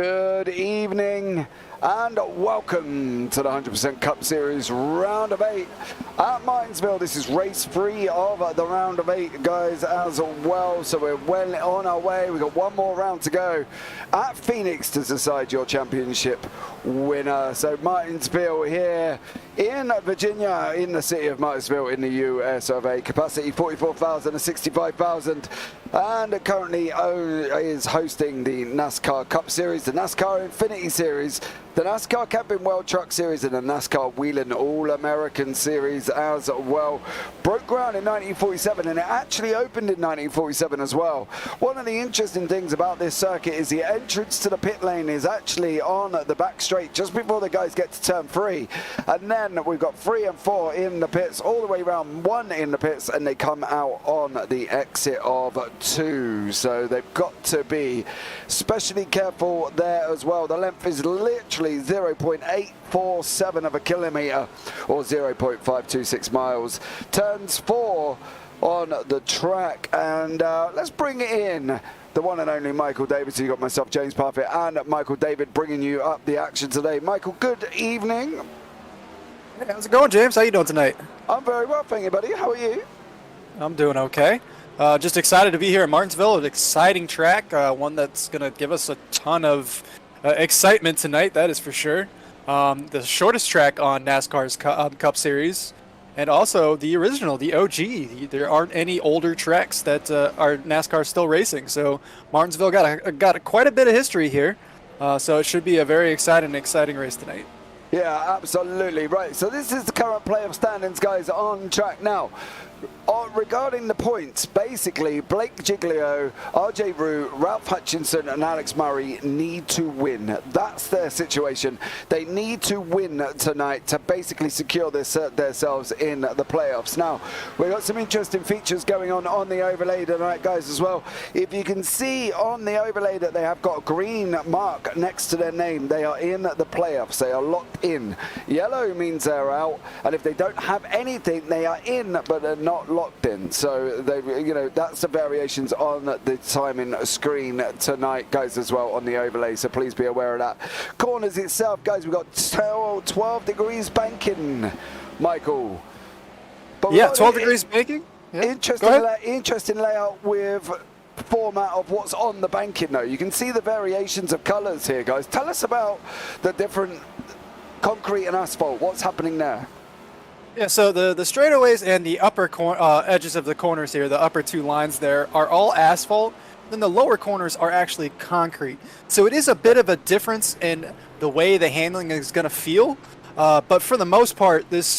Good evening and welcome to the 100% Cup Series Round of 8 at Martinsville. This is race 3 of the Round of 8, guys, as well. So we're well on our way. We've got one more round to go at Phoenix to decide your championship winner. So Martinsville here in Virginia, in the city of Martinsville in the US of A. Capacity 44,000 and 65,000. And currently is hosting the NASCAR Cup Series, the NASCAR Infinity Series, the NASCAR Camping World Truck Series, and the NASCAR Wheeling All-American Series as well. Broke ground in 1947, and it actually opened in 1947 as well. One of the interesting things about this circuit is the entrance to the pit lane is actually on the back straight just before the guys get to turn 3. And then we've got 3 and 4 in the pits, all the way around 1 in the pits, and they come out on the exit of 2. So they've got to be especially careful there as well. The length is literally 0.847 of a kilometer or 0.526 miles. Turns 4 on the track, and let's bring in the one and only Michael David. So you got myself, James Parfitt, and Michael David bringing you up the action today. Michael, good evening. Hey, how's it going, James? How you doing tonight? I'm very well, thank you, buddy. How are you? I'm doing okay. Just excited to be here in Martinsville. An exciting track, one that's going to give us a ton of excitement tonight, that is for sure. The shortest track on NASCAR's Cup Series, and also the original, the OG. There aren't any older tracks that are NASCAR still racing, so Martinsville got quite a bit of history here. So it should be a very exciting race tonight. Yeah, absolutely right. So this is the current playoff standings, guys, on track now. Regarding the points, basically, Blake Giglio, RJ Roux, Ralph Hutchinson, and Alex Murray need to win. That's their situation. They need to win tonight to basically secure themselves in the playoffs. Now, we've got some interesting features going on the overlay tonight, guys, as well. If you can see on the overlay that they have got a green mark next to their name, they are in the playoffs. They are locked in. Yellow means they're out, and if they don't have anything, they are in, but they're not locked in. So they, that's the variations on the timing screen tonight, guys, as well on the overlay. So please be aware of that. Corners itself, guys, we've got 12 degrees banking, Michael. But yeah, 12 degrees banking. Yeah. Interesting layout with format of what's on the banking, though. You can see the variations of colors here, guys. Tell us about the different concrete and asphalt. What's happening there? Yeah, so the straightaways and the upper edges of the corners here, the upper 2 lines there, are all asphalt. Then the lower corners are actually concrete. So it is a bit of a difference in the way the handling is going to feel. But for the most part, this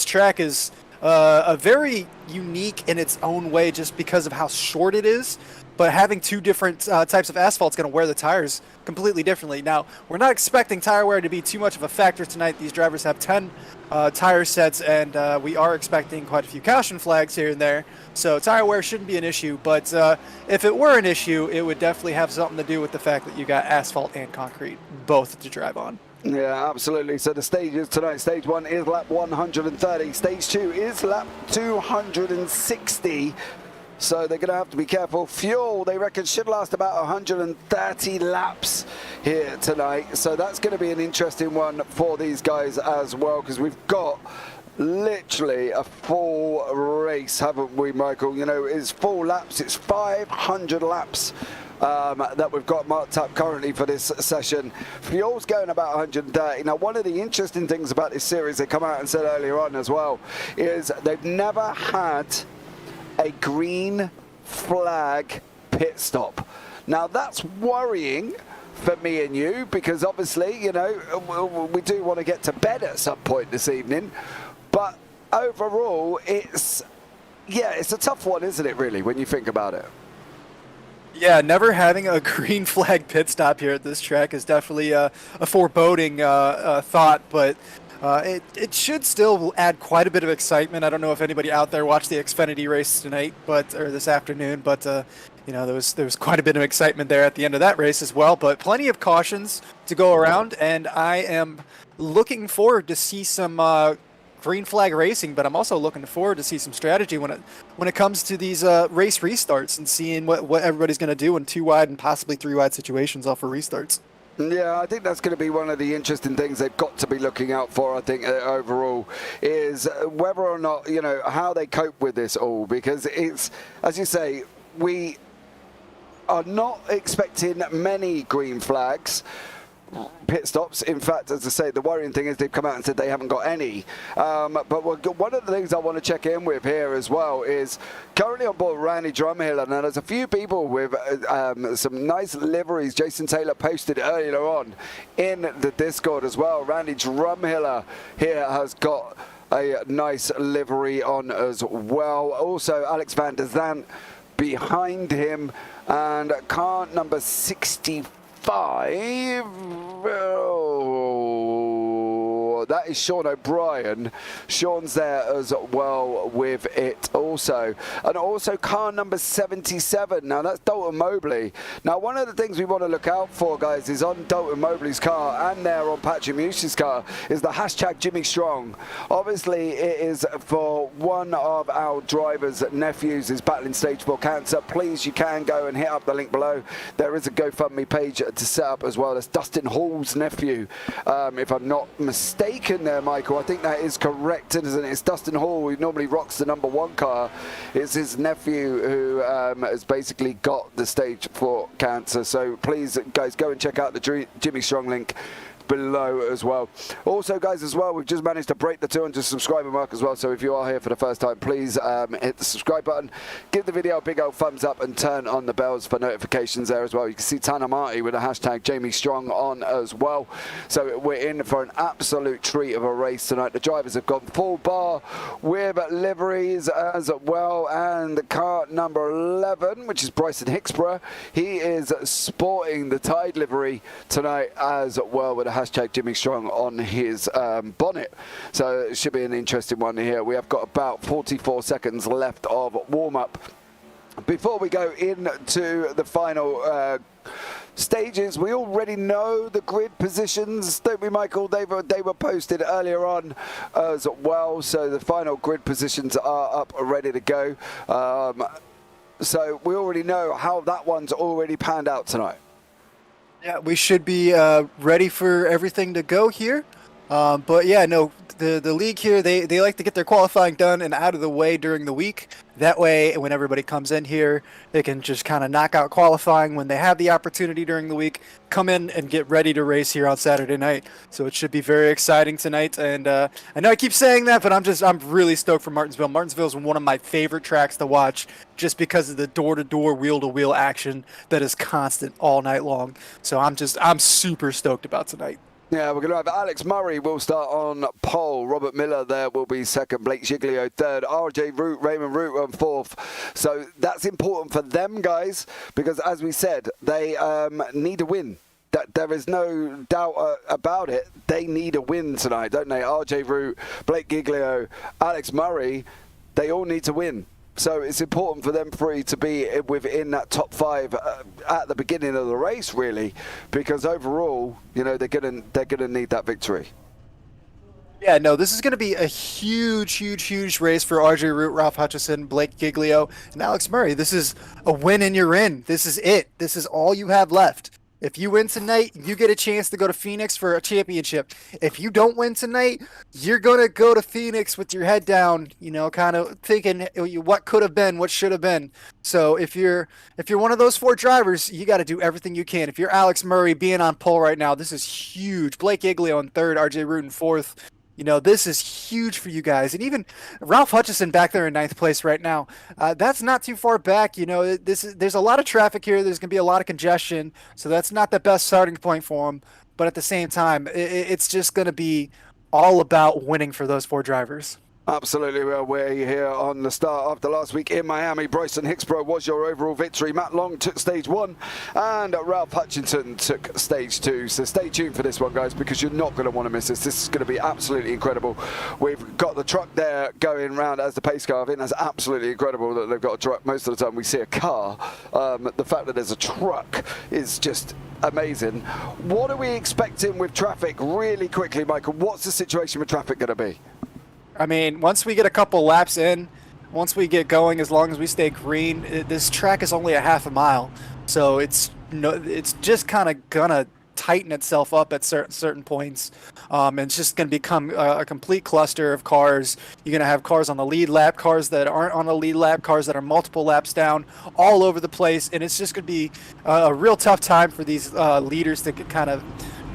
track is a very unique in its own way just because of how short it is. But having 2 different types of asphalt is going to wear the tires completely differently. Now, we're not expecting tire wear to be too much of a factor tonight. These drivers have 10 tire sets, and we are expecting quite a few caution flags here and there. So tire wear shouldn't be an issue. But if it were an issue, it would definitely have something to do with the fact that you got asphalt and concrete, both to drive on. Yeah, absolutely. So the stages tonight, stage 1 is lap 130. Stage 2 is lap 260. So they're going to have to be careful. Fuel, they reckon, should last about 130 laps here tonight. So that's going to be an interesting one for these guys as well, because we've got literally a full race, haven't we, Michael? It's full laps. It's 500 laps that we've got marked up currently for this session. Fuel's going about 130. Now, one of the interesting things about this series, they come out and said earlier on as well, is they've never had a green flag pit stop. Now that's worrying for me and you, because obviously, we do want to get to bed at some point this evening. But overall, it's a tough one, isn't it, really, when you think about it? Yeah, never having a green flag pit stop here at this track is definitely a foreboding thought, but it should still add quite a bit of excitement. I don't know if anybody out there watched the Xfinity race tonight, or this afternoon, but there was quite a bit of excitement there at the end of that race as well. But plenty of cautions to go around, and I am looking forward to see some green flag racing, but I'm also looking forward to see some strategy when it comes to these race restarts and seeing what everybody's going to do in 2 wide and possibly 3 wide situations off of restarts. Yeah, I think that's going to be one of the interesting things they've got to be looking out for, I think, overall, is whether or not, you know, how they cope with this all. Because it's, as you say, we are not expecting many green flags, pit stops. In fact, as I say, the worrying thing is they've come out and said they haven't got any. But one of the things I want to check in with here as well is currently on board Randy Drumhill, and there's a few people with some nice liveries. Jason Taylor posted earlier on in the Discord as well. Randy Drumhill here has got a nice livery on as well. Also, Alex van der Zandt behind him, and car number 65. That is Sean O'Brien. Sean's there as well with it also. And also car number 77. Now that's Dalton Mobley. Now one of the things we want to look out for, guys, is on Dalton Mobley's car and there on Patrick Muse's car is the hashtag Jimmy Strong. Obviously it is for one of our drivers' nephews is battling stage 4 cancer. Please, you can go and hit up the link below. There is a GoFundMe page to set up as well. That's Dustin Hall's nephew, if I'm not mistaken there, Michael. I think that is correct, isn't it? It's Dustin Hall, who normally rocks the number 1 car. It's his nephew who has basically got the stage 4 cancer. So please, guys, go and check out the Jimmy Strong link below as well. Also, guys, as well, we've just managed to break the 200 subscriber mark as well. So if you are here for the first time, please hit the subscribe button, give the video a big old thumbs up, and turn on the bells for notifications there as well. You can see Tanner Marty with the hashtag Jamie Strong on as well. So we're in for an absolute treat of a race tonight. The drivers have gone full bar with liveries as well, and the car number 11, which is Bryson Hicksborough, he is sporting the Tide livery tonight as well with a hashtag Jimmy Strong on his bonnet. So it should be an interesting one here. We have got about 44 seconds left of warm-up before we go into the final stages. We already know the grid positions, don't we, Michael? They were posted earlier on as well, so the final grid positions are up ready to go. So we already know how that one's already panned out tonight. Yeah, we should be ready for everything to go here. But yeah, no, the league here, they like to get their qualifying done and out of the way during the week. That way, when everybody comes in here, they can just kind of knock out qualifying when they have the opportunity during the week, come in and get ready to race here on Saturday night. So it should be very exciting tonight. And I know I keep saying that, but I'm really stoked for Martinsville. Martinsville is one of my favorite tracks to watch just because of the door-to-door, wheel-to-wheel action that is constant all night long. So I'm super stoked about tonight. Yeah, we're going to have Alex Murray will start on pole. Robert Miller there will be second. Blake Giglio third. RJ Root, Raymond Root on fourth. So that's important for them, guys, because as we said, they need a win. There is no doubt about it. They need a win tonight, don't they? RJ Root, Blake Giglio, Alex Murray, they all need to win. So it's important for them three to be within that top 5 at the beginning of the race, really, because overall, you know, they're gonna need that victory. Yeah, no, this is going to be a huge race for RJ Root, Ralph Hutchison, Blake Giglio, and Alex Murray. This is a win and you're in. This is it. This is all you have left. If you win tonight, you get a chance to go to Phoenix for a championship. If you don't win tonight, you're going to go to Phoenix with your head down, you know, kind of thinking what could have been, what should have been. So if you're one of those 4 drivers, you got to do everything you can. If you're Alex Murray being on pole right now, this is huge. Blake Giglio in 3rd, RJ Root in 4th. You know, this is huge for you guys. And even Ralph Hutchison back there in 9th place right now. That's not too far back. You know, there's a lot of traffic here. There's going to be a lot of congestion. So that's not the best starting point for him. But at the same time, it's just going to be all about winning for those 4 drivers. Absolutely. Well, we're here on the start after last week in Miami. Bryson Hicksborough was your overall victory. Matt Long took stage 1 and Ralph Hutchinson took stage 2. So stay tuned for this one, guys, because you're not going to want to miss this. This is going to be absolutely incredible. We've got the truck there going round as the pace car. I think that's absolutely incredible that they've got a truck. Most of the time we see a car. The fact that there's a truck is just amazing. What are we expecting with traffic really quickly, Michael? What's the situation with traffic going to be? I mean, once we get a couple laps in, once we get going, as long as we stay green, this track is only a half a mile. So it's just kind of gonna tighten itself up at certain points. And it's just going to become a complete cluster of cars. You're going to have cars on the lead lap, cars that aren't on the lead lap, cars that are multiple laps down, all over the place. And it's just going to be a real tough time for these leaders to kind of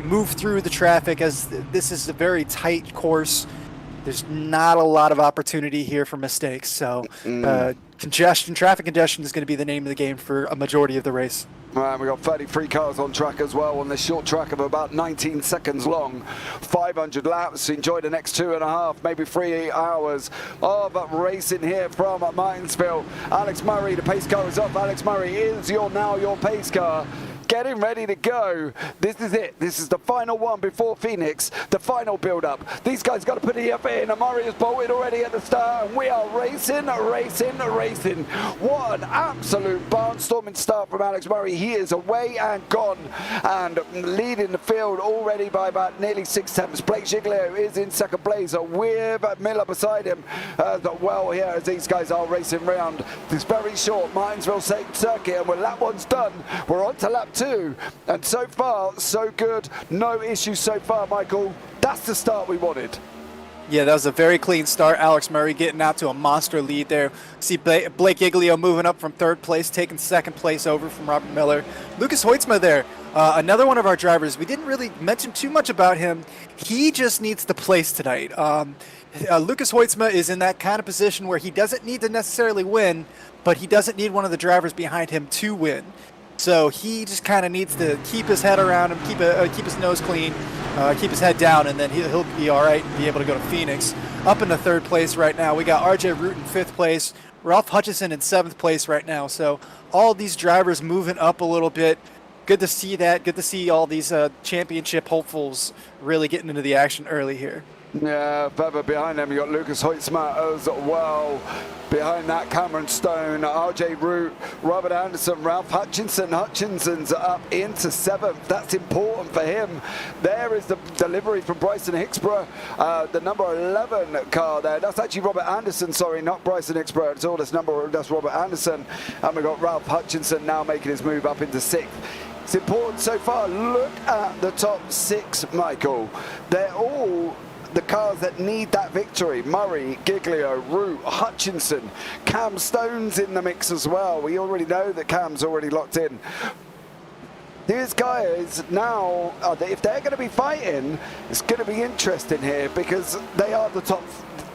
move through the traffic, as this is a very tight course. There's not a lot of opportunity here for mistakes. So traffic congestion is going to be the name of the game for a majority of the race. Right, we've got 33 cars on track as well on this short track of about 19 seconds long. 500 laps. Enjoy the next 2.5, maybe 3 hours of racing here from Martinsville. Alex Murray, the pace car is off. Alex Murray is now your pace car. Getting ready to go. This is it. This is the final one before Phoenix, the final build-up. These guys got to put the effort in. And Murray is bolted already at the start, and we are racing. What an absolute barnstorming start from Alex Murray. He is away and gone, and leading the field already by about nearly 6/10. Blake Giglio is in second place with Miller beside him as well here, as these guys are racing round this very short Martinsville circuit. And when lap one's done, we're on to lap 2, and so far so good. No issues so far, Michael. That's the start we wanted. Yeah, that was a very clean start. Alex Murray getting out to a monster lead there. See Blake Giglio moving up from 3rd place, taking 2nd place over from Robert Miller. Lucas Hoytsma there, another one of our drivers. We didn't really mention too much about him. He just needs to place tonight. Lucas Hoytsma is in that kind of position where he doesn't need to necessarily win, but he doesn't need one of the drivers behind him to win. So he just kind of needs to keep his head around him, keep his nose clean, keep his head down, and then he'll be all right and be able to go to Phoenix. Up in the 3rd place right now, we got RJ Root in 5th place, Ralph Hutchison in 7th place right now. So all these drivers moving up a little bit. Good to see that. Good to see all these championship hopefuls really getting into the action early here. Yeah, further behind them, you got Lucas Hoytsma as well. Behind that, Cameron Stone, RJ Root, Robert Anderson, Ralph Hutchinson. Hutchinson's up into 7th. That's important for him. There is the delivery from Bryson Hicksborough, the number 11 car there. That's actually Robert Anderson, sorry, not Bryson Hicksborough at all. That's Robert Anderson. And we've got Ralph Hutchinson now making his move up into 6th. It's important so far. Look at the top 6, Michael. They're all the cars that need that victory. Murray, Giglio, Root, Hutchinson, Cam Stone's in the mix as well. We already know that Cam's already locked in. These guys now, if they're going to be fighting, it's going to be interesting here, because they are the top,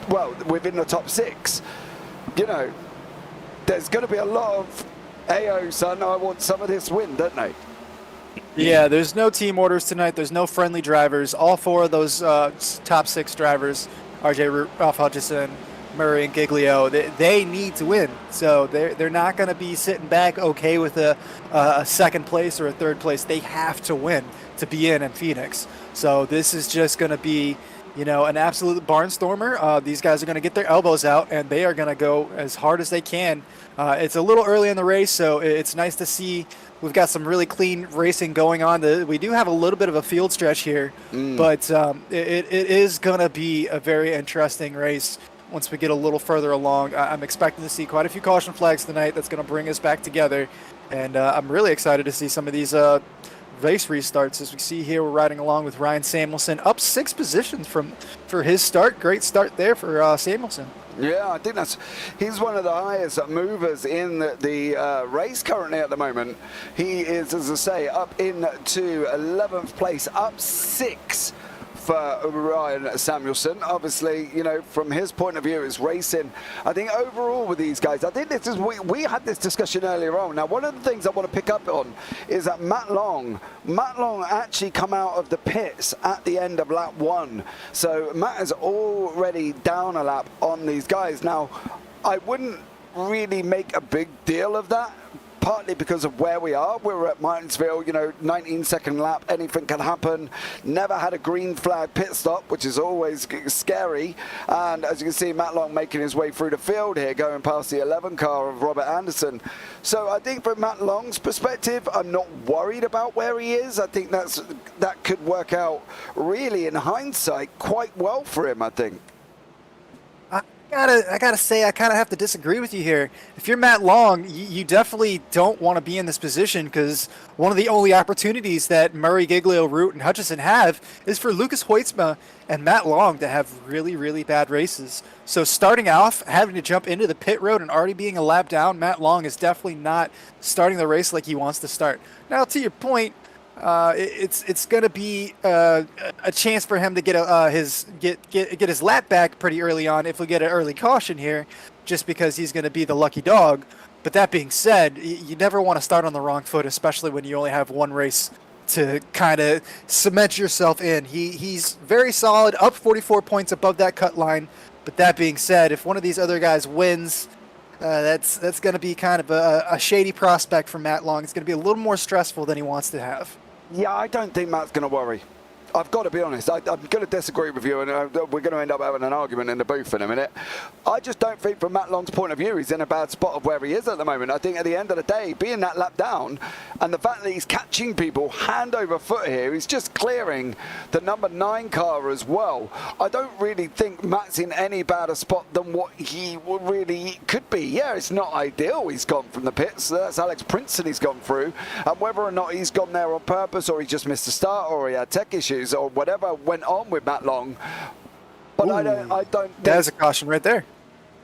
well, within the top 6. You know, there's going to be a lot of, Ayo, son, I want some of this win, don't they? Yeah, there's no team orders tonight. There's no friendly drivers. All 4 of those top 6 drivers, RJ Root, Ralph Hutchison, Murray, and Giglio, they need to win. So they're not going to be sitting back okay with a 2nd place or a 3rd place. They have to win to be in Phoenix. So this is just going to be, you know, an absolute barnstormer. These guys are going to get their elbows out, and they are going to go as hard as they can. It's a little early in the race, so it's nice to see. We've got some really clean racing going on. We do have a little bit of a field stretch here, but it is going to be a very interesting race once we get a little further along. I'm expecting to see quite a few caution flags tonight. That's going to bring us back together, and I'm really excited to see some of these race restarts. As we see here, we're riding along with Ryan Samuelson, up 6 positions for his start. Great start there for Samuelson. Yeah, I think he's one of the highest movers in the race currently at the moment. He is, as I say, up into 11th place, up 6 for Ryan Samuelson. Obviously, you know, from his point of view, is racing. I think overall with these guys, I think this is, we had this discussion earlier on. Now, one of the things I want to pick up on is that Matt Long actually come out of the pits at the end of lap 1. So Matt is already down a lap on these guys. Now, I wouldn't really make a big deal of that, partly because of where we are. We're at Martinsville, you know, 19-second lap, anything can happen. Never had a green flag pit stop, which is always scary. And as you can see, Matt Long making his way through the field here, going past the 11 car of Robert Anderson. So I think from Matt Long's perspective, I'm not worried about where he is. I think that could work out really in hindsight quite well for him, I think. I gotta say, I kind of have to disagree with you here. If you're Matt Long, you definitely don't want to be in this position because one of the only opportunities that Murray, Giglio, Root, and Hutchison have is for Lucas Hoytsma and Matt Long to have really, really bad races. So starting off, having to jump into the pit road and already being a lap down, Matt Long is definitely not starting the race like he wants to start. Now, to your point, it's going to be a chance for him to get his lap back pretty early on if we get an early caution here, just because he's going to be the lucky dog. But that being said, you never want to start on the wrong foot, especially when you only have one race to kind of cement yourself in. He's very solid, up 44 points above that cut line. But that being said, if one of these other guys wins, that's going to be kind of a shady prospect for Matt Long. It's going to be a little more stressful than he wants to have. Yeah, I don't think Matt's going to worry. I've got to be honest. I'm going to disagree with you, and we're going to end up having an argument in the booth in a minute. I just don't think, from Matt Long's point of view, he's in a bad spot of where he is at the moment. I think at the end of the day, being that lap down, and the fact that he's catching people hand over foot here, he's just clearing the number 9 car as well. I don't really think Matt's in any better spot than what he really could be. Yeah, it's not ideal. He's gone from the pits. That's Alex Princeton he's gone through. And whether or not he's gone there on purpose, or he just missed the start, or he had tech issues, or whatever went on with Matt Long, but I don't think... There's a caution right there.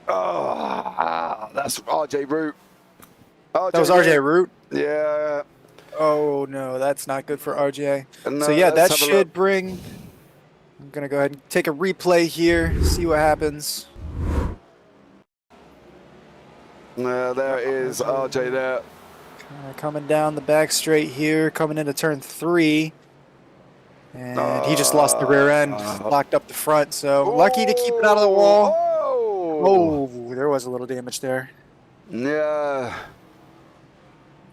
Oh, that's RJ Root. That was RJ Root? Yeah. Oh no, that's not good for RJ. No, so yeah, that should bring... I'm gonna go ahead and take a replay here, see what happens. There is RJ there. Coming down the back straight here, coming into turn 3. And he just lost the rear end, locked up the front, so lucky to keep it out of the wall. Oh, there was a little damage there. Yeah.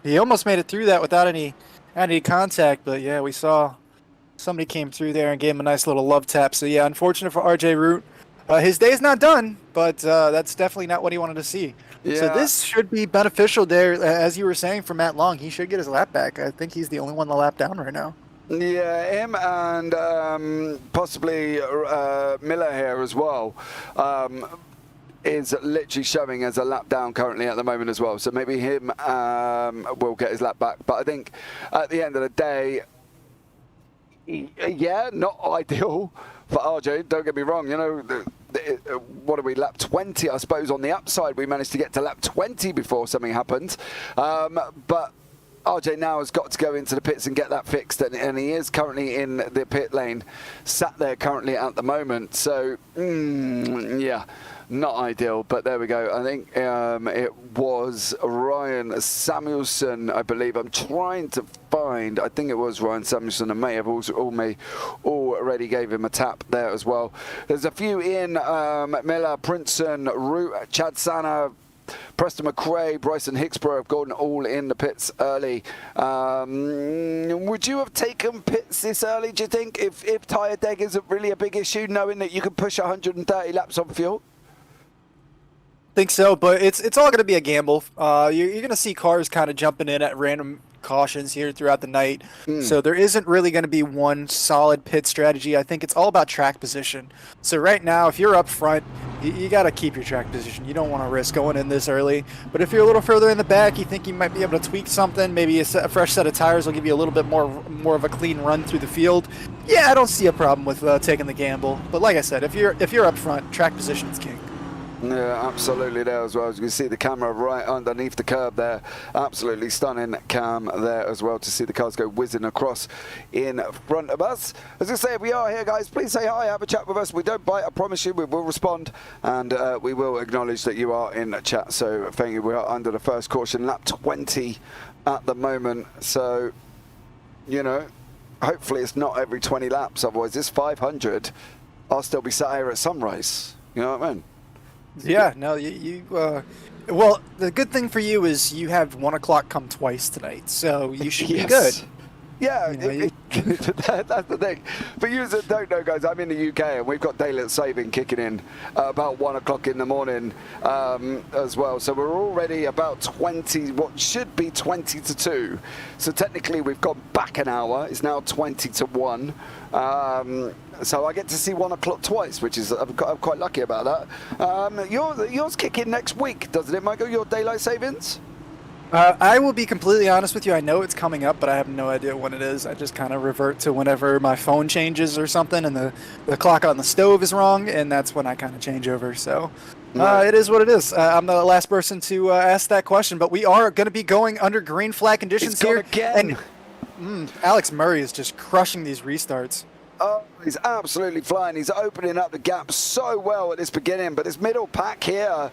He almost made it through that without any contact, but yeah, we saw somebody came through there and gave him a nice little love tap. So yeah, unfortunate for RJ Root. His day's not done, but that's definitely not what he wanted to see. Yeah. So this should be beneficial there, as you were saying, for Matt Long. He should get his lap back. I think he's the only one to lap down right now. Yeah, him and possibly Miller here as well is literally showing as a lap down currently at the moment as well. So maybe him will get his lap back. But I think at the end of the day, yeah, not ideal for RJ. Don't get me wrong. You know, what are we, lap 20? I suppose on the upside, we managed to get to lap 20 before something happened. But RJ now has got to go into the pits and get that fixed, and he is currently in the pit lane, sat there currently at the moment. So, yeah, not ideal, but there we go. I think it was Ryan Samuelson, I believe. I'm trying to find, I think it was Ryan Samuelson, and may have also already gave him a tap there as well. There's a few in, Miller, Princeton, Root, Chad Sana, Preston McRae, Bryson Hicksborough have gone all in the pits early. Would you have taken pits this early, do you think, if tyre deg isn't really a big issue, knowing that you can push 130 laps on fuel? Think so, but it's all going to be a gamble. You're going to see cars kind of jumping in at random cautions here throughout the night. So there isn't really going to be one solid pit strategy. I think it's all about track position. So right now, if you're up front, you got to keep your track position. You don't want to risk going in this early. But if you're a little further in the back, you think you might be able to tweak something. Maybe a fresh set of tires will give you a little bit more of a clean run through the field. Yeah, I don't see a problem with taking the gamble. But like I said, if you're up front, track position is king. Yeah, absolutely there as well. As you can see the camera right underneath the curb there. Absolutely stunning cam there as well to see the cars go whizzing across in front of us. As I say, if we are here, guys, please say hi, have a chat with us. We don't bite, I promise you, we will respond, and we will acknowledge that you are in the chat. So thank you. We are under the first caution, lap 20 at the moment. So, you know, hopefully it's not every 20 laps. Otherwise, this 500, I'll still be sat here at sunrise. You know what I mean? Yeah, no, well, the good thing for you is you have 1 o'clock come twice tonight, so you should be good. Yeah, That's the thing. For you that don't know, guys, I'm in the UK and we've got daylight saving kicking in about 1 o'clock in the morning as well. So we're already about 20, what should be 20 to 2. So technically we've gone back an hour. It's now 20 to 1. So I get to see 1 o'clock twice, which is, I'm quite lucky about that. Yours kick in next week, doesn't it, Michael? Your daylight savings? I will be completely honest with you. I know it's coming up, but I have no idea when it is. I just kind of revert to whenever my phone changes or something, and the clock on the stove is wrong, and that's when I kind of change over. So it is what it is. I'm the last person to ask that question, but we are going to be going under green flag conditions here. Again. And Alex Murray is just crushing these restarts. Oh, he's absolutely flying. He's opening up the gap so well at this beginning. But this middle pack here,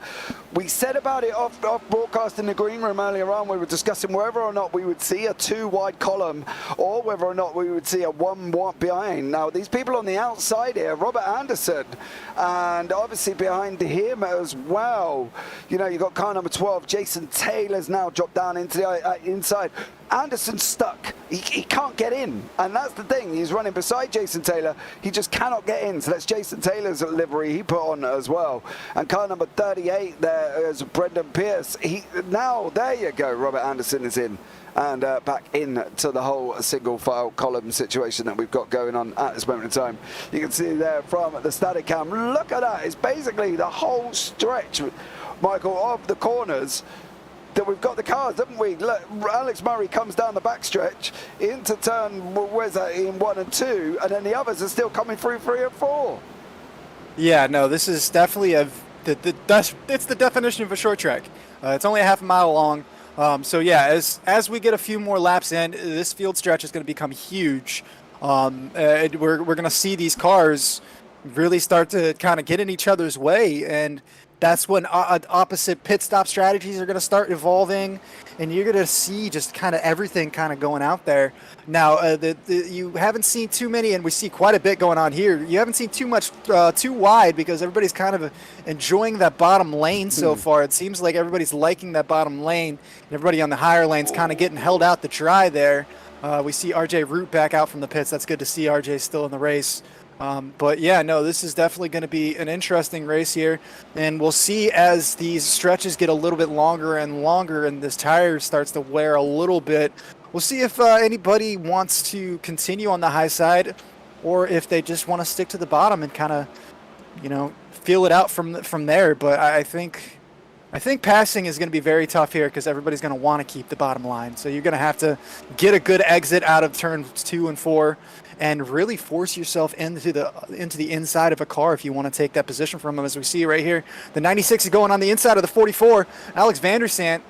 we said about it off broadcast in the green room earlier on. We were discussing whether or not we would see a 2-wide column or whether or not we would see a 1 behind. Now, these people on the outside here, Robert Anderson, and obviously behind him as well. You know, you've got car number 12, Jason Taylor's now dropped down into the inside. Anderson's stuck. He can't get in. And that's the thing. He's running beside Jason Taylor. He just cannot get in. So that's Jason Taylor's livery he put on as well. And car number 38 there is Brendan Pierce. Now, there you go. Robert Anderson is in. And back into the whole single file column situation that we've got going on at this moment in time. You can see there from the static cam. Look at that. It's basically the whole stretch, Michael, of the corners that we've got the cars, haven't we? Look, Alex Murray comes down the backstretch into turn, where's that, in 1 and 2, and then the others are still coming through 3 and 4. Yeah, no, this is definitely it's the definition of a short track. It's only a half a mile long. So yeah, as we get a few more laps in, this field stretch is going to become huge. We're going to see these cars really start to kind of get in each other's way, and that's when opposite pit stop strategies are going to start evolving, and you're going to see just kind of everything kind of going out there. Now, you haven't seen too many, and we see quite a bit going on here. You haven't seen too much too wide because everybody's kind of enjoying that bottom lane so far. It seems like everybody's liking that bottom lane, and everybody on the higher lane's kind of getting held out to dry there. We see RJ Root back out from the pits. That's good to see RJ still in the race. But yeah, no, this is definitely going to be an interesting race here, and we'll see as these stretches get a little bit longer and longer and this tire starts to wear a little bit. We'll see if anybody wants to continue on the high side or if they just want to stick to the bottom and kind of, you know, feel it out from there. But I think passing is going to be very tough here because everybody's going to want to keep the bottom line. So you're going to have to get a good exit out of turns 2 and 4 and really force yourself into the inside of a car if you want to take that position from them. As we see right here, the 96 is going on the inside of the 44. Alex Vandersant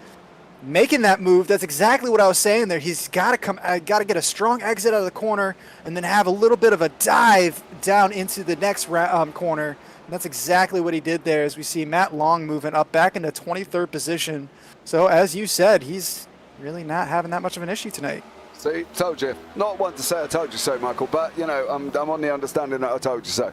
making that move. That's exactly what I was saying there. He's got to get a strong exit out of the corner and then have a little bit of a dive down into the next corner. And that's exactly what he did there, as we see Matt Long moving up back into 23rd position. So as you said, he's really not having that much of an issue tonight. See, told you. Not one to say I told you so, Michael, but, you know, I'm on the understanding that I told you so.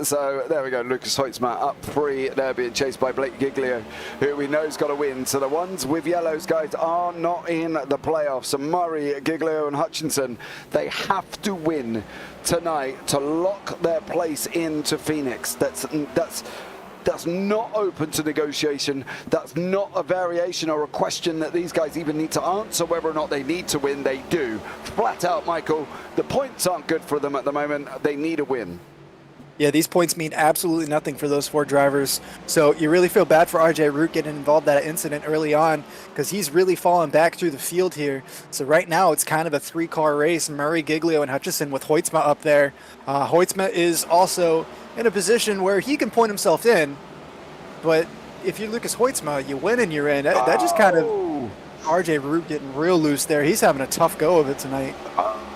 So there we go, Lucas Hoytsma up 3 there, being chased by Blake Giglio, who we know's got to win. So the ones with yellows, guys, are not in the playoffs. So Murray, Giglio and Hutchinson, they have to win tonight to lock their place into Phoenix. That's not open to negotiation. That's not a variation or a question that these guys even need to answer whether or not they need to win. They do. Flat out, Michael. The points aren't good for them at the moment. They need a win. Yeah, these points mean absolutely nothing for those 4 drivers. So you really feel bad for RJ Root getting involved in that incident early on because he's really fallen back through the field here. So right now it's kind of a 3-car race. Murray, Giglio, and Hutchison with Hoytsma up there. Hoytsma is also in a position where he can point himself in, but if you're Lucas Hoytsma, you win and you're in. That just kind of RJ Root getting real loose there. He's having a tough go of it tonight.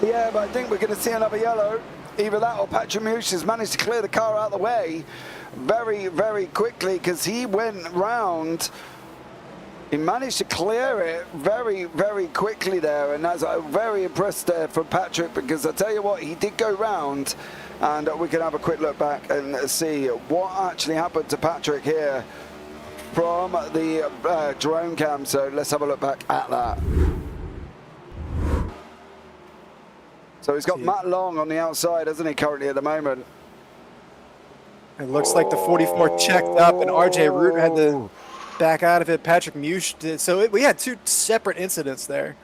Yeah, but I think we're going to see another yellow. Either that or Patrick Muse has managed to clear the car out of the way very, very quickly because he went round. He managed to clear it very, very quickly there, and that's very impressed there from Patrick because I tell you what, he did go round, and we can have a quick look back and see what actually happened to Patrick here from the drone cam. So let's have a look back at that. So he's got Matt Long on the outside, hasn't he, currently at the moment? It looks like the 44 checked up, and RJ Root had to back out of it. Patrick Mush did. So we had two separate incidents there.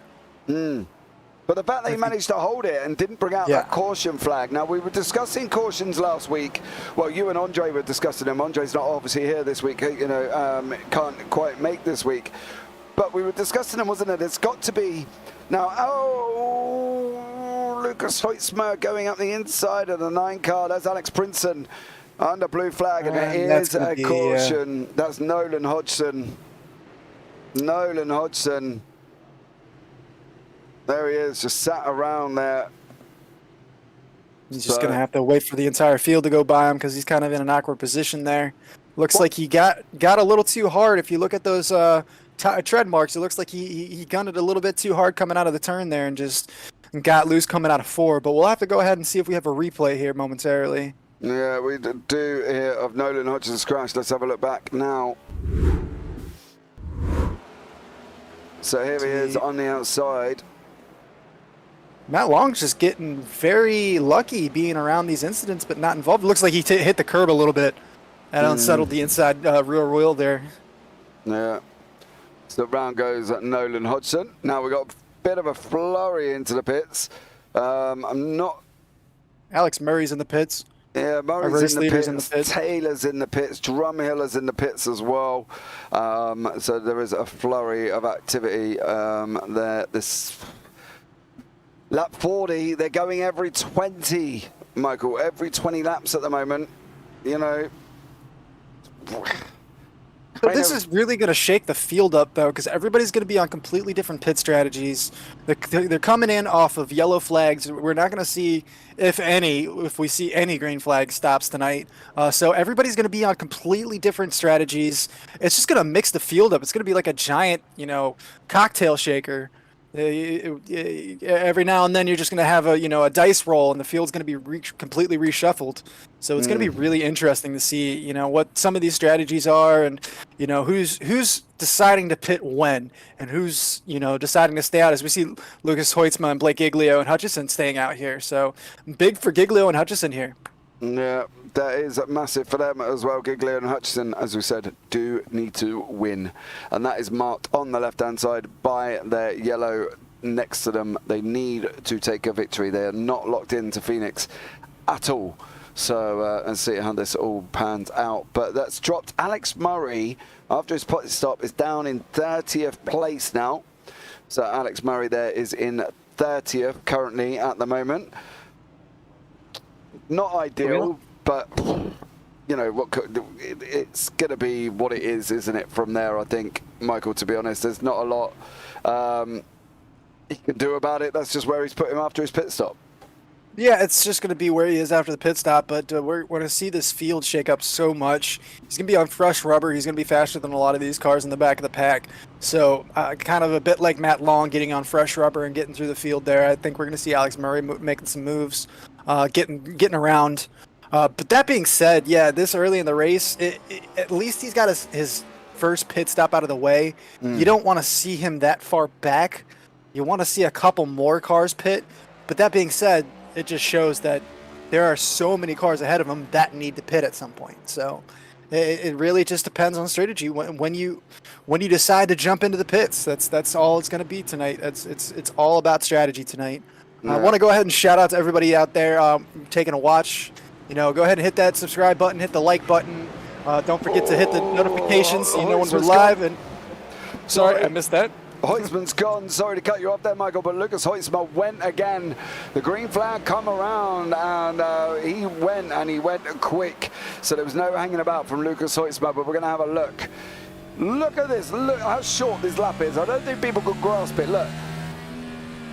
But the fact that he managed to hold it and didn't bring out that caution flag. Now, we were discussing cautions last week. Well, you and Andre were discussing them. Andre's not obviously here this week, you know, can't quite make this week. But we were discussing them, wasn't it? It's got to be... Now, Lucas Hoitzma going up the inside of the 9 car. That's Alex Princeton under blue flag, and it is a caution. That's Nolan Hodgson. Nolan Hodgson. There he is, just sat around there. He's just going to have to wait for the entire field to go by him because he's kind of in an awkward position there. Looks like he got a little too hard. If you look at those tread marks, it looks like he gunned it a little bit too hard coming out of the turn there and just got loose coming out of 4. But we'll have to go ahead and see if we have a replay here momentarily. Yeah, we do here of Nolan Hodgson's crash. Let's have a look back now. So here he is on the outside. Matt Long's just getting very lucky being around these incidents, but not involved. It looks like he hit the curb a little bit and unsettled the inside rear wheel there. Yeah. So round goes at Nolan Hodgson. Now we've got a bit of a flurry into the pits. I'm not... Alex Murray's in the pits. Yeah, Murray's in the pits. Taylor's in the pits. Drumhiller's in the pits as well. So there is a flurry of activity there. This lap 40, they're going every 20, Michael. Every 20 laps at the moment. You know. But this is really going to shake the field up, though, because everybody's going to be on completely different pit strategies. They're coming in off of yellow flags. We're not going to see, if we see any green flag stops tonight. So everybody's going to be on completely different strategies. It's just going to mix the field up. It's going to be like a giant, cocktail shaker. Every now and then you're just going to have a dice roll, and the field's going to be completely reshuffled. So it's going to be really interesting to see what some of these strategies are, and who's deciding to pit when, and who's deciding to stay out, as we see Lucas Hoitzma and Blake Giglio and Hutchison staying out here. So big for Giglio and Hutchison here. Yeah, that is massive for them as well. Giglio and Hutchison, as we said, do need to win. And that is marked on the left-hand side by their yellow next to them. They need to take a victory. They are not locked into Phoenix at all. So, and see how this all pans out. But that's dropped Alex Murray, after his pit stop, is down in 30th place now. So Alex Murray there is in 30th currently at the moment. Not ideal, but it's going to be what it is, isn't it? From there, I think, Michael. To be honest, there's not a lot he can do about it. That's just where he's put him after his pit stop. Yeah, it's just going to be where he is after the pit stop. But we're going to see this field shake up so much. He's going to be on fresh rubber. He's going to be faster than a lot of these cars in the back of the pack. So kind of a bit like Matt Long getting on fresh rubber and getting through the field there. I think we're going to see Alex Murray making some moves. Getting around. But that being said, yeah, this early in the race, at least he's got his first pit stop out of the way. You don't want to see him that far back. You want to see a couple more cars pit. But that being said, it just shows that there are so many cars ahead of him that need to pit at some point. So it really just depends on strategy. When you decide to jump into the pits, that's all it's going to be tonight. It's all about strategy tonight. I want to go ahead and shout out to everybody out there taking a watch. Go ahead and hit that subscribe button, hit the like button. Don't forget to hit the notifications so you know when we're live. And sorry, I missed that. Hoitzman's gone. Sorry to cut you off there, Michael, but Lucas Hoitzma went again. The green flag come around, and he went quick. So there was no hanging about from Lucas Hoitzma, but we're going to have a look. Look at this. Look how short this lap is. I don't think people could grasp it. Look.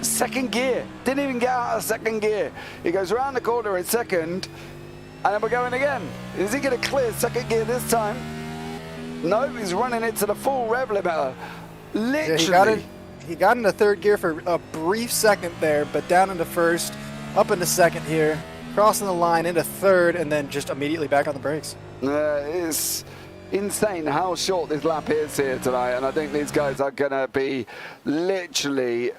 Second gear, didn't even get out of second gear. He goes around the corner in second, and then we're going again. Is he going to clear second gear this time? No, he's running it to the full rev limiter. Literally. Yeah, he got into third gear for a brief second there, but down into first, up into second here, crossing the line into third, and then just immediately back on the brakes. It's insane how short this lap is here tonight, and I think these guys are going to be literally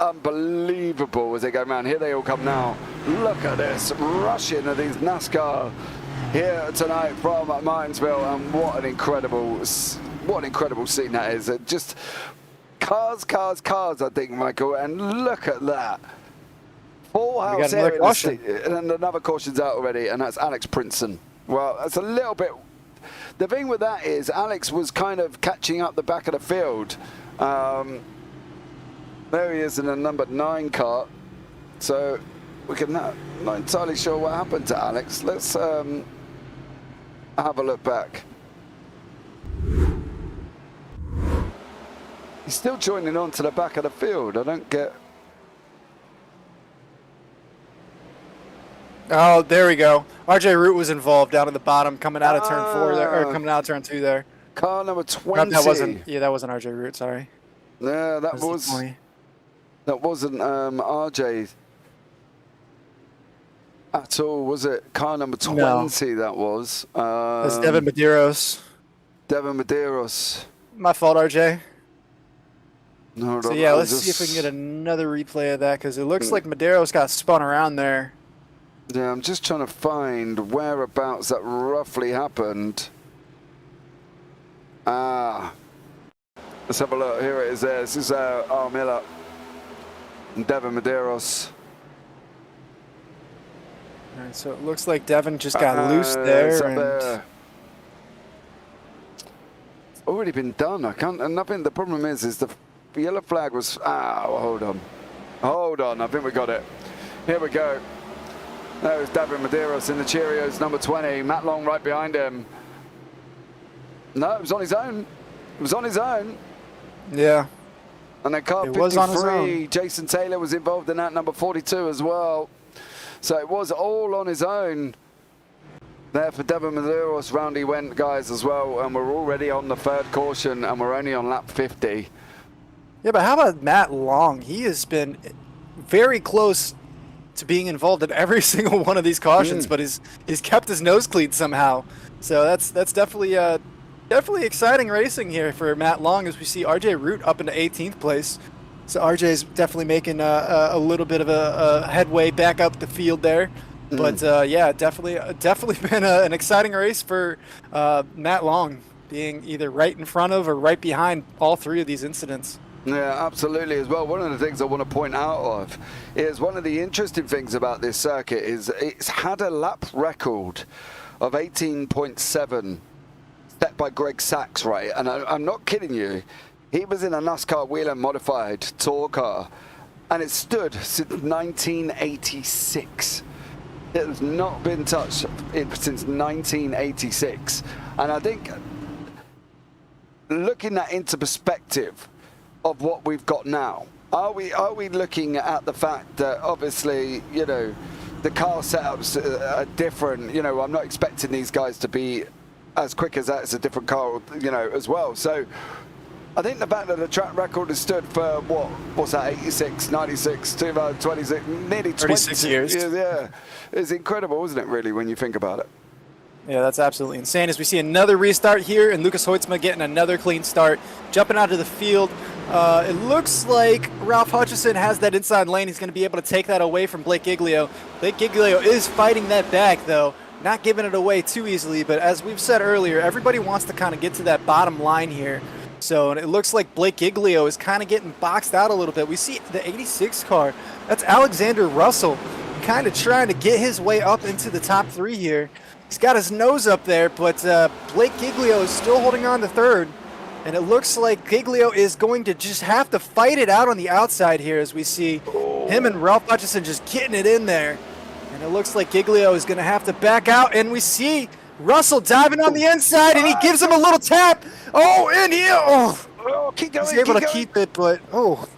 unbelievable as they go around. Here they all come now. Look at this, rushing of these NASCAR here tonight from Martinsville, and what an incredible scene that is. Just cars, I think, Michael, and look at that. Full house here, and another caution's out already, and that's Alex Princeton. Well, that's a little bit. The thing with that is Alex was kind of catching up the back of the field. There he is in a number 9 car. So we can not entirely sure what happened to Alex. Let's have a look back. He's still joining on to the back of the field. I don't get. Oh, there we go. RJ Root was involved down at the bottom, coming out of turn 4 there, or coming out of turn 2 there. Car number 20. No, that wasn't. Yeah, that wasn't RJ Root. Sorry. Yeah, that wasn't RJ at all, was it? Car number 20. No. That was. That's Devin Medeiros. Devin Medeiros. My fault, RJ. No, so yeah, let's see if we can get another replay of that, because it looks like Medeiros got spun around there. Yeah, I'm just trying to find whereabouts that roughly happened. Let's have a look. Here it is there. This is R. Miller and Devin Medeiros. All right, so it looks like Devin just got loose there. It's already been done. I can't. And nothing. The problem is the yellow flag was. Hold on. Hold on. I think we got it. Here we go. There's Devin Medeiros in the Cheerios, number 20. Matt Long right behind him. No, it was on his own. It was on his own. Yeah. And then car 53, Jason Taylor was involved in that, number 42 as well. So it was all on his own. There for Devin Medeiros, round he went, guys, as well. And we're already on the 3rd caution, and we're only on lap 50. Yeah, but how about Matt Long? He has been very close to being involved in every single one of these cautions, but he's kept his nose clean somehow. So that's definitely exciting racing here for Matt Long, as we see RJ Root up into 18th place. So RJ's definitely making a little bit of a headway back up the field there. But yeah, definitely been an exciting race for Matt Long, being either right in front of or right behind all 3 of these incidents. Yeah, absolutely as well. One of the things I want to point out of is one of the interesting things about this circuit is it's had a lap record of 18.7 set by Greg Sachs, right? And I'm not kidding you. He was in a NASCAR Whelen modified tour car, and it stood since 1986. It has not been touched since 1986. And I think looking that into perspective of what we've got now, are we looking at the fact that obviously, you know, the car setups are different? You know, I'm not expecting these guys to be as quick as that. It's a different car, you know, as well. So I think the fact that the track record has stood for what's that, 86, 96, 2026, nearly 36 years. Yeah, it's incredible, isn't it, really, when you think about it? Yeah, that's absolutely insane. As we see another restart here, and Lucas Hoitzma getting another clean start, jumping out of the field. It looks like Ralph Hutchison has that inside lane. He's going to be able to take that away from Blake Giglio. Blake Giglio is fighting that back, though, not giving it away too easily. But as we've said earlier, everybody wants to kind of get to that bottom line here. So it looks like Blake Giglio is kind of getting boxed out a little bit. We see the 86 car. That's Alexander Russell, kind of trying to get his way up into the top 3 here. He's got his nose up there, but Blake Giglio is still holding on to 3rd. And it looks like Giglio is going to just have to fight it out on the outside here, as we see him and Ralph Hutchison just getting it in there. And it looks like Giglio is going to have to back out. And we see Russell diving on the inside, and he gives him a little tap. Oh, and he keep going, he's able to keep it, but oh.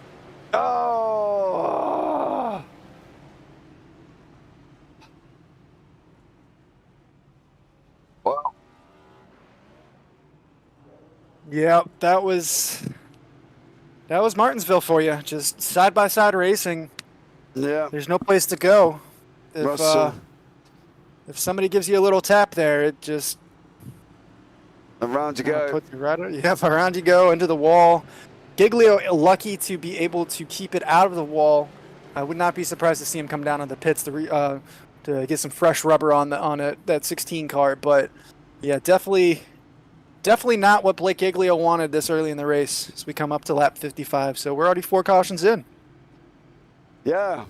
Wow. Yeah, that was Martinsville for you. Just side-by-side racing. Yeah. There's no place to go. Russell. If somebody gives you a little tap there, it just... Around you go. Around you go, into the wall. Giglio lucky to be able to keep it out of the wall. I would not be surprised to see him come down on the pits to get some fresh rubber on that 16 car. But yeah, definitely not what Blake Giglio wanted this early in the race as we come up to lap 55. So we're already 4 cautions in. Yeah.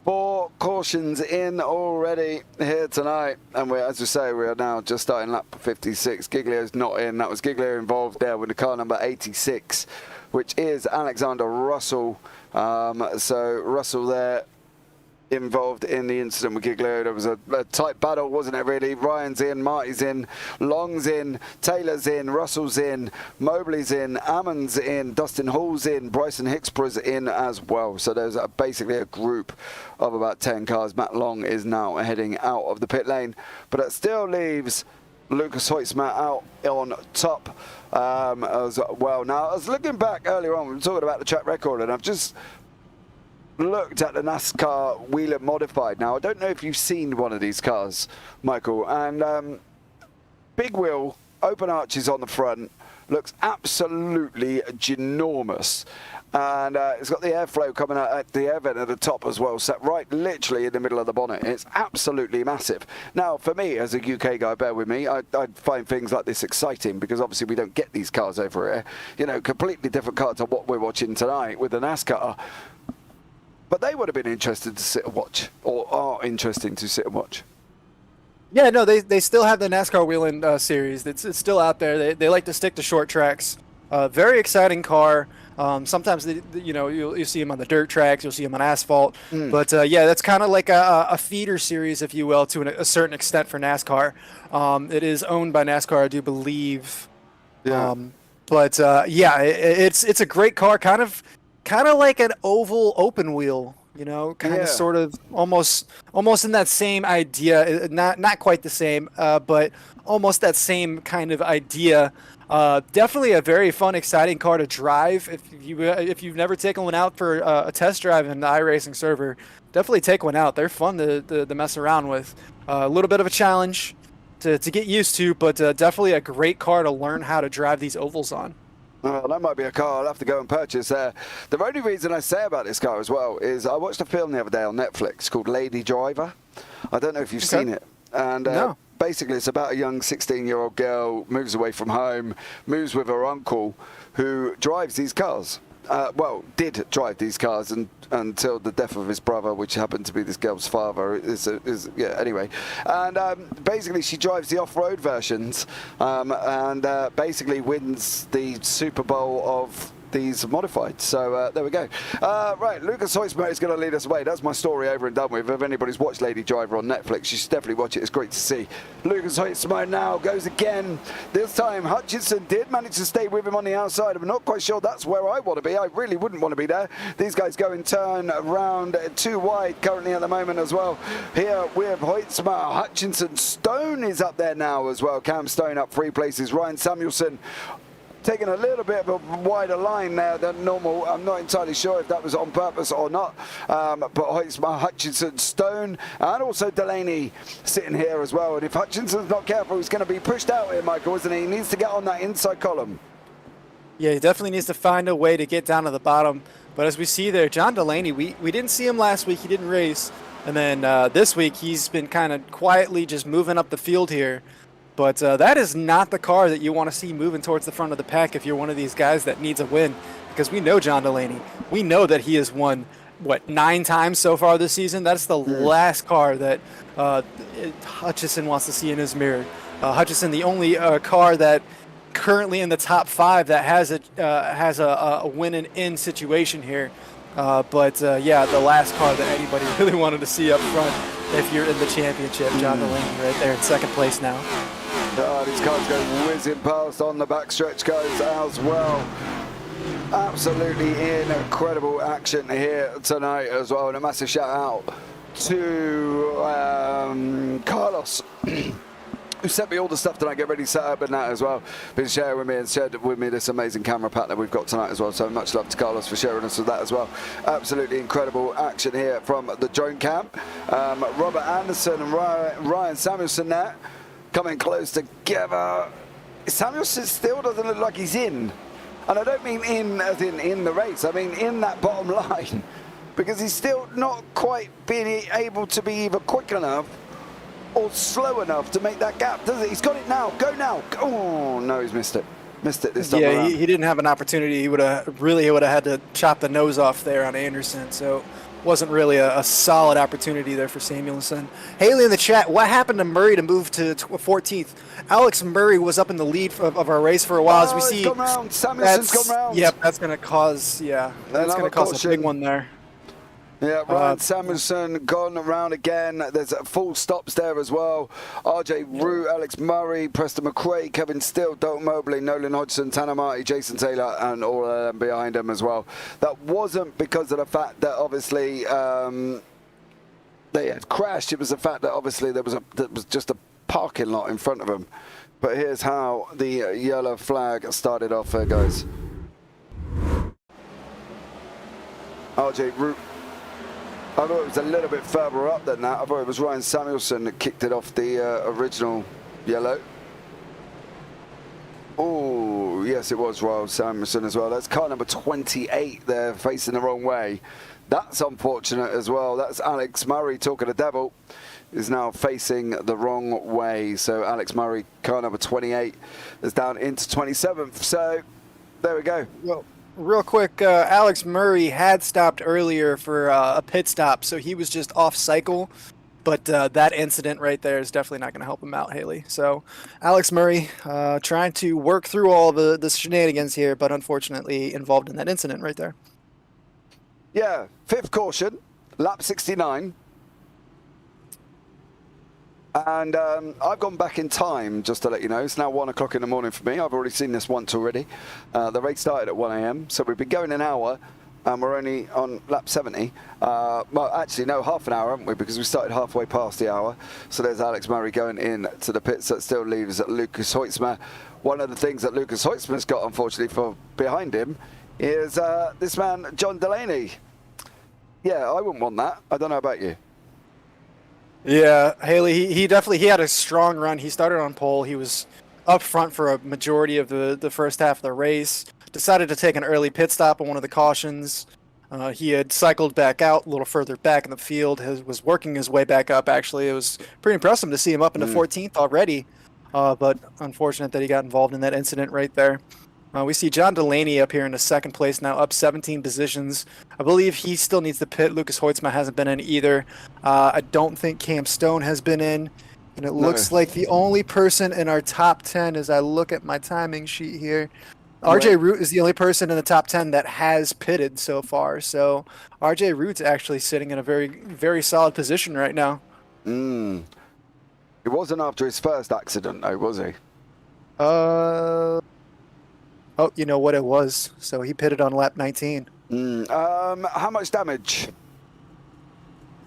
4 cautions in already here tonight, and as we say, we are now just starting lap 56. Giglio's not in. That was Giglio involved there with the car number 86, which is Alexander Russell. So Russell there involved in the incident with Giglio. There was a tight battle, wasn't it, really? Ryan's in, Marty's in, Long's in, Taylor's in, Russell's in, Mobley's in, Ammon's in, Dustin Hall's in, Bryson Hicksborough's in as well. So there's basically a group of about 10 cars. Matt Long is now heading out of the pit lane, but it still leaves Lucas Hoytsma out on top as well. Now, I was looking back earlier on, we were talking about the track record, and I've just looked at the NASCAR Wheeler Modified. Now, I don't know if you've seen one of these cars, Michael, and big wheel, open arches on the front, looks absolutely ginormous. And it's got the airflow coming out at the air vent at the top as well, set right literally in the middle of the bonnet. It's absolutely massive. Now, for me, as a UK guy, bear with me, I find things like this exciting because obviously we don't get these cars over here. You know, completely different car to what we're watching tonight with the NASCAR. But they would have been interested to sit and watch, or are interesting to sit and watch. Yeah, no, they still have the NASCAR Wheeling series. It's still out there. They like to stick to short tracks. Very exciting car. Sometimes you'll see them on the dirt tracks, you'll see them on asphalt. But yeah, that's kind of like a feeder series, if you will, to a certain extent for NASCAR. It is owned by NASCAR, I do believe. Yeah. But yeah, it's a great car, kind of like an oval open wheel. You know, kind of sort of almost in that same idea, not quite the same, but almost that same kind of idea. Definitely a very fun, exciting car to drive. If you've never taken one out for a test drive in the iRacing server, definitely take one out. They're fun to mess around with. A little bit of a challenge to get used to, but definitely a great car to learn how to drive these ovals on. Well, that might be a car I'll have to go and purchase there. The only reason I say about this car as well is I watched a film the other day on Netflix called Lady Driver. I don't know if you've seen it. And no. Basically it's about a young 16-year-old girl, moves away from home, moves with her uncle who drives these cars. Well, did drive these cars until the death of his brother, which happened to be this girl's father. Anyway. And basically she drives the off-road versions and basically wins the Super Bowl of these modified. So there we go. Right, Lucas Hoytsma is going to lead us away. That's my story over and done with. If anybody's watched Lady Driver on Netflix, you should definitely watch it. It's great to see. Lucas Hoytsma now goes again. This time Hutchinson did manage to stay with him on the outside. I'm not quite sure that's where I want to be. I really wouldn't want to be there. These guys go in turn around 2 wide currently at the moment as well. Here with Hoytsma, Hutchinson, Stone is up there now as well. Cam Stone up 3 places. Ryan Samuelson taking a little bit of a wider line there than normal. I'm not entirely sure if that was on purpose or not. But Hoytsma, Hutchinson, Stone, and also Delaney sitting here as well. And if Hutchinson's not careful, he's going to be pushed out here, Michael, isn't he? He needs to get on that inside column. Yeah, he definitely needs to find a way to get down to the bottom. But as we see there, John Delaney, we didn't see him last week. He didn't race. And then this week, he's been kind of quietly just moving up the field here. But that is not the car that you want to see moving towards the front of the pack if you're one of these guys that needs a win. Because we know John Delaney. We know that he has won, 9 times so far this season? That's the last car that Hutchison wants to see in his mirror. Hutchison, the only car that currently in the top 5 that has a win and in situation here. But yeah, the last car that anybody really wanted to see up front if you're in the championship. John Delaney right there in second place now. These cars go whizzing past on the backstretch, guys, as well. Absolutely incredible action here tonight as well. And a massive shout out to Carlos, who sent me all the stuff that I get ready set up and that as well. Been sharing with me and shared with me this amazing camera pack that we've got tonight as well. So much love to Carlos for sharing us with that as well. Absolutely incredible action here from the drone cam. Robert Anderson and Ryan Samuelson there coming close together. Samuelson still doesn't look like he's in. And I don't mean in as in the race, I mean in that bottom line, because he's still not quite being able to be either quick enough or slow enough to make that gap, does he? He's got it now. Go now. Oh, no, he's missed it. Missed it this time Yeah, around. he didn't have an opportunity. He would have had to chop the nose off there on Anderson. So wasn't really a solid opportunity there for Samuelson. Haley in the chat, what happened to Murray to move to 14th? Alex Murray was up in the lead of our race for a while. As we see, gone round. Samuelson's gone round. Yep, that's going to cause, that's going to cause a big one there. Yeah, Ryan Samuelson gone around again. There's full stops there as well. RJ Root, Alex Murray, Preston McRae, Kevin Steele, Dalton Mobley, Nolan Hodgson, Tanner Marty, Jason Taylor, and all of them behind him as well. That wasn't because of the fact that obviously they had crashed. It was the fact that obviously there was just a parking lot in front of them. But here's how the yellow flag started off there, guys. RJ Root. I thought it was a little bit further up than that. I thought it was Ryan Samuelson that kicked it off the original yellow. Oh, yes, it was Ryan Samuelson as well. That's car number 28 there, facing the wrong way. That's unfortunate as well. That's Alex Murray, talking to devil, is now facing the wrong way. So Alex Murray, car number 28, is down into 27th. So there we go. Well, real quick, Alex Murray had stopped earlier for a pit stop, so he was just off cycle. But that incident right there is definitely not going to help him out, Haley. So Alex Murray trying to work through all the shenanigans here, but unfortunately involved in that incident right there. Yeah, fifth caution, lap 69. And I've gone back in time, just to let you know. It's now 1 o'clock in the morning for me. I've already seen this once already. The race started at 1 a.m., so we've been going an hour, and we're only on lap 70. Well, actually, no, half an hour, haven't we? Because we started halfway past the hour. So there's Alex Murray going in to the pits. That still leaves Lucas Hoitzma. One of the things that Lucas Hoitzma's got, unfortunately, for behind him is this man, John Delaney. Yeah, I wouldn't want that. I don't know about you. Yeah, Haley, he definitely had a strong run. He started on pole. He was up front for a majority of the first half of the race. Decided to take an early pit stop on one of the cautions. He had cycled back out a little further back in the field. Was working his way back up, actually. It was pretty impressive to see him up into 14th already. But unfortunate that he got involved in that incident right there. We see John Delaney up here in the second place now, up 17 positions. I believe he still needs to pit. Lucas Hoitzma hasn't been in either. I don't think Cam Stone has been in. And it looks like the only person in our top 10, as I look at my timing sheet here, RJ Root is the only person in the top 10 that has pitted so far. So RJ Root's actually sitting in a very, very solid position right now. It wasn't after his first accident, though, was he? Oh, you know what it was. So he pitted on lap 19. How much damage?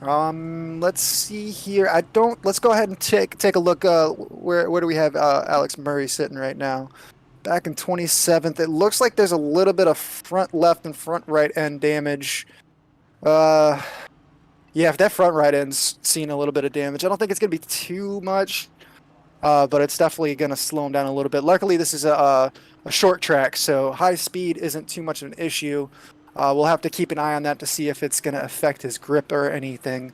Let's see here. Let's go ahead and take a look. Where do we have Alex Murray sitting right now? Back in 27th. It looks like there's a little bit of front left and front right end damage. Yeah, if that front right end's seen a little bit of damage. I don't think it's going to be too much, but it's definitely going to slow him down a little bit. Luckily, this is a short track, so high speed isn't too much of an issue. We'll have to keep an eye on that to see if it's going to affect his grip or anything.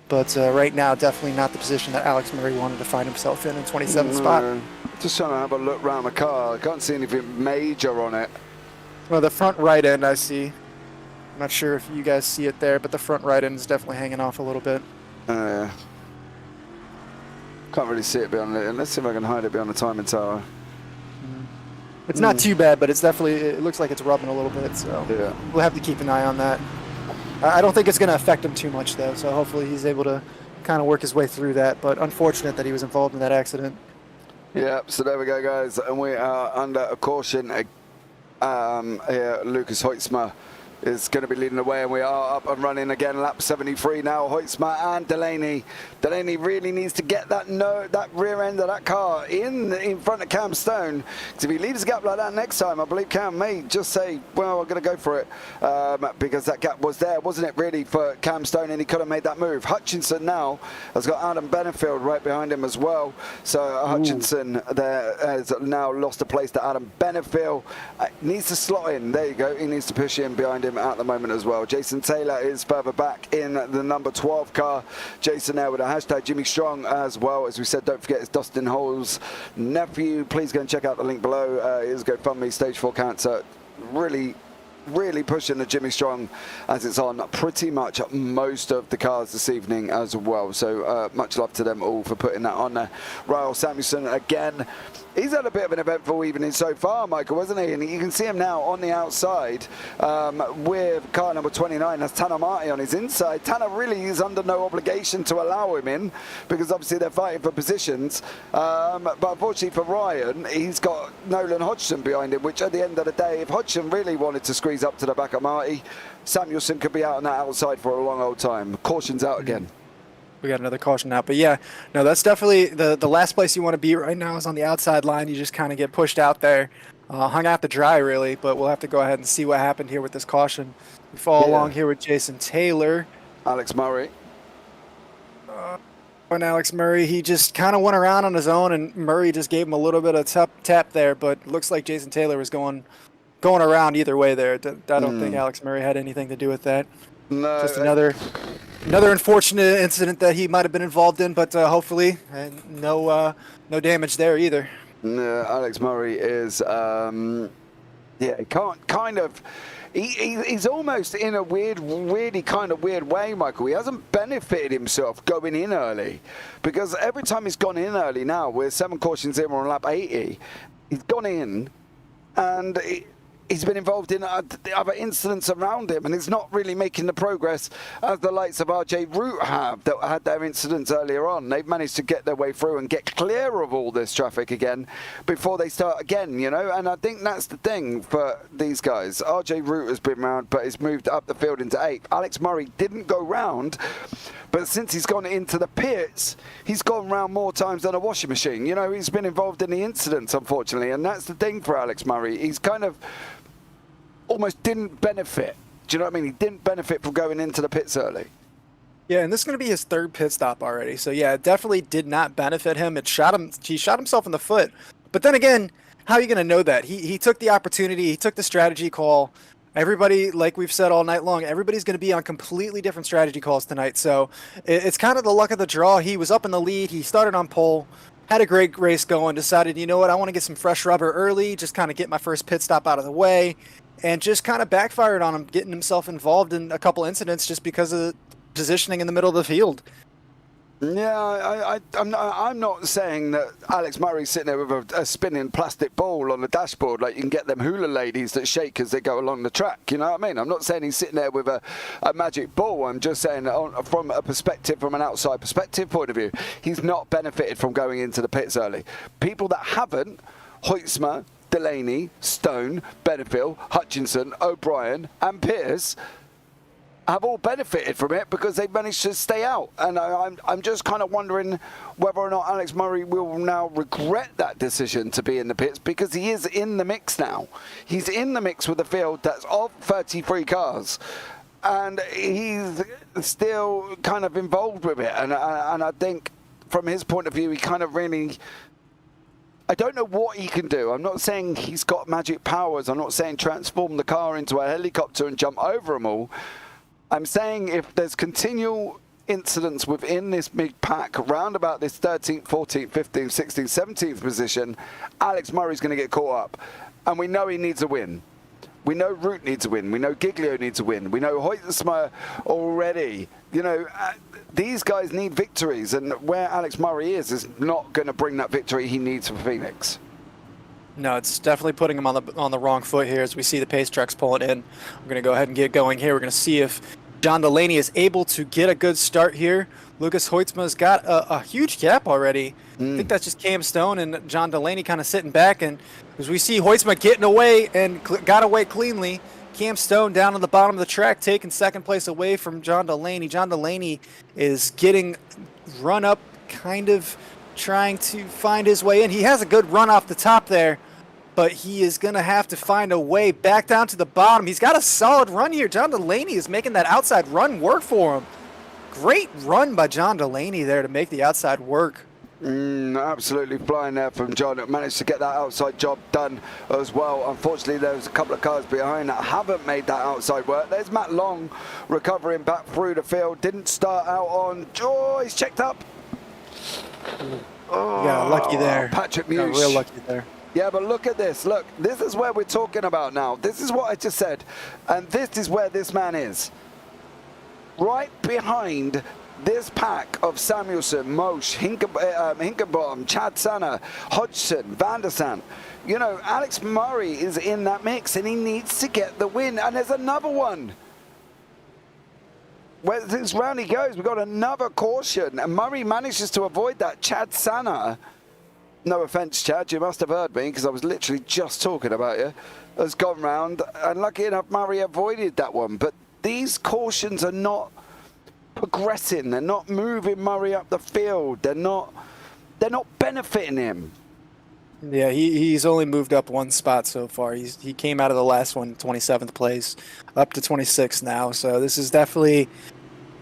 But right now, definitely not the position that Alex Murray wanted to find himself in 27th spot. Just trying to have a look around the car. I can't see anything major on it. Well, the front right end I see. I'm not sure if you guys see it there, but the front right end is definitely hanging off a little bit. Yeah. Can't really see it behind it. Let's see if I can hide it behind the timing tower. It's not too bad, but it's definitely, it looks like it's rubbing a little bit, so yeah, we'll have to keep an eye on that. I don't think it's going to affect him too much, though, so hopefully he's able to kind of work his way through that, but unfortunate that he was involved in that accident. Yeah, so there we go, guys, and we are under a caution here, Lucas Hoitzma is going to be leading the way, and we are up and running again. Lap 73 now. Hoytsma and Delaney. Delaney really needs to get that rear end of that car in front of Cam Stone. Because if he leaves a gap like that next time, I believe Cam may just say, well, I'm going to go for it, because that gap was there, wasn't it, really, for Cam Stone, and he could have made that move. Hutchinson now has got Adam Benefield right behind him as well. So Hutchinson there has now lost a place to Adam Benefield. Needs to slot in. There you go. He needs to push in behind him at the moment as well. Jason Taylor is further back in the number 12 car. Jason there with a hashtag Jimmy Strong as well. As we said, don't forget it's Dustin Hall's nephew. Please go and check out the link below. His GoFundMe, stage 4 cancer. Really pushing the Jimmy Strong, as it's on pretty much most of the cars this evening as well. So much love to them all for putting that on there. Ryle Samuelson again. He's had a bit of an eventful evening so far, Michael, wasn't he? And you can see him now on the outside with car number 29. That's Tanner Marty on his inside. Tanner really is under no obligation to allow him in, because obviously they're fighting for positions. But unfortunately for Ryan, he's got Nolan Hodgson behind him, which at the end of the day, if Hodgson really wanted to squeeze up to the back of Marty, Samuelson could be out on that outside for a long old time. Caution's out again. We got another caution out, but yeah, no, that's definitely the last place you want to be right now is on the outside line. You just kind of get pushed out there, hung out to dry really, but we'll have to go ahead and see what happened here with this caution. We follow along here with Jason Taylor. Alex Murray. And Alex Murray, he just kind of went around on his own, and Murray just gave him a little bit of tap there, but it looks like Jason Taylor was going around either way there. I don't think Alex Murray had anything to do with that. No, just another unfortunate incident that he might have been involved in, but hopefully no damage there either. No, Alex Murray is, he's almost in a weird way, Michael. He hasn't benefited himself going in early, because every time he's gone in early now, we're 7 cautions in on lap 80, he's gone in and he's been involved in other incidents around him, and he's not really making the progress as the likes of RJ Root have, that had their incidents earlier on. They've managed to get their way through and get clear of all this traffic again before they start again, you know, and I think that's the thing for these guys. RJ Root has been round, but he's moved up the field into 8th. Alex Murray didn't go round, but since he's gone into the pits, he's gone round more times than a washing machine. You know, he's been involved in the incidents, unfortunately, and that's the thing for Alex Murray. He's kind of almost didn't benefit. Do you know what I mean? He didn't benefit from going into the pits early. Yeah, and this is going to be his 3rd pit stop already. So yeah, it definitely did not benefit him. He shot himself in the foot. But then again, how are you going to know that? He took the opportunity. He took the strategy call. Everybody, like we've said all night long, everybody's going to be on completely different strategy calls tonight. So it's kind of the luck of the draw. He was up in the lead. He started on pole. Had a great race going. Decided, you know what, I want to get some fresh rubber early. Just kind of get my first pit stop out of the way. And just kind of backfired on him, getting himself involved in a couple incidents just because of the positioning in the middle of the field. Yeah, I'm not saying that Alex Murray's sitting there with a spinning plastic ball on the dashboard like you can get them hula ladies that shake as they go along the track. You know what I mean? I'm not saying he's sitting there with a magic ball. I'm just saying from an outside perspective point of view, he's not benefited from going into the pits early. People that haven't, Hoytsma, Delaney, Stone, Benefield, Hutchinson, O'Brien and Pierce have all benefited from it because they've managed to stay out. And I'm just kind of wondering whether or not Alex Murray will now regret that decision to be in the pits, because he is in the mix now. He's in the mix with a field that's of 33 cars. And he's still kind of involved with it. And I think from his point of view, he kind of really... I don't know what he can do. I'm not saying he's got magic powers. I'm not saying transform the car into a helicopter and jump over them all. I'm saying if there's continual incidents within this big pack around about this 13th, 14th, 15th, 16th, 17th position, Alex Murray's going to get caught up. And we know he needs a win. We know Root needs a win. We know Giglio needs a win. We know Hoytsma already. You know, these guys need victories, and where Alex Murray is not going to bring that victory he needs for Phoenix. No, it's definitely putting him on the wrong foot here as we see the pace trucks pulling in. We're going to go ahead and get going here. We're going to see if John Delaney is able to get a good start here. Lucas Hoytsma's got a huge gap already. I think that's just Cam Stone and John Delaney kind of sitting back. And as we see Hoytsma getting away and got away cleanly, Cam Stone down on the bottom of the track, taking second place away from John Delaney. John Delaney is getting run up, kind of trying to find his way in. He has a good run off the top there, but he is going to have to find a way back down to the bottom. He's got a solid run here. John Delaney is making that outside run work for him. Great run by John Delaney there to make the outside work. Absolutely flying there from John. Managed to get that outside job done as well. Unfortunately, there's a couple of cars behind that haven't made that outside work. There's Matt Long recovering back through the field. Didn't start out on. Oh, he's checked up. Yeah, lucky there. Patrick Muse. Got real lucky there. Yeah, but look at this. Look, this is where we're talking about now. This is what I just said. And this is where this man is. Right behind this pack of Samuelson, Mosh, Hinkenbottom, Chad Sanner, Hodgson, Van der Sant. You know, Alex Murray is in that mix and he needs to get the win. And there's another one. Where this round he goes, we've got another caution. And Murray manages to avoid that. Chad Sanner, no offense, Chad, you must have heard me because I was literally just talking about you, has gone round. And lucky enough, Murray avoided that one. But these cautions are not progressing. They're not moving Murray up the field. They're not benefiting him. Yeah, he's only moved up one spot so far. He came out of the last one 27th place, up to 26th now. So this is definitely,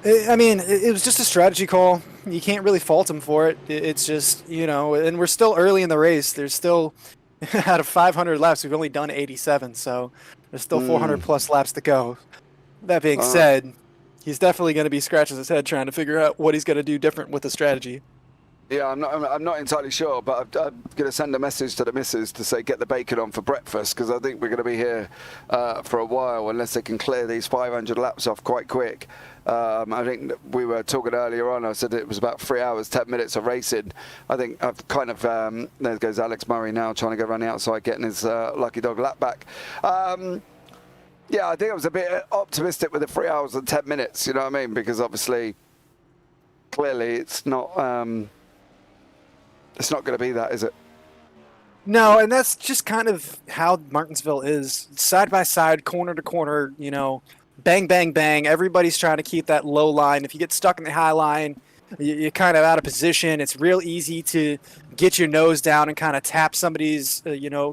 I mean, it was just a strategy call. You can't really fault him for it. It's just, you know, and we're still early in the race. There's still, out of 500 laps, we've only done 87. So there's still 400 plus laps to go. That being said, he's definitely going to be scratching his head trying to figure out what he's going to do different with the strategy. Yeah, I'm not entirely sure, but I'm going to send a message to the missus to say get the bacon on for breakfast because I think we're going to be here for a while unless they can clear these 500 laps off quite quick. I think we were talking earlier on, I said it was about 3 hours, 10 minutes of racing. I think I've kind of, there goes Alex Murray now trying to go around the outside, getting his lucky dog lap back. Yeah, I think I was a bit optimistic with the 3 hours and 10 minutes, you know what I mean? Because obviously, clearly it's not going to be that, is it? No, and that's just kind of how Martinsville is. Side by side, corner to corner, you know, bang, bang, bang. Everybody's trying to keep that low line. If you get stuck in the high line, you're kind of out of position. It's real easy to get your nose down and kind of tap somebody's,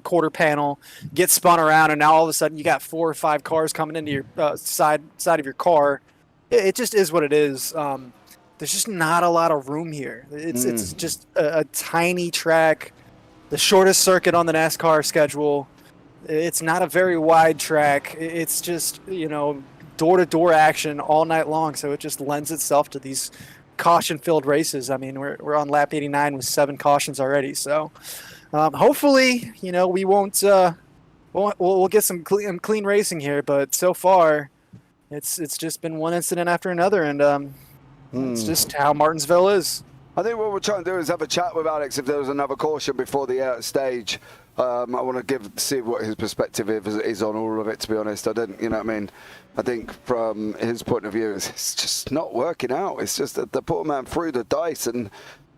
quarter panel, get spun around, and now all of a sudden you got 4 or 5 cars coming into your side of your car. It just is what it is. There's just not a lot of room here. It's just a tiny track, the shortest circuit on the NASCAR schedule. It's not a very wide track. It's just, door-to-door action all night long, so it just lends itself to these caution-filled races. I mean, we're on lap 89 with 7 cautions already, so hopefully, we won't we'll get some clean racing here. But so far, it's just been one incident after another, and it's just how Martinsville is. I think what we're trying to do is have a chat with Alex if there was another caution before the stage. I want to see what his perspective is on all of it, to be honest. I don't, I think from his point of view, it's just not working out. It's just that the poor man threw the dice and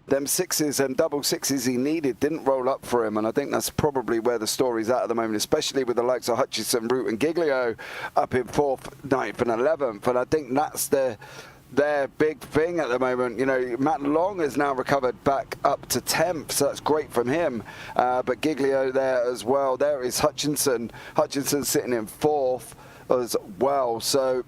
them 6s and double 6s he needed didn't roll up for him. And I think that's probably where the story's at the moment, especially with the likes of Hutchinson, Root and Giglio up in 4th, 9th and 11th. And I think that's their big thing at the moment. Matt Long has now recovered back up to 10th, so that's great from him. But Giglio there as well. There is Hutchinson. Hutchinson sitting in 4th as well. So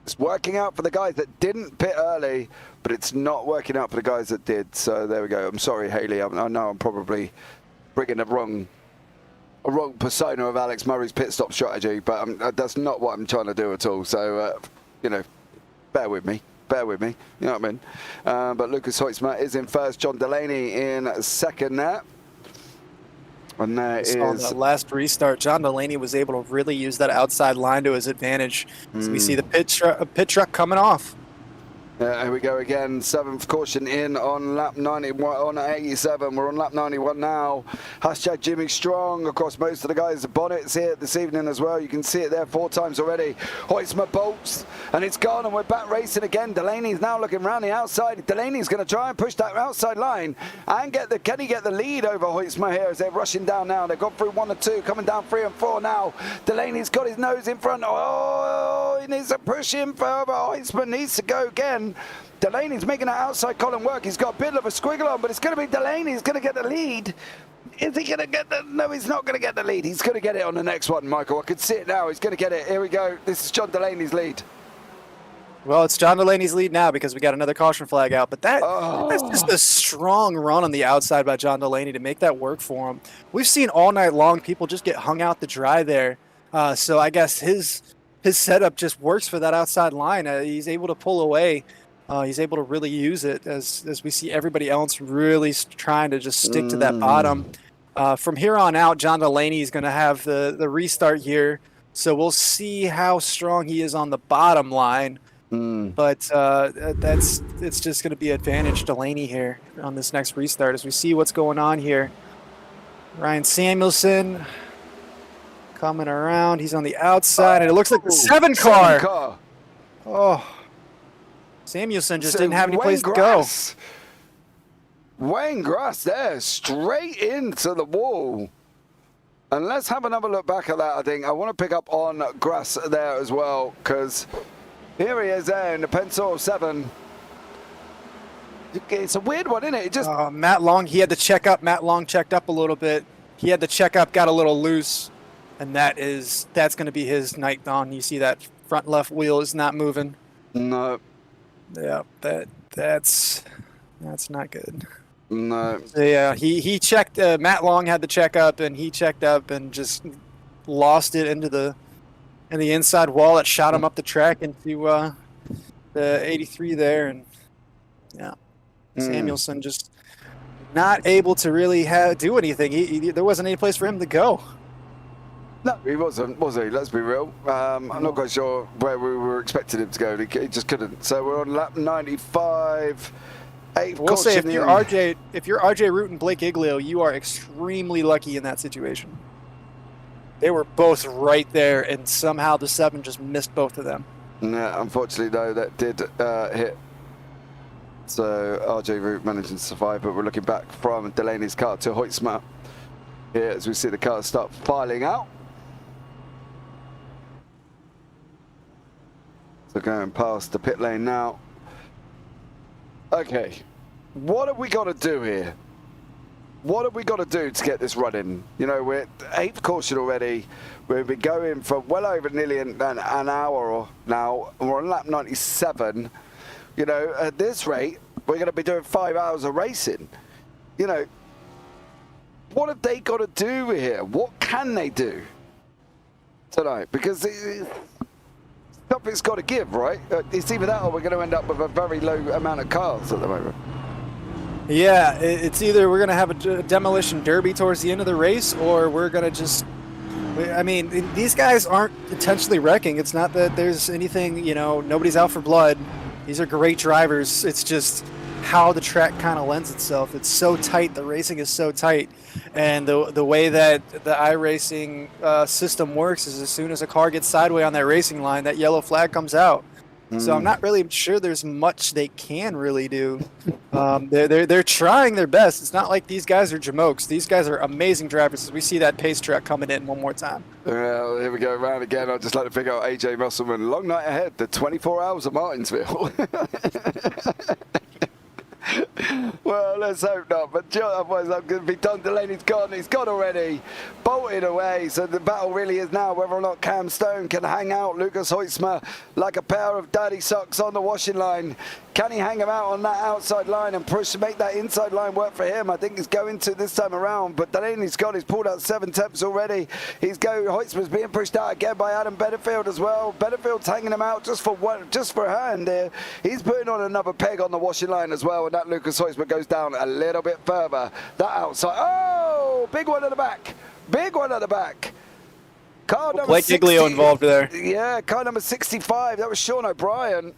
it's working out for the guys that didn't pit early, but it's not working out for the guys that did. So there we go. I'm sorry, Haley. I know I'm probably bringing a wrong persona of Alex Murray's pit stop strategy, but that's not what I'm trying to do at all. So, bear with me, you know what I mean? But Lucas Hoytsma is in first, John Delaney in second there. And there is... On the last restart, John Delaney was able to really use that outside line to his advantage. So we see the pit truck coming off. Here we go again. 7th caution in on lap 91, on 87. We're on lap 91 now. Hashtag Jimmy Strong. Of course, most of the guys' bonnets here this evening as well. You can see it there 4 times already. Hoytsma bolts, and it's gone, and we're back racing again. Delaney's now looking around the outside. Delaney's going to try and push that outside line and can he get the lead over Hoytsma here as they're rushing down now. They've gone through 1 and 2, coming down 3 and 4 now. Delaney's got his nose in front. Oh, he needs to push him further. Hoytsma needs to go again. Delaney's making that outside column work. He's got a bit of a squiggle on, but it's going to be Delaney who's going to get the lead. Is he going to get the... No, he's not going to get the lead. He's going to get it on the next one, Michael. I can see it now. He's going to get it. Here we go. This is John Delaney's lead. Well, it's John Delaney's lead now because we got another caution flag out. But that's just a strong run on the outside by John Delaney to make that work for him. We've seen all night long people just get hung out to dry there. So I guess his setup just works for that outside line. He's able to pull away. He's able to really use it as we see everybody else really trying to just stick to that bottom. From here on out, John Delaney is going to have the restart here. So we'll see how strong he is on the bottom line. But it's just going to be advantage Delaney here on this next restart as we see what's going on here. Ryan Samuelson coming around. He's on the outside, and it looks like the 7 car. Oh, Samuelson just didn't have any place to go. Wayne Grass there, straight into the wall. And let's have another look back at that, I think. I want to pick up on Grass there as well, because here he is there in the Pencil 7. It's a weird one, isn't it? It just Matt Long, he had to check up. Matt Long checked up a little bit. He had to check up, got a little loose, and that's going to be his night gone. You see that front left wheel is not moving. No. Yeah, that's not good. No. So yeah, he checked. Matt Long had to check up, and he checked up and just lost it into the inside wall that shot him up the track into the 83 there, and yeah, Samuelson just not able to really do anything. There wasn't any place for him to go. No, he wasn't, was he? Let's be real. I'm not quite sure where we were expecting him to go. He just couldn't. So we're on lap 95. We'll say if you're RJ Root and Blake Iglio, you are extremely lucky in that situation. They were both right there, and somehow the 7 just missed both of them. Yeah, unfortunately, though, that did hit. So RJ Root managing to survive, but we're looking back from Delaney's car to Hoytsma here as we see the cars start filing out. So going past the pit lane now. Okay, what have we got to do here? What have we got to do to get this running? You know, we're at 8th caution already. We've been going for well over nearly an hour now, and we're on lap 97. You know, at this rate, we're going to be doing 5 hours of racing. You know, what have they got to do here? What can they do tonight? Because something's got to give, right? It's either that or we're going to end up with a very low amount of cars at the moment. Yeah, it's either we're going to have a demolition derby towards the end of the race, or we're going to just... I mean, these guys aren't intentionally wrecking. It's not that there's anything, you know, nobody's out for blood. These are great drivers. It's just how the track kind of lends itself. It's so tight. The racing is so tight. And the way that the iRacing system works is as soon as a car gets sideways on that racing line, that yellow flag comes out. So I'm not really sure there's much they can really do. They're trying their best. It's not like these guys are jamokes. These guys are amazing drivers. As we see that pace track coming in one more time. Well, here we go around again. I'd just like to pick out AJ Musselman. Long night ahead. The 24 hours of Martinsville. Well, let's hope not. But otherwise, I'm going to be done. Delaney's gone. He's gone already. Bolted away. So the battle really is now whether or not Cam Stone can hang out Lucas Hoytsma like a pair of daddy socks on the washing line. Can he hang him out on that outside line and push to make that inside line work for him? I think he's going to this time around. But Delaney's gone. He's pulled out 7 temps already. Hoytsma's being pushed out again by Adam Betterfield as well. Betterfield's hanging him out just for a hand there. He's putting on another peg on the washing line as well. And that Lucas Hoytsma goes down a little bit further. That outside. Oh, big one at the back. Big one at the back. Car number Blake 60, Iglio involved there. Yeah, car number 65. That was Sean O'Brien.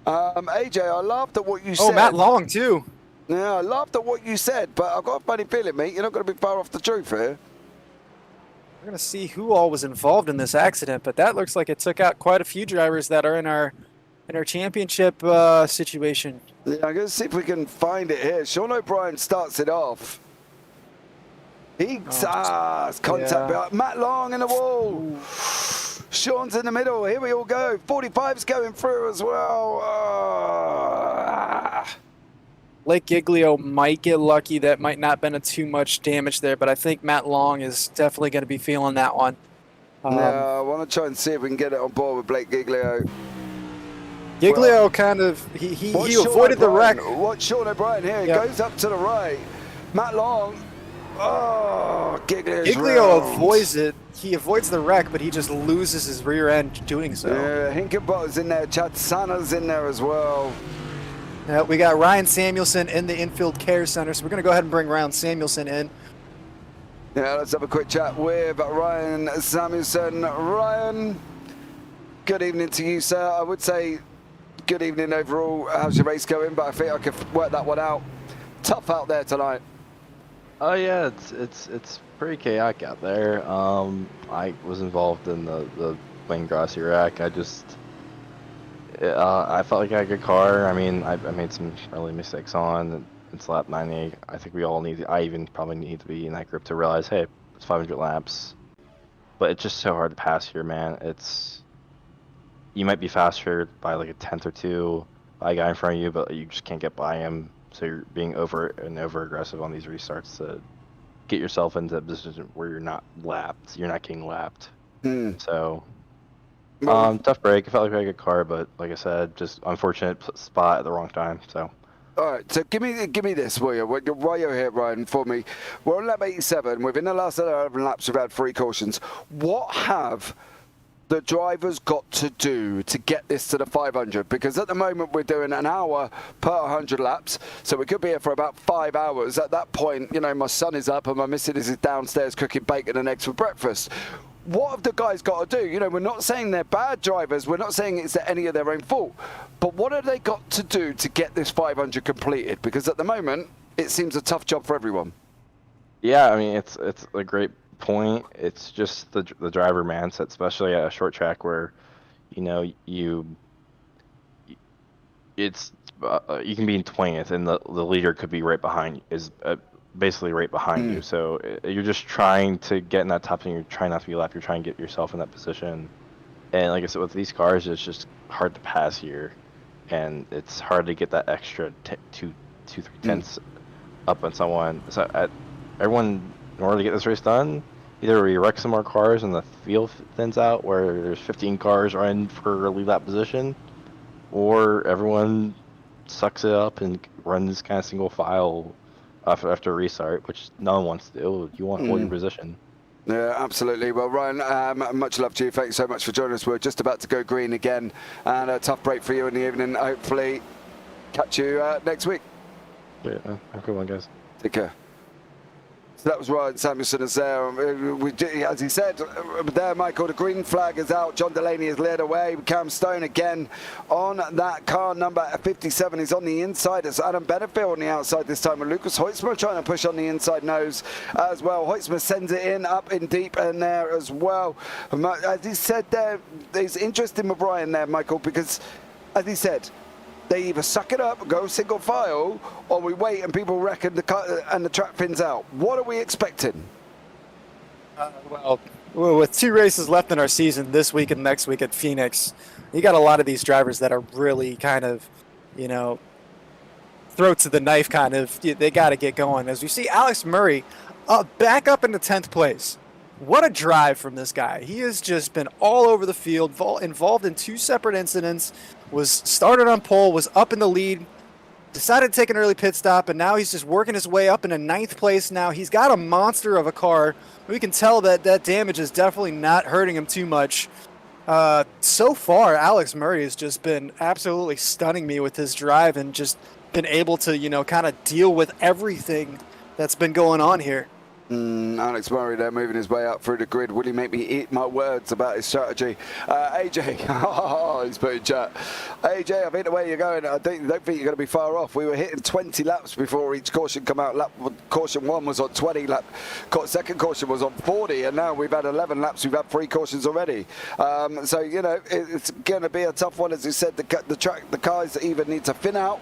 AJ, I laughed at what you said. Oh, Matt Long, too. Yeah, I laughed at what you said, but I've got a funny feeling, mate. You're not going to be far off the truth here. We're going to see who all was involved in this accident, but that looks like it took out quite a few drivers that are in our championship situation. Yeah, I'm going to see if we can find it here. Sean O'Brien starts it off. It's contact behind. Matt Long in the wall. Ooh. Sean's in the middle. Here we all go. 45's going through as well. Blake Giglio might get lucky. That might not have been too much damage there, but I think Matt Long is definitely going to be feeling that one. Yeah, I want to try and see if we can get it on board with Blake Giglio. Giglio kind of, he avoided the wreck. Watch Sean O'Brien here. He goes up to the right. Matt Long. Oh, Giglio avoids it. He avoids the wreck, but he just loses his rear end doing so. Yeah, Hinkenbottom's in there. Chad Sana's in there as well. Yeah, we got Ryan Samuelson in the infield care center, so we're going to go ahead and bring Ryan Samuelson in. Yeah, let's have a quick chat with Ryan Samuelson. Ryan, good evening to you, sir. I would say good evening overall. How's your race going? But I think I could work that one out. Tough out there tonight. Oh yeah, it's pretty chaotic out there. I was involved in the Wayne Grossi wreck. I felt like I had a good car. I mean, I made some early mistakes on. It's lap 90. I think we all need. I even probably need to be in that group to realize, hey, it's 500 laps. But it's just so hard to pass here, man. You might be faster by like a tenth or two by a guy in front of you, but you just can't get by him. So you're being over aggressive on these restarts to get yourself into a position where you're not lapped. You're not getting lapped. So, tough break. I felt like I had a good car, but like I said, just unfortunate spot at the wrong time. So. All right, so give me this, will you? While you're here, Ryan, for me. We're on lap 87. Within the last 11 laps, we've had 3 cautions. What have the drivers got to do to get this to the 500? Because at the moment we're doing an hour per 100 laps, so we could be here for about 5 hours. At that point, you know, my son is up and my missus is downstairs cooking bacon and eggs for breakfast. What have the guys got to do? You know, we're not saying they're bad drivers. We're not saying it's any of their own fault. But what have they got to do to get this 500 completed? Because at the moment, it seems a tough job for everyone. Yeah, I mean, it's a great point. It's just the driver mindset, especially at a short track where, you know, you can be in 20th and the leader could be right behind basically right behind you. So you're just trying to get in that top and you're trying not to be lapped. You're trying to get yourself in that position. And like I said, with these cars, it's just hard to pass here, and it's hard to get that extra 2-3 tenths up on someone. So everyone, in order to get this race done, either we wreck some more cars and the field thins out where there's 15 cars running for a lead lap position, or everyone sucks it up and runs kind of single file after a restart, which no one wants to do. You want to hold your position. Yeah, absolutely. Well, Ryan, much love to you. Thank you so much for joining us. We're just about to go green again, and a tough break for you in the evening. Hopefully, catch you next week. Yeah, have a good one, guys. Take care. So that was Ryan Samuelson as there. As he said, there, Michael, the green flag is out. John Delaney has led away. Cam Stone again on that car number 57. He's on the inside. It's Adam Benefield on the outside this time. And Lucas Hoitzma trying to push on the inside nose as well. Hoitzma sends it in, up in deep in there as well. As he said there, it's interesting with Ryan there, Michael, because as he said, they either suck it up, go single file, or we wait and people reckon the track thins out. What are we expecting? Well, with 2 races left in our season, this week and next week at Phoenix, you got a lot of these drivers that are really kind of, you know, throat to the knife kind of. They got to get going. As we see Alex Murray back up into 10th place. What a drive from this guy. He has just been all over the field, involved in 2 separate incidents, was started on pole, was up in the lead, decided to take an early pit stop, and now he's just working his way up into 9th place now. He's got a monster of a car. We can tell that damage is definitely not hurting him too much. So far, Alex Murray has just been absolutely stunning me with his drive and just been able to, you know, kind of deal with everything that's been going on here. Alex Murray there moving his way up through the grid. Will he make me eat my words about his strategy? AJ, oh, he's put in chat. AJ, I think the way you're going, I don't think you're going to be far off. We were hitting 20 laps before each caution come out. Caution 1 was on 20, second caution was on 40, and now we've had 11 laps. We've had 3 cautions already. So, you know, it's going to be a tough one. As you said, the cars either need to thin out,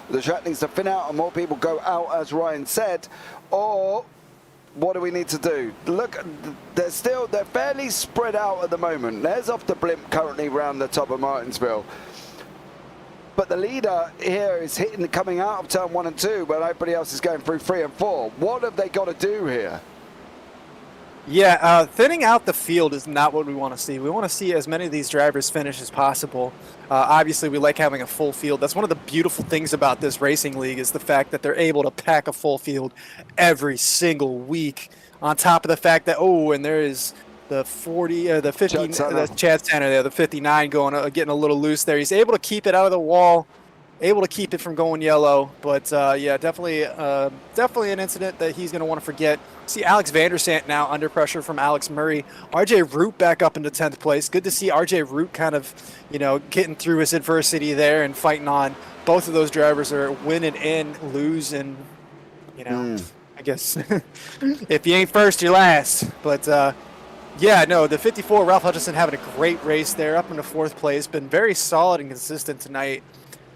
the track needs to thin out, and more people go out, as Ryan said, or what do we need to do? Look, they're fairly spread out at the moment. There's off the blimp currently round the top of Martinsville. But the leader here is coming out of turn 1 and 2, but everybody else is going through 3 and 4. What have they got to do here? Yeah, thinning out the field is not what we want to see. We want to see as many of these drivers finish as possible. Obviously, we like having a full field. That's one of the beautiful things about this racing league is the fact that they're able to pack a full field every single week. On top of the fact that, and there is the 40, the 50, the Chad Tanner there, the 59 getting a little loose there. He's able to keep it out of the wall, able to keep it from going yellow. But yeah, definitely an incident that he's going to want to forget. See Alex Vandersant now under pressure from Alex Murray. RJ Root back up into 10th place. Good to see RJ Root kind of, getting through his adversity there and fighting on. Both of those drivers are winning in, lose, and, I guess if you ain't first, you're last. But, yeah, no, the 54, Ralph Hutchison having a great race there, up into 4th place. Been very solid and consistent tonight.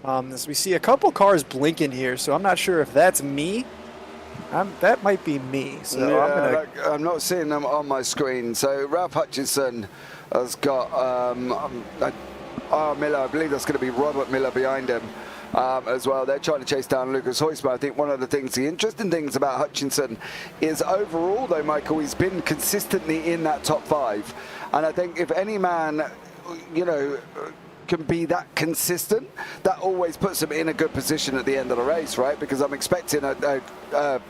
As we see a couple cars blinking here, so I'm not sure if that's me. That might be me. So yeah, I'm not seeing them on my screen. So Ralph Hutchison has got Miller. I believe that's going to be Robert Miller behind him as well. They're trying to chase down Lucas Heusma. I think one of the interesting things about Hutchinson is overall, though, Michael, he's been consistently in that top 5. And I think if any man, can be that consistent, that always puts him in a good position at the end of the race, right? Because I'm expecting a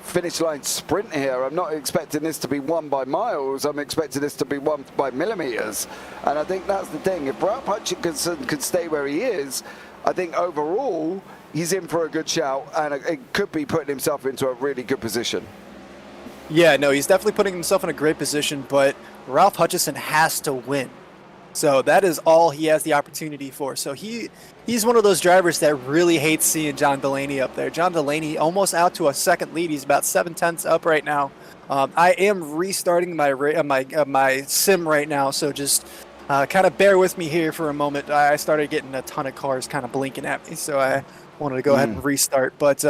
finish line sprint here. I'm not expecting this to be won by miles. I'm expecting this to be won by millimeters. And I think that's the thing. If Ralph Hutchinson can stay where he is, I think overall he's in for a good shout, and it could be putting himself into a really good position. Yeah, no, he's definitely putting himself in a great position, but Ralph Hutchison has to win. So that is all he has the opportunity for. So he's one of those drivers that really hates seeing John Delaney up there. John Delaney almost out to a second lead. He's about 7/10 up right now. I am restarting my sim right now, so just kind of bear with me here for a moment. I started getting a ton of cars kind of blinking at me, so I wanted to go ahead and restart. But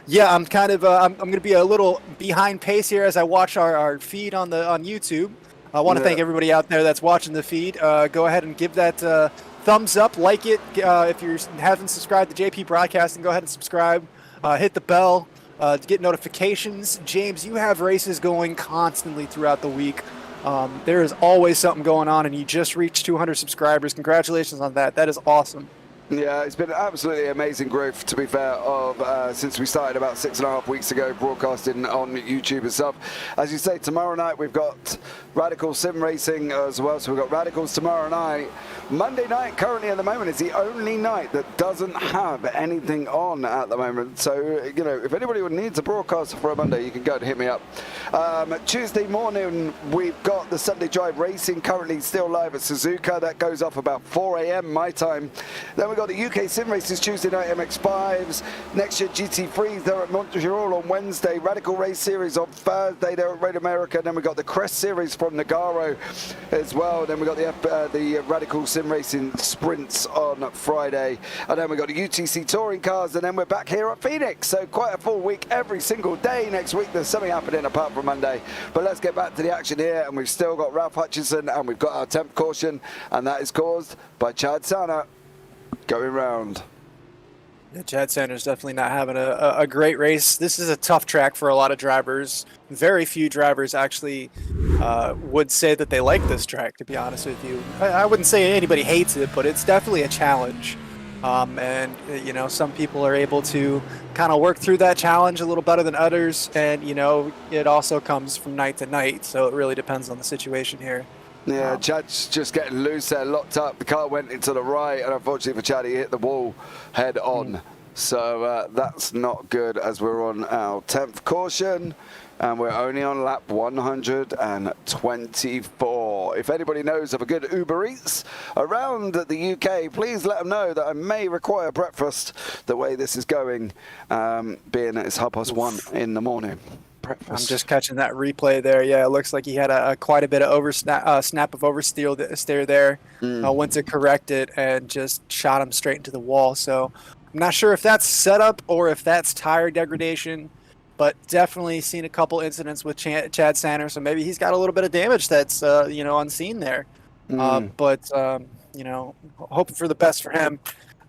yeah, I'm kind of I'm going to be a little behind pace here as I watch our feed on YouTube. I want to thank everybody out there that's watching the feed. Go ahead and give that thumbs up, like it. If you haven't subscribed to JP Broadcasting, go ahead and subscribe. Hit the bell to get notifications. James, you have races going constantly throughout the week. There is always something going on, and you just reached 200 subscribers. Congratulations on that. That is awesome. Yeah, it's been absolutely amazing growth, to be fair, since we started about 6.5 weeks ago broadcasting on YouTube itself. As you say, tomorrow night we've got Radical Sim Racing as well, so we've got Radicals tomorrow night. Monday night, currently at the moment, is the only night that doesn't have anything on at the moment. So, if anybody would need a broadcaster for a Monday, you can go and hit me up. Tuesday morning, we've got the Sunday Drive Racing currently still live at Suzuka. That goes off about 4 a.m. my time. Then we've got the UK Sim Races Tuesday night, MX-5s. Next year, GT3s, they're at Montreal on Wednesday. Radical Race Series on Thursday, they're at Road America. And then we've got the Crest Series from Nagaro as well. Then we've got the Radical Sim Racing Sprints on Friday. And then we've got the UTC Touring Cars. And then we're back here at Phoenix. So quite a full week every single day next week. There's something happening apart from Monday. But let's get back to the action here. And we've still got Ralph Hutchison, and we've got our 10th caution. And that is caused by Chad Sana going round. Yeah, Chad Sanders definitely not having a great race. This is a tough track for a lot of drivers. Very few drivers actually would say that they like this track, to be honest with you. I wouldn't say anybody hates it, but it's definitely a challenge. And, some people are able to kind of work through that challenge a little better than others. And, it also comes from night to night. So it really depends on the situation here. Yeah, Chad's just getting loose there, locked up. The car went into the right, and unfortunately for Chad, he hit the wall head on. So that's not good as we're on our 10th caution. And we're only on lap 124. If anybody knows of a good Uber Eats around the UK, please let them know that I may require breakfast the way this is going, being it's 1:30 in the morning. Breakfast. I'm just catching that replay there. Yeah, it looks like he had quite a bit of snap of oversteer there. Went to correct it and just shot him straight into the wall. So I'm not sure if that's setup or if that's tire degradation. But definitely seen a couple incidents with Chad Sanner, so maybe he's got a little bit of damage that's unseen there. But hoping for the best for him.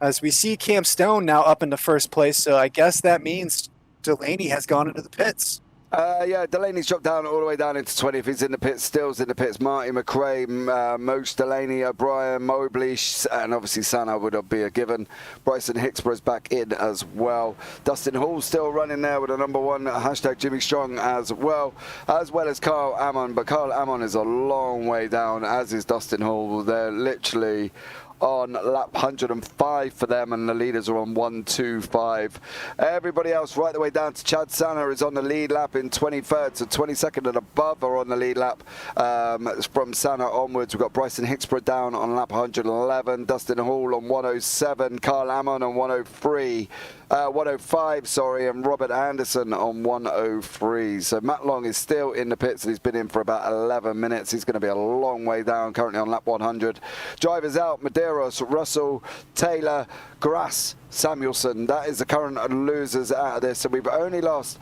As we see Cam Stone now up into first place, so I guess that means Delaney has gone into the pits. Yeah, Delaney's dropped down all the way down into 20th. He's in the pits, Stills in the pits. Marty McRae, Mose Delaney, O'Brien, Mobley, and obviously Sana would be a given. Bryson Hicksborough's back in as well. Dustin Hall still running there with a number one, hashtag Jimmy Strong as well as Carl Ammon. But Carl Ammon is a long way down, as is Dustin Hall. They're literally on lap 105 for them, and the leaders are on 125. Everybody else right the way down to Chad Sanner is on the lead lap in 23rd, so 22nd and above are on the lead lap. From Sanner onwards, we've got Bryson Hicksborough down on lap 111, Dustin Hall on 107, Carl Ammon on 105, sorry, and Robert Anderson on 103. So Matt Long is still in the pits, and he's been in for about 11 minutes. He's going to be a long way down, currently on lap 100. Drivers out, Medeiros, Russell, Taylor, Grass, Samuelson. That is the current losers out of this. So we've only lost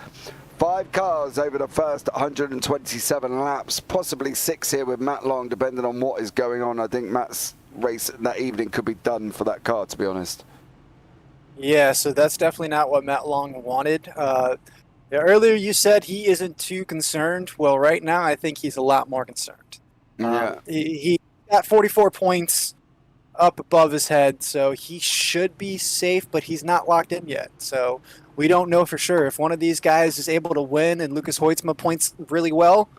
5 cars over the first 127 laps, possibly 6 here with Matt Long, depending on what is going on. I think Matt's race that evening could be done for that car, to be honest. Yeah, so that's definitely not what Matt Long wanted. Earlier you said he isn't too concerned. Well, right now I think he's a lot more concerned. He got 44 points up above his head, so he should be safe, but he's not locked in yet. So we don't know for sure. If one of these guys is able to win and Lucas Hoytsma points really well,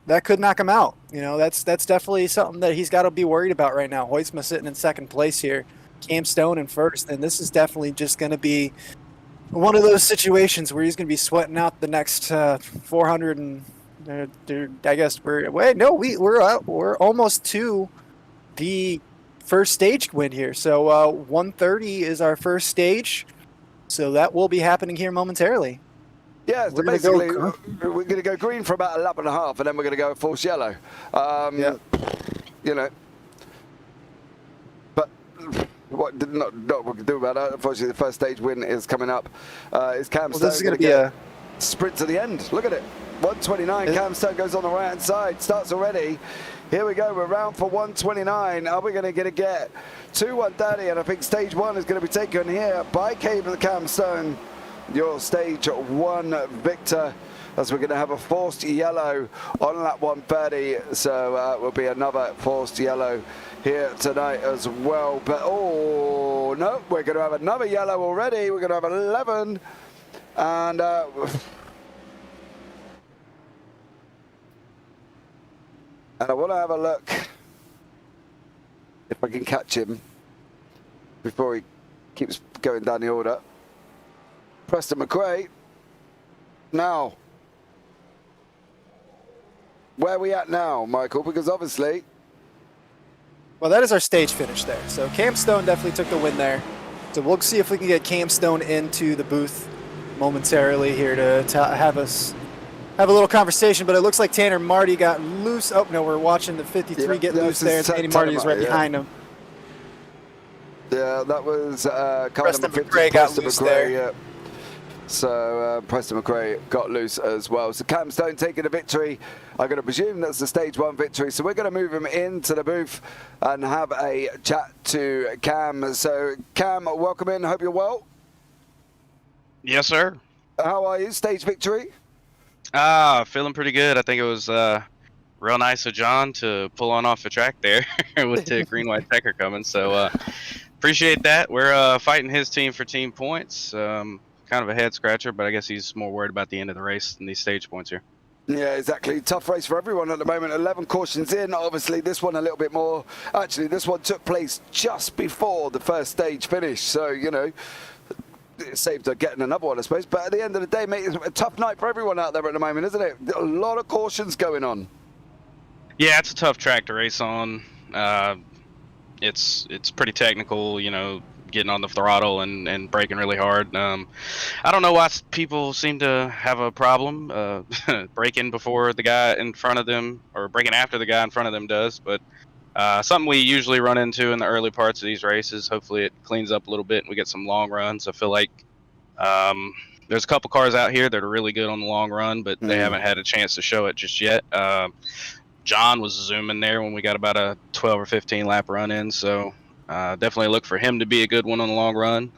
that could knock him out. That's definitely something that he's got to be worried about right now. Hoytsma sitting in second place here, Cam Stone in first, and this is definitely just going to be one of those situations where he's going to be sweating out the next 400 and I guess we're almost to the first stage win here. So 130 is our first stage, so that will be happening here momentarily. Yeah, so basically we're going to go green for about a lap and a half, and then we're going to go force yellow. But what not we can do about that. Unfortunately, the first stage win is coming up. Is Cam Stone this is going to be a sprint to the end? Look at it. 129. Cam Stone goes on the right hand side, starts already. Here we go, we're round for 129. Are we going to get to 130? And I think stage 1 is going to be taken here by Cam Stone, your stage 1 victor, as we're going to have a forced yellow on lap 130. So will be another forced yellow here tonight as well. But oh no, we're going to have another yellow already. We're going to have 11, and I want to have a look if I can catch him before he keeps going down the order. Preston McRae. Now, where are we at now, Michael? Because obviously... Well, that is our stage finish there. So Cam Stone definitely took the win there. So we'll see if we can get Cam Stone into the booth momentarily here to have us have a little conversation, but it looks like Tanner Marty got loose. Oh, no, we're watching the 53 get loose there. Tanner Marty is right behind him. Yeah, that was Preston McRae got loose there. Yeah. So Preston McRae got loose as well. So Cam Stone taking the victory. I'm going to presume that's the stage 1 victory. So we're going to move him into the booth and have a chat to Cam. So Cam, welcome in. Hope you're well. Yes, sir. How are you? Stage victory? Feeling pretty good. I think it was real nice of John to pull on off the track there with the green white checker coming. So appreciate that. We're fighting his team for team points. Kind of a head scratcher, but I guess he's more worried about the end of the race than these stage points here. Yeah, exactly. Tough race for everyone at the moment. 11 cautions in. Obviously, this one a little bit more. Actually, this one took place just before the first stage finish. So, it's saved her getting another one, I suppose. But at the end of the day, mate, it's a tough night for everyone out there at the moment, isn't it? A lot of cautions going on. Yeah, it's a tough track to race on. It's pretty technical, you know, getting on the throttle and braking really hard. I don't know why people seem to have a problem braking before the guy in front of them, or braking after the guy in front of them does. But something we usually run into in the early parts of these races. Hopefully it cleans up a little bit and we get some long runs. I feel like there's a couple cars out here that are really good on the long run, but they haven't had a chance to show it just yet. John was zooming there when we got about a 12 or 15 lap run in, so definitely look for him to be a good one on the long run.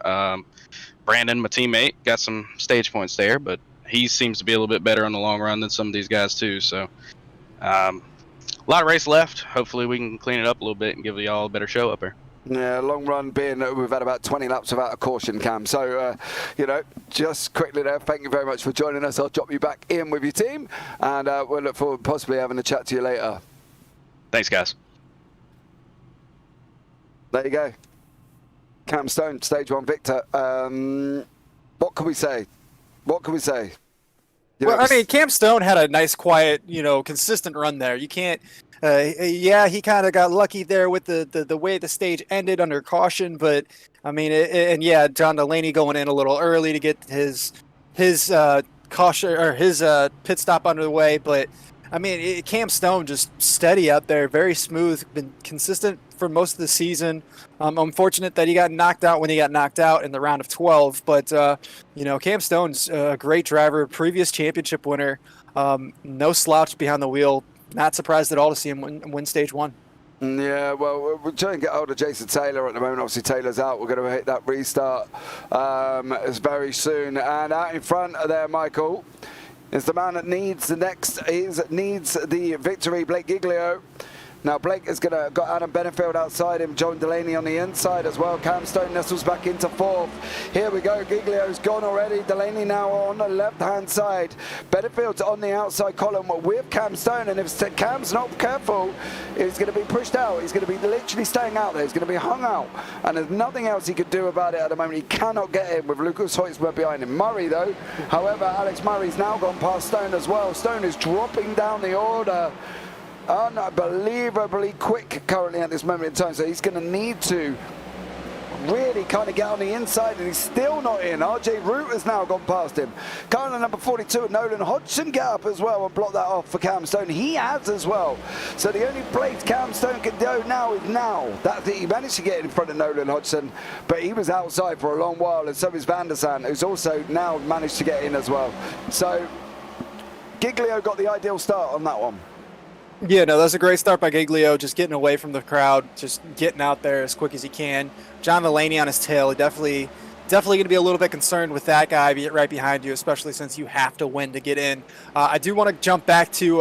Brandon, my teammate, got some stage points there, but he seems to be a little bit better on the long run than some of these guys too. So a lot of race left. Hopefully we can clean it up a little bit and give y'all a better show up here. Yeah, long run being that we've had about 20 laps without a caution, Cam. So, you know, just quickly there, thank you very much for joining us. I'll drop you back in with your team, and we'll look forward to possibly having a chat to you later. Thanks, guys. There you go. Cam Stone, stage 1 victor. What can we say? What can we say? You Well, know, I mean, Cam Stone had a nice, quiet, you know, consistent run there. You can't. Yeah, he kind of got lucky there with the way the stage ended under caution, but I mean, and yeah, John Delaney going in a little early to get his caution or his pit stop under the way, but I mean, Cam Stone just steady out there, very smooth, been consistent for most of the season. Unfortunate that he got knocked out when he got knocked out in the round of 12, but you know, Cam Stone's a great driver, previous championship winner, no slouch behind the wheel. Not surprised at all to see him win stage 1. Yeah, well, we're trying to get hold of Jason Taylor at the moment. Obviously, Taylor's out. We're going to hit that restart very soon. And out in front there, Michael, is the man that needs needs the victory, Blake Giglio. Now Blake is got Adam Benefield outside him, John Delaney on the inside as well. Cam Stone nestles back into 4th. Here we go, Giglio's gone already. Delaney now on the left-hand side. Benefield's on the outside column with Cam Stone, and if Cam's not careful, he's going to be pushed out. He's going to be literally staying out there. He's going to be hung out, and there's nothing else he could do about it at the moment. He cannot get in with Lucas Hoytsberg behind him. Murray, though, however, Alex Murray's now gone past Stone as well. Stone is dropping down the order. Unbelievably quick currently at this moment in time, so he's going to need to really kind of get on the inside, and he's still not in. RJ Root has now gone past him. Currently number 42, Nolan Hodgson get up as well and block that off for Cam Stone. He has as well. So the only place Cam Stone can go now is now. That's it. He managed to get in front of Nolan Hodgson, but he was outside for a long while, and so is Van der Sande, who's also now managed to get in as well. So Giglio got the ideal start on that one. Yeah, no, that's a great start by Giglio, just getting away from the crowd, just getting out there as quick as he can. John Delaney on his tail, he definitely going to be a little bit concerned with that guy right behind you, especially since you have to win to get in. I do want to jump back to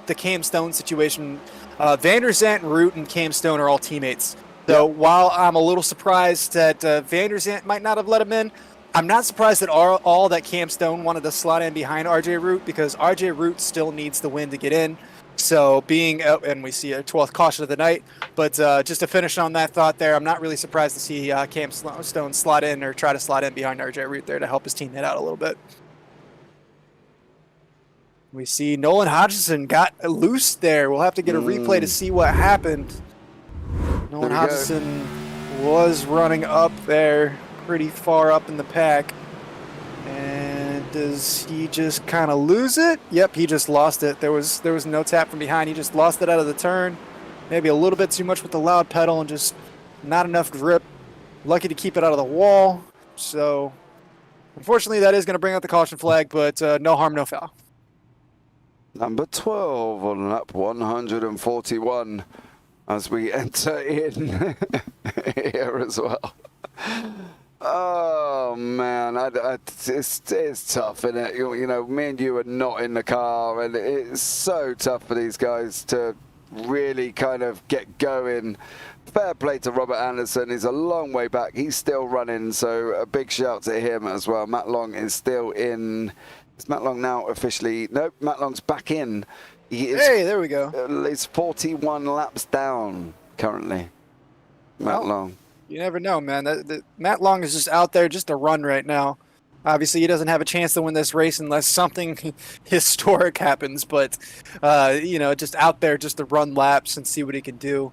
the Cam Stone situation. Van der Zandt, Root, and Cam Stone are all teammates. So while I'm a little surprised that Van der Zandt might not have let him in, I'm not surprised at all that Cam Stone wanted to slot in behind RJ Root, because RJ Root still needs the win to get in. So being, and we see a 12th caution of the night, but just to finish on that thought there, I'm not really surprised to see Cam Stone slot in or try to slot in behind RJ Root there to help his teammate out a little bit. We see Nolan Hodgson got loose there. We'll have to get a replay to see what happened. Nolan Hodgson was running up there pretty far up in the pack. And does he just kind of lose it? Yep, he just lost it. There was no tap from behind. He just lost it out of the turn. Maybe a little bit too much with the loud pedal and just not enough grip. Lucky to keep it out of the wall. So, unfortunately, that is going to bring out the caution flag, but no harm, no foul. Number 12 on lap 141 as we enter in here as well. Oh man, it's tough, isn't it? You know, me and you are not in the car, and it's so tough for these guys to really kind of get going. Fair play to Robert Anderson. He's a long way back. He's still running, so a big shout to him as well. Matt Long is still in. Is Matt Long now officially? Nope, Matt Long's back in. He is, hey, there we go. He's 41 laps down currently. Matt Long. You never know, man. Matt Long is just out there just to run right now. Obviously, he doesn't have a chance to win this race unless something historic happens. But just out there just to run laps and see what he can do.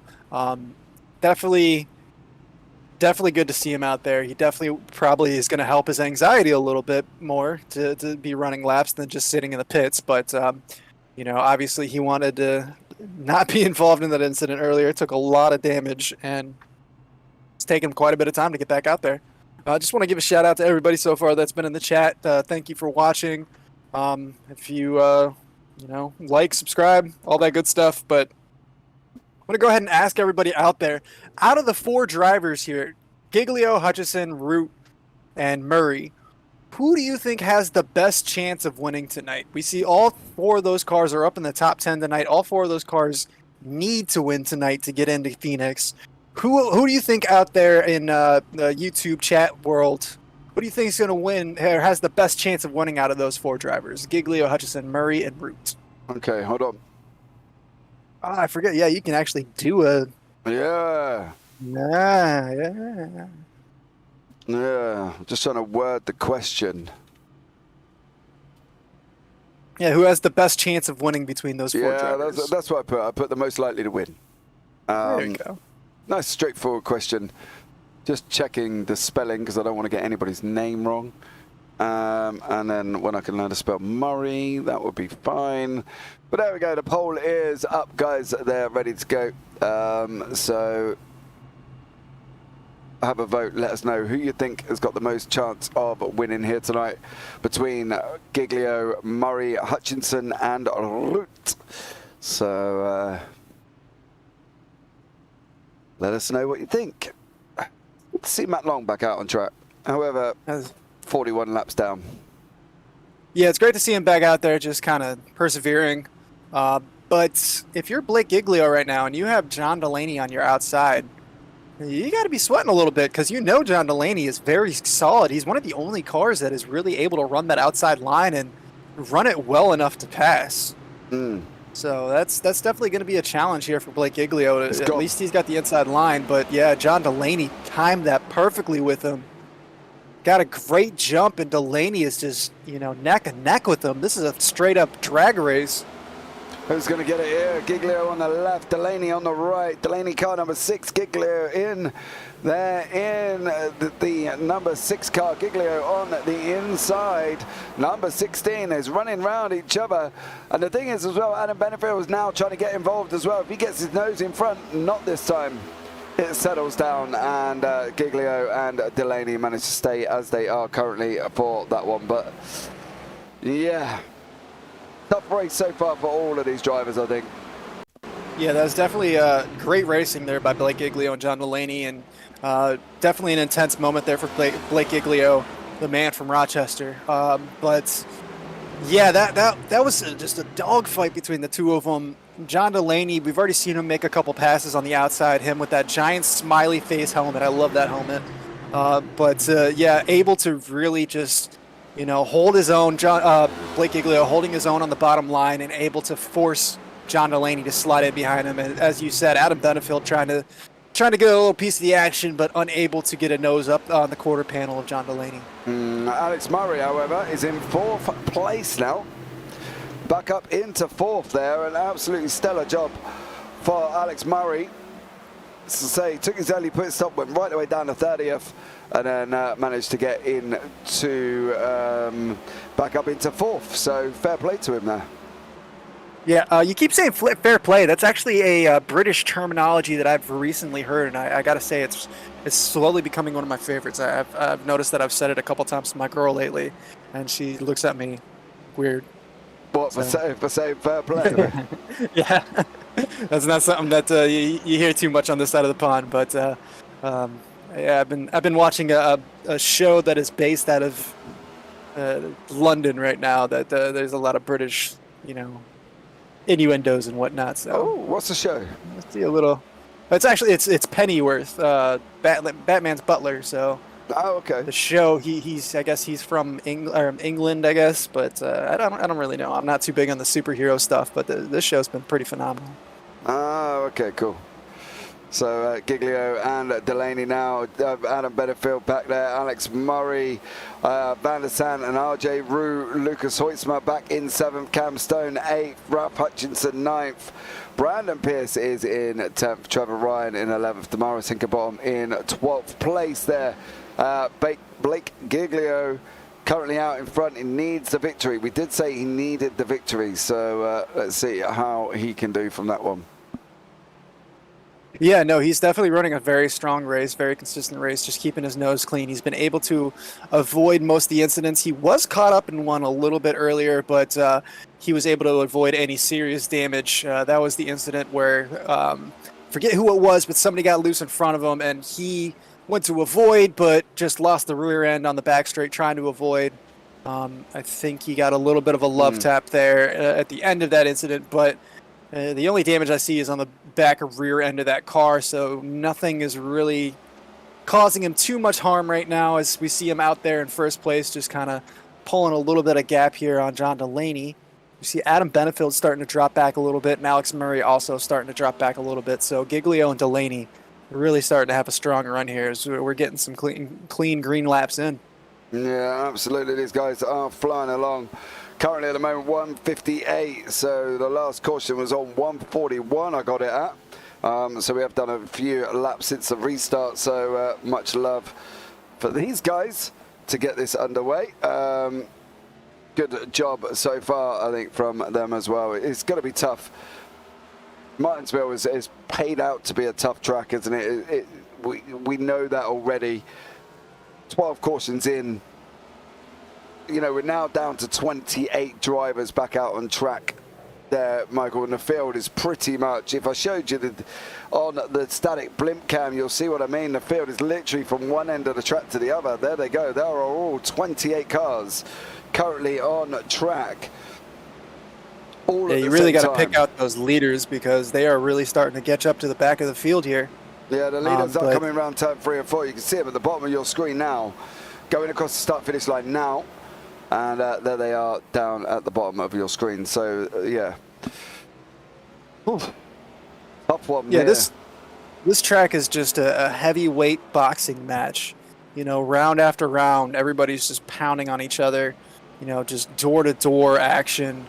Definitely good to see him out there. He definitely probably is going to help his anxiety a little bit more to be running laps than just sitting in the pits. But obviously he wanted to not be involved in that incident earlier. It took a lot of damage and it's taken quite a bit of time to get back out there. I just want to give a shout out to everybody so far that's been in the chat. Thank you for watching. If you like, subscribe, all that good stuff. But I'm going to go ahead and ask everybody out there, out of the 4 drivers here, Giglio, Hutchison, Root, and Murray, who do you think has the best chance of winning tonight? We see all 4 of those cars are up in the top 10 tonight. All 4 of those cars need to win tonight to get into Phoenix. Who do you think out there in the YouTube chat world, who do you think is going to win or has the best chance of winning out of those 4 drivers? Giglio, Hutchison, Murray, and Root. Okay, hold on. I forget. Yeah, you can actually do a... Yeah. Yeah. Just trying to word the question. Yeah, who has the best chance of winning between those 4 drivers? Yeah, that's what I put. I put the most likely to win. There you go. Nice, straightforward question. Just checking the spelling because I don't want to get anybody's name wrong. And then when I can learn to spell Murray, that would be fine. But there we go. The poll is up, guys. They're ready to go. So have a vote. Let us know who you think has got the most chance of winning here tonight between Giglio, Murray, Hutchinson, and Root. So let us know what you think. Let's see Matt Long back out on track. However, 41 laps down. Yeah, it's great to see him back out there just kind of persevering. But if you're Blake Giglio right now and you have John Delaney on your outside, you got to be sweating a little bit because John Delaney is very solid. He's one of the only cars that is really able to run that outside line and run it well enough to pass. So that's definitely going to be a challenge here for Blake Giglio. At least he's got the inside line. But yeah, John Delaney timed that perfectly with him. Got a great jump, and Delaney is just, neck and neck with him. This is a straight-up drag race. Who's going to get it here? Giglio on the left, Delaney on the right. Delaney car number 6, Giglio in there in the number 6 car. Giglio on the inside. Number 16 is running round each other. And the thing is as well, Adam Benefield is now trying to get involved as well. If he gets his nose in front, not this time. It settles down, and Giglio and Delaney manage to stay as they are currently for that one. But yeah, tough race so far for all of these drivers, I think. Yeah, that was definitely great racing there by Blake Giglio and John Delaney, and definitely an intense moment there for Blake Giglio, the man from Rochester. But yeah, that was just a dogfight between the 2 of them. John Delaney, we've already seen him make a couple passes on the outside, him with that giant smiley face helmet. I love that helmet. Yeah, able to really just, hold his own. Blake Giglio holding his own on the bottom line and able to force John Delaney to slide in behind him. And as you said, Adam Benefield trying to get a little piece of the action, but unable to get a nose up on the quarter panel of John Delaney. Alex Murray, however, is in 4th place now. Back up into 4th there. An absolutely stellar job for Alex Murray. So say, took his early pit stop, went right the way down to 30th, and then managed to get back up into 4th. So fair play to him there. Yeah, you keep saying fair play. That's actually a British terminology that I've recently heard, and I got to say it's slowly becoming one of my favorites. I've noticed that I've said it a couple times to my girl lately, and she looks at me weird. What, for saying fair play? Yeah, that's not something that you hear too much on this side of the pond. But yeah, I've been watching a show that is based out of London right now. That there's a lot of British, innuendos and whatnot. So. Oh, what's the show? Let's see a little. It's Pennyworth, Batman's butler. So. Oh, okay. The show, I guess he's from England, I guess, but I don't really know. I'm not too big on the superhero stuff, but this show's been pretty phenomenal. Oh, okay, cool. So Giglio and Delaney now, Adam Benefield back there, Alex Murray, Van der Sant and RJ Roux, Lucas Hoytsma back in 7th, Cam Stone 8th, Ralph Hutchinson 9th, Brandon Pierce is in 10th, Trevor Ryan in 11th, Damaris Hinkerbottom in 12th place there. Blake Giglio currently out in front. He needs the victory. We did say he needed the victory, so let's see how he can do from that one. Yeah, no, he's definitely running a very strong race, very consistent race, just keeping his nose clean. He's been able to avoid most of the incidents. He was caught up in one a little bit earlier, but he was able to avoid any serious damage. That was the incident where, forget who it was, but somebody got loose in front of him, and he went to avoid, but just lost the rear end on the back straight trying to avoid. I think he got a little bit of a love tap there at the end of that incident, but the only damage I see is on the back or rear end of that car, so nothing is really causing him too much harm right now as we see him out there in first place, just kind of pulling a little bit of gap here on John Delaney. You see Adam Benefield starting to drop back a little bit, and Alex Murray also starting to drop back a little bit, so Giglio and Delaney really starting to have a strong run here as we're getting some clean green laps in. Yeah, absolutely. These guys are flying along. Currently at the moment 158, so the last caution was on 141 I got it at. So we have done a few laps since the restart, so much love for these guys to get this underway. Good job so far, I think, from them as well. It's going to be tough. Martinsville is paid out to be a tough track, isn't it? We know that already. 12 cautions in. You know, we're now down to 28 drivers back out on track there, Michael, and the field is pretty much, if I showed you on the static blimp cam, you'll see what I mean. The field is literally from one end of the track to the other. There they go. There are all 28 cars currently on track. All yeah, you really got to pick out those leaders because they are really starting to catch up to the back of the field here. Yeah, the leaders are coming around turn 3 and 4. You can see them at the bottom of your screen now, going across the start-finish line now. And there they are down at the bottom of your screen. So, yeah. Oof. Tough one. Yeah, this track is just a heavyweight boxing match. You know, round after round, everybody's just pounding on each other. You know, just door-to-door action.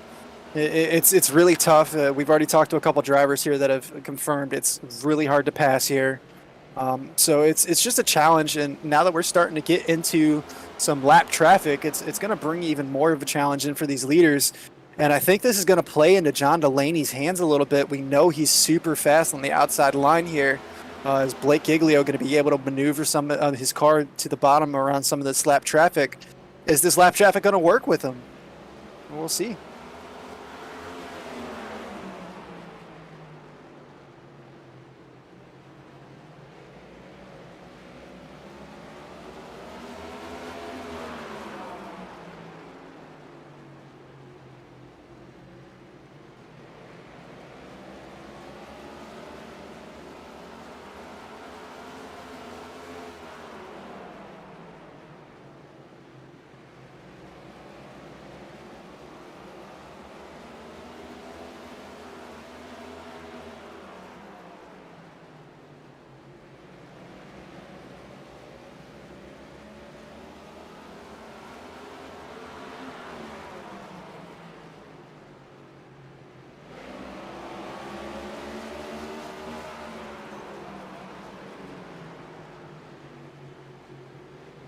It's really tough. We've already talked to a couple drivers here that have confirmed it's really hard to pass here. So it's just a challenge, and now that we're starting to get into some lap traffic, it's going to bring even more of a challenge in for these leaders. And I think this is going to play into John Delaney's hands a little bit. We know he's super fast on the outside line here. Is Blake Giglio going to be able to maneuver some of his car to the bottom around some of this lap traffic? Is this lap traffic going to work with him? We'll see.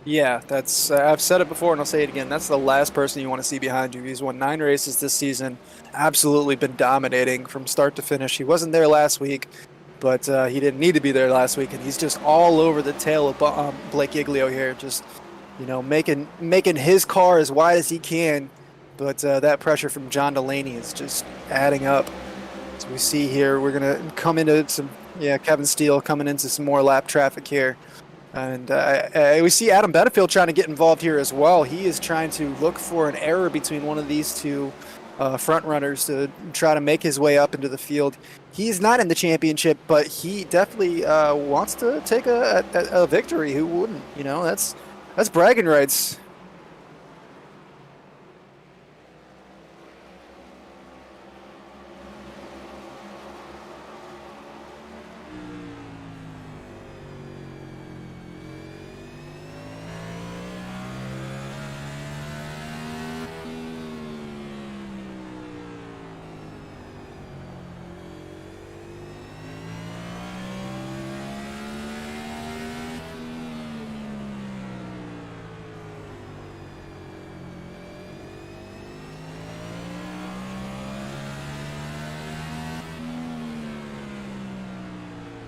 Yeah, that's I've said it before and I'll say it again. That's the last person you want to see behind you. He's won 9 races this season, absolutely been dominating from start to finish. He wasn't there last week, but he didn't need to be there last week, and he's just all over the tail of Blake Giglio here, just making his car as wide as he can. But that pressure from John Delaney is just adding up. So we see here we're gonna come into some Kevin Steele coming into some more lap traffic here. And we see Adam Benefield trying to get involved here as well. He is trying to look for an error between one of these two front runners to try to make his way up into the field. He's not in the championship, but he definitely wants to take a victory. Who wouldn't? You know, that's bragging rights.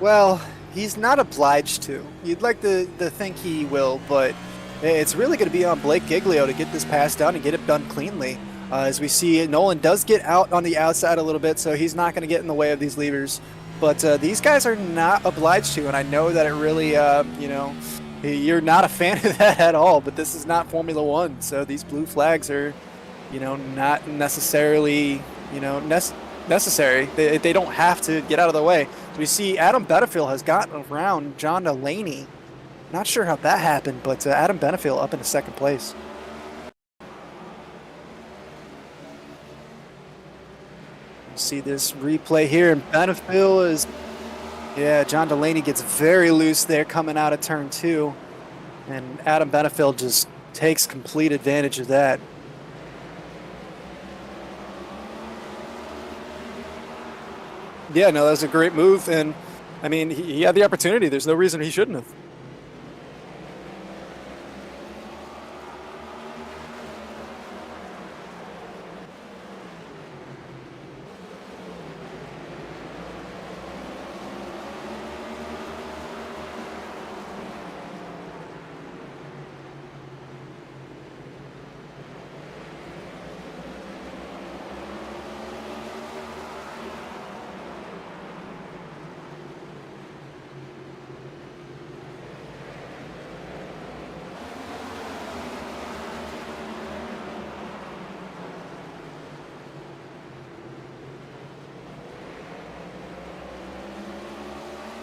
Well, he's not obliged to. You'd like to think he will, but it's really going to be on Blake Giglio to get this pass done and get it done cleanly. As we see, Nolan does get out on the outside a little bit, so he's not going to get in the way of these levers. But these guys are not obliged to, and I know that it really, you're not a fan of that at all, but this is not Formula One, so these blue flags are, not necessarily, necessary. They don't have to get out of the way. So we see Adam Benefield has gotten around John Delaney. Not sure how that happened, but Adam Benefield up into second place. See this replay here, and Benefield is, John Delaney gets very loose there coming out of turn 2, and Adam Benefield just takes complete advantage of that. Yeah, no, that was a great move, and I mean, he had the opportunity. There's no reason he shouldn't have.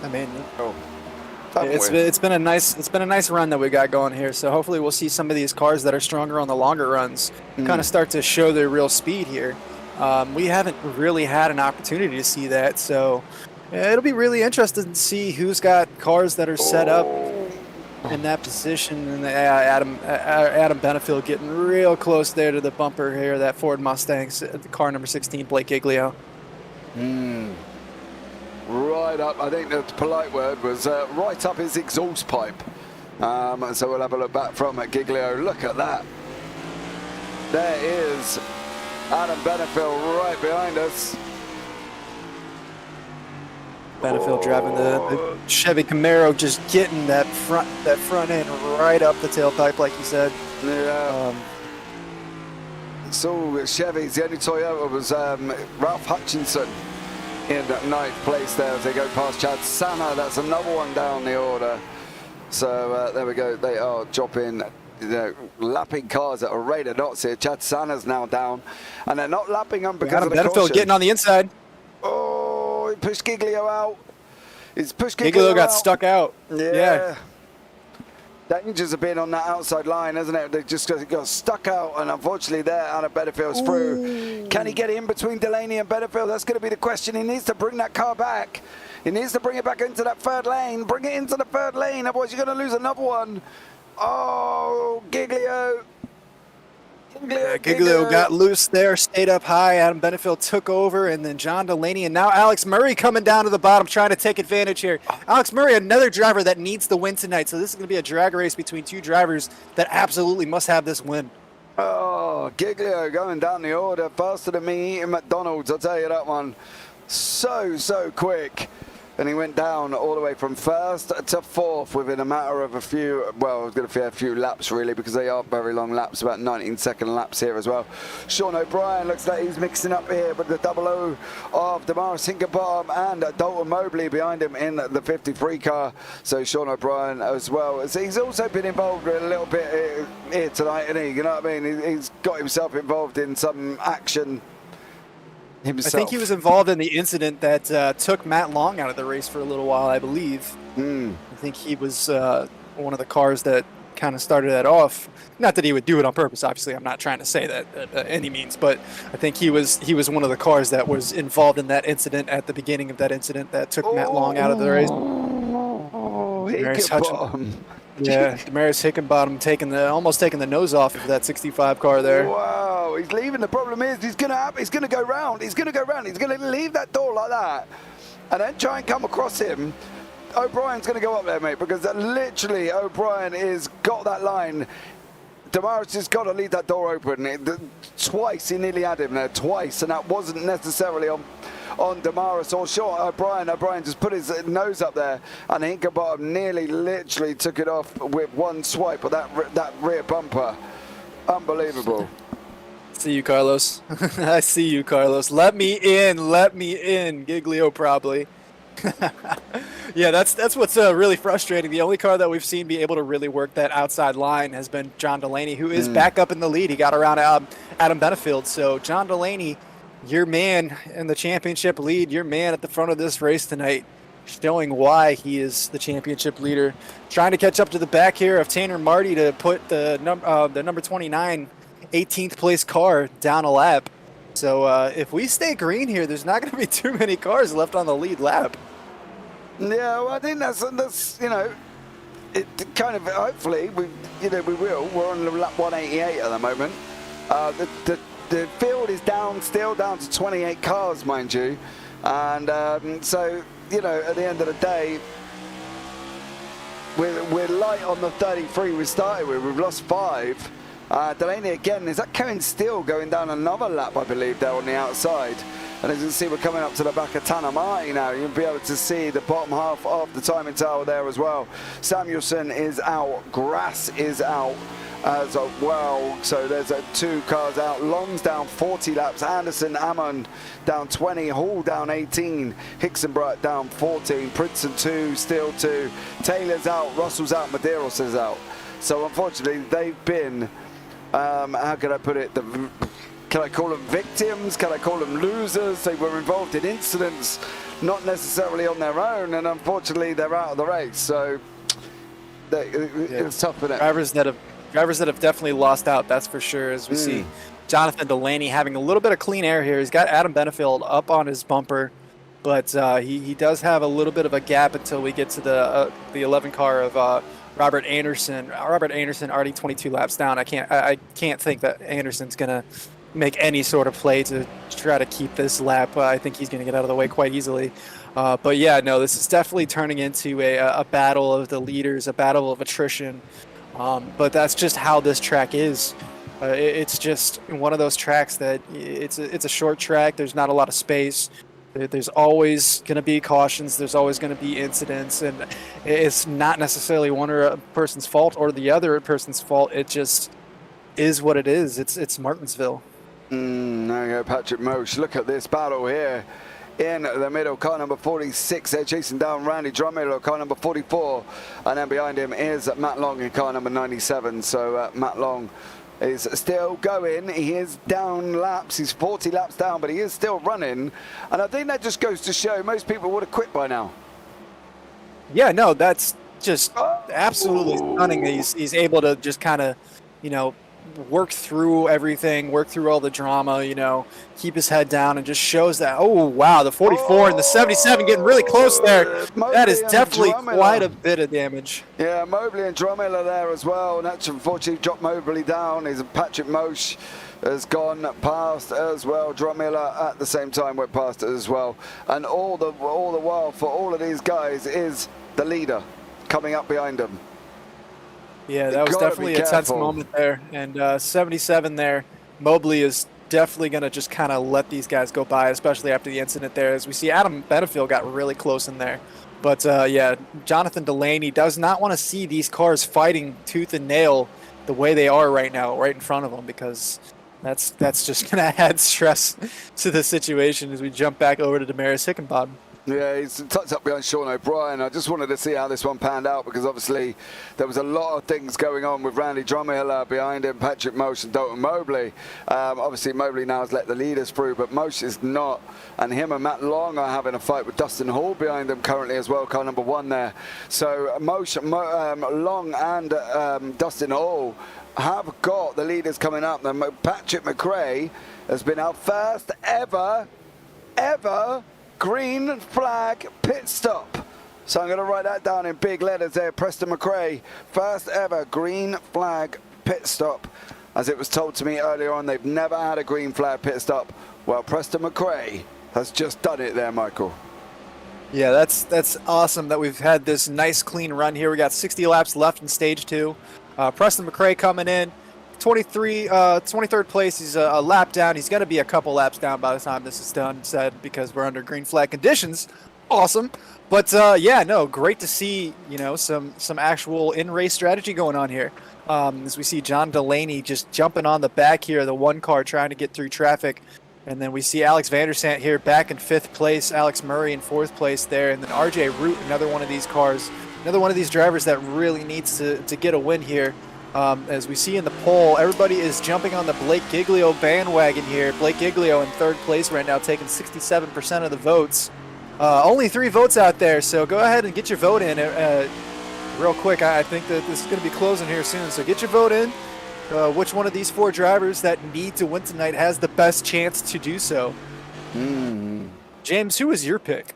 I mean, it's been a nice run that we got going here. So hopefully we'll see some of these cars that are stronger on the longer runs kind of start to show their real speed here. We haven't really had an opportunity to see that, so it'll be really interesting to see who's got cars that are set up in that position. And Adam Benefield getting real close there to the bumper here. That Ford Mustang, car number 16, Blake Giglio. Right up, I think the polite word was right up his exhaust pipe. So we'll have a look back from Giglio. Look at that. There is Adam Benefield right behind us. Benefield driving the Chevy Camaro, just getting that front end right up the tailpipe, like you said. Yeah. So Chevy's, the only Toyota was Ralph Hutchinson in ninth place there as they go past Chad Sanner. That's another one down the order. So there we go. They are dropping, lapping cars at a rate of knots here. Chad Sanner's now down, and they're not lapping them because of the Benefield getting on the inside. Oh, he pushed Giglio out. He's pushed Giglio got stuck out. Yeah. Dangers have been on that outside line, hasn't it? They just got stuck out, and unfortunately there, Adam Benefield's through. Can he get in between Delaney and Benefield? That's going to be the question. He needs to bring that car back. He needs to bring it back into that third lane. Bring it into the third lane, otherwise you're going to lose another one. Oh, Giglio. Giglio got loose there, stayed up high. Adam Benefield took over, and then John Delaney, and now Alex Murray coming down to the bottom, trying to take advantage here. Alex Murray, another driver that needs the win tonight, so this is going to be a drag race between two drivers that absolutely must have this win. Oh, Giglio going down the order faster than me eating McDonald's, I'll tell you that one. So quick. And he went down all the way from first to fourth within a matter of a few, well, I was going to say a few laps really, because they are very long laps, about 19-second laps here as well. Sean O'Brien looks like he's mixing up here with the 00 of Damaris Hickenbottom and Dalton Mobley behind him in the 53 car. So Sean O'Brien as well. So he's also been involved with a little bit here tonight, isn't he? You know what I mean? He's got himself involved in some action himself. I think he was involved in the incident that took Matt Long out of the race for a little while, I believe. I think he was one of the cars that kind of started that off. Not that he would do it on purpose, obviously. I'm not trying to say that at any means, but I think he was one of the cars that was involved in that incident at the beginning of that incident that took Matt Long out of the race. Damaris Hickenbottom almost taking the nose off of that 65 car there. Wow, he's leaving. The problem is he's gonna go round. He's gonna leave that door like that, and then try and come across him. O'Brien's gonna go up there, mate, because literally O'Brien is got that line. Damaris has got to leave that door open. Twice he nearly had him there, twice, and that wasn't necessarily on Damaris or short O'Brien. O'Brien just put his nose up there, and Hinkenbottom nearly literally took it off with one swipe of that rear bumper. Unbelievable. See you, Carlos. I see you, Carlos. Let me in, Giglio probably. Yeah, that's what's really frustrating. The only car that we've seen be able to really work that outside line has been John Delaney, who is back up in the lead. He got around Adam Benefield. So John Delaney, your man in the championship lead, your man at the front of this race tonight, showing why he is the championship leader. Trying to catch up to the back here of Tanner Marty to put the number 29 18th place car down a lap. So if we stay green here, there's not going to be too many cars left on the lead lap. Yeah, well, I think that's it kind of, hopefully we will. We're on lap 188 at the moment. The field is still down to 28 cars, mind you, and so at the end of the day, we're light on the 33 we started with. We've lost 5. Delaney again, is that Kevin Steele going down another lap, I believe, there on the outside? And as you can see, we're coming up to the back of Tanner Marty now. You'll be able to see the bottom half of the timing tower there as well. Samuelson is out, Grass is out as well. So there's 2 cars out. Long's down 40 laps, Anderson, Ammon down 20, Hall down 18, Hicksenbrook down 14, Princeton 2, Steele 2, Taylor's out, Russell's out, Medeiros is out. So unfortunately, they've been, how can I put it, can I call them victims? Can I call them losers? They were involved in incidents, not necessarily on their own, and unfortunately they're out of the race. So it's tough for them. Drivers that have definitely lost out, that's for sure. As we see Jonathan Delaney having a little bit of clean air here. He's got Adam Benefield up on his bumper, but he does have a little bit of a gap until we get to the 11 car of Robert Anderson. Robert Anderson already 22 laps down. I can't think that Anderson's gonna make any sort of play to try to keep this lap. I think he's going to get out of the way quite easily. But yeah, no, this is definitely turning into a battle of the leaders, a battle of attrition. But that's just how this track is. It's just one of those tracks that it's a short track. There's not a lot of space. There's always going to be cautions. There's always going to be incidents. And it's not necessarily one person's fault or the other person's fault. It just is what it is. It's Martinsville. There you go, Patrick Mosh. Look at this battle here in the middle. Car number 46, they're chasing down Randy Drummond, car number 44. And then behind him is Matt Long in car number 97. So Matt Long is still going. He is down laps. He's 40 laps down, but he is still running. And I think that just goes to show most people would have quit by now. Yeah, no, that's just absolutely stunning that he's able to just kind of, work through everything, work through all the drama, keep his head down, and just shows that, oh, wow, the 44 and the 77 getting really close there. Mobley, that is definitely quite a bit of damage. Yeah, Mobley and Drummond are there as well, and that's unfortunately dropped Mobley down. Patrick Mosh has gone past as well. Drummond at the same time went past it as well. And all the while for all of these guys is the leader coming up behind them. Yeah, that was definitely a tense moment there. And 77 there, Mobley is definitely going to just kind of let these guys go by, especially after the incident there. As we see, Adam Benefield got really close in there. But, yeah, Jonathan Delaney does not want to see these cars fighting tooth and nail the way they are right now, right in front of them, because that's just going to add stress to the situation as we jump back over to Damaris Hickenbottom. Yeah, he's tucked up behind Sean O'Brien. I just wanted to see how this one panned out because obviously there was a lot of things going on with Randy Drummond behind him, Patrick Mosh and Dalton Mobley. Obviously Mobley now has let the leaders through, but Mosh is not. And him and Matt Long are having a fight with Dustin Hall behind them currently as well, car number 1 there. So Long and Dustin Hall have got the leaders coming up. And Patrick McRae has been our first ever green flag pit stop. So I'm going to write that down in big letters there. Preston McRae, first ever green flag pit stop. As it was told to me earlier on, they've never had a green flag pit stop. Well, Preston McRae has just done it there, Michael. Yeah, that's awesome that we've had this nice clean run here. We got 60 laps left in stage 2. Preston McRae coming in, 23rd place. He's a lap down. He's going to be a couple laps down by the time this is done, said, because we're under green flag conditions. Awesome. But yeah, no, great to see, some actual in-race strategy going on here. As we see John Delaney just jumping on the back here of the one car trying to get through traffic. And then we see Alex Vandersant here back in 5th place, Alex Murray in 4th place there. And then RJ Root, another one of these cars, another one of these drivers that really needs to get a win here. As we see in the poll, everybody is jumping on the Blake Giglio bandwagon here. Blake Giglio in 3rd place right now, taking 67% of the votes. Only 3 votes out there, so go ahead and get your vote in real quick. I think that this is going to be closing here soon, so get your vote in. Which one of these 4 drivers that need to win tonight has the best chance to do so? James, who is your pick?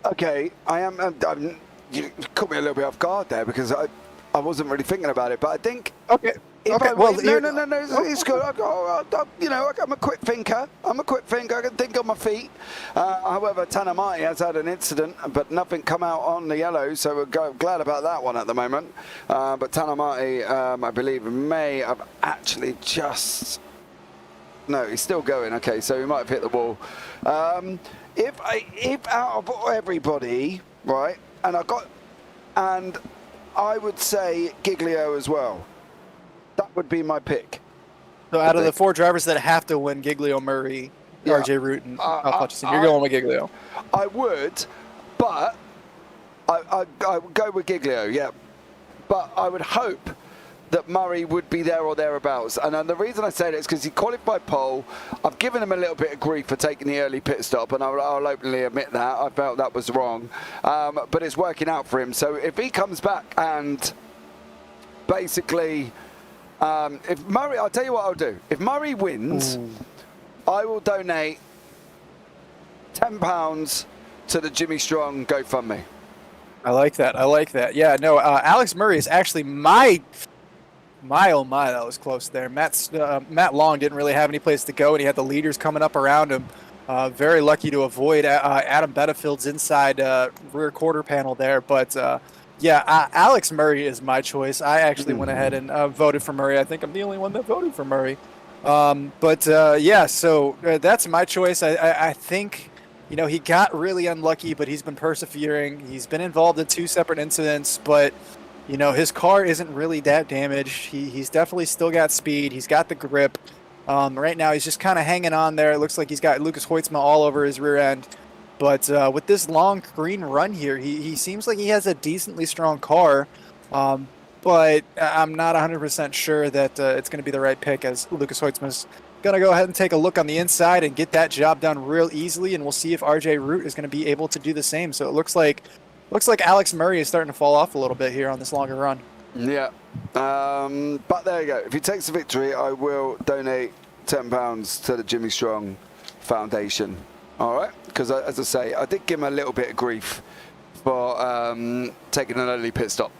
Okay, you caught me a little bit off guard there because I wasn't really thinking about it, but I think... Okay. No, it's good. I'm a quick thinker. I can think on my feet. However, Tanner Martin has had an incident, but nothing come out on the yellow, so we're glad about that one at the moment. But Tanner Martin, I believe, may have actually just... No, he's still going. Okay, so he might have hit the wall. If out of everybody, right, and I would say Giglio as well. That would be my pick. So out of the 4 drivers that have to win, Giglio, Murray, RJ Root, and Hutchinson, you're going with Giglio. I would, but I would go with Giglio, yeah. But I would hope that Murray would be there or thereabouts. And the reason I say that is because he qualified pole. I've given him a little bit of grief for taking the early pit stop, and I'll openly admit that. I felt that was wrong. But it's working out for him. So if he comes back and basically... if Murray, I'll tell you what I'll do. If Murray wins, I will donate £10 to the Jimmy Strong GoFundMe. I like that. Yeah, no, Alex Murray is actually my, oh my, that was close there. Matt Long didn't really have any place to go, and he had the leaders coming up around him. Very lucky to avoid Adam Bettifield's inside rear quarter panel there, but... yeah, Alex Murray is my choice. I actually went ahead and voted for Murray. I think I'm the only one that voted for Murray. Yeah, so that's my choice. I think, he got really unlucky, but he's been persevering. He's been involved in 2 separate incidents, but, his car isn't really that damaged. He's definitely still got speed. He's got the grip. Right now, he's just kind of hanging on there. It looks like he's got Lucas Hoitzma all over his rear end. But with this long green run here, he seems like he has a decently strong car. But I'm not 100% sure that it's going to be the right pick, as Lucas Hoitzma's going to go ahead and take a look on the inside and get that job done real easily. And we'll see if RJ Root is going to be able to do the same. So it looks like Alex Murray is starting to fall off a little bit here on this longer run. Yeah. But there you go. If he takes the victory, I will donate £10 to the Jimmy Strong Foundation. All right, because as I say, I did give him a little bit of grief for taking an early pit stop.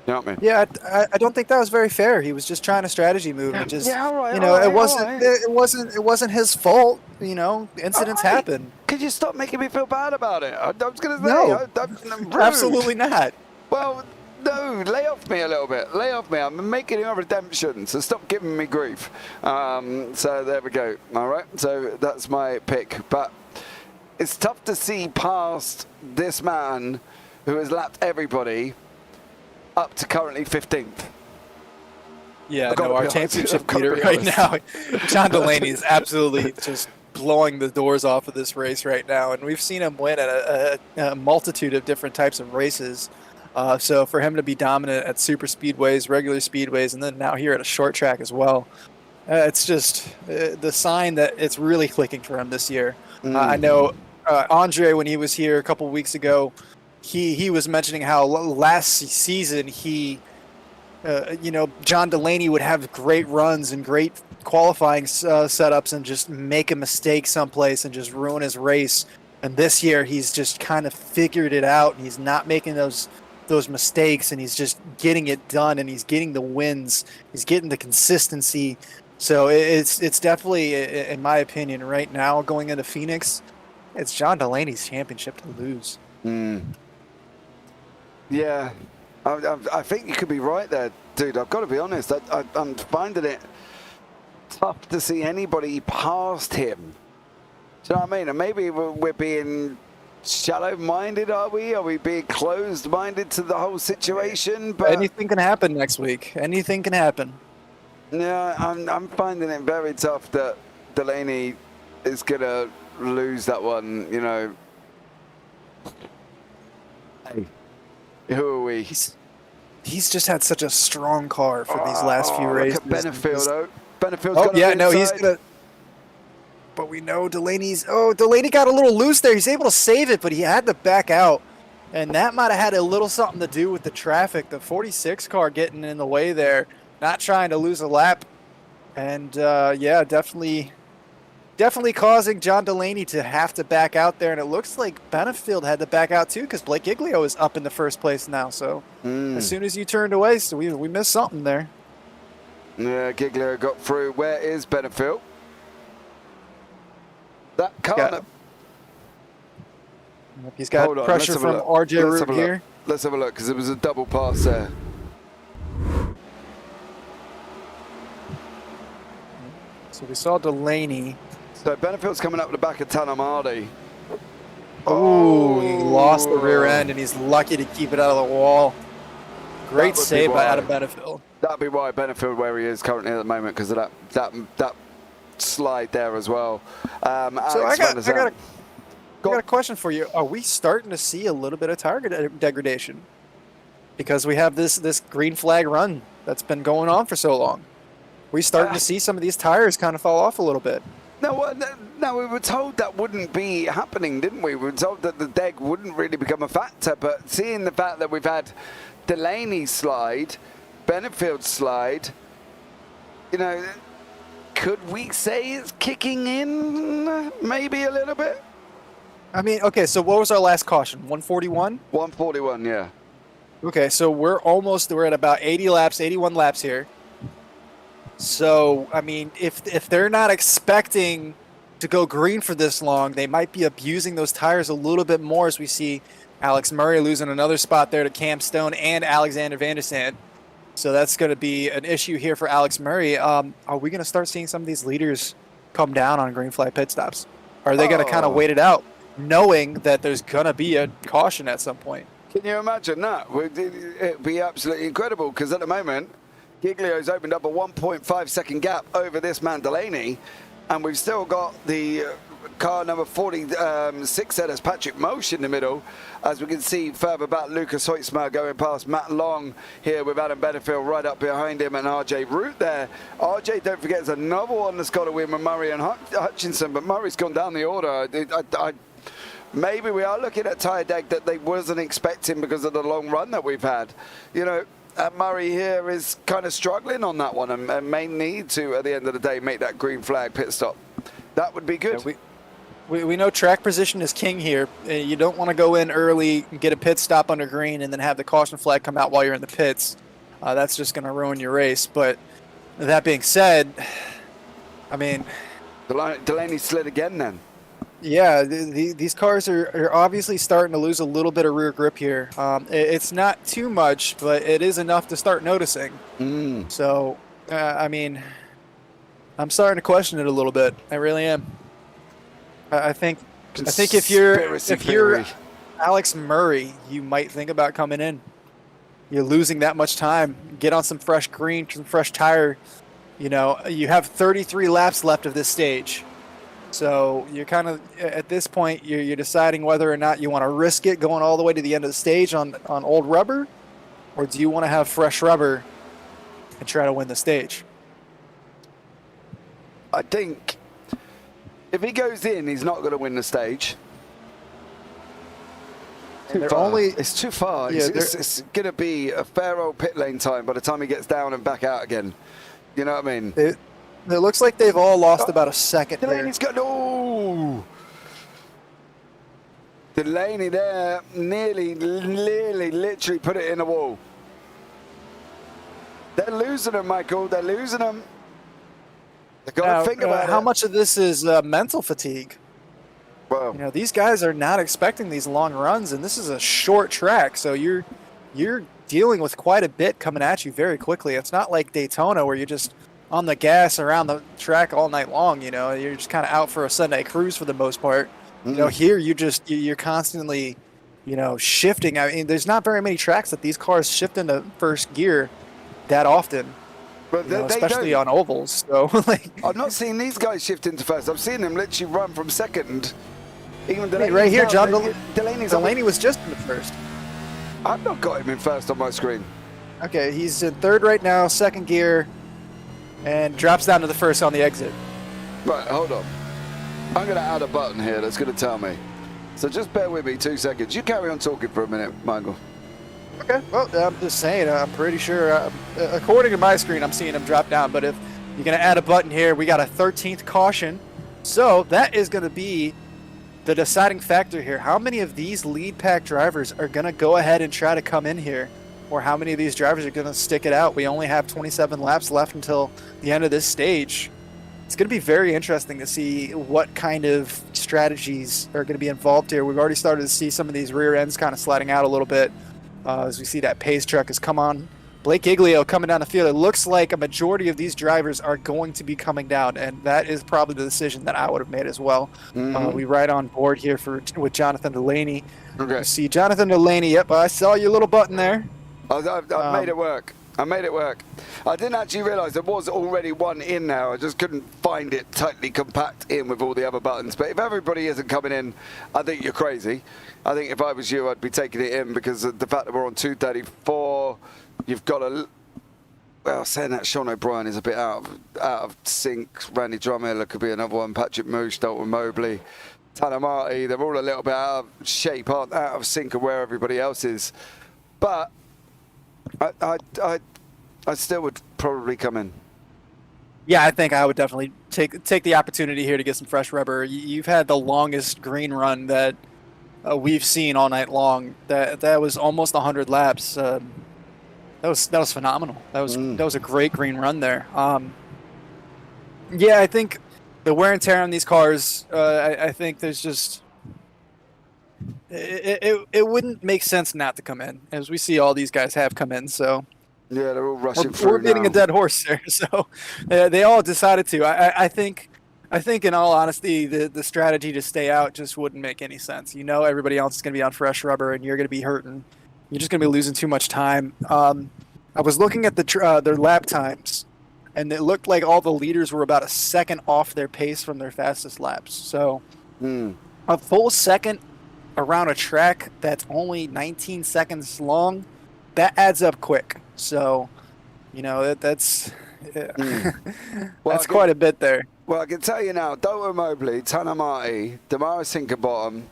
You know what I mean? Yeah, I don't think that was very fair. He was just trying a strategy move. And just, all right, it wasn't his fault. Incidents happen. Could you stop making me feel bad about it? I was going to say, no, I'm rude. Absolutely not. Well, no, lay off me a little bit. Lay off me. I'm making your redemption, so stop giving me grief. So there we go. All right, so that's my pick. But it's tough to see past this man who has lapped everybody up to currently 15th. Yeah, no, our championship leader right now, John Delaney, is absolutely just blowing the doors off of this race right now. And we've seen him win at a multitude of different types of races. So for him to be dominant at super speedways, regular speedways, and then now here at a short track as well, it's just the sign that it's really clicking for him this year. I know Andre, when he was here a couple weeks ago, he was mentioning how last season John Delaney would have great runs and great qualifying setups and just make a mistake someplace and just ruin his race. And this year he's just kind of figured it out, and he's not making those mistakes, and he's just getting it done, and he's getting the wins. He's getting the consistency. So it's definitely, in my opinion, right now going into Phoenix, it's John Delaney's championship to lose. Yeah, I think you could be right there, dude. I've got to be honest. I'm finding it tough to see anybody past him. Do you know what I mean? And maybe we're being shallow-minded, are we? Are we being closed-minded to the whole situation? But anything can happen next week. Anything can happen. yeah, I'm finding it very tough that Delaney is gonna lose that one. You know. Hey, who are we? He's just had such a strong car for these last few races. Look at Benefield, though. Benefield's Oh got yeah, him no, he's inside. gonna. But we know Delaney's. Oh, Delaney got a little loose there. He's able to save it, but he had to back out, and that might have had a little something to do with the traffic. The 46 car getting in the way there, not trying to lose a lap, and yeah, definitely causing John Delaney to have to back out there. And it looks like Benefield had to back out too, because Blake Giglio is up in the first place now. So as soon as you turned away, so we missed something there. Yeah, Giglio got through. Where is Benefield? That car. He's got Hold on, pressure let's have a from look. RJ Let's have Root a look. here. Let's have a look, because it was a double pass there. So we saw Delaney. So Benefield's coming up the back of Tanamadi. Oh, he lost the rear end, and he's lucky to keep it out of the wall. Great That would be save by why. Adam Benefield. That'd be why Benefield where he is currently at the moment, because of that slide there as well. So Alex I Van der Zandt. got a question for you. Are we starting to see a little bit of tire degradation? Because we have this green flag run that's been going on for so long. We starting to see some of these tires kind of fall off a little bit. No, we were told that wouldn't be happening, didn't we? We were told that the deg wouldn't really become a factor, but seeing the fact that we've had Delaney slide, Benefield slide, you know, could we say it's kicking in maybe a little bit? I mean, okay, so what was our last caution? 141? 141, yeah. Okay, so we're at about 80 laps, 81 laps here. So, I mean, if they're not expecting to go green for this long, they might be abusing those tires a little bit more, as we see Alex Murray losing another spot there to Cam Stone and Alexander Van der Zandt. So that's going to be an issue here for Alex Murray. Are we going to start seeing some of these leaders come down on green flag pit stops? Are they going to kind of wait it out, knowing that there's going to be a caution at some point? Can you imagine that? It'd be absolutely incredible, because at the moment, Giglio's opened up a 1.5 second gap over this man Delaney, and we've still got the car number 46 there, as Patrick Mosh in the middle, as we can see further back Lucas Hoytsma going past Matt Long here with Adam Benefield right up behind him, and RJ Root there. RJ, don't forget, is another one that's got to win with Murray and Hutchinson, but Murray's gone down the order. Maybe we are looking at tyre deg that they wasn't expecting because of the long run that we've had. You know, Murray here is kind of struggling on that one and may need to, at the end of the day, make that green flag pit stop. That would be good. Yeah, we know track position is king here. You don't want to go in early, get a pit stop under green, and then have the caution flag come out while you're in the pits. That's just going to ruin your race. But that being said, I mean, Delaney slid again then. yeah, these cars are obviously starting to lose a little bit of rear grip here. It's not too much, but it is enough to start noticing. So, I mean, I'm starting to question it a little bit. I really am. I think if you're Alex Murray, you might think about coming in. You're losing that much time. Get on some fresh green, some fresh tire. You know, you have 33 laps left of this stage. So you're kind of, at this point, you're deciding whether or not you want to risk it going all the way to the end of the stage on old rubber, or do you want to have fresh rubber and try to win the stage? I think if he goes in, he's not going to win the stage. It's too far. Yeah, it's going to be a fair old pit lane time by the time he gets down and back out again. You know what I mean? It looks like they've all lost about a second there. Delaney's got Delaney there, nearly, literally put it in the wall. They're losing him, Michael. They're losing him. They've got to think about how it. much of this is mental fatigue? Well, You know, these guys are not expecting these long runs, and this is a short track, so you're you're dealing with quite a bit coming at you very quickly. It's not like Daytona where you're just on the gas around the track all night long. You're just kind of out for a Sunday cruise for the most part. Here you're constantly, shifting. I mean, there's not very many tracks that these cars shift into first gear that often. But Especially on ovals. So I've not seen these guys shift into first. I've seen them literally run from second. Even right here, John Delaney was just in the first. I've not got him in first on my screen. Okay, he's in third right now, second gear, and drops down to the first on the exit. Right, hold on. I'm going to add a button here that's going to tell me. So just bear with me 2 seconds. You carry on talking for a minute, Michael. Okay, well, I'm just saying, I'm pretty sure, according to my screen, I'm seeing him drop down, but if you're going to add a button here, we got a 13th caution. So that is going to be the deciding factor here. How many of these lead pack drivers are going to go ahead and try to come in here? Or how many of these drivers are going to stick it out? We only have 27 laps left until the end of this stage. It's going to be very interesting to see what kind of strategies are going to be involved here. We've already started to see some of these rear ends kind of sliding out a little bit as we see that pace truck has come on. Blake Giglio coming down the field. It looks like a majority of these drivers are going to be coming down, and that is probably the decision that I would have made as well. We ride on board here with Jonathan Delaney. Okay. You see Jonathan Delaney. Yep, I saw your little button there. I've made it work. I made it work. I didn't actually realise there was already one in there. I just couldn't find it tightly compact in with all the other buttons. But if everybody isn't coming in, I think you're crazy. I think if I was you, I'd be taking it in because of the fact that we're on 234. You've got a... Well, saying that, Sean O'Brien is a bit out of sync. Randy Drummiller could be another one. Patrick Moosh, Dalton Mobley, Tanner Marty. They're all a little bit out of shape, out of sync of where everybody else is. But I still would probably come in. Yeah, I think I would definitely take the opportunity here to get some fresh rubber. You've had the longest green run that we've seen all night long. That was almost 100 laps. That was phenomenal. That was a great green run there. Yeah, I think the wear and tear on these cars. I think there's just it wouldn't make sense not to come in, as we see all these guys have come in. So yeah, they're all rushing through. We're beating a dead horse there. So they all decided to. I think in all honesty, the strategy to stay out just wouldn't make any sense. Everybody else is going to be on fresh rubber, and you're going to be hurting. You're just going to be losing too much time. I was looking at their lap times, and it looked like all the leaders were about a second off their pace from their fastest laps. So a full second around a track that's only 19 seconds long, that adds up quick. So, that's quite a bit there. Well, I can tell you now, Dalton Mobley, Tanner Marty, Damaris Hinkerbottom.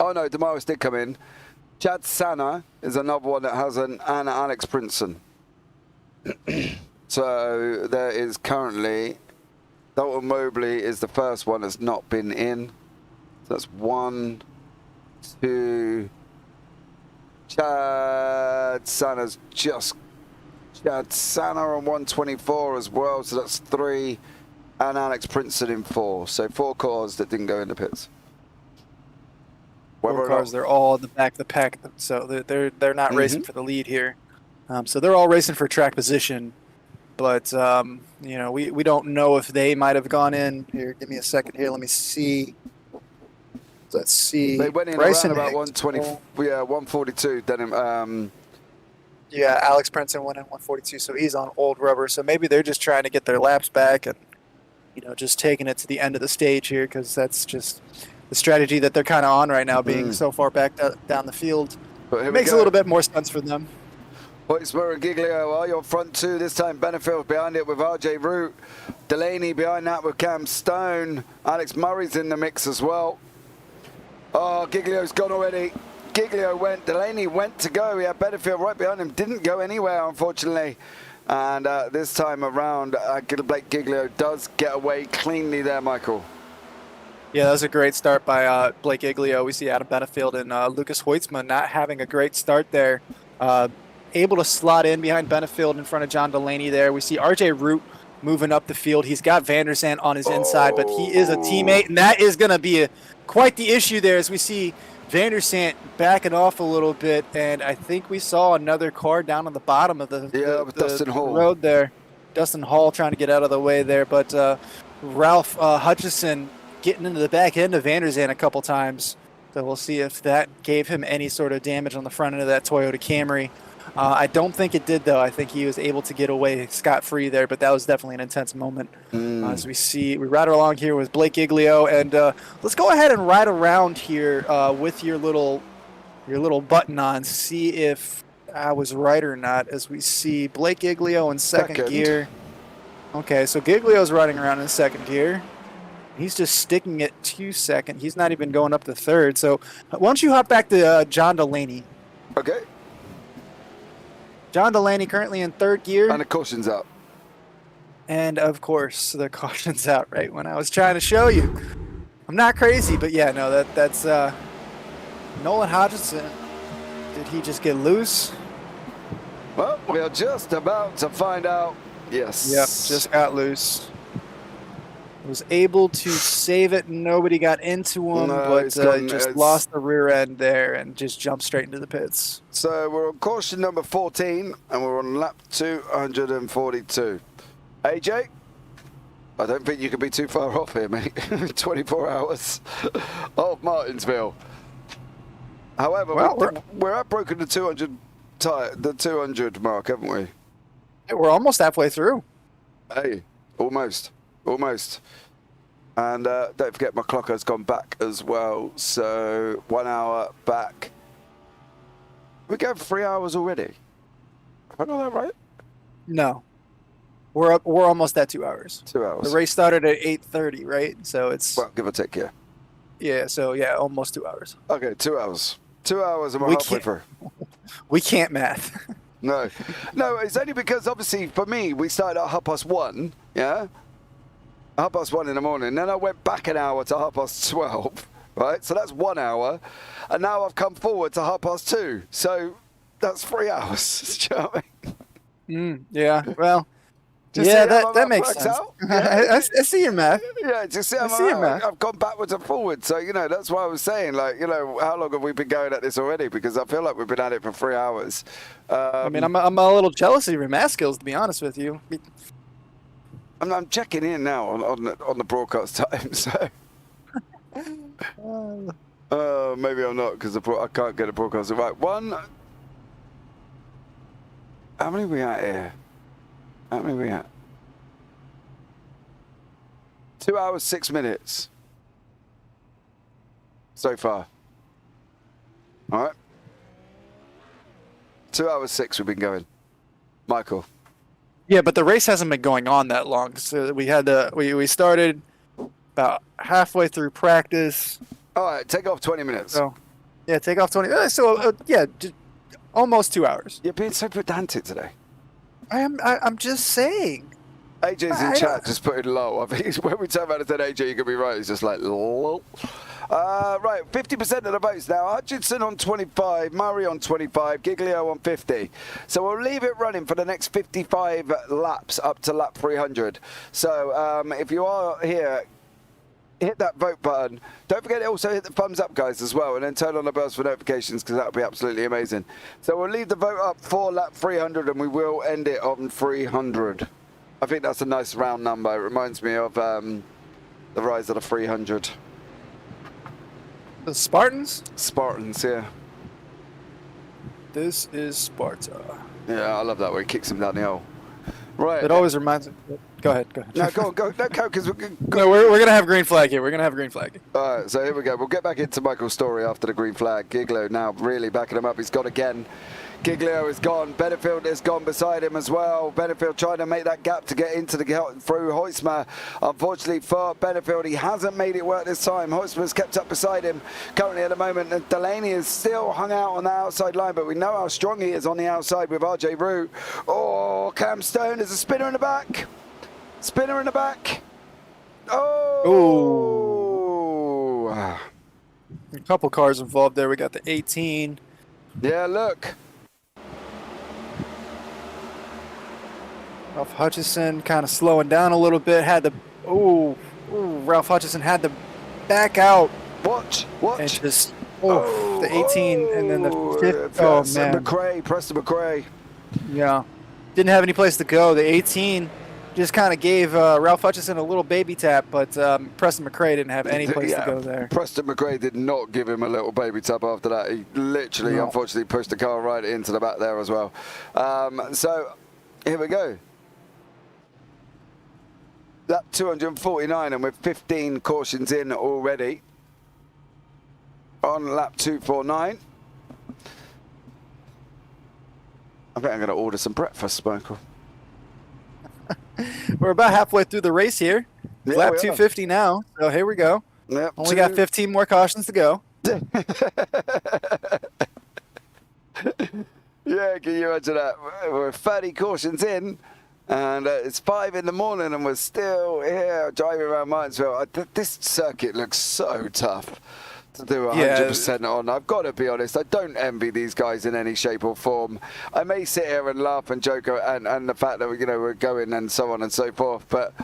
Oh no, Damaris did come in. Chad Sanna is another one that has and Alex Princeton. So there is currently, Dalton Mobley is the first one that's not been in. So that's 1, 2. Chad Sanna on 124 as well. So that's 3. And Alex Princeton in 4. So 4 cars that didn't go in the pits. 4 cars, they're all in the back of the pack, so they're not racing for the lead here. So they're all racing for track position, but we don't know if they might have gone in. Here, give me a second here. Let me see. Let's see. They went in around about 120. Yeah, 142. Then yeah, Alex Princeton went in 142, so he's on old rubber. So maybe they're just trying to get their laps back and just taking it to the end of the stage here, because that's just the strategy that they're kind of on right now, being so far back down the field. It makes a little bit more sense for them. Hoytsmer and Giglio are your front 2 this time. Benefield behind it with RJ Root. Delaney behind that with Cam Stone. Alex Murray's in the mix as well. Oh, Giglio's gone already. Giglio went. Delaney went to go. We had Benefield right behind him. Didn't go anywhere, unfortunately. And this time around, Blake Giglio does get away cleanly there, Michael. Yeah, that was a great start by Blake Giglio. We see Adam Benefield and Lucas Hoytsma not having a great start there. Able to slot in behind Benefield in front of John Delaney there. We see RJ Root moving up the field. He's got Van der Zandt on his inside, but he is a teammate, and that is going to be quite the issue there, as we see Van der Sant backing off a little bit, and I think we saw another car down on the bottom of the Dustin Hall. road there. Dustin Hall trying to get out of the way there, but Ralph Hutchison getting into the back end of Van der Sant a couple times. So we'll see if that gave him any sort of damage on the front end of that Toyota Camry. I don't think it did, though. I think he was able to get away scot-free there, but that was definitely an intense moment. As we ride along here with Blake Giglio, and let's go ahead and ride around here with your little button on, see if I was right or not, as we see Blake Giglio in second gear. Okay, so Giglio's riding around in second gear. He's just sticking at 2 second. He's not even going up to third. So why don't you hop back to John Delaney? Okay. John Delaney currently in third gear. And the caution's up. And of course, the caution's out right when I was trying to show you. I'm not crazy, but yeah, no, that's Nolan Hodgson. Did he just get loose? Well, we are just about to find out. Yes. Yep, just got loose. Was able to save it. Nobody got into him, but just lost the rear end there and just jumped straight into the pits. So we're on caution number 14, and we're on lap 242. AJ, I don't think you can be too far off here, mate. 24 hours of Martinsville. However, well, we're outbroken the 200 mark, haven't we? We're almost halfway through. Hey, almost. And don't forget my clock has gone back as well, so 1 hour back. We go 3 hours already. Have I got that right? No, we're almost at 2 hours. 2 hours. The race started at 8:30, right? So it's give or take, yeah. Yeah, so yeah, almost 2 hours. Okay, 2 hours. 2 hours and we're halfway through. We can't math. No, it's only because obviously for me we started at 1:30, yeah. 1:30 in the morning. Then I went back an hour to 12:30, right? So that's 1 hour, and now I've come forward to 2:30. So that's 3 hours. Do you know what I mean? Yeah. Well. Yeah, that makes sense. Yeah. I see your math. Yeah, just see your math. I've gone backwards and forwards. So, that's why I was saying, how long have we been going at this already? Because I feel like we've been at it for 3 hours. I mean, I'm a little jealous of your math skills, to be honest with you. I'm checking in now on the broadcast time, so. Maybe I'm not, because I can't get a broadcast. Right, how many are we at here? How many are we at? 2 hours, 6 minutes. So far. All right. 2 hours, 6 we've been going. Michael. Yeah, but the race hasn't been going on that long. So we started about halfway through practice. All right, take off 20 minutes. So, yeah, take off 20. So almost 2 hours. You're being so pedantic today. I'm just saying. AJ's in chat, just putting low. I think when we turn around and said AJ, you could be right. He's just like lol. Right, 50% of the votes now. Hutchinson on 25, Murray on 25, Giglio on 50. So we'll leave it running for the next 55 laps up to lap 300. So if you are here, hit that vote button. Don't forget to also hit the thumbs up, guys, as well, and then turn on the bells for notifications, because that would be absolutely amazing. So we'll leave the vote up for lap 300, and we will end it on 300. I think that's a nice round number. It reminds me of the rise of the 300. The Spartans? Spartans, yeah. This is Sparta. Yeah, I love that way. He kicks him down the hill. Right. It always reminds me. Go ahead. No, go. No, go, because we're going to have green flag here. We're going to have green flag. All right, so here we go. We'll get back into Michael's story after the green flag. Giglio now really backing him up. He's gone again. Giglio is gone. Benefield is gone beside him as well. Benefield trying to make that gap to get into through Heusmer. Unfortunately for Benefield, he hasn't made it work this time. Heusmer's kept up beside him currently at the moment. And Delaney is still hung out on the outside line, but we know how strong he is on the outside with RJ Root. Oh, Cam Stone is a spinner in the back. Spinner in the back. Oh. A couple cars involved there. We got the 18. Yeah, look. Ralph Hutchison kind of slowing down a little bit. Ralph Hutchison had to back out. Watch. And just Oh, the 18 and then the 50. Oh, man. Preston McRae. Yeah. Didn't have any place to go. The 18 just kind of gave Ralph Hutchison a little baby tap, but Preston McRae didn't have any place to go there. Preston McRae did not give him a little baby tap after that. He literally, unfortunately, pushed the car right into the back there as well. So here we go. Lap 249, and we're 15 cautions in already on lap 249. I think I'm going to order some breakfast, Michael. We're about halfway through the race here. Yeah, lap 250 now, so here we go. Yep, Only got 15 more cautions to go. Yeah, can you imagine that? We're 30 cautions in, and it's 5 in the morning, and we're still here driving around Martinsville. This circuit looks so tough to do 100% on. I've got to be honest, I don't envy these guys in any shape or form. I may sit here and laugh and joke and the fact that we're going and so on and so forth, but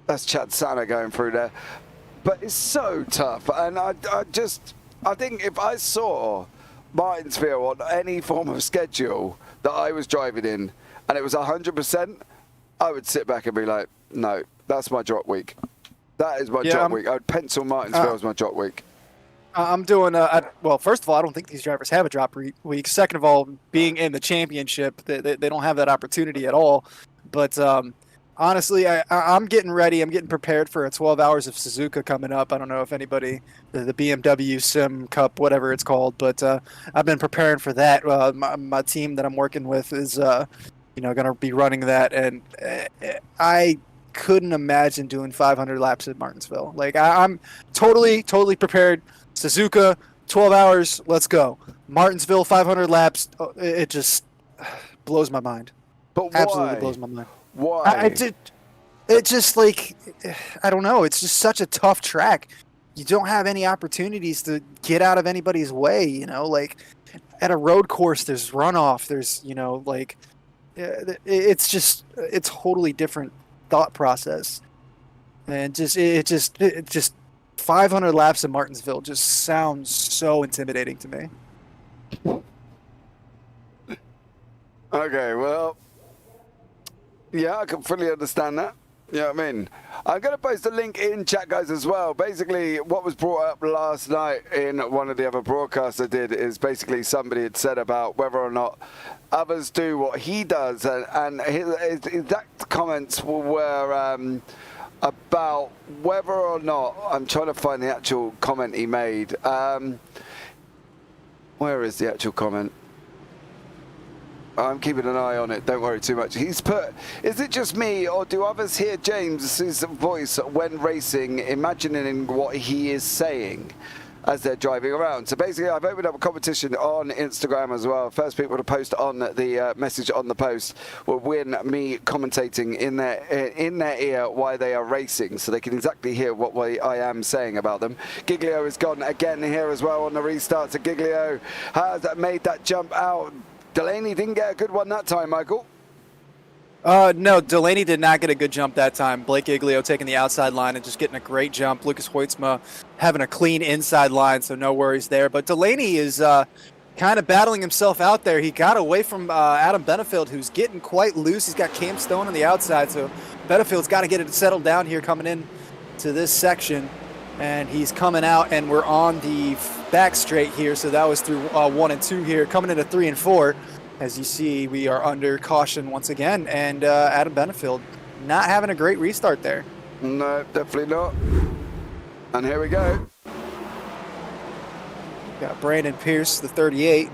that's Chad Sanner going through there. But it's so tough, and I think if I saw Martinsville on any form of schedule that I was driving in and it was 100%, I would sit back and be like, no, that's my drop week. That is my drop week. I would pencil Martinsville as my drop week. I'm doing, well, first of all, I don't think these drivers have a drop week. Second of all, being in the championship, they don't have that opportunity at all. But honestly, I'm getting ready. I'm getting prepared for a 12 hours of Suzuka coming up. I don't know if anybody, the BMW Sim Cup, whatever it's called, but I've been preparing for that. My team that I'm working with is, going to be running that, and I couldn't imagine doing 500 laps at Martinsville. Like, I'm totally prepared. Suzuka, 12 hours, let's go. Martinsville, 500 laps. It just blows my mind. But why? Absolutely blows my mind. Why? It just, like, I don't know. It's just such a tough track. You don't have any opportunities to get out of anybody's way, Like, at a road course, there's runoff. There's, it's a totally different thought process. And it just 500 laps in Martinsville just sounds so intimidating to me. Okay, well, yeah, I can fully understand that. You know what I mean? I'm going to post a link in chat, guys, as well. Basically, what was brought up last night in one of the other broadcasts I did is basically somebody had said about whether or not others do what he does. And his exact comments were about whether or not, I'm trying to find the actual comment he made. Where is the actual comment? I'm keeping an eye on it, don't worry too much. He's put, is it just me or do others hear James's voice when racing, imagining what he is saying as they're driving around? So basically, I've opened up a competition on Instagram as well. First people to post on the message on the post will win me commentating in their ear why they are racing, so they can exactly hear what way I am saying about them. Giglio has gone again here as well on the restart. So Giglio has made that jump out. Delaney didn't get a good one that time, Michael. No, Delaney did not get a good jump that time. Blake Giglio taking the outside line and just getting a great jump. Lucas Hoytsma having a clean inside line, so no worries there. But Delaney is kind of battling himself out there. He got away from Adam Benefield, who's getting quite loose. He's got Cam Stone on the outside, so Benefield's got to get it settled down here coming in to this section. And he's coming out, and we're on the back straight here, so that was through 1 and 2 here. Coming into 3 and 4, as you see, we are under caution once again, and Adam Benefield not having a great restart there. No, definitely not. And here we go. Got Brandon Pierce, the 38,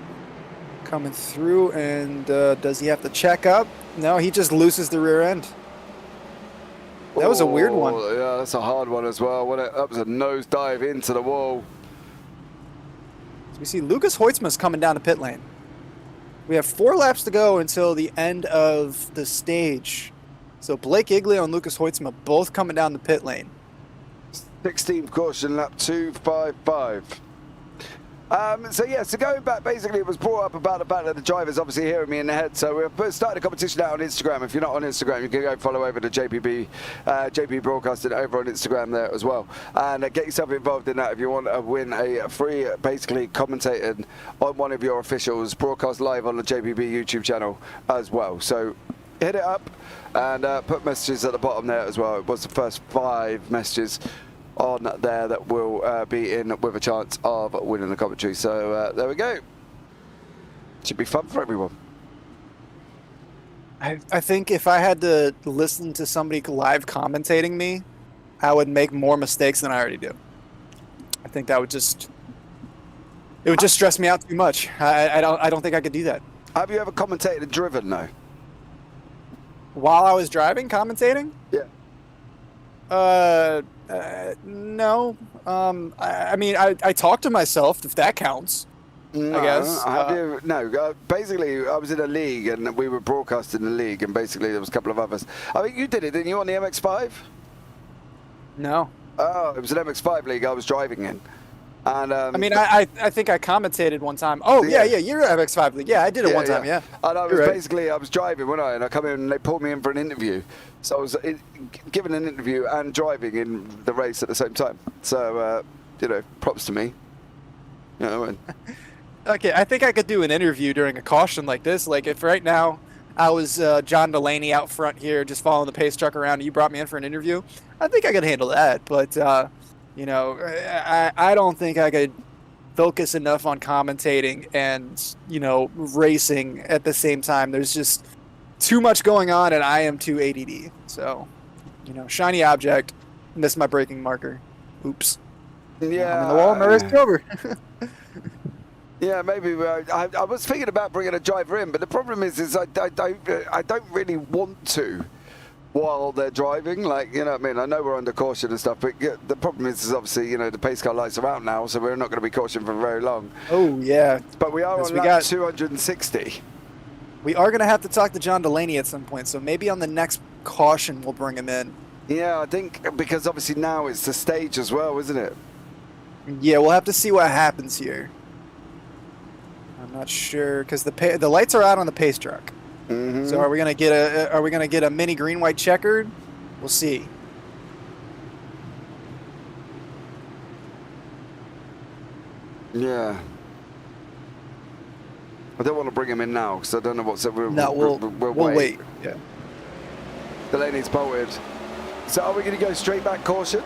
coming through, and does he have to check up? No, he just looses the rear end. That was a weird one. Yeah, that's a hard one as well. That was a nosedive into the wall. So we see Lucas Hoytsma's coming down to pit lane. We have 4 laps to go until the end of the stage. So Blake Giglio and Lucas Hoytsma both coming down the pit lane. 16th caution, lap 255. So going back, basically it was brought up about the fact that the driver's obviously hearing me in the head. So we're starting a competition out on Instagram. If you're not on Instagram, you can go follow over to JP Broadcasting over on Instagram there as well. And get yourself involved in that if you want to win a free, basically commentated on one of your officials, broadcast live on the JPB YouTube channel as well. So hit it up and put messages at the bottom there as well. It was the first 5 messages on there that will be in with a chance of winning the commentary. So there we go. Should be fun for everyone. I think if I had to listen to somebody live commentating me, I would make more mistakes than I already do. I think that would just stress me out too much. I don't think I could do that. Have you ever commentated and driven though? While I was driving, commentating? Yeah. No. I mean, I talk to myself, if that counts. No, I guess. Basically, I was in a league and we were broadcasting the league, and basically there was a couple of others. I mean, you did it, didn't you, on the MX-5? No. Oh, it was an MX-5 league I was driving in. And I mean, I think I commentated one time. Oh, yeah, you're MX-5 league. Yeah, I did it one time, yeah. And I was basically, I was driving, wasn't I? And I come in and they pulled me in for an interview. So I was given an interview and driving in the race at the same time. So, props to me. You know what I mean? Okay, I think I could do an interview during a caution like this. Like, if right now I was John Delaney out front here just following the pace truck around and you brought me in for an interview, I think I could handle that. But, I don't think I could focus enough on commentating and, racing at the same time. There's just too much going on and I am too ADD. So, shiny object, missed my braking marker. Oops. Yeah. I'm in the wall and the race is over. Yeah, maybe. I was thinking about bringing a driver in, but the problem is I don't really want to while they're driving. Like, you know what I mean? I know we're under caution and stuff, but the problem is obviously, the pace car lights are out now, so we're not going to be cautioned for very long. Oh, yeah. But we are on lap 260. We are going to have to talk to John Delaney at some point, so maybe on the next caution we'll bring him in. Yeah, I think because obviously now it's the stage as well, isn't it? Yeah, we'll have to see what happens here. I'm not sure because the lights are out on the pace truck. Mm-hmm. So are we gonna get a mini green white checkered? We'll see. Yeah. I don't want to bring him in now because I don't know what's up. We'll wait. Yeah. Delaney's bolted. So are we going to go straight back caution?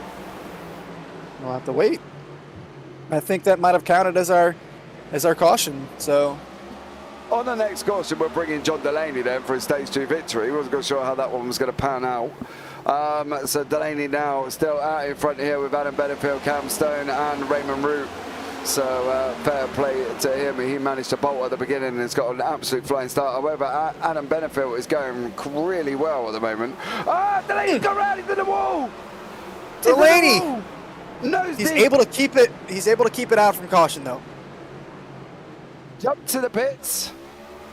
We'll have to wait. I think that might have counted as our caution. So on the next caution, we're bringing John Delaney then for his stage 2 victory. Wasn't quite sure how that one was going to pan out. So Delaney now still out in front here with Adam Benefield, Cam Stone, and Raymond Root. So fair play to him. He managed to bolt at the beginning and has got an absolute flying start. However, Adam Benefield is going really well at the moment. Delaney's got round into the wall. Delaney. He's deep. able to keep it. He's able to keep it out from caution though. Jump to the pits.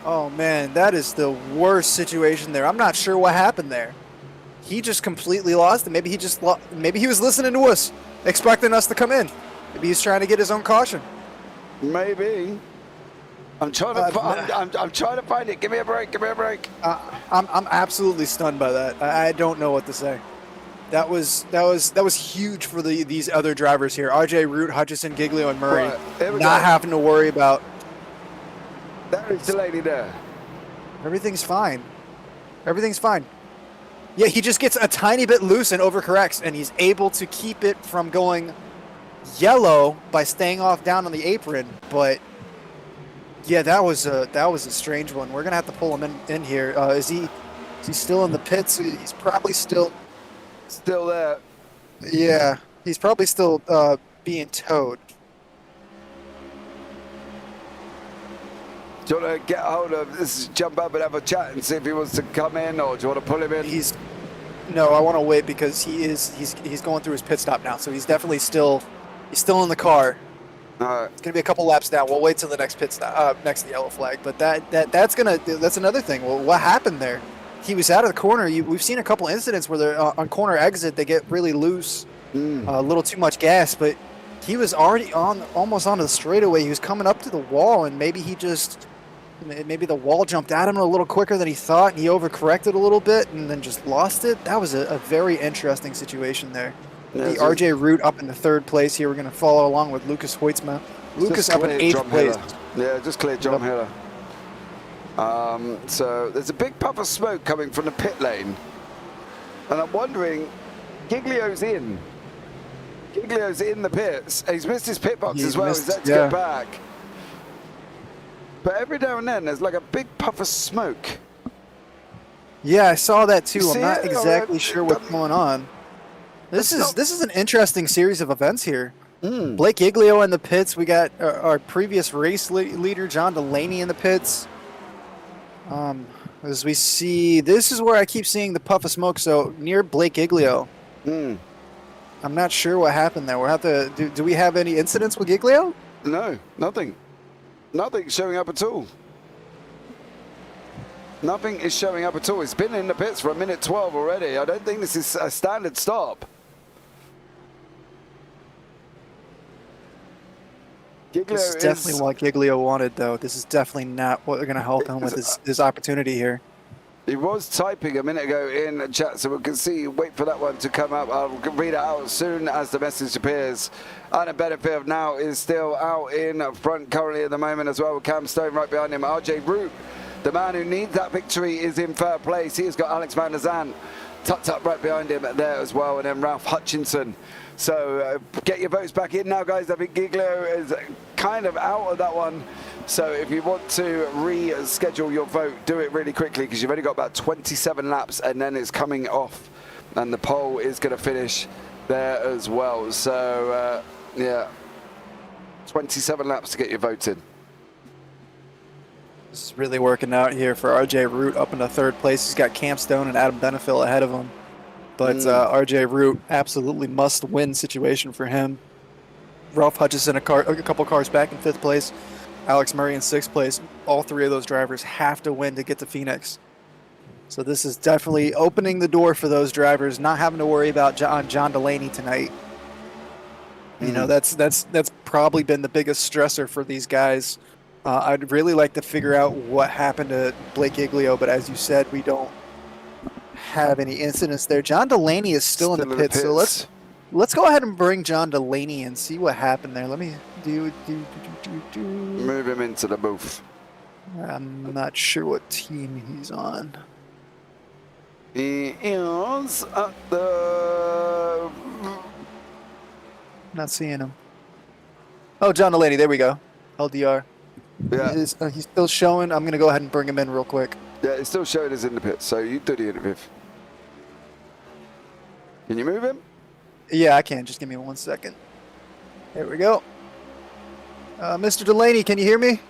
Oh man, that is the worst situation there. I'm not sure what happened there. He just completely lost it. Maybe he was listening to us, expecting us to come in. Maybe he's trying to get his own caution. Maybe. I'm trying to. I'm trying to find it. Give me a break. Give me a break. I'm absolutely stunned by that. I don't know what to say. That was huge for these other drivers here. RJ, Root, Hutchison, Giglio, and Murray not having to worry about. There is Delaney there. Everything's fine. Everything's fine. Yeah, he just gets a tiny bit loose and overcorrects, and he's able to keep it from going yellow by staying off down on the apron. But yeah, that was a strange one. We're gonna have to pull him in here. Is he still in the pits? He's probably still there. Yeah, he's probably still being towed. Do you want to get hold of this? Jump up and have a chat and see if he wants to come in, or do you want to pull him in? No, I want to wait because he's going through his pit stop now, so he's definitely still in the car. All right. It's gonna be a couple laps down. We'll wait till the next pit stop, next to the yellow flag. But that's another thing. Well, what happened there? He was out of the corner. We've seen a couple incidents where they're on corner exit. They get really loose, a little too much gas. But he was already almost onto the straightaway. He was coming up to the wall, and maybe maybe the wall jumped at him a little quicker than he thought, and he overcorrected a little bit and then just lost it. That was a very interesting situation there. Yeah, The RJ Root up in the 3rd place here. We're going to follow along with Lucas Hoitzma. Lucas up in 8th place. Yeah, just cleared John Hiller. So there's a big puff of smoke coming from the pit lane. And I'm wondering, Giglio's in. Giglio's in the pits. He's missed his pit box as well. He's had to get back. But every now and then, there's like a big puff of smoke. Yeah, I saw that too. You I'm see not it? exactly sure what's going on. This is an interesting series of events here. Blake Giglio in the pits. We got our previous race leader, John Delaney, in the pits. As we see, this is where I keep seeing the puff of smoke. So near Blake Giglio. I'm not sure what happened there. We'll have to. Do we have any incidents with Giglio? No, nothing. Nothing's showing up at all. Nothing is showing up at all. It's been in the pits for 1:12 already. I don't think this is a standard stop. Giglio This is definitely what Giglio wanted, though. This is definitely not what they're going to help him with his opportunity here. He was typing a minute ago in chat, so we can see. Wait for that one to come up. I'll read it out as soon as the message appears. And Benefit now is still out in front currently at the moment as well, with Cam Stone right behind him. RJ Root, the man who needs that victory, is in 3rd place. He has got Alex Van der Zandt tucked up right behind him there as well, and then Ralph Hutchinson. So get your votes back in now, guys. I think Giglio is kind of out of that one. So if you want to reschedule your vote, do it really quickly, because you've only got about 27 laps, and then it's coming off, and the poll is going to finish there as well. So yeah, 27 laps to get your vote in. This is really working out here for RJ Root up in the 3rd place. He's got Cam Stone and Adam Benefill ahead of him. But RJ Root, absolutely must-win situation for him. Ralph Hutchison a couple cars back in 5th place. Alex Murray in 6th place. All 3 of those drivers have to win to get to Phoenix. So this is definitely opening the door for those drivers, not having to worry about John Delaney tonight. You know, that's probably been the biggest stressor for these guys. I'd really like to figure out what happened to Blake Giglio, but as you said, we don't have any incidents there. John Delaney is still in the pits, so let's go ahead and bring John Delaney and see what happened there. Let me move him into the booth. I'm not sure what team he's on. He is at the... Not seeing him. Oh, John Delaney, there we go. LDR. Yeah. He's still showing. I'm going to go ahead and bring him in real quick. Yeah, it's still showing us in the pit, so you do the interview. Can you move him? Yeah, I can. Just give me 1 second. There we go. Mr. Delaney, can you hear me?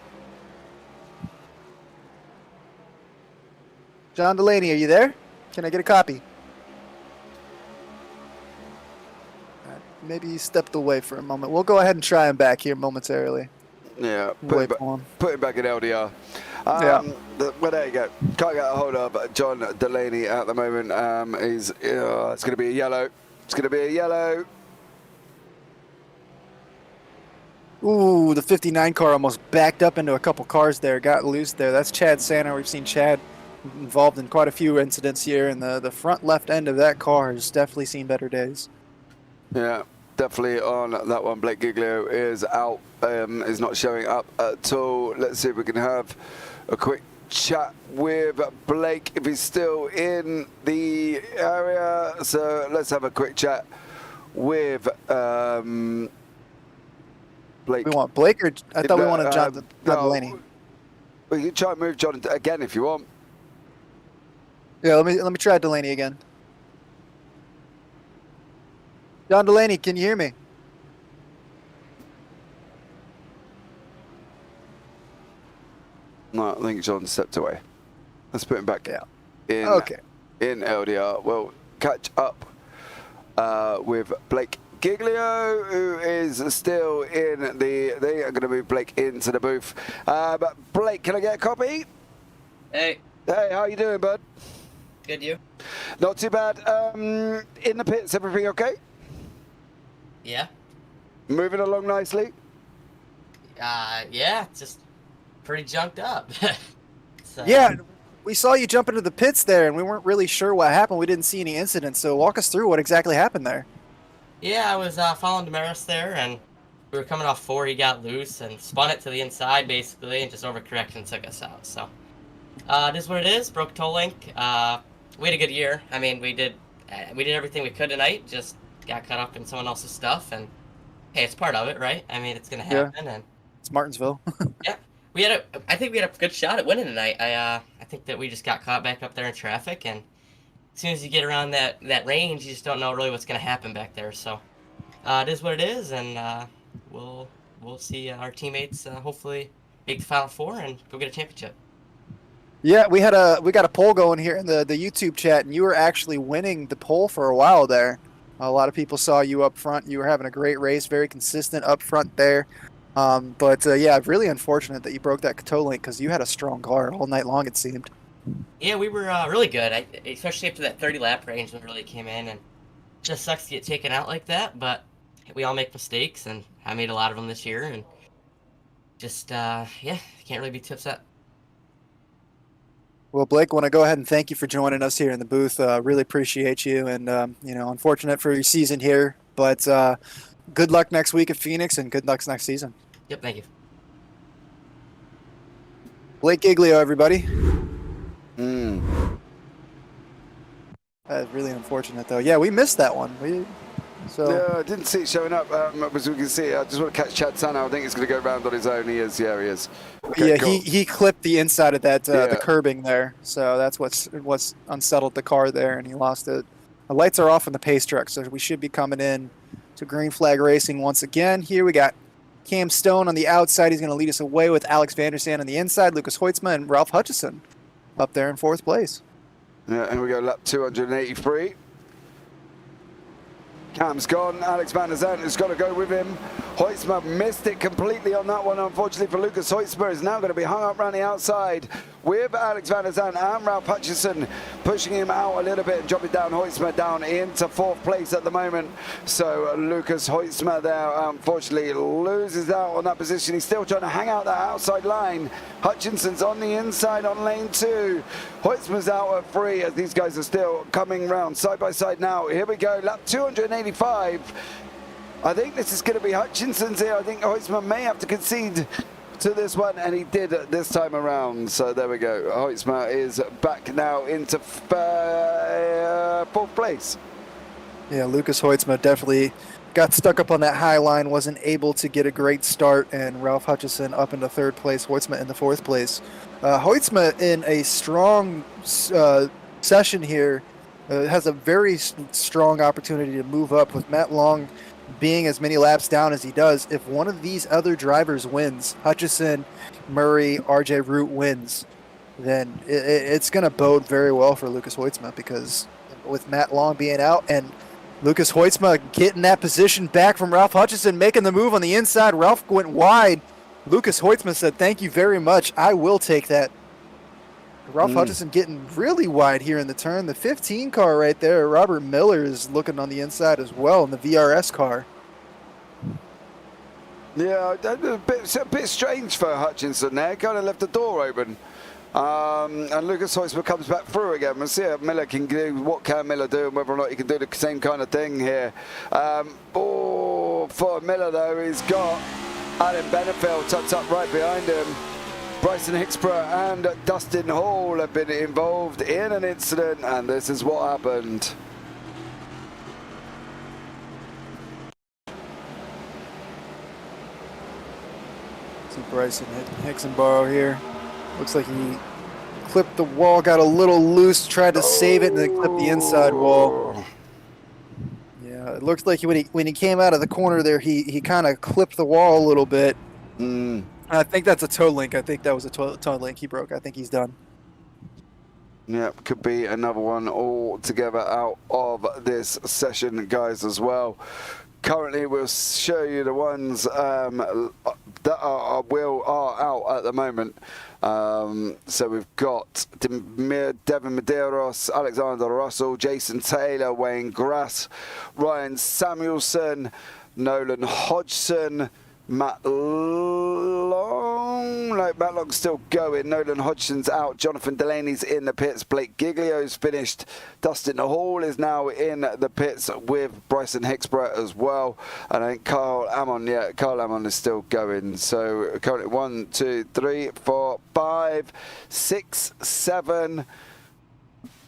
John Delaney, are you there? Can I get a copy? Maybe he stepped away for a moment. We'll go ahead and try him back here momentarily. Yeah, put him back in LDR. Well, there you go. Can't get a hold of John Delaney at the moment. It's going to be a yellow. It's going to be a yellow. Ooh, the 59 car almost backed up into a couple cars there. Got loose there. That's Chad Santa. We've seen Chad involved in quite a few incidents here, and the front left end of that car has definitely seen better days. Yeah, definitely on that one. Blake Giglio is out, is not showing up at all. Let's see if we can have a quick chat with Blake if he's still in the area. So let's have a quick chat with Blake. We want Blake, or I thought we wanted John Delaney. We can try and move John again if you want. Yeah, let me try Delaney again. John Delaney, can you hear me? No, I think John stepped away. Let's put him back in LDR. We'll catch up with Blake Giglio, who is still in the... They are going to move Blake into the booth. But Blake, can I get a copy? Hey. Hey, how you doing, bud? Good, you? Not too bad. In the pits, everything okay? Yeah. Moving along nicely? Yeah, just pretty junked up. So, Yeah, we saw you jump into the pits there, and we weren't really sure what happened. We didn't see any incidents, so walk us through what exactly happened there. Yeah, I was following Damaris there, and we were coming off 4. He got loose and spun it to the inside, basically, and just overcorrected and took us out. So, it is what it is. Broke toe link. We had a good year. I mean, we did everything we could tonight. Just got caught up in someone else's stuff, and hey, it's part of it, right? I mean, it's gonna happen, and It's Martinsville. yeah, I think we had a good shot at winning tonight. I think that we just got caught back up there in traffic, and as soon as you get around that range, you just don't know really what's gonna happen back there. So, it is what it is, and we'll see our teammates hopefully make the Final Four and go get a championship. Yeah, we got a poll going here in the YouTube chat, and you were actually winning the poll for a while there. A lot of people saw you up front. You were having a great race, very consistent up front there. But yeah, really unfortunate that you broke that toe link because you had a strong car all night long, it seemed. Yeah, we were really good, especially after that 30-lap range when it really came in, and it just sucks to get taken out like that, but we all make mistakes, and I made a lot of them this year, and just, yeah, can't really be too upset. Well, Blake, want to go ahead and thank you for joining us here in the booth. Really appreciate you, and unfortunate for your season here, but good luck next week at Phoenix, and good luck next season. Yep, thank you. Blake Giglio, everybody. Really unfortunate, though. Yeah, we missed that one. Yeah, I didn't see it showing up. As we can see, I just want to catch Chad Sano. I think it's going to go around on his own. He is. Okay, yeah, cool. he clipped the inside of that the curbing there, so that's what's unsettled the car there, and he lost it. The lights are off on the pace truck, so we should be coming in to green flag racing once again. Here we got Cam Stone on the outside. He's going to lead us away with Alex Vandersand on the inside, Lucas Hoitzma and Ralph Hutchison up there in 4th place. Yeah, and we go lap 283. Cam's gone. Alex Van der Zandt has got to go with him. Hoitzma missed it completely on that one. Unfortunately for Lucas Hoitzma, is now going to be hung up around the outside with Alex Van der Zandt and Ralph Hutchison pushing him out a little bit and dropping down Hoitzma down into 4th place at the moment. So Lucas Hoitzma there unfortunately loses out on that position. He's still trying to hang out that outside line. Hutchinson's on the inside on lane 2. Hoitzma's out at 3 as these guys are still coming round side by side now. Here we go, lap 285. I think this is going to be Hutchinson's here. I think Hoitzma may have to concede to this one, and he did this time around. So there we go. Hoitzma is back now into 4th place. Yeah, Lucas Hoitzma definitely got stuck up on that high line, wasn't able to get a great start, and Ralph Hutchison up into 3rd place, Hoitzma in the 4th place. Hoitzma in a strong session here, has a very strong opportunity to move up with Matt Long being as many laps down as he does. If one of these other drivers wins, Hutchison, Murray, RJ Root wins, then it's going to bode very well for Lucas Hoitzma, because with Matt Long being out and Lucas Hoitzma getting that position back from Ralph Hutchison, making the move on the inside, Ralph went wide. Lucas Hoitzma said, "Thank you very much. I will take that." Ralph Hutchison getting really wide here in the turn. The 15 car right there, Robert Miller is looking on the inside as well in the VRS car. Yeah, a bit strange for Hutchinson there. Kind of left the door open. And Lucas Hoitzma comes back through again. We'll see how Miller can do. What can Miller do, and whether or not he can do the same kind of thing here. For Miller, though, he's got Alan Benefield tucked up right behind him. Bryson Hicksborough and Dustin Hall have been involved in an incident, and this is what happened. See Bryson Hicksborough here. Looks like he clipped the wall, got a little loose, tried to save it, and then clipped the inside wall. Yeah, it looks like when he came out of the corner there, he kind of clipped the wall a little bit. I think that's a toe link. I think that was a toe link he broke. I think he's done. Yeah, could be another one altogether out of this session, guys, as well. Currently, we'll show you the ones that are out at the moment. So we've got Devin Medeiros, Alexander Russell, Jason Taylor, Wayne Grass, Ryan Samuelson, Nolan Hodgson, Matt Long. No, Matt Long's still going. Nolan Hodgson's out. Jonathan Delaney's in the pits. Blake Giglio's finished. Dustin Hall is now in the pits with Bryson Hicksborough as well. And I think Carl Ammon is still going. So currently 1, 2, 3, 4, 5, 6, 7,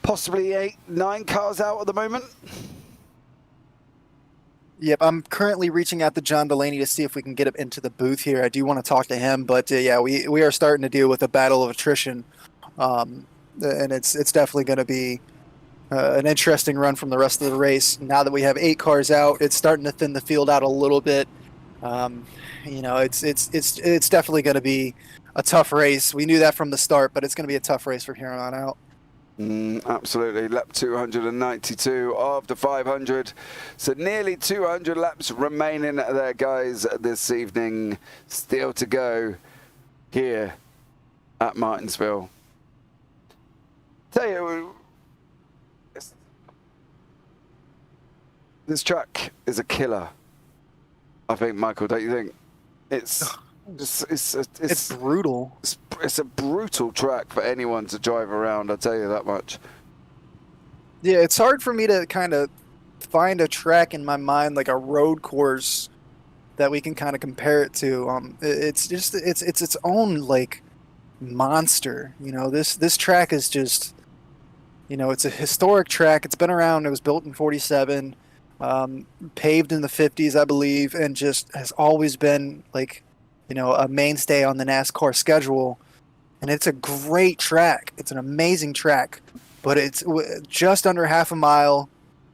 possibly 8, 9 cars out at the moment. Yep, I'm currently reaching out to John Delaney to see if we can get him into the booth here. I do want to talk to him, but yeah, we are starting to deal with a battle of attrition, and it's definitely going to be an interesting run from the rest of the race. Now that we have 8 cars out, it's starting to thin the field out a little bit. It's definitely going to be a tough race. We knew that from the start, but it's going to be a tough race from here on out. Absolutely. Lap 292 of the 500. So nearly 200 laps remaining there, guys, this evening. Still to go here at Martinsville. Tell you, this track is a killer. I think, Michael, don't you think? It's brutal. It's a brutal track for anyone to drive around, I'll tell you that much. Yeah, it's hard for me to kind of find a track in my mind, like a road course that we can kind of compare it to. It's its own like monster. This track is just, it's a historic track. It's been around. It was built in '47, paved in the '50s, I believe, and just has always been like, a mainstay on the NASCAR schedule. And it's a great track. It's an amazing track, but it's just under half a mile.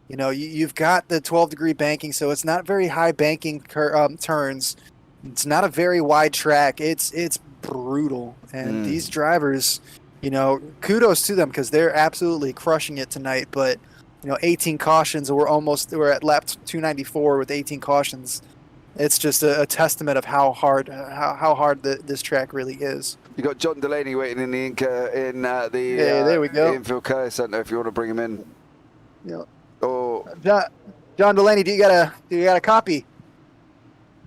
You've got the 12-degree banking, so it's not very high banking turns. It's not a very wide track. It's brutal. And these drivers, kudos to them because they're absolutely crushing it tonight. But 18 cautions, we're at lap 294 with 18 cautions. It's just a testament of how hard this track really is. You got John Delaney waiting in the there we go. infield care center if you want to bring him in. Yeah. Oh, John Delaney, do you got a copy?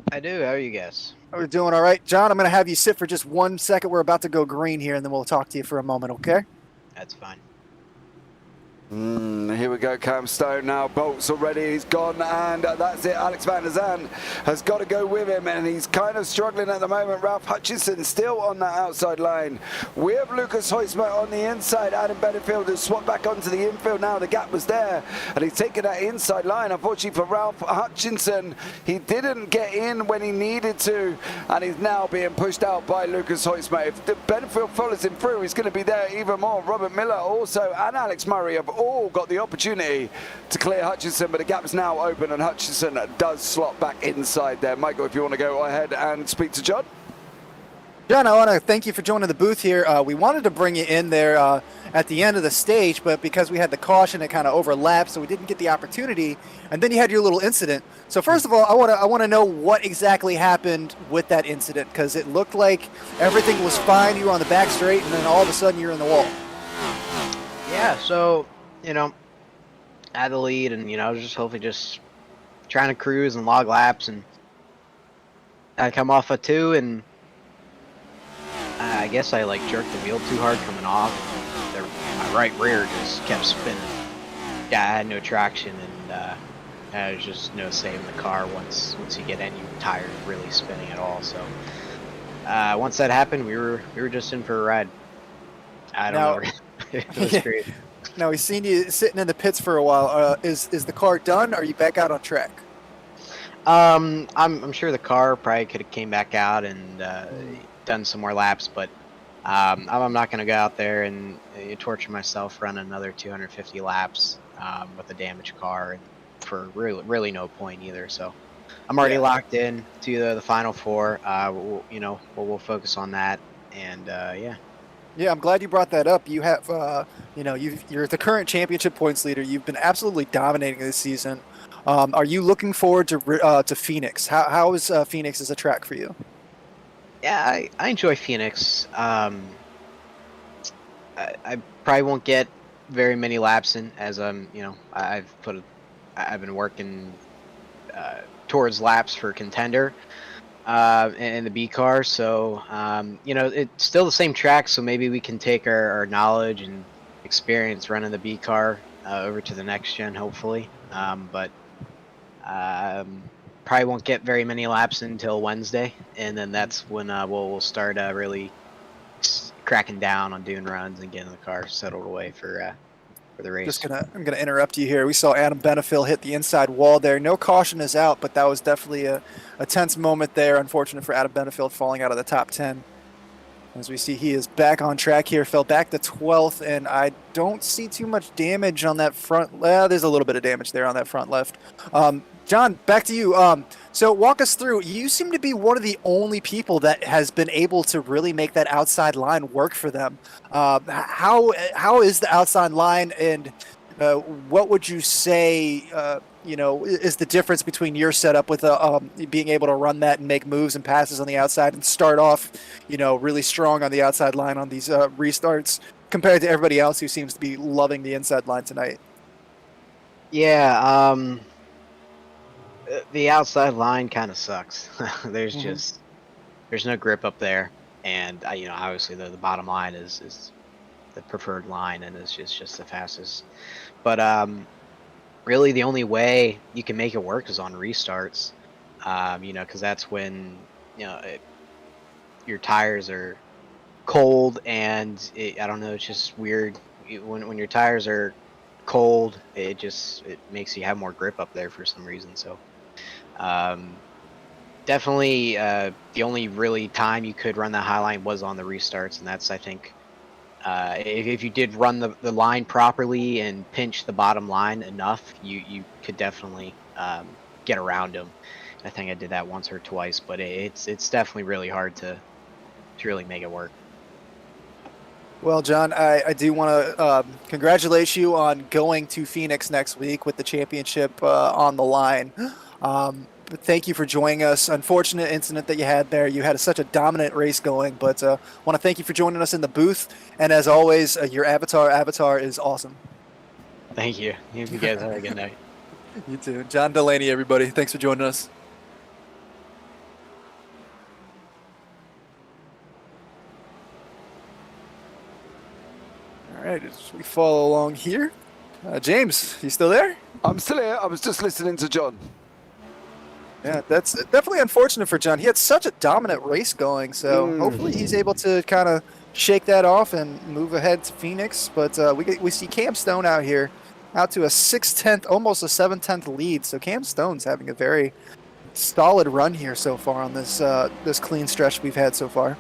I do. How are you guys? We're doing all right, John. I'm going to have you sit for just 1 second. We're about to go green here, and then we'll talk to you for a moment. Okay? That's fine. Here we go, Cam Stone now. Bolt's already, he's gone, and that's it. Alex Van der Zand has got to go with him, and he's kind of struggling at the moment. Ralph Hutchinson still on that outside line. We have Lucas Heusmer on the inside. Adam Benefield has swapped back onto the infield now. The gap was there, and he's taken that inside line. Unfortunately for Ralph Hutchinson, he didn't get in when he needed to, and he's now being pushed out by Lucas Heusmer. If Benefield follows him through, he's going to be there even more. Robert Miller also, and Alex Murray have all got the opportunity to clear Hutchinson, but the gap's now open and Hutchinson does slot back inside there. Michael, if you want to go ahead and speak to John. John, I want to thank you for joining the booth here. We wanted to bring you in there at the end of the stage, but because we had the caution, it kind of overlapped, so we didn't get the opportunity. And then you had your little incident. So first of all, I want to know what exactly happened with that incident, because it looked like everything was fine. You were on the back straight, and then all of a sudden you're in the wall. Yeah, so I had the lead, and I was just hopefully just trying to cruise and log laps, and I come off a 2, and I guess I jerked the wheel too hard coming off. My right rear just kept spinning. Yeah, I had no traction, and I was just no saving the car once you get any tires really spinning at all. So once that happened, we were just in for a ride. I don't know. It was great. Now, we've seen you sitting in the pits for a while. Is the car done, or are you back out on track? I'm sure the car probably could have came back out and done some more laps, but I'm not going to go out there and torture myself running another 250 laps with a damaged car, and for really no point either. So I'm already locked in to the final 4. We'll focus on that, and yeah. Yeah, I'm glad you brought that up. You have, you're the current championship points leader. You've been absolutely dominating this season. Are you looking forward to Phoenix? How is Phoenix as a track for you? Yeah, I enjoy Phoenix. I probably won't get very many laps in, as I've been working towards laps for contender in the B car. So it's still the same track, so maybe we can take our knowledge and experience running the B car over to the next gen, hopefully. But probably won't get very many laps until Wednesday, and then that's when we'll start really cracking down on doing runs and getting the car settled away for the race. I'm gonna interrupt you here. We saw Adam Benefill hit the inside wall there. No caution is out, but that was definitely a tense moment there. Unfortunate for Adam Benefill falling out of the top 10. As we see, he is back on track here, fell back to 12th, and I don't see too much damage on that front. Well, there's a little bit of damage there on that front left. John, back to you. So walk us through. You seem to be one of the only people that has been able to really make that outside line work for them. How is the outside line, and what would you say is the difference between your setup with being able to run that and make moves and passes on the outside and start off really strong on the outside line on these restarts compared to everybody else who seems to be loving the inside line tonight? Yeah, the outside line kind of sucks. There's no grip up there, and obviously the bottom line is the preferred line, and it's just the fastest. But really the only way you can make it work is on restarts, because that's when your tires are cold, and I don't know, it's just weird when your tires are cold. It makes you have more grip up there for some reason. So definitely the only really time you could run the high line was on the restarts, and that's, I think, if you did run the line properly and pinch the bottom line enough, you could definitely get around them. I think I did that once or twice, but it's definitely really hard to really make it work. Well, John, I do want to congratulate you on going to Phoenix next week with the championship on the line. But thank you for joining us. Unfortunate incident that you had there. You had such a dominant race going, but want to thank you for joining us in the booth. And as always, your avatar is awesome. Thank you. You guys have a good night. You too. John Delaney, everybody. Thanks for joining us. All right, as we follow along here. James, you still there? I'm still here. I was just listening to John. Yeah, that's definitely unfortunate for John. He had such a dominant race going, so hopefully he's able to kind of shake that off and move ahead to Phoenix. But we see Cam Stone out here, out to a 6/10, almost a 7/10 lead. So Cam Stone's having a very solid run here so far on this this clean stretch we've had so far.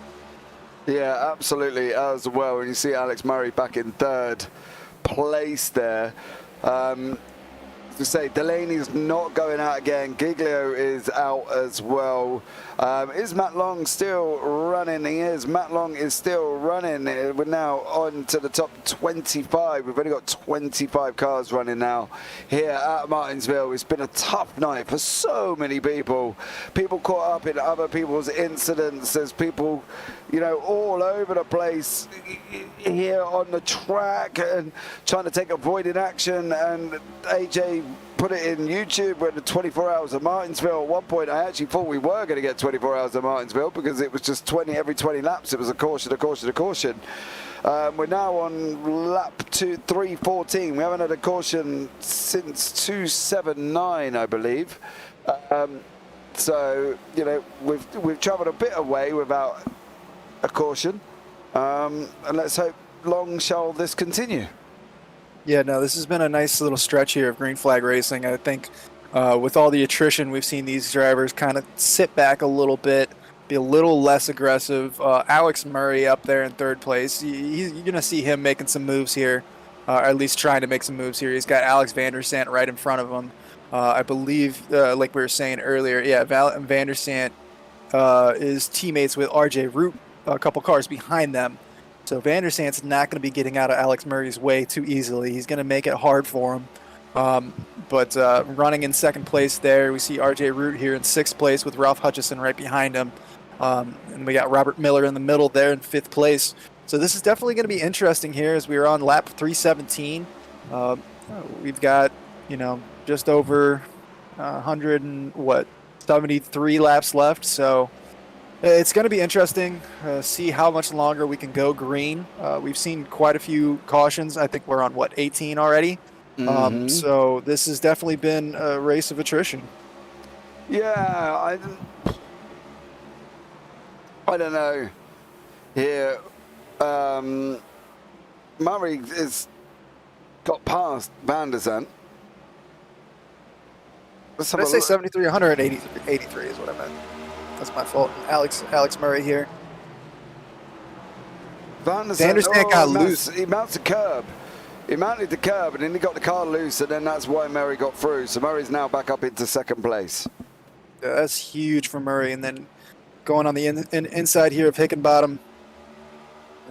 Yeah, absolutely, as well. And you see Alex Murray back in third place there. To say Delaney's not going out again. Giglio is out as well. Is Matt Long still running? He is. Matt Long is still running. We're now on to the top 25. We've only got 25 cars running now here at Martinsville. It's been a tough night for so many people. People caught up in other people's incidents. There's people, all over the place here on the track and trying to take avoided action. And AJ put it in YouTube when the 24 hours of Martinsville. At one point, I actually thought we were going to get 24 hours of Martinsville because it was just every 20 laps. It was a caution, a caution, a caution. We're now on lap 314. We haven't had a caution since 279, I believe. So, we've travelled a bit away without a caution. And let's hope long shall this continue. Yeah, no, this has been a nice little stretch here of green flag racing. I think with all the attrition, we've seen these drivers kind of sit back a little bit, be a little less aggressive. Alex Murray up there in third place. You're going to see him making some moves here, or at least trying to make some moves here. He's got Alex Vandersant right in front of him. I believe, like we were saying earlier, yeah, Vandersant is teammates with RJ Root, a couple cars behind them. So Vandersant's not going to be getting out of Alex Murray's way too easily. He's going to make it hard for him. But running in second place there, we see RJ Root here in sixth place with Ralph Hutchison right behind him. And we got Robert Miller in the middle there in fifth place. So this is definitely going to be interesting here as we are on lap 317. We've got, just over 100 and 73 laps left, so it's going to be interesting. See how much longer we can go green. We've seen quite a few cautions. I think we're on 18 already. So this has definitely been a race of attrition. Yeah, I don't know. Here, Murray has got past Van der Zandt. Did I say 73? 183 is what I meant. That's my fault. Alex Murray here. Van der Zandt got loose. He mounts the curb. He mounted the curb and then he got the car loose, and then that's why Murray got through. So Murray's now back up into second place. Yeah, that's huge for Murray. And then going on the inside here of Hickenbottom.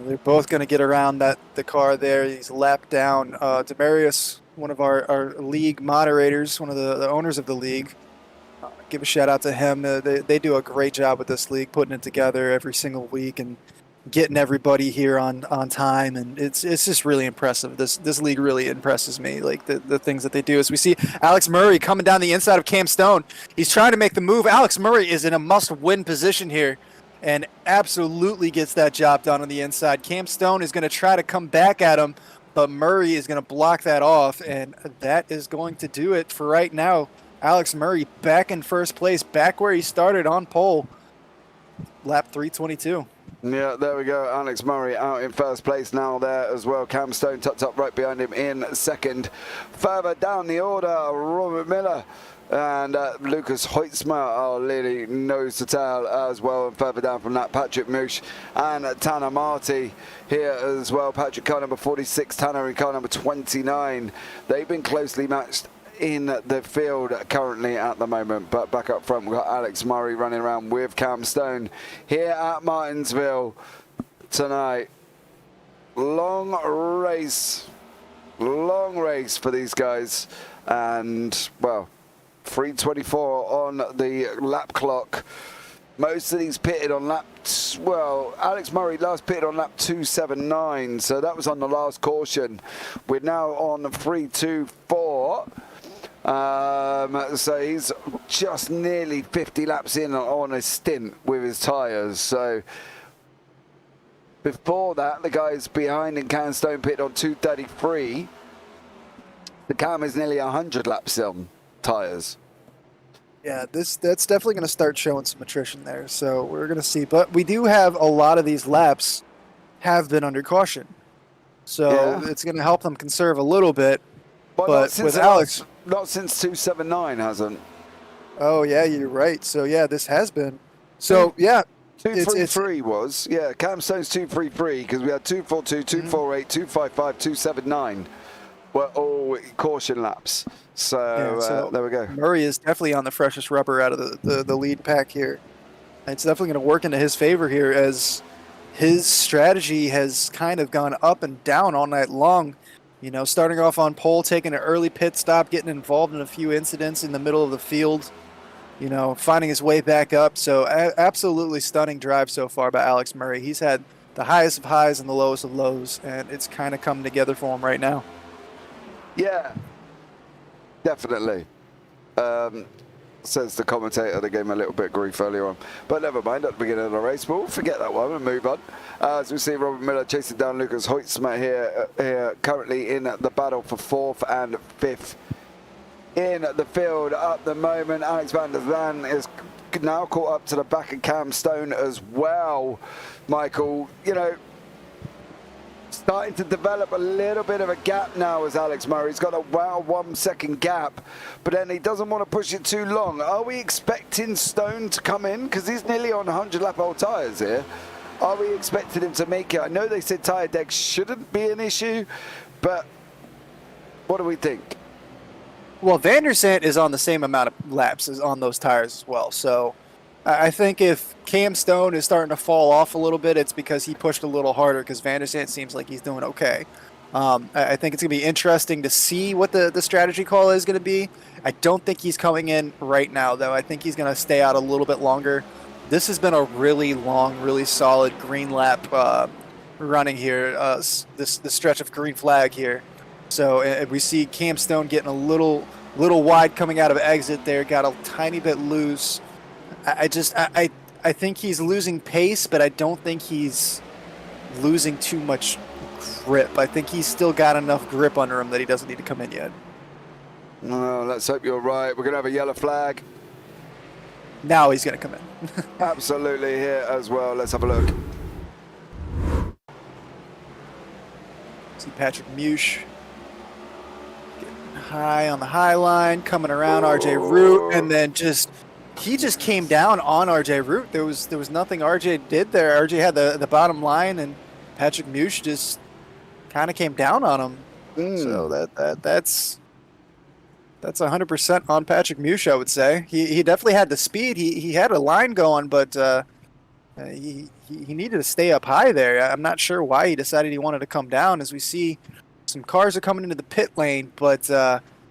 They're both going to get around the car there. He's lapped down. Demarius, one of our league moderators, one of the owners of the league. Give a shout out to him. They do a great job with this league, putting it together every single week and getting everybody here on time. And it's just really impressive. This league really impresses me, like the things that they do. As we see Alex Murray coming down the inside of Cam Stone. He's trying to make the move. Alex Murray is in a must-win position here and absolutely gets that job done on the inside. Cam Stone is going to try to come back at him, but Murray is going to block that off, and that is going to do it for right now. Alex Murray back in first place, back where he started on pole, lap 322. Yeah, there we go. Alex Murray out in first place now there as well. Cam Stone tucked up right behind him in second. Further down the order, Robert Miller and Lucas Hoitzma are leading nose to tail as well. And further down from that, Patrick Moosh and Tanner Marty here as well. Patrick car number 46, Tanner in car number 29. They've been closely matched in the field currently at the moment, but back up front we've got Alex Murray running around with Cam Stone here at Martinsville tonight. Long race for these guys, and well, 3:24 on the lap clock. Most of these pitted on lap, well, Alex Murray last pitted on lap 279, so that was on the last caution. We're now on 3:24. So he's just nearly 50 laps in on a stint with his tyres. So before that, the guys behind in Cam Stone pit on 233. The Cam is nearly 100 laps on tyres. Yeah, that's definitely going to start showing some attrition there. So we're going to see. But we do have a lot of these laps have been under caution. So it's going to help them conserve a little bit. But with Alex... Not since 279, hasn't. Oh, yeah, you're right. So, yeah, this has been. So, yeah. 233 was. Yeah, Cam Stone's 233 because we had 242, 248, 255, 279 were all caution laps. So, there we go. Murray is definitely on the freshest rubber out of the lead pack here. It's definitely going to work into his favor here as his strategy has kind of gone up and down all night long. You know, starting off on pole, taking an early pit stop, getting involved in a few incidents in the middle of the field, you know, finding his way back up. So absolutely stunning drive so far by Alex Murray. He's had the highest of highs and the lowest of lows, and it's kind of coming together for him right now. Yeah, definitely. Says the commentator that gave him a little bit of grief earlier on. But never mind, at the beginning of the race, we'll forget that one and move on. As we see Robert Miller chasing down Lucas Hoitzma here currently in the battle for 4th and 5th in the field at the moment. Alex Van der Zandt is now caught up to the back of Cam Stone as well. Michael, you know, starting to develop a little bit of a gap now as Alex Murray's got a 1 second gap, but then he doesn't want to push it too long. Are we expecting Stone to come in? Because he's nearly on 100 lap old tyres here. Are we expecting him to make it? I know they said tyre decks shouldn't be an issue, but what do we think? Well, Van der Zandt is on the same amount of laps as on those tires as well, so I think if Cam Stone is starting to fall off a little bit, it's because he pushed a little harder because Van der Zandt seems like he's doing okay. I think it's going to be interesting to see what the strategy call is going to be. I don't think he's coming in right now, though. I think he's going to stay out a little bit longer. This has been a really long, really solid green lap running here, this stretch of green flag here. So we see Cam Stone getting a little wide coming out of exit there, got a tiny bit loose. I think he's losing pace, but I don't think he's losing too much grip. I think he's still got enough grip under him that he doesn't need to come in yet. No, let's hope you're right. We're going to have a yellow flag. Now he's going to come in. Absolutely here as well. Let's have a look. See Patrick Mush getting high on the high line, coming around RJ Root, and then he just came down on RJ Root. There was nothing RJ did there. RJ had the bottom line, and Patrick Mush just kind of came down on him. So that's 100% on Patrick Mush, I would say. He definitely had the speed. He had a line going, but he needed to stay up high there. I'm not sure why he decided he wanted to come down. As we see, some cars are coming into the pit lane, but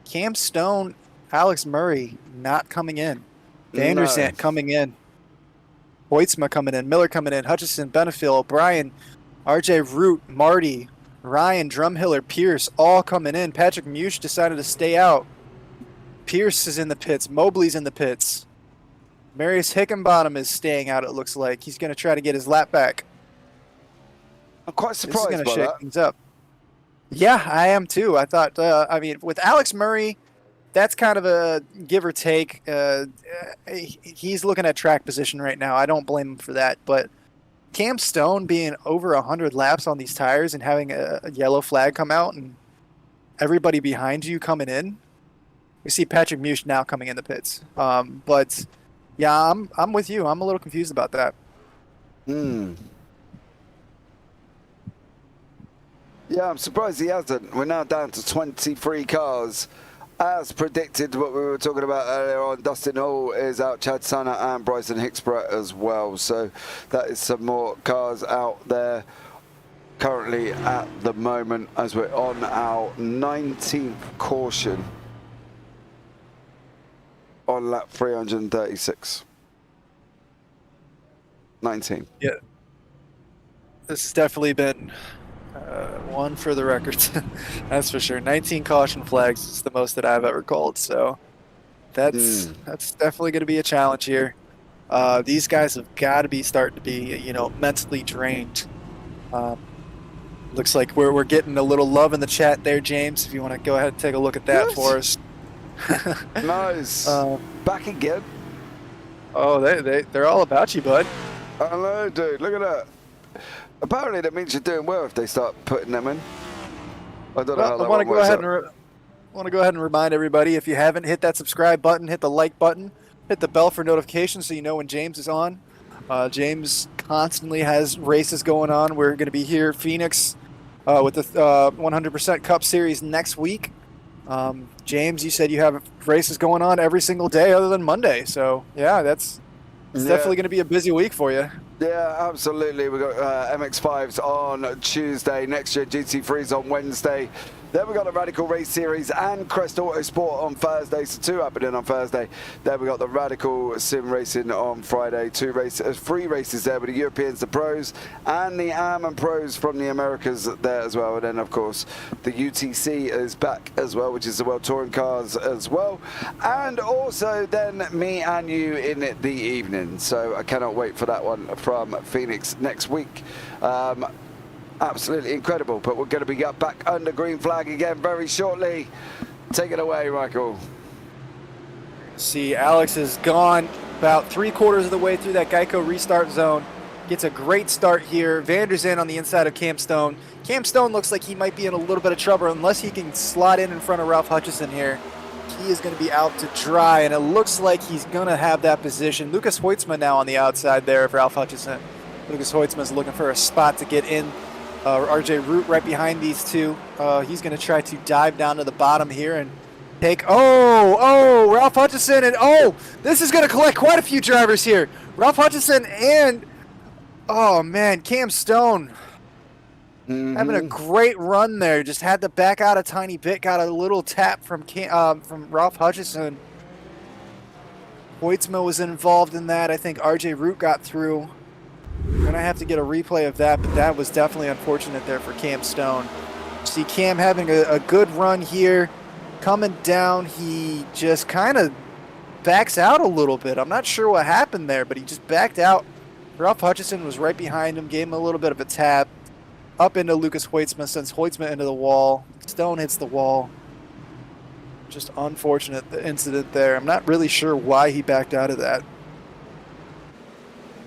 Cam Stone, Alex Murray not coming in. Vander Zant coming in. Hoytsma coming in. Miller coming in. Hutchison, Benefield, O'Brien, RJ Root, Marty, Ryan, Drumhiller, Pierce all coming in. Patrick Mush decided to stay out. Pierce is in the pits. Mobley's in the pits. Marius Hickenbottom is staying out, it looks like. He's going to try to get his lap back. I'm quite surprised by This is going to shake that. things up. Yeah, I am too. I thought, with Alex Murray, that's kind of a give or take. He's looking at track position right now. I don't blame him for that. But Cam Stone being over 100 laps on these tires and having a yellow flag come out and everybody behind you coming in. We see Patrick Mush now coming in the pits. But yeah, I'm with you. I'm a little confused about that. Yeah, I'm surprised he hasn't. We're now down to 23 cars. As predicted, what we were talking about earlier on, Dustin Hall is out, Chad Sanner and Bryson Hicksborough as well. So that is some more cars out there currently at the moment as we're on our 19th caution on lap 336. 19. Yeah. This has definitely been one for the records. That's for sure. 19 caution flags is the most that I've ever called. So that's definitely going to be a challenge here. These guys have got to be starting to be, mentally drained. Looks like we're getting a little love in the chat there, James. If you want to go ahead and take a look at that for us. Nice. Back again. Oh, they're all about you, bud. I know, dude. Look at that. Apparently, that means you're doing well if they start putting them in. I don't know how that want to go works ahead out. and remind everybody, if you haven't, hit that subscribe button, hit the like button, hit the bell for notifications so you know when James is on. James constantly has races going on. We're going to be here, Phoenix, with the 100% Cup Series next week. James, you said you have races going on every single day other than Monday. So, yeah, it's definitely going to be a busy week for you. Yeah, absolutely. We've got MX-5s on Tuesday, Next Gen GT3s on Wednesday. Then we've got the Radical Race Series and Crest Autosport on Thursday, so 2 happening on Thursday. Then we've got the Radical Sim Racing on Friday, 3 races there with the Europeans, the Pros, and the AM and Pros from the Americas there as well. And then, of course, the UTC is back as well, which is the World Touring Cars as well. And also then me and you in the evening. So I cannot wait for that one from Phoenix next week. Absolutely incredible, but we're going to be back under green flag again very shortly. Take it away, Michael. See, Alex has gone about 3/4 of the way through that Geico restart zone. Gets a great start here. Vander's in on the inside of Cam Stone. Cam Stone looks like he might be in a little bit of trouble unless he can slot in front of Ralph Hutchison here. He is going to be out to dry, and it looks like he's going to have that position. Lucas Hoytsma now on the outside there of Ralph Hutchison. Lucas Hoytsma is looking for a spot to get in. RJ Root right behind these two. He's going to try to dive down to the bottom here and take... Ralph Hutchison, and this is going to collect quite a few drivers here. Ralph Hutchison and, Cam Stone having a great run there. Just had to back out a tiny bit, got a little tap from Ralph Hutchison. Hoytsma was involved in that. I think RJ Root got through. We're going to have to get a replay of that, but that was definitely unfortunate there for Cam Stone. See Cam having a good run here. Coming down, he just kind of backs out a little bit. I'm not sure what happened there, but he just backed out. Ralph Hutchison was right behind him, gave him a little bit of a tap. Up into Lucas Hoitzma, sends Hoitzma into the wall. Stone hits the wall. Just unfortunate, the incident there. I'm not really sure why he backed out of that.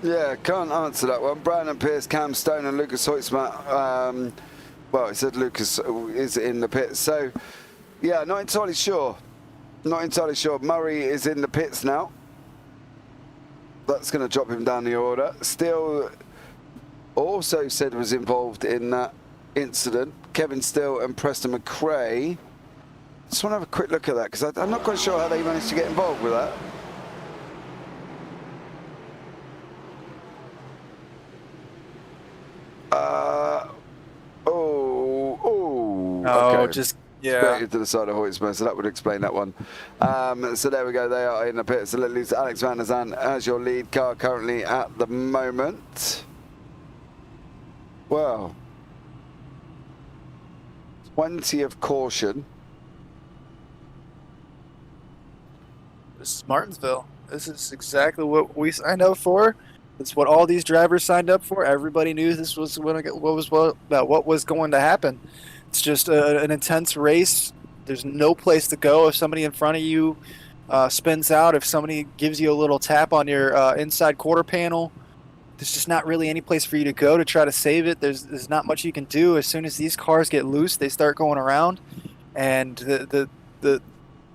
Yeah, can't answer that one. Brandon Pierce, Cam Stone, and Lucas Hoitzma. Well, it said Lucas is in the pits. So, yeah, not entirely sure. Not entirely sure. Murray is in the pits now. That's going to drop him down the order. Steele also said was involved in that incident. Kevin Steele and Preston McRae. Just want to have a quick look at that because I'm not quite sure how they managed to get involved with that. Okay. Just, yeah. Straight to the side of Hoitzma, so that would explain that one. So there we go, they are in the pits. So that leaves Alex Van der Zandt as your lead car currently at the moment. Well, 20 of caution. This is Martinsville. This is exactly what we signed up for. It's what all these drivers signed up for. Everybody knew this was what was going to happen. It's just an intense race. There's no place to go if somebody in front of you spins out. If somebody gives you a little tap on your inside quarter panel, there's just not really any place for you to go to try to save it. There's not much you can do. As soon as these cars get loose, they start going around, and the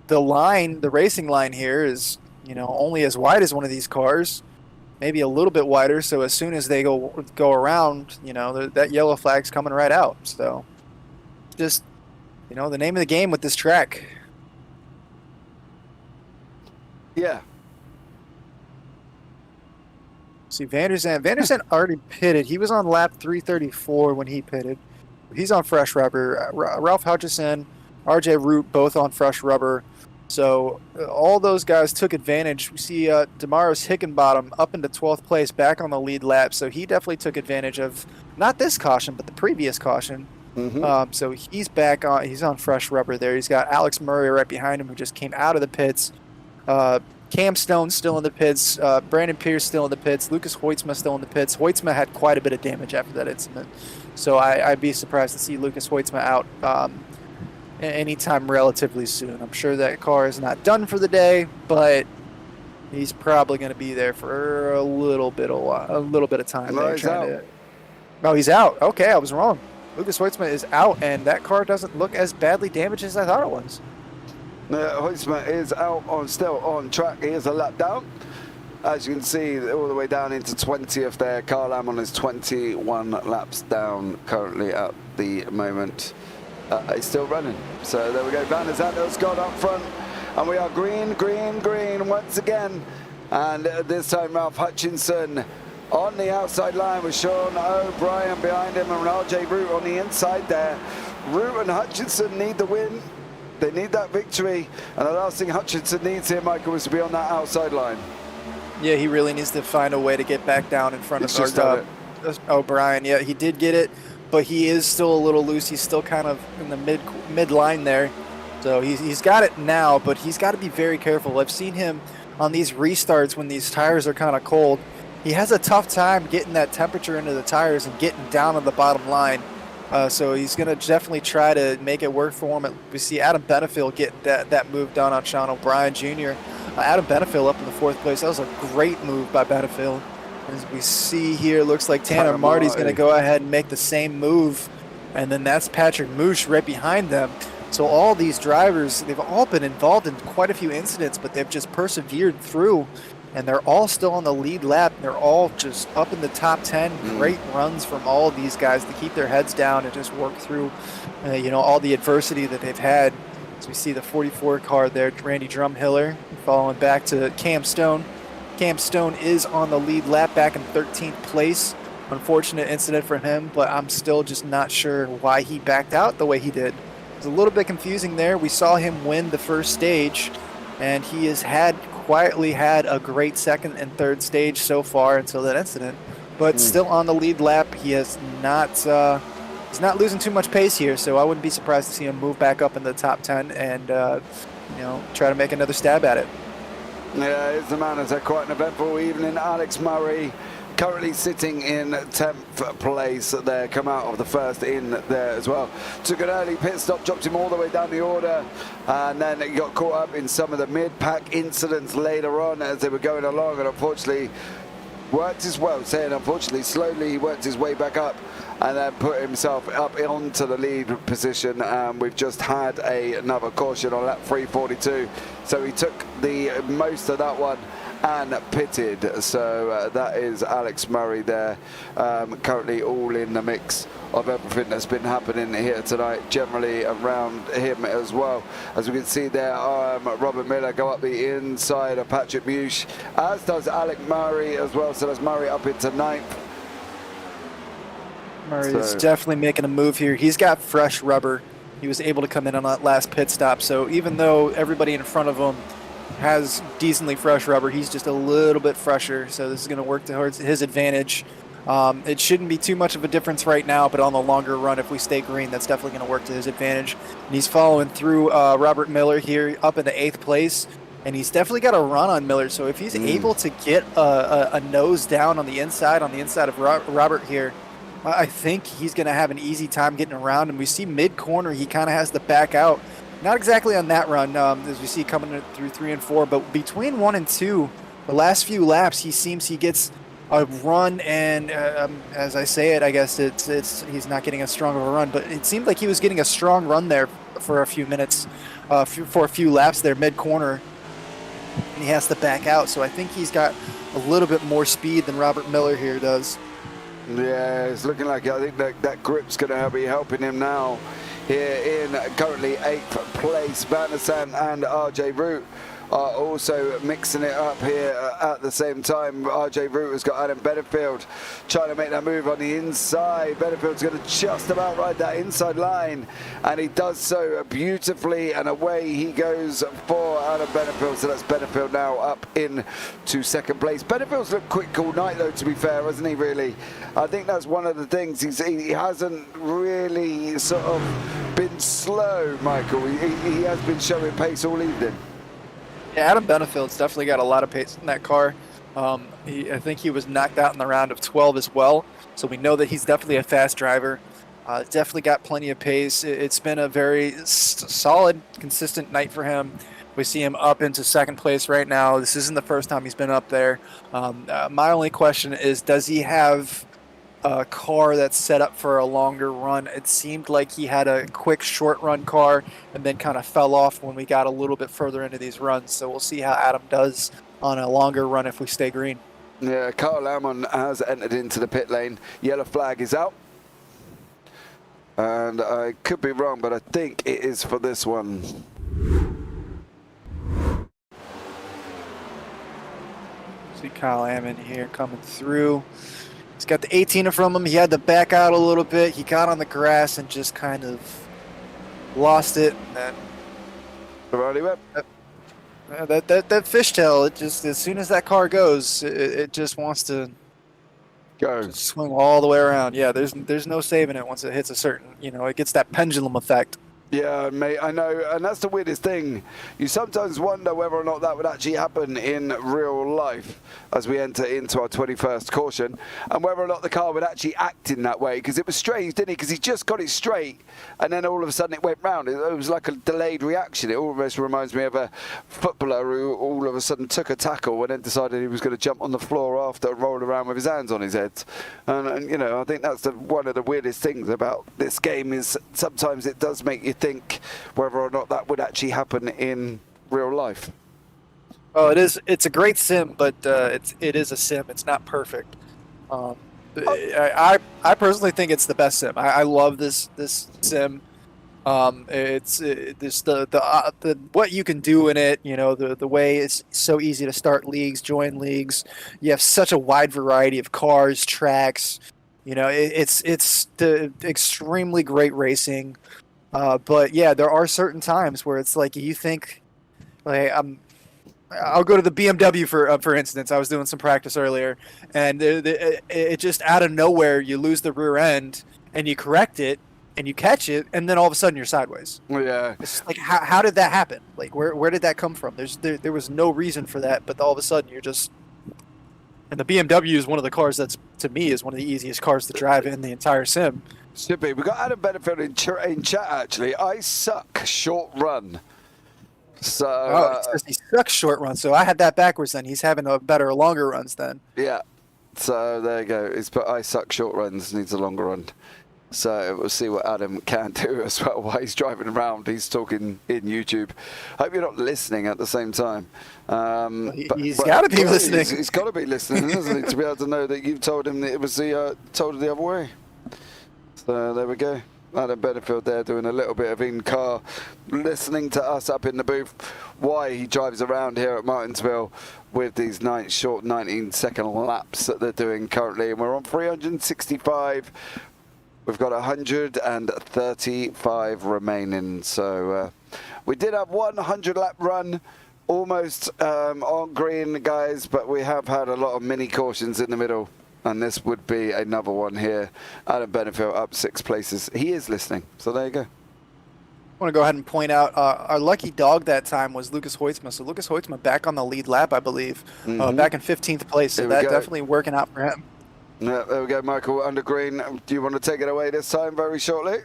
line, the racing line here is, you know, only as wide as one of these cars, maybe a little bit wider. So as soon as they go around, you know, that yellow flag's coming right out. So just, you know, the name of the game with this track. Yeah. See, Van der Zandt already pitted. He was on lap 334 when he pitted. He's on fresh rubber. Ralph Hutchison, RJ Root, both on fresh rubber. So all those guys took advantage. We see Damaris Hickenbottom up into 12th place, back on the lead lap. So he definitely took advantage of not this caution, but the previous caution. Mm-hmm. So he's back on. He's on fresh rubber there. He's got Alex Murray right behind him, who just came out of the pits. Cam Stone still in the pits. Brandon Pierce still in the pits. Lucas Hoitzma still in the pits. Hoitzma had quite a bit of damage after that incident. So I'd be surprised to see Lucas Hoitzma out anytime relatively soon. I'm sure that car is not done for the day, but he's probably going to be there for a little bit of time. No, he's out. Oh, he's out. Okay, I was wrong. Lucas Hoitzma is out, and that car doesn't look as badly damaged as I thought it was. Hoitzma is out still on track. He is a lap down. As you can see, all the way down into 20th there. Carl Lamon is 21 laps down currently at the moment. He's still running. So there we go. Van der Zandt has got up front. And we are green, green, green once again. And this time Ralph Hutchinson on the outside line with Sean O'Brien behind him and RJ Root on the inside there. Root and Hutchinson need the win. They need that victory. And the last thing Hutchinson needs here, Michael, is to be on that outside line. Yeah, he really needs to find a way to get back down in front of O'Brien. Yeah, he did get it, but he is still a little loose. He's still kind of in the mid line there. So he's got it now, but he's got to be very careful. I've seen him on these restarts when these tires are kind of cold. He has a tough time getting that temperature into the tires and getting down on the bottom line. So he's going to definitely try to make it work for him. We see Adam Benefield get that move done on Sean O'Brien Jr. Adam Benefield up in the 4th place. That was a great move by Benefield. As we see here, looks like Tanner Marty's going to go ahead and make the same move. And then that's Patrick Moosh right behind them. So all these drivers, they've all been involved in quite a few incidents, but they've just persevered through. And they're all still on the lead lap. They're all just up in the top 10. Great runs from all of these guys to keep their heads down and just work through, all the adversity that they've had. As we see the 44 car there, Randy Drumhiller, following back to Cam Stone. Cam Stone is on the lead lap, back in 13th place. Unfortunate incident for him, but I'm still just not sure why he backed out the way he did. It was a little bit confusing there. We saw him win the first stage, and he has quietly had a great second and third stage so far until that incident, but still on the lead lap. He has not he's not losing too much pace here, so I wouldn't be surprised to see him move back up in the top 10 and try to make another stab at it. Yeah, it's the man has had quite an eventful evening. Alex Murray currently sitting in 10th place there, come out of the first in there as well. Took an early pit stop, dropped him all the way down the order, and then he got caught up in some of the mid-pack incidents later on as they were going along, and unfortunately worked his unfortunately slowly he worked his way back up and then put himself up onto the lead position. We've just had another caution on lap 342, so he took the most of that one and pitted. So that is Alex Murray there, currently all in the mix of everything that's been happening here tonight, generally around him as well. As we can see there, Robert Miller go up the inside of Patrick Mush, as does Alec Murray as well, so that's Murray up into 9th. Murray is definitely making a move here. He's got fresh rubber. He was able to come in on that last pit stop, so even though everybody in front of him has decently fresh rubber, he's just a little bit fresher, so this is going to work towards his advantage. It shouldn't be too much of a difference right now, but on the longer run, if we stay green, that's definitely going to work to his advantage. And he's following through Robert Miller here up into 8th place, and he's definitely got a run on Miller, so if he's able to get a nose down on the inside of Robert here, I think he's going to have an easy time getting around. And we see mid-corner, he kind of has to back out. Not exactly on that run, as we see coming through 3 and 4, but between 1 and 2, the last few laps, he gets a run, and as I say it, I guess he's not getting as strong of a run, but it seemed like he was getting a strong run there for a few minutes, for a few laps there mid-corner, and he has to back out. So I think he's got a little bit more speed than Robert Miller here does. Yeah, it's looking like I think that grip's going to be helping him now. Here in currently 8th place, Van der Sant and RJ Root are also mixing it up here at the same time. RJ Root has got Adam Benefield trying to make that move on the inside. Benefield's going to just about ride that inside line, and he does so beautifully, and away he goes for Adam Benefield. So that's Benefield now up in to 2nd place. Benefield's looked quick all night though, to be fair, hasn't he, really? I think that's one of the things. He hasn't really sort of been slow, Michael. He has been showing pace all evening. Yeah, Adam Benefield's definitely got a lot of pace in that car. I think he was knocked out in the round of 12 as well, so we know that he's definitely a fast driver. Definitely got plenty of pace. It's been a very solid, consistent night for him. We see him up into 2nd place right now. This isn't the first time he's been up there. My only question is, does he have a car that's set up for a longer run? It seemed like he had a quick short run car and then kind of fell off when we got a little bit further into these runs. So we'll see how Adam does on a longer run if we stay green. Yeah, Carl Lamon has entered into the pit lane. Yellow flag is out. And I could be wrong, but I think it is for this one. See Kyle Ammon here coming through. He's got the 18 from him. He had to back out a little bit. He got on the grass and just kind of lost it. And that fishtail, it just, as soon as that car goes, it just wants to go swing all the way around. Yeah, there's no saving it once it hits a certain, it gets that pendulum effect. Yeah, mate, I know, and that's the weirdest thing. You sometimes wonder whether or not that would actually happen in real life as we enter into our 21st caution, and whether or not the car would actually act in that way, because it was strange, didn't he? Because he just got it straight, and then all of a sudden it went round. It was like a delayed reaction. It almost reminds me of a footballer who all of a sudden took a tackle and then decided he was going to jump on the floor after and roll around with his hands on his head. And I think that's one of the weirdest things about this game, is sometimes it does make you think whether or not that would actually happen in real life. Oh, it's a great sim, but it is a sim. It's not perfect. I personally think it's the best sim. I love this sim. It's the what you can do in it. The way it's so easy to start leagues, join leagues. You have such a wide variety of cars, tracks. It's the extremely great racing. But yeah, there are certain times where it's like you think, like I'll go to the BMW for instance. I was doing some practice earlier, and it just out of nowhere you lose the rear end and you correct it, and you catch it, and then all of a sudden you're sideways. Yeah. It's like, how did that happen? Like, where did that come from? There was no reason for that, but all of a sudden you're just. And the BMW is one of the cars that's, to me, is one of the easiest cars to drive in the entire sim. Should be. We got Adam Benefield in chat actually. I suck short run. So It says he sucks short runs, so I had that backwards then. He's having a better longer runs then. yeah. So there you go. He's put I suck short runs, needs a longer run. So we'll see what Adam can do as well while he's driving around. He's talking in YouTube. Hope you're not listening at the same time. He's got to be listening. He's got to be listening, hasn't he, to be able to know that you've told him that it was told it the other way. So there we go. Adam Benefield there doing a little bit of in-car, listening to us up in the booth, why he drives around here at Martinsville with these short 19-second laps that they're doing currently. And we're on 365. We've got 135 remaining. So we did have 100-lap run almost on green, guys, but we have had a lot of mini cautions in the middle. And this would be another one here. Adam Benefield up 6 places. He is listening. So there you go. I want to go ahead and point out our lucky dog that time was Lucas Hoytsma. So Lucas Hoytsma back on the lead lap, I believe, back in 15th place. So that definitely working out for him. Yeah, there we go, Michael, under green. Do you want to take it away this time very shortly?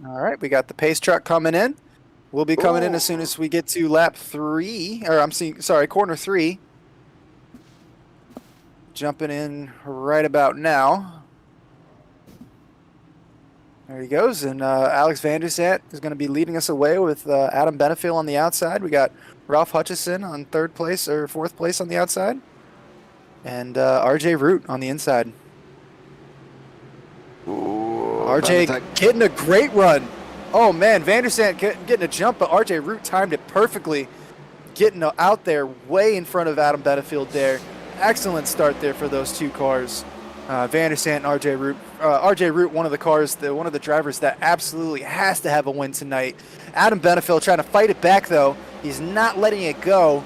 All right, we got the pace truck coming in. We'll be coming in as soon as we get to lap 3, or corner 3. Jumping in right about now. There he goes, and Alex Vandersant is going to be leading us away with Adam Benefield on the outside. We got Ralph Hutchison on 3rd place or 4th place on the outside, and RJ Root on the inside. Ooh, RJ getting a great run. Oh man, Vandersant getting a jump, but RJ Root timed it perfectly, getting out there way in front of Adam Benefield there. Excellent start there for those 2 cars. Vandersant and RJ Root. RJ Root, one of the drivers that absolutely has to have a win tonight. Adam Benefield trying to fight it back though. He's not letting it go.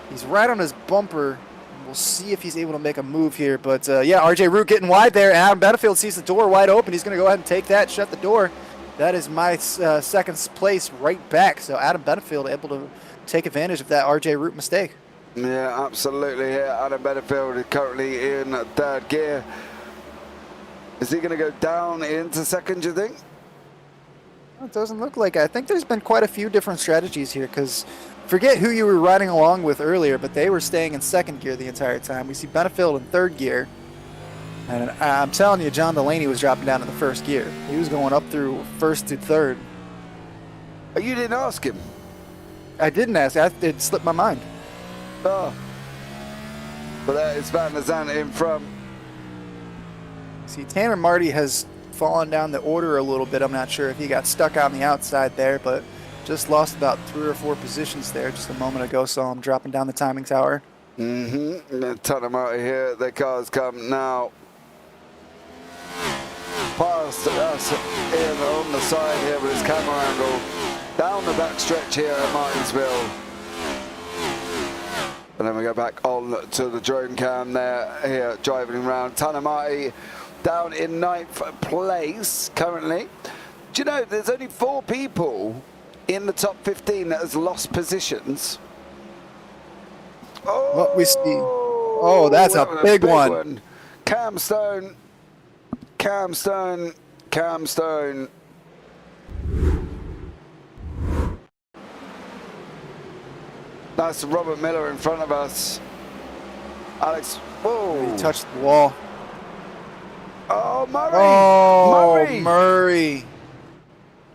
He's right on his bumper. We'll see if he's able to make a move here. But yeah, RJ Root getting wide there. Adam Benefield sees the door wide open. He's going to go ahead and take that, shut the door. That is my 2nd place right back. So Adam Benefield able to take advantage of that RJ Root mistake. Yeah, absolutely. Here, Adam Benefield is currently in 3rd gear. Is he going to go down into 2nd, do you think? It doesn't look like it. I think there's been quite a few different strategies here because forget who you were riding along with earlier, but they were staying in 2nd gear the entire time. We see Benefield in 3rd gear. And I'm telling you, John Delaney was dropping down to the 1st gear. He was going up through 1st to 3rd. Oh, you didn't ask him? I didn't ask. It slipped my mind. Oh. But that is Van der Zandt in front. See, Tanner Marty has fallen down the order a little bit. I'm not sure if he got stuck on the outside there, but just lost about 3 or 4 positions there just a moment ago. Saw him dropping down the timing tower. Tanner Marty here. The cars come now. Past us in on the side here with his camera angle. Down the back stretch here at Martinsville. And then we go back on to the drone cam there, here driving around. Tanner Marty down in 9th place currently. Do you know there's only 4 people in the top 15 that has lost positions? Oh, What we see. Oh, that's a big one. Cam Stone. That's Robert Miller in front of us. Alex, whoa. He touched the wall. Oh, Murray. Oh, Murray.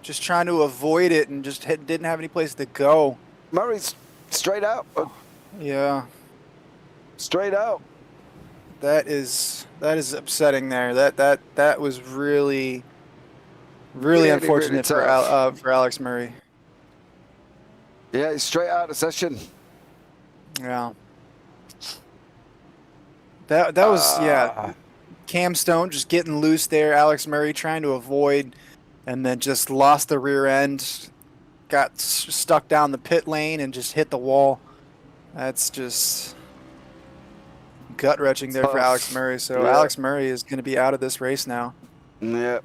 Just trying to avoid it and just didn't have any place to go. Murray's straight out. Yeah. Straight out. That is upsetting there. That was really unfortunate really for Alex Murray. Yeah, he's straight out of session. Yeah. That was yeah. Cam Stone just getting loose there. Alex Murray trying to avoid, and then just lost the rear end. Got stuck down the pit lane and just hit the wall. That's just gut wrenching there for Alex Murray. So yeah. Alex Murray is going to be out of this race now. Yeah.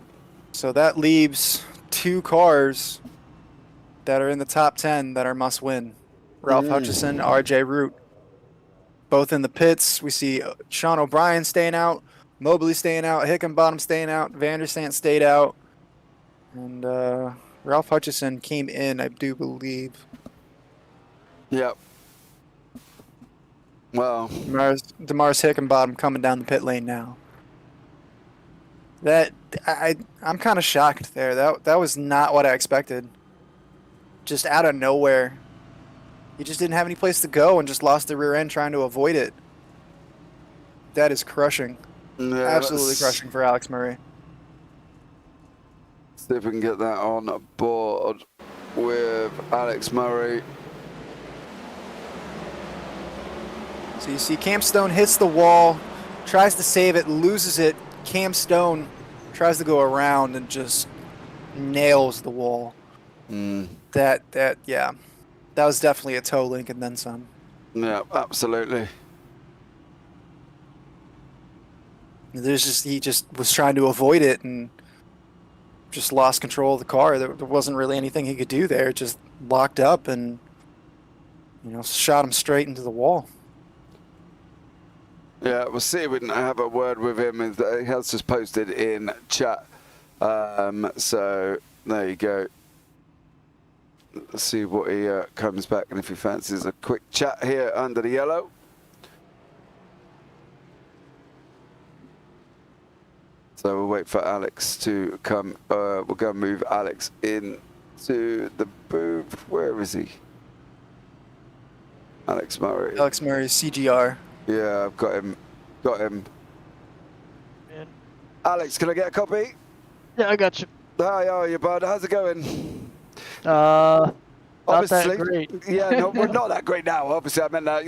So that leaves 2 cars that are in the top 10 that are must win. Ralph Hutchison, RJ Root. Both in the pits. We see Sean O'Brien staying out, Mobley staying out, Hickenbottom staying out, Vanderstant stayed out. And Ralph Hutchison came in, I do believe. Yep. Well, Damaris Hickenbottom coming down the pit lane now. I'm kind of shocked there. That was not what I expected. Just out of nowhere. He just didn't have any place to go and just lost the rear end trying to avoid it. That is crushing. yeah, Absolutely crushing for Alex Murray. See if we can get that on board with Alex Murray. So you see Cam Stone hits the wall, tries to save it, loses it. Cam Stone tries to go around and just nails the wall. That was definitely a toe link and then some. Yeah, absolutely. He just was trying to avoid it and just lost control of the car. There wasn't really anything he could do there. It just locked up and shot him straight into the wall. Yeah, we'll see if we can have a word with him. He has just posted in chat. So there you go. Let's see what he comes back and if he fancies a quick chat here under the yellow. So we'll wait for Alex to come. We'll go and move Alex into the booth. Where is he? Alex Murray. Alex Murray, CGR. Yeah, I've got him. Man. Alex, can I get a copy? Yeah, I got you. Hi, how are you, bud? How's it going? Not that great. Yeah, no, we're not that great now. Obviously, I meant that.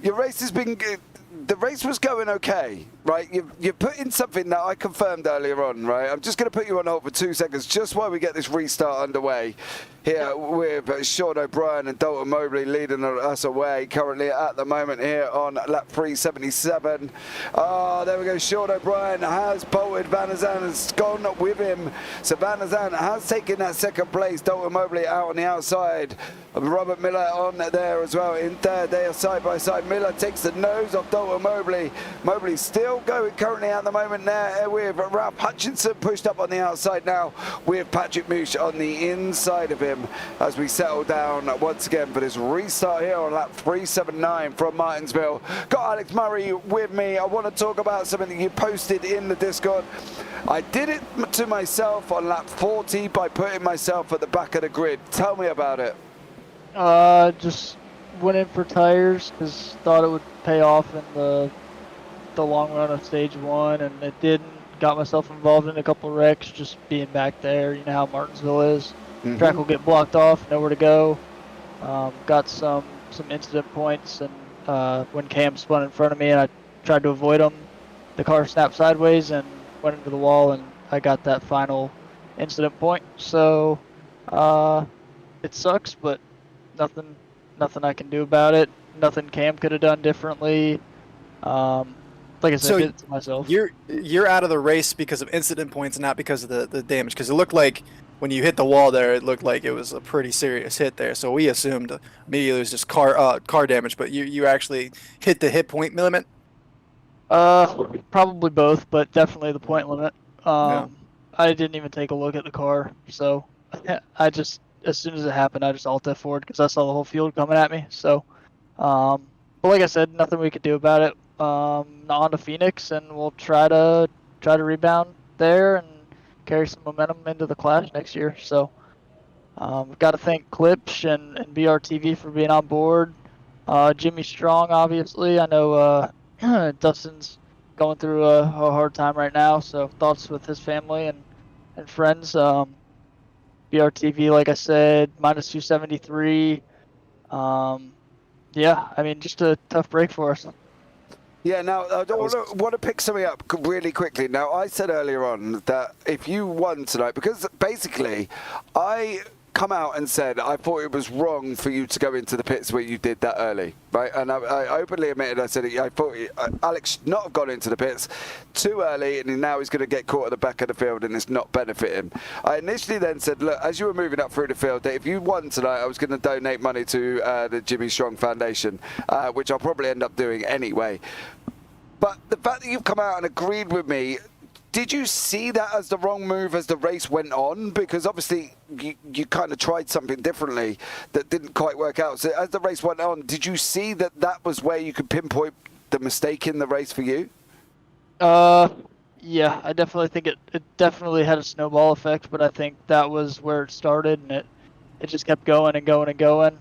Your race has been good. The race was going okay, right? You put in something that I confirmed earlier on, right? I'm just going to put you on hold for 2 seconds just while we get this restart underway here with Sean O'Brien and Dalton Mobley leading us away currently at the moment here on lap 377. There we go. Sean O'Brien has bolted. Van der Zandt has gone with him. So Van der Zandt has taken that second place. Dalton Mobley out on the outside. Robert Miller on there as well in third. They are side by side. Miller takes the nose off Dalton Mobley. Mobley still going currently at the moment there with Ralph Hutchinson pushed up on the outside now with Patrick Moosh on the inside of him as we settle down once again for this restart here on lap 379 from Martinsville. Got Alex Murray with me. I want to talk about something that you posted in the Discord. I did it to myself on lap 40 by putting myself at the back of the grid. Tell me about it. Just went in for tires because thought it would pay off in the long run of stage 1, and it didn't. Got myself involved in a couple wrecks just being back there. You know how Martinsville is. Track will get blocked off, nowhere to go. Got some incident points, and when Cam spun in front of me and I tried to avoid him, the car snapped sideways and went into the wall, and I got that final incident point. So it sucks, but nothing I can do about it. Nothing Cam could have done differently. Like I said, So I did it to myself. You're out of the race because of incident points, not because of the damage. Because it looked like when you hit the wall there, it looked like it was a pretty serious hit there. So we assumed maybe it was just car damage, but you actually hit the hit point limit. Probably both, but definitely the point limit. Yeah. I didn't even take a look at the car, so I just, as soon as it happened, I just alt F forward because I saw the whole field coming at me. So, but like I said, nothing we could do about it. On to Phoenix, and we'll try to rebound there and carry some momentum into the Clash next year. So, we've got to thank Klipsch and BRTV for being on board. Jimmy Strong, obviously. I know Dustin's going through a hard time right now, so thoughts with his family and friends. BRTV, like I said, minus 273. Yeah, I mean, just a tough break for us. Yeah, now I want to pick something up really quickly. Now, I said earlier on that if you won tonight, because basically I come out and said, I thought it was wrong for you to go into the pits where you did that early, right? And I openly admitted, I said, I thought Alex should not have gone into the pits too early, and now he's going to get caught at the back of the field, and it's not benefit him. I initially then said, look, as you were moving up through the field, that if you won tonight, I was going to donate money to the Jimmy Strong Foundation, which I'll probably end up doing anyway. But the fact that you've come out and agreed with me, did you see that as the wrong move as the race went on? Because obviously you kind of tried something differently that didn't quite work out. So as the race went on, did you see that that was where you could pinpoint the mistake in the race for you? Yeah, I definitely think it definitely had a snowball effect, but I think that was where it started, and it just kept going and going and going.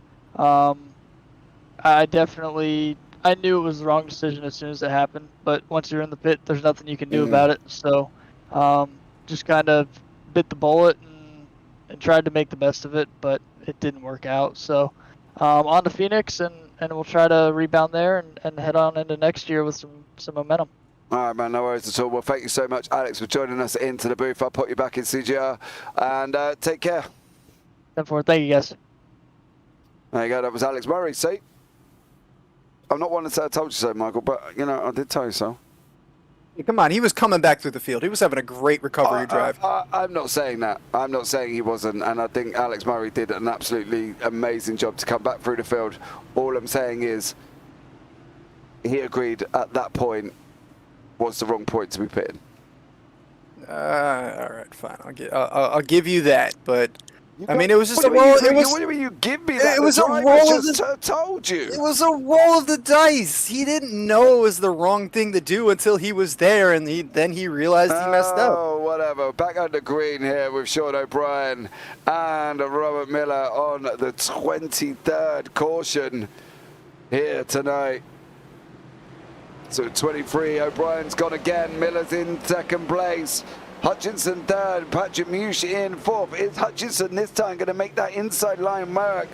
I knew it was the wrong decision as soon as it happened, but once you're in the pit, there's nothing you can do about it. So just kind of bit the bullet and tried to make the best of it, but it didn't work out. So on to Phoenix, and we'll try to rebound there and head on into next year with some momentum. All right, man, no worries at all. Well, thank you so much, Alex, for joining us into the booth. I'll put you back in CGR, and take care. 10-4, thank you, guys. There you go, that was Alex Murray. See? I'm not one to say I told you so, Michael, but, you know, I did tell you so. Yeah, come on, he was coming back through the field. He was having a great recovery drive. I'm not saying that. I'm not saying he wasn't, and I think Alex Murray did an absolutely amazing job to come back through the field. All I'm saying is he agreed at that point was the wrong point to be pitting. All right, fine. I'll give you that, but I mean, it was just What a do you roll. mean It was. what do you mean you give me that? It was The a driver roll of just told you. It was a roll of the dice. He didn't know it was the wrong thing to do until he was there, and then he realized he messed up. Oh, whatever. Back under green here with Sean O'Brien and Robert Miller on the 23rd caution here tonight. So 23, O'Brien's gone again. Miller's in second place. Hutchinson third, Patrick Mush in fourth. Is Hutchinson this time going to make that inside line work?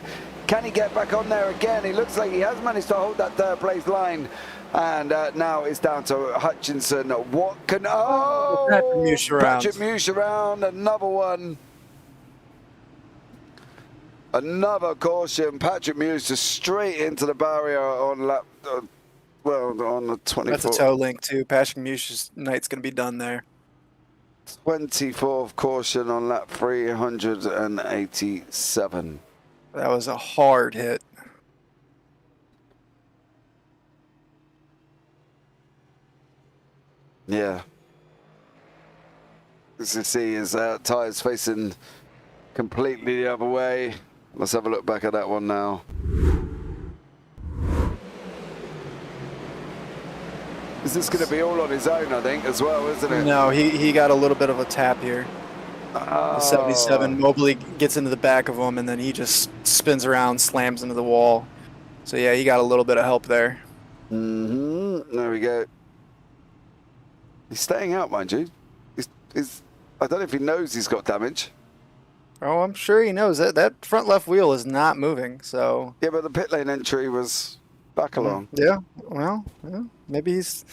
Can he get back on there again? He looks like he has managed to hold that third place line. And now it's down to Hutchinson. What can... Oh! Patrick Mush around. Patrick Mush around, another one. Another caution. Patrick Mush just straight into the barrier on lap... well, on the 24th. That's a toe link, too. Patrick Mush's night's going to be done there. 24th caution on lap 387. That was a hard hit. Yeah. As you see, his tyres facing completely the other way. Let's have a look back at that one now. This is going to be all on his own, I think, as well, isn't it? No, he got a little bit of a tap here. The 77, Mobley gets into the back of him, and then he just spins around, slams into the wall. So, yeah, he got a little bit of help there. There we go. He's staying out, mind you. I don't know if he knows he's got damage. Oh, I'm sure he knows it. That front left wheel is not moving, so... Yeah, but the pit lane entry was back along. Yeah, well, yeah. Maybe he's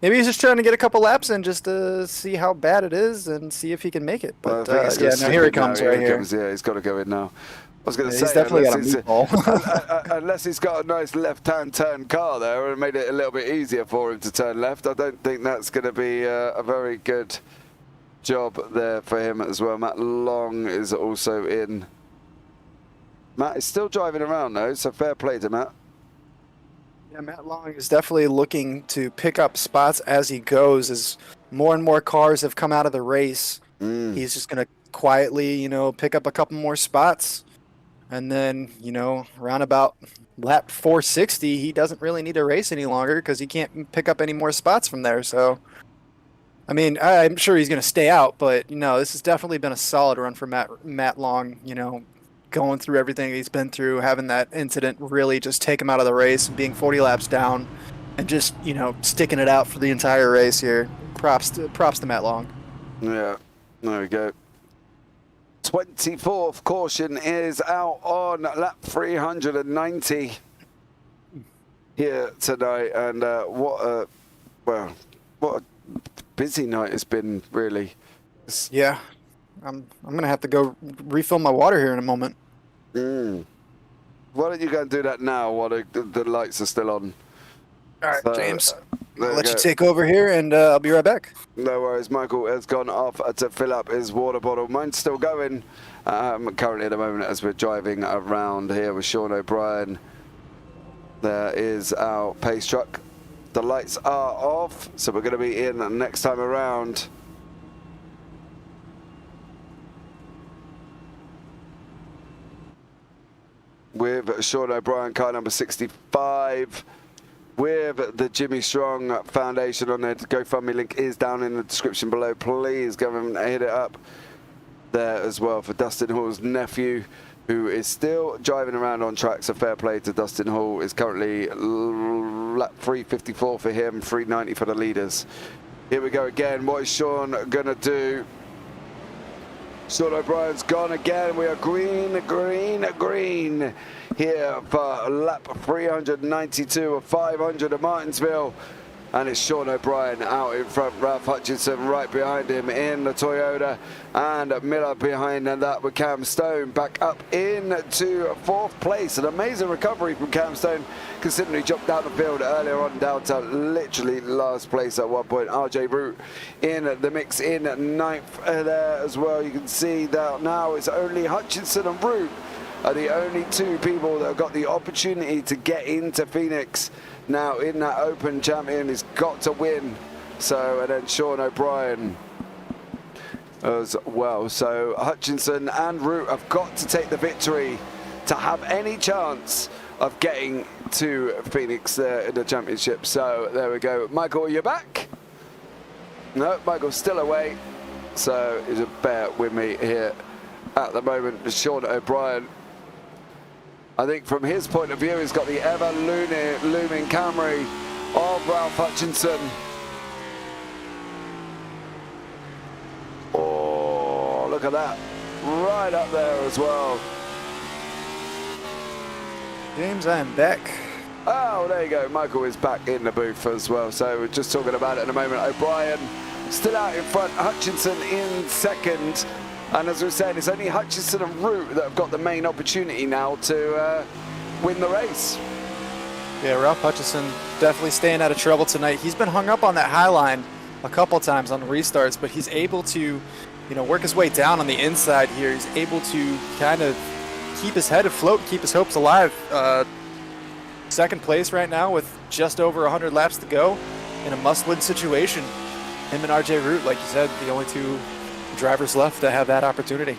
just trying to get a couple laps in just to see how bad it is and see if he can make it. But yeah, now here he comes right here. Yeah, he's got to go in now. I was going to say, he's definitely got a meatball. Unless he's got a nice left-hand turn car there and made it a little bit easier for him to turn left, I don't think that's going to be a very good job there for him as well. Matt Long is also in. Matt is still driving around though, so fair play to Matt. Yeah, Matt Long is definitely looking to pick up spots as he goes. As more and more cars have come out of the race, he's just going to quietly, pick up a couple more spots. And then, around about lap 460, he doesn't really need to race any longer because he can't pick up any more spots from there. So, I mean, I'm sure he's going to stay out, but, this has definitely been a solid run for Matt Long, going through everything he's been through, having that incident really just take him out of the race, being 40 laps down, and just, sticking it out for the entire race here. Props to Matt Long. Yeah, there we go. 24th caution is out on lap 390 here tonight, and what a busy night it's been, really. Yeah. I'm gonna have to go refill my water here in a moment. Why don't you go and do that now while the lights are still on? All right, So, James. there I'll we let go. you take over here, and I'll be right back. No worries. Michael has gone off to fill up his water bottle. Mine's still going. Currently at the moment as we're driving around here with Sean O'Brien. There is our pace truck. The lights are off, so we're going to be in next time around. With Sean O'Brien, car number 65. With the Jimmy Strong Foundation on there. The GoFundMe link is down in the description below. Please go and hit it up there as well for Dustin Hall's nephew, who is still driving around on track. So fair play to Dustin Hall. Is currently lap 354 for him, 390 for the leaders. Here we go again. What is Sean gonna do? Sean O'Brien's gone again. We are green, green, green here for lap 392 of 500 at Martinsville. And it's Sean O'Brien out in front, Ralph Hutchinson right behind him in the Toyota, and Miller behind that with Cam Stone back up into fourth place. An amazing recovery from Cam Stone, considering he dropped down the field earlier on down to literally last place at one point. RJ Root in the mix in ninth there as well. You can see that now it's only Hutchinson and Root are the only two people that have got the opportunity to get into Phoenix. Now in that Open champion, he's got to win. So, and then Sean O'Brien as well. So Hutchinson and Root have got to take the victory to have any chance of getting to Phoenix there in the championship. So there we go. Michael, are you back? No, Michael's still away. So he's a bear with me here at the moment. Sean O'Brien, I think from his point of view, he's got the ever-looming Camry of Ralph Hutchinson. Oh, look at that. Right up there as well. James, I am back. Oh, there you go. Michael is back in the booth as well. So we're just talking about it in a moment. O'Brien still out in front. Hutchinson in second. And as we were saying, it's only Hutchinson and Root that have got the main opportunity now to win the race. Yeah, Ralph Hutchinson definitely staying out of trouble tonight. He's been hung up on that high line a couple times on the restarts, but he's able to, work his way down on the inside here. He's able to kind of keep his head afloat, keep his hopes alive. Second place right now with just over 100 laps to go in a must-win situation. Him and RJ Root, like you said, the only two drivers left to have that opportunity.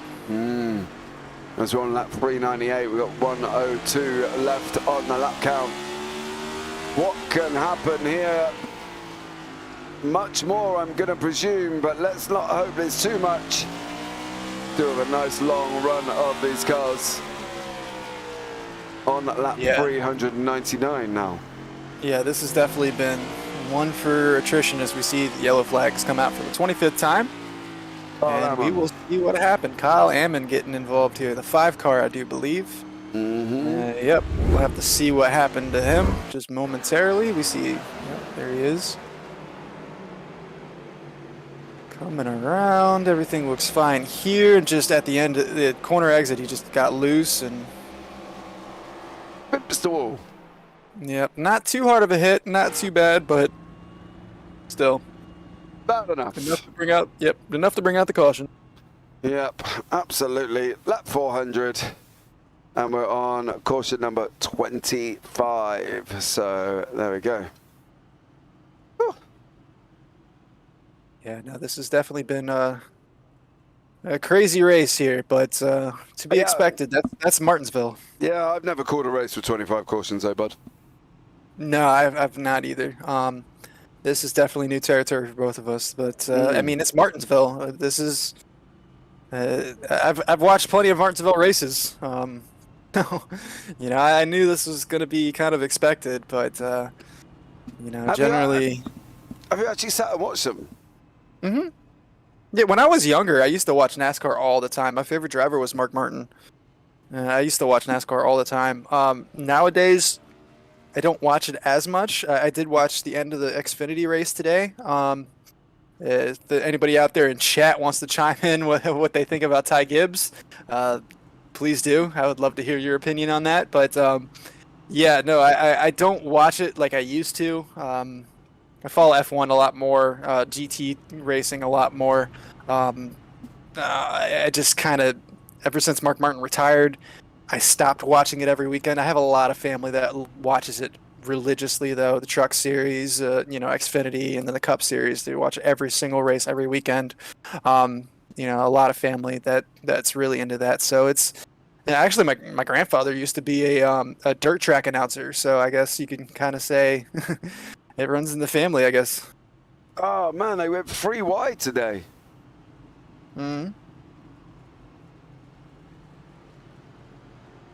As we're on lap 398, we've got 102 left on the lap count. What can happen here? Much more, I'm going to presume, but let's not hope there's too much. Do have a nice long run of these cars on lap 399 now. Yeah, this has definitely been one for attrition as we see the yellow flags come out for the 25th time. And we will see what happened. Kyle Ammon getting involved here. The 5 car, I do believe. Yep, we'll have to see what happened to him just momentarily. We see, there he is. Coming around, everything looks fine here. Just at the end, the corner exit, he just got loose and... Whips the wall. Yep, not too hard of a hit, not too bad, but still. About enough. Enough to bring out, enough to bring out the caution. Yep, absolutely. Lap 400. And we're on caution number 25. So there we go. Whew. Yeah, no, this has definitely been a crazy race here, but to be expected. That's Martinsville. Yeah, I've never called a race with 25 cautions, though, bud. No, I've not either. This is definitely new territory for both of us, but I mean, it's Martinsville. This is I've watched plenty of Martinsville races. I knew this was going to be kind of expected, but generally. Have you actually sat and watched them? Yeah, when I was younger, I used to watch NASCAR all the time. My favorite driver was Mark Martin. I used to watch NASCAR all the time. Nowadays, I don't watch it as much. I did watch the end of the Xfinity race today. If anybody out there in chat wants to chime in what they think about Ty Gibbs, please do. I would love to hear your opinion on that. But yeah, no, I don't watch it like I used to. I follow F1 a lot more, GT racing a lot more. I just kind of, ever since Mark Martin retired, I stopped watching it every weekend. I have a lot of family that watches it religiously, though. The Truck Series, Xfinity, and then the Cup Series. They watch every single race every weekend. A lot of family that's really into that. So it's actually my grandfather used to be a dirt track announcer. So I guess you can kind of say it runs in the family, I guess. Oh man, they went 3 wide today. Hmm.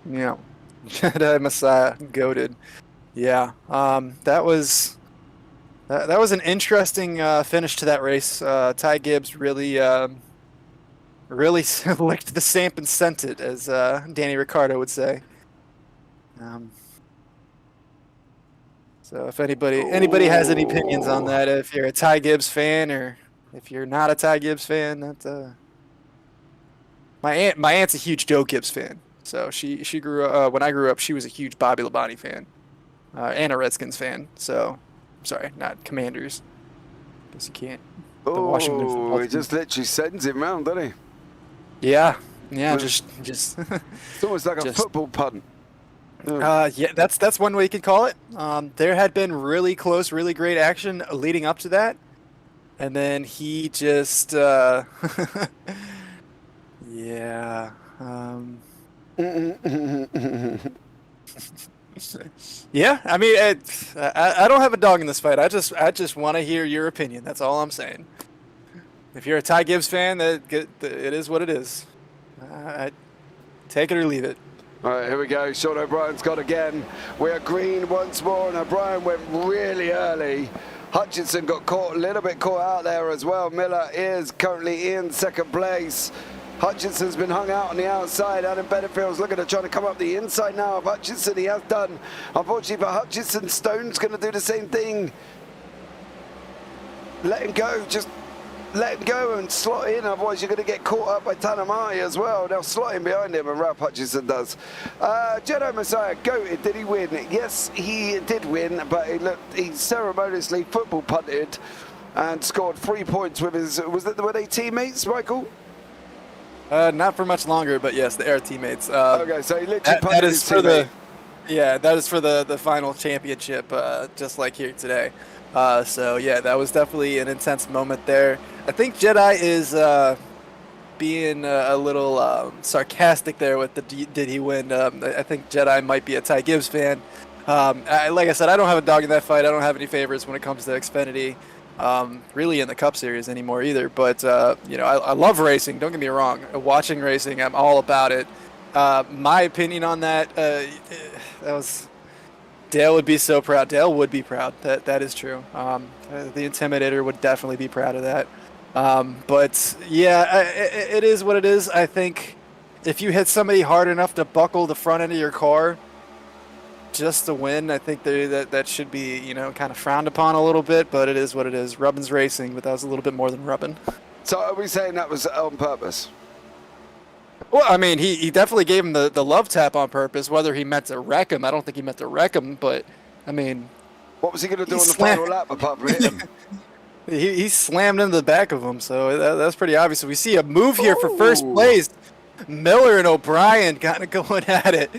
Yeah. Jedi Messiah goated. Yeah. That was an interesting finish to that race. Ty Gibbs really licked the stamp and sent it, as Danny Ricciardo would say. So if anybody has any opinions on that, if you're a Ty Gibbs fan or if you're not a Ty Gibbs fan, that's my aunt's a huge Joe Gibbs fan. So she grew up when I grew up. She was a huge Bobby Labonte fan and a Redskins fan. So sorry, not Commanders. Guess you can't. Oh, he just literally sends him round, doesn't he? Yeah, just. It's almost like a football punt. Yeah, that's one way you could call it. There had been really close, really great action leading up to that, and then he just, yeah. Yeah, I mean, I don't have a dog in this fight. I just want to hear your opinion. That's all I'm saying. If you're a Ty Gibbs fan, it is what it is. Take it or leave it. All right, here we go. Sean O'Brien's got again. We're green once more, and O'Brien went really early. Hutchinson got a little bit caught out there as well. Miller is currently in second place. Hutchinson's been hung out on the outside. Adam Bedingfield's looking at trying to come up the inside now of Hutchinson. He has done. Unfortunately for Hutchinson, Stone's going to do the same thing. Let him go. Just let him go and slot in. Otherwise, you're going to get caught up by Tanamai as well. They'll slot in behind him, and Ralph Hutchinson does. Jedi Messiah, goated. Did he win? Yes, he did win, but he ceremoniously football punted and scored 3 points with his. Were they teammates, Michael? Not for much longer, but yes, they are teammates. Okay, so he literally punted that his is for teammate. that is for the final championship, just like here today. So yeah, that was definitely an intense moment there. I think Jedi is being a little sarcastic there with the did he win. I think Jedi might be a Ty Gibbs fan. Like I said, I don't have a dog in that fight. I don't have any favorites when it comes to Xfinity. Really in the Cup Series anymore either. But I love racing. Don't get me wrong. Watching racing, I'm all about it. My opinion on that was Dale would be so proud. Dale would be proud. That is true. The Intimidator would definitely be proud of that. But yeah, it is what it is. I think if you hit somebody hard enough to buckle the front end of your car just to win, I think that should be kind of frowned upon a little bit. But it is what it is. Rubbin's racing, but that was a little bit more than rubbin. So are we saying that was on purpose? Well, I mean, he definitely gave him the love tap on purpose. Whether he meant to wreck him, I don't think he meant to wreck him. But I mean, what was he going to do on the final lap apart from hit him? He slammed into the back of him, so that's pretty obvious. So we see a move here for first place. Miller and O'Brien kind of going at it.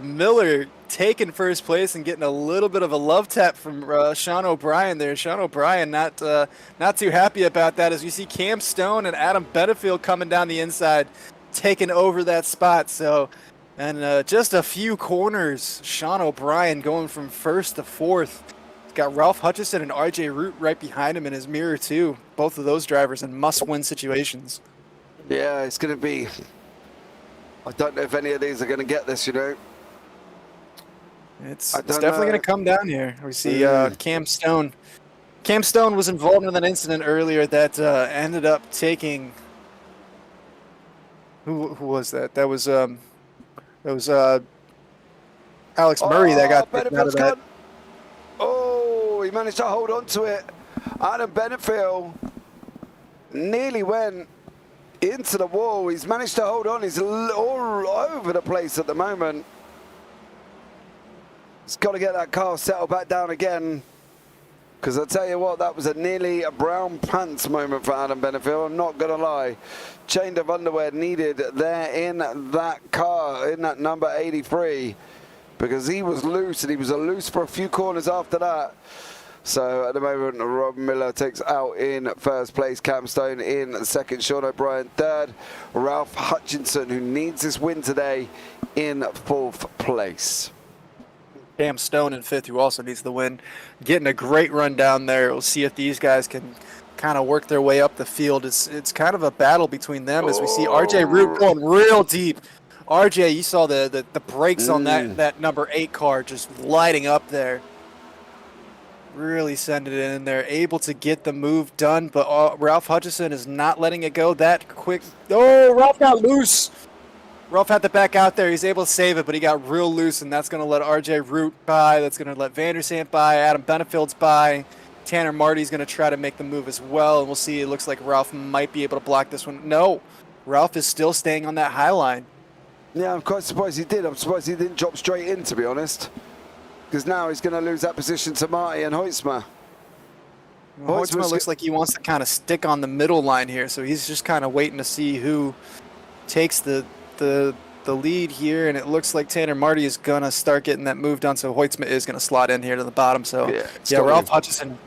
Miller taking first place and getting a little bit of a love tap from Sean O'Brien there. Sean O'Brien not too happy about that, as we see Cam Stone and Adam Benefield coming down the inside, taking over that spot. So, and just a few corners, Sean O'Brien going from first to fourth. Got Ralph Hutchinson and RJ Root right behind him in his mirror too. Both of those drivers in must-win situations. Yeah, it's going to be. I don't know if any of these are going to get this. It's definitely going to come down here. We see Cam Stone. Cam Stone was involved in an incident earlier that ended up taking. Who was that? That was Alex Murray that got taken out of that. Oh, he managed to hold on to it. Adam Benefield nearly went into the wall. He's managed to hold on. He's all over the place at the moment. He's got to get that car settled back down again. Because I tell you what, that was a nearly a brown pants moment for Adam Benefield. I'm not going to lie. Change of underwear needed there in that car, in that number 83. Because he was loose, and he was loose for a few corners after that. So at the moment, Rob Miller takes out in first place, Cam Stone in second, Sean O'Brien third, Ralph Hutchinson, who needs this win today, in fourth place. Cam Stone in fifth, who also needs the win. Getting a great run down there. We'll see if these guys can kind of work their way up the field. It's kind of a battle between them as we see RJ Root going real deep. RJ, you saw the brakes on that number 8 car just lighting up there. Really sending it in there. Able to get the move done, but Ralph Hutchison is not letting it go that quick. Oh, Ralph got loose. Ralph had to back out there. He's able to save it, but he got real loose, and that's going to let RJ Root by. That's going to let Vandersant by. Adam Benefield's by. Tanner Marty's going to try to make the move as well, and we'll see. It looks like Ralph might be able to block this one. No, Ralph is still staying on that high line. Yeah, I'm quite surprised he did. I'm surprised he didn't drop straight in, to be honest. Because now he's going to lose that position to Marty and Hoytsma. Hoytsma looks like he wants to kind of stick on the middle line here, so he's just kind of waiting to see who takes the lead here, and it looks like Tanner Marty is going to start getting that move done, so Hoytsma is going to slot in here to the bottom. So, yeah Ralph Hutchison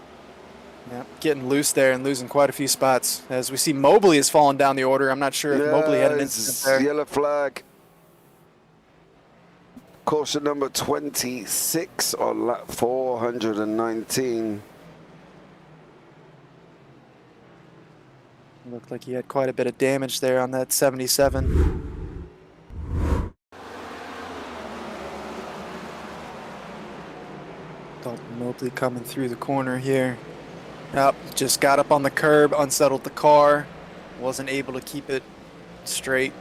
getting loose there and losing quite a few spots. As we see Mobley has fallen down the order. I'm not sure if Mobley had an incident there. Yellow flag. Caution number 26 on lap 419. Looked like he had quite a bit of damage there on that 77. Dalton Mobley coming through the corner here. Yep, just got up on the curb, unsettled the car. Wasn't able to keep it straight.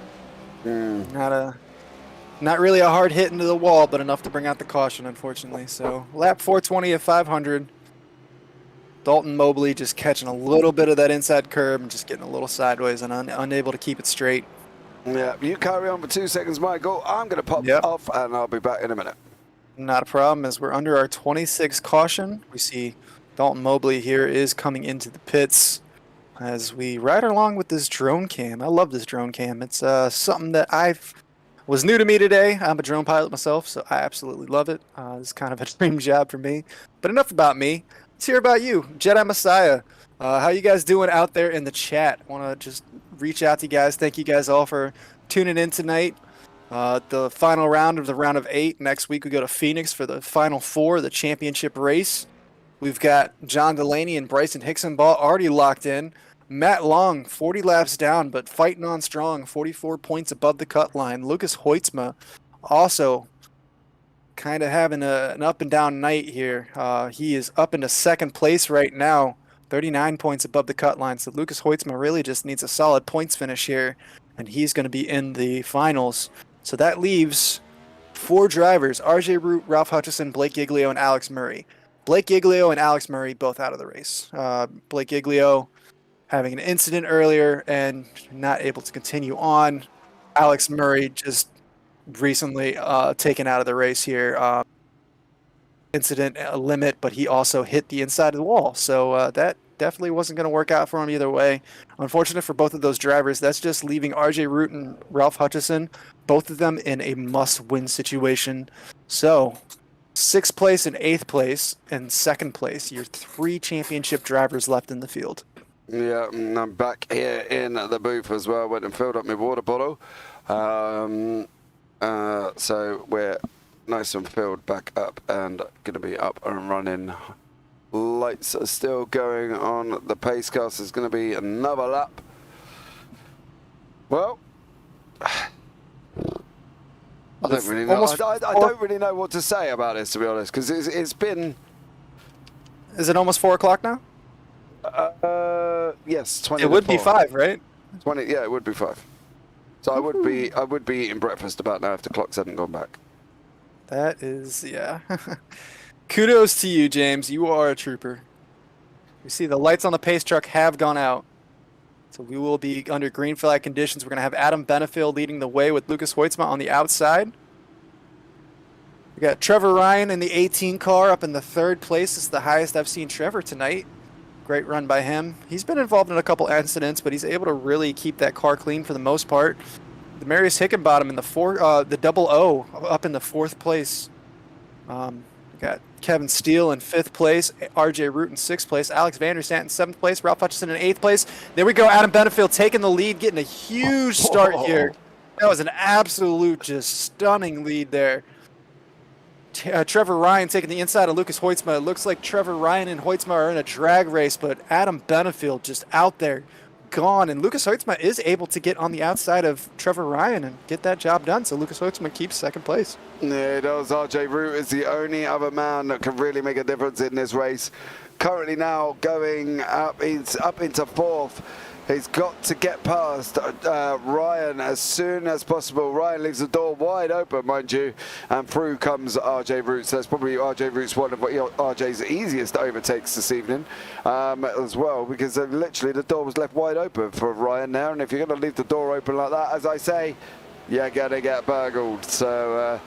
Not really a hard hit into the wall, but enough to bring out the caution, unfortunately. So lap 420 at 500. Dalton Mobley just catching a little bit of that inside curb and just getting a little sideways and unable to keep it straight. Yeah, you carry on for 2 seconds, Michael. I'm going to pop off, and I'll be back in a minute. Not a problem. As we're under our 26 caution, we see Dalton Mobley here is coming into the pits as we ride along with this drone cam. I love this drone cam. It's something that was new to me today. I'm a drone pilot myself, so I absolutely love it. It's kind of a dream job for me. But enough about me. Let's hear about you, Jedi Messiah. How you guys doing out there in the chat? Want to just reach out to you guys. Thank you guys all for tuning in tonight. The final round of the round of 8. Next week we go to Phoenix for the final 4, the championship race. We've got John Delaney and Bryson Hickson-Ball already locked in. Matt Long, 40 laps down, but fighting on strong, 44 points above the cut line. Lucas Hoytsma also kind of having an up and down night here. He is up into second place right now, 39 points above the cut line. So Lucas Hoytsma really just needs a solid points finish here, and he's going to be in the finals. So that leaves 4 drivers: RJ Root, Ralph Hutchison, Blake Giglio, and Alex Murray. Blake Giglio and Alex Murray both out of the race. Blake Giglio having an incident earlier and not able to continue on. Alex Murray just recently taken out of the race here. Incident limit, but he also hit the inside of the wall. So that definitely wasn't going to work out for him either way. Unfortunate for both of those drivers. That's just leaving RJ Root and Ralph Hutchison, both of them in a must-win situation. So 6th place and 8th place and 2nd place, your 3 championship drivers left in the field. Yeah, and I'm back here in the booth as well. Went and filled up my water bottle. So we're nice and filled back up and going to be up and running. Lights are still going on. The pace car is going to be another lap. Well, I don't really know. I don't really know what to say about this, to be honest, because it's been. Is it almost 4 o'clock now? Yes, 20. It would be 5, right? 20. Yeah, it would be 5. So I would be eating breakfast about now if the clocks hadn't gone back. That is, yeah. Kudos to you, James. You are a trooper. You see the lights on the pace truck have gone out. So we will be under green flag conditions. We're going to have Adam Benefield leading the way with Lucas Hoytsma on the outside. We got Trevor Ryan in the 18 car up in the 3rd place. This is the highest I've seen Trevor tonight. Great run by him. He's been involved in a couple incidents, but he's able to really keep that car clean for the most part. Demarius Hickenbottom in the double O up in the 4th place. We got Kevin Steele in 5th place, RJ Root in 6th place, Alex Vanderstant in 7th place, Ralph Hutchison in 8th place. There we go, Adam Benefield taking the lead, getting a huge start here. That was an absolute, just stunning lead there. Trevor Ryan taking the inside of Lucas Hoytsma. It looks like Trevor Ryan and Hoytsma are in a drag race, but Adam Benefield just out there, gone. And Lucas Hoytsma is able to get on the outside of Trevor Ryan and get that job done. So Lucas Hoytsma keeps 2nd place. Yeah, it does. RJ Root is the only other man that can really make a difference in this race. Currently now going up, he's up into 4th. He's got to get past Ryan as soon as possible. Ryan leaves the door wide open, mind you, and through comes RJ Root. So that's probably RJ Root's one of RJ's easiest overtakes this evening as well, because literally the door was left wide open for Ryan there. And if you're going to leave the door open like that, as I say, you're going to get burgled. So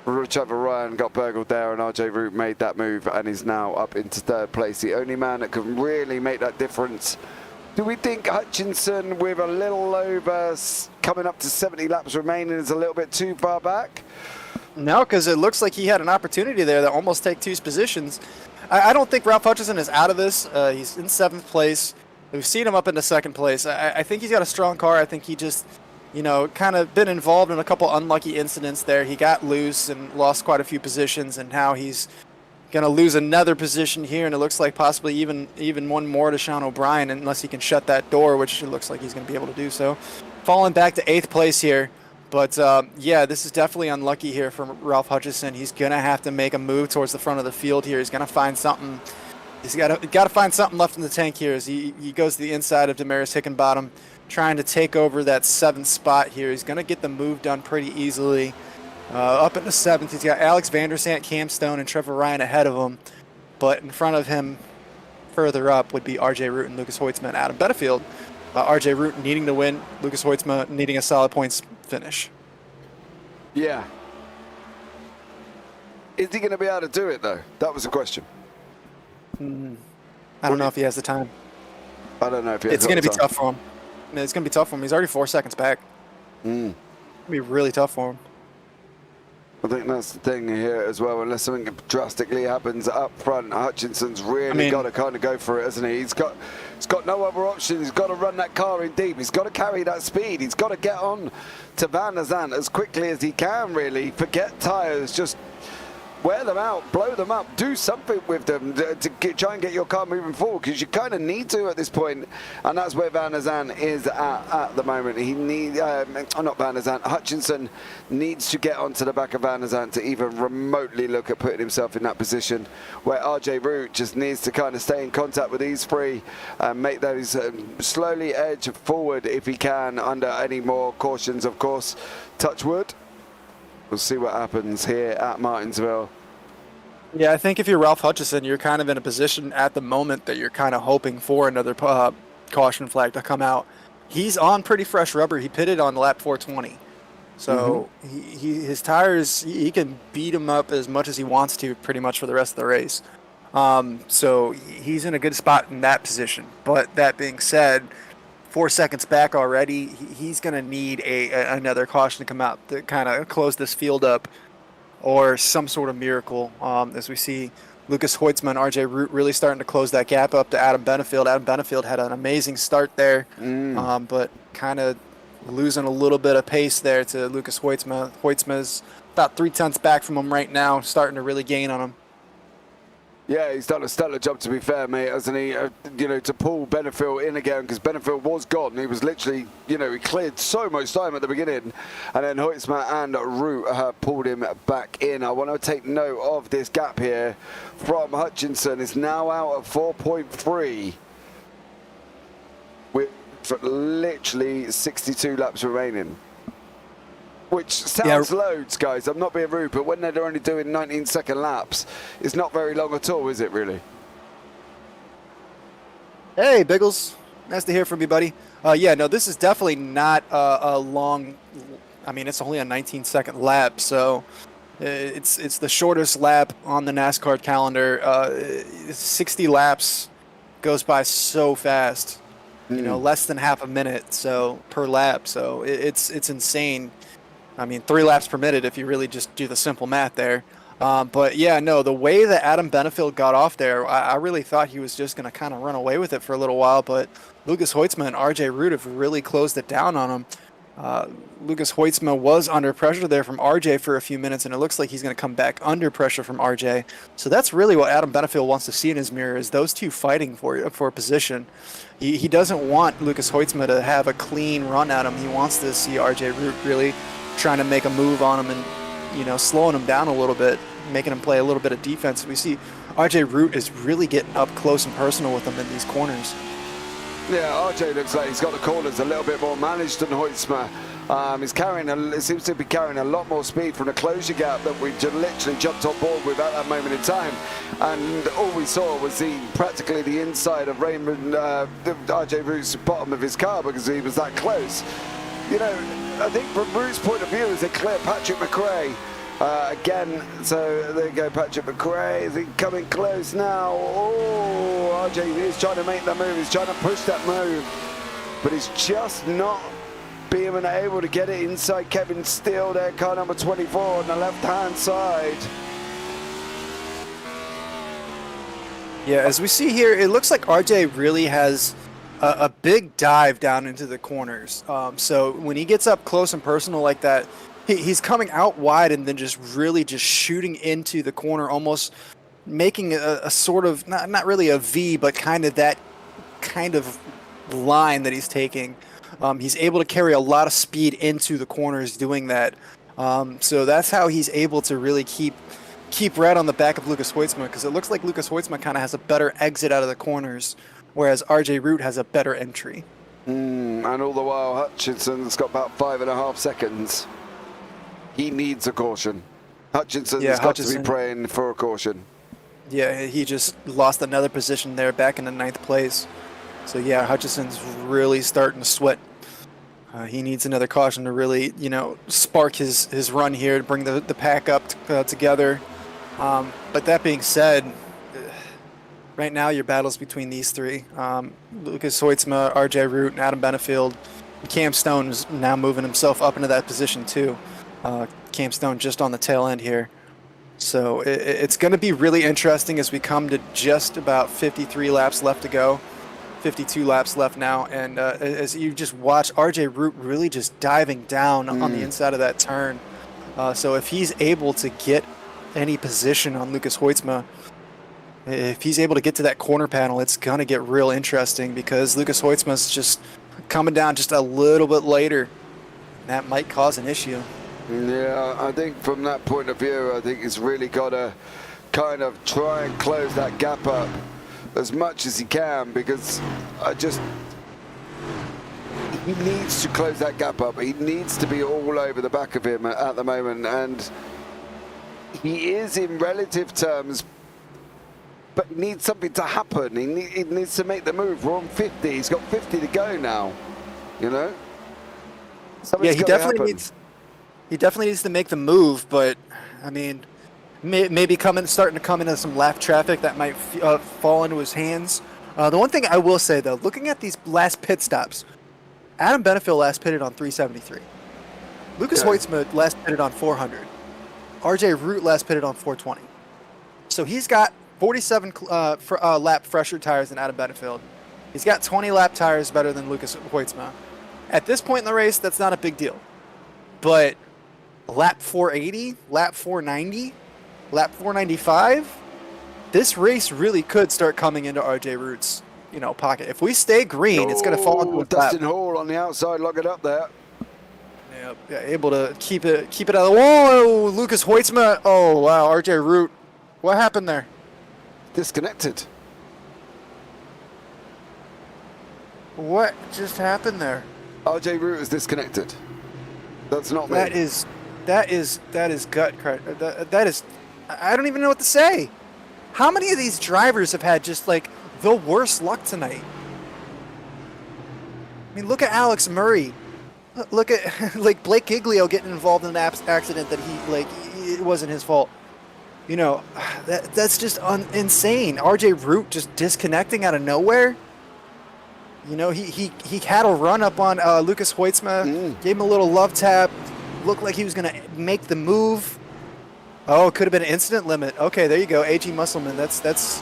Trevor Ryan got burgled there, and RJ Root made that move and is now up into 3rd place. The only man that can really make that difference. Do we think Hutchinson, with a little over coming up to 70 laps remaining, is a little bit too far back? No, because it looks like he had an opportunity there to almost take 2 positions. I don't think Ralph Hutchison is out of this. He's in 7th place. We've seen him up into 2nd place. I think he's got a strong car. I think he just, kind of been involved in a couple unlucky incidents there. He got loose and lost quite a few positions, and now he's going to lose another position here, and it looks like possibly even one more to Sean O'Brien, unless he can shut that door, which it looks like he's going to be able to do so. Falling back to 8th place here. But, yeah, this is definitely unlucky here for Ralph Hutchison. He's going to have to make a move towards the front of the field here. He's going to find something. He's got to find something left in the tank here as he goes to the inside of Demarius Hickenbottom, trying to take over that 7th spot here. He's going to get the move done pretty easily. Up in the 7th, he's got Alex Vanderstant, Cam Stone, and Trevor Ryan ahead of him. But in front of him, further up, would be RJ Root and Lucas Hoytsma and Adam Benefield. RJ Root needing to win, Lucas Hoytsma needing a solid points finish. Yeah. Is he going to be able to do it, though? That was the question. I don't know if he has the time. I don't know if he has It's going to be tough for him. It's going to be tough for him. He's already 4 seconds back. It's going to be really tough for him. I think that's the thing here as well. Unless something drastically happens up front, Hutchinson's really got to kind of go for it, hasn't he? He's got no other option. He's got to run that car in deep. He's got to carry that speed. He's got to get on to Van der Zandt as quickly as he can, really. Forget tyres. Just wear them out, blow them up, do something with them to try and get your car moving forward, because you kind of need to at this point, and that's where Van der Zandt is at the moment. He needs, not Van der Zandt, Hutchinson needs to get onto the back of Van der Zandt to even remotely look at putting himself in that position, where RJ Root just needs to kind of stay in contact with these three and make those slowly edge forward if he can, under any more cautions, of course. Touch wood. We'll see what happens here at Martinsville. Yeah, I think if you're Ralph Hutchison, you're kind of in a position at the moment that you're kind of hoping for another caution flag to come out. He's on pretty fresh rubber. He pitted on lap 420. So his tires, he can beat him up as much as he wants to pretty much for the rest of the race. So he's in a good spot in that position. But that being said, 4 seconds back already, he's going to need another caution to come out to kind of close this field up, or some sort of miracle, as we see Lucas Hoytsma and RJ Root really starting to close that gap up to Adam Benefield. Adam Benefield had an amazing start there, but kind of losing a little bit of pace there to Lucas Hoytsma. Hoytsma's about 3 tenths back from him right now, starting to really gain on him. Yeah, he's done a stellar job, to be fair, mate, hasn't he? To pull Benefield in again, because Benefield was gone. He was literally, he cleared so much time at the beginning. And then Hoytsma and Root pulled him back in. I want to take note of this gap here from Hutchinson. It's now out at 4.3 with literally 62 laps remaining. Which sounds loads, guys. I'm not being rude, but when they're only doing 19-second laps, it's not very long at all, is it, really? Hey, Biggles. Nice to hear from you, buddy. Yeah, no, this is definitely not a long. I mean, it's only a 19-second lap, so it's the shortest lap on the NASCAR calendar. 60 laps goes by so fast. You know, less than half a minute so per lap. So it's insane. I mean, 3 laps per minute if you really just do the simple math there. But yeah, no, the way that Adam Benefield got off there, I really thought he was just going to kind of run away with it for a little while. But Lucas Hoitzma and RJ Root have really closed it down on him. Lucas Hoitzma was under pressure there from RJ for a few minutes, and it looks like he's going to come back under pressure from RJ. So that's really what Adam Benefield wants to see in his mirror, is those two fighting for position. He doesn't want Lucas Hoitzma to have a clean run at him. He wants to see RJ Root really trying to make a move on him and, you know, slowing him down a little bit, making him play a little bit of defense. We see RJ Root is really getting up close and personal with him in these corners. Yeah, RJ looks like he's got the corners a little bit more managed than Hoitzma. He seems to be carrying a lot more speed from the closure gap that we literally jumped on board with at that moment in time. And all we saw was practically the inside of RJ Root's bottom of his car because he was that close. You know, I think from Root's point of view is a clear Patrick McRae. Again, so there you go, Patrick McRae. Is he coming close now? Oh, RJ is trying to make that move. He's trying to push that move, but he's just not being able to get it inside Kevin Steele there, car number 24 on the left-hand side. Yeah, as we see here, it looks like RJ really has a big dive down into the corners. So when he gets up close and personal like that, he's coming out wide and then just really just shooting into the corner, almost making a sort of, not really a V, but kind of that kind of line that he's taking. He's able to carry a lot of speed into the corners doing that. So that's how he's able to really keep right on the back of Lucas Hoitzma, because it looks like Lucas Hoitzma kind of has a better exit out of the corners, whereas RJ Root has a better entry. And all the while, Hutchinson's got about 5.5 seconds. He needs a caution. Hutchinson's got to be praying for a caution. Yeah, he just lost another position there back in the 9th place. So yeah, Hutchinson's really starting to sweat. He needs another caution to really, you know, spark his run here to bring the pack up together. But that being said, right now your battle's between these three. Lucas Hoitzma, RJ Root, and Adam Benefield. Cam Stone is now moving himself up into that position too. Cam Stone just on the tail end here. So it's going to be really interesting as we come to just about 53 laps left to go. 52 laps left now, and as you just watch RJ Root really just diving down on the inside of that turn. So if he's able to get any position on Lucas Hoitzma, if he's able to get to that corner panel, it's going to get real interesting, because Lucas Hoitzma's just coming down just a little bit later. That might cause an issue. Yeah, I think from that point of view, I think he's really got to kind of try and close that gap up as much as he can, because he needs to close that gap up. He needs to be all over the back of him at the moment, and he is in relative terms, but he needs something to happen. He needs to make the move. We're on 50. He's got 50 to go now, you know? Yeah, he definitely needs to make the move, but I mean, maybe starting to come into some lap traffic that might fall into his hands. The one thing I will say, though, looking at these last pit stops, Adam Benefield last pitted on 373. Lucas Hoitzma last pitted on 400. RJ Root last pitted on 420. So he's got 47 lap fresher tires than Adam Benefield. He's got 20 lap tires better than Lucas Hoitzma. At this point in the race, that's not a big deal. But lap 480, lap 490, lap 495, this race really could start coming into RJ Root's, you know, pocket. If we stay green, it's going to fall into a Dustin Hall on the outside, lock it up there. Yep, yeah, able to keep it out of the whoa, Lucas Hoitzma. Oh wow, RJ Root. What happened there? Disconnected. What just happened there? RJ Root is disconnected. That's not me. That is gut crack. That is, I don't even know what to say. How many of these drivers have had just like the worst luck tonight? I mean, look at Alex Murray. Look at like Blake Giglio getting involved in an accident that it wasn't his fault. You know, that's just insane. RJ Root just disconnecting out of nowhere. You know, he had a run up on Lucas Hoytsma, gave him a little love tap, looked like he was going to make the move. Oh, it could have been an incident limit. Okay, there you go, A.G. Musselman. That's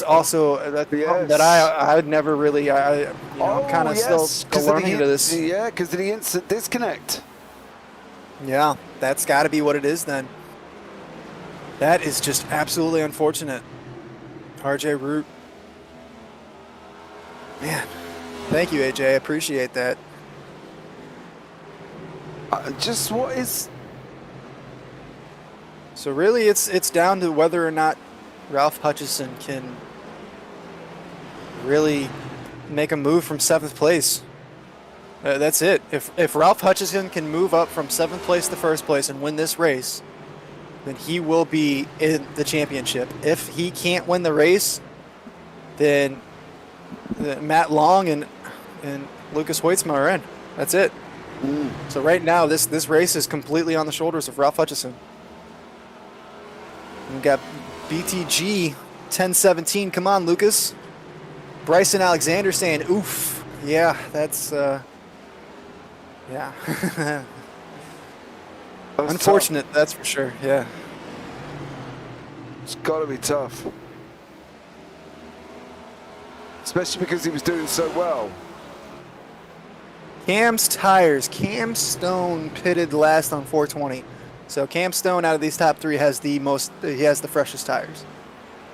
also something that I would never really. I'm kind of still learning to this. Yeah, because of the instant disconnect. Yeah, that's got to be what it is then. That is just absolutely unfortunate. RJ Root. Man, thank you, AJ. I appreciate that. Just what is... So really, it's down to whether or not Ralph Hutchison can really make a move from 7th place. That's it. If Ralph Hutchison can move up from 7th place to 1st place and win this race, then he will be in the championship. If he can't win the race, then Matt Long and Lucas Hoytsma are in. That's it. So right now, this race is completely on the shoulders of Ralph Hutchison. We've got BTG 1017. Come on, Lucas. Bryson Alexander saying, oof. Yeah, that's, yeah. Unfortunate, tough. That's for sure, yeah. It's got to be tough. Especially because he was doing so well. Cam's tires. Cam Stone pitted last on 420. So Cam Stone out of these top 3 has the freshest tires.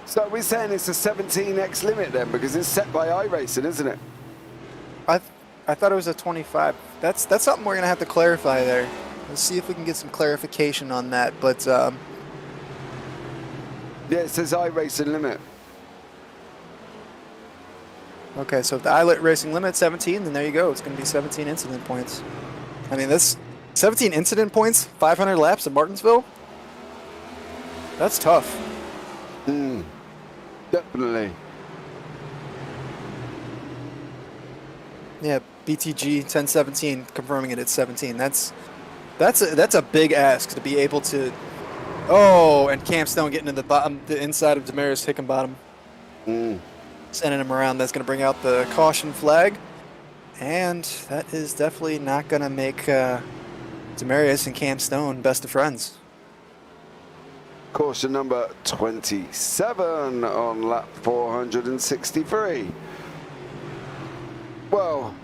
So we're saying it's a 17x limit then, because it's set by iRacing, isn't it? I thought it was a 25. That's something we're gonna have to clarify there. Let's see if we can get some clarification on that. But yeah, it says iRacing limit. Okay, so if the iLit racing limit 17, then there you go. It's gonna be 17 incident points. I mean, this 17 incident points, 500 laps at Martinsville. That's tough. Definitely. Yeah, BTG 1017 confirming it at 17. That's a big ask to be able to. Oh, and Cam Stone getting in the inside of Damaris Hickenbottom, sending him around. That's going to bring out the caution flag, and that is definitely not going to make Demarius and Cam Stone best of friends. Caution number 27 on lap 463. Well,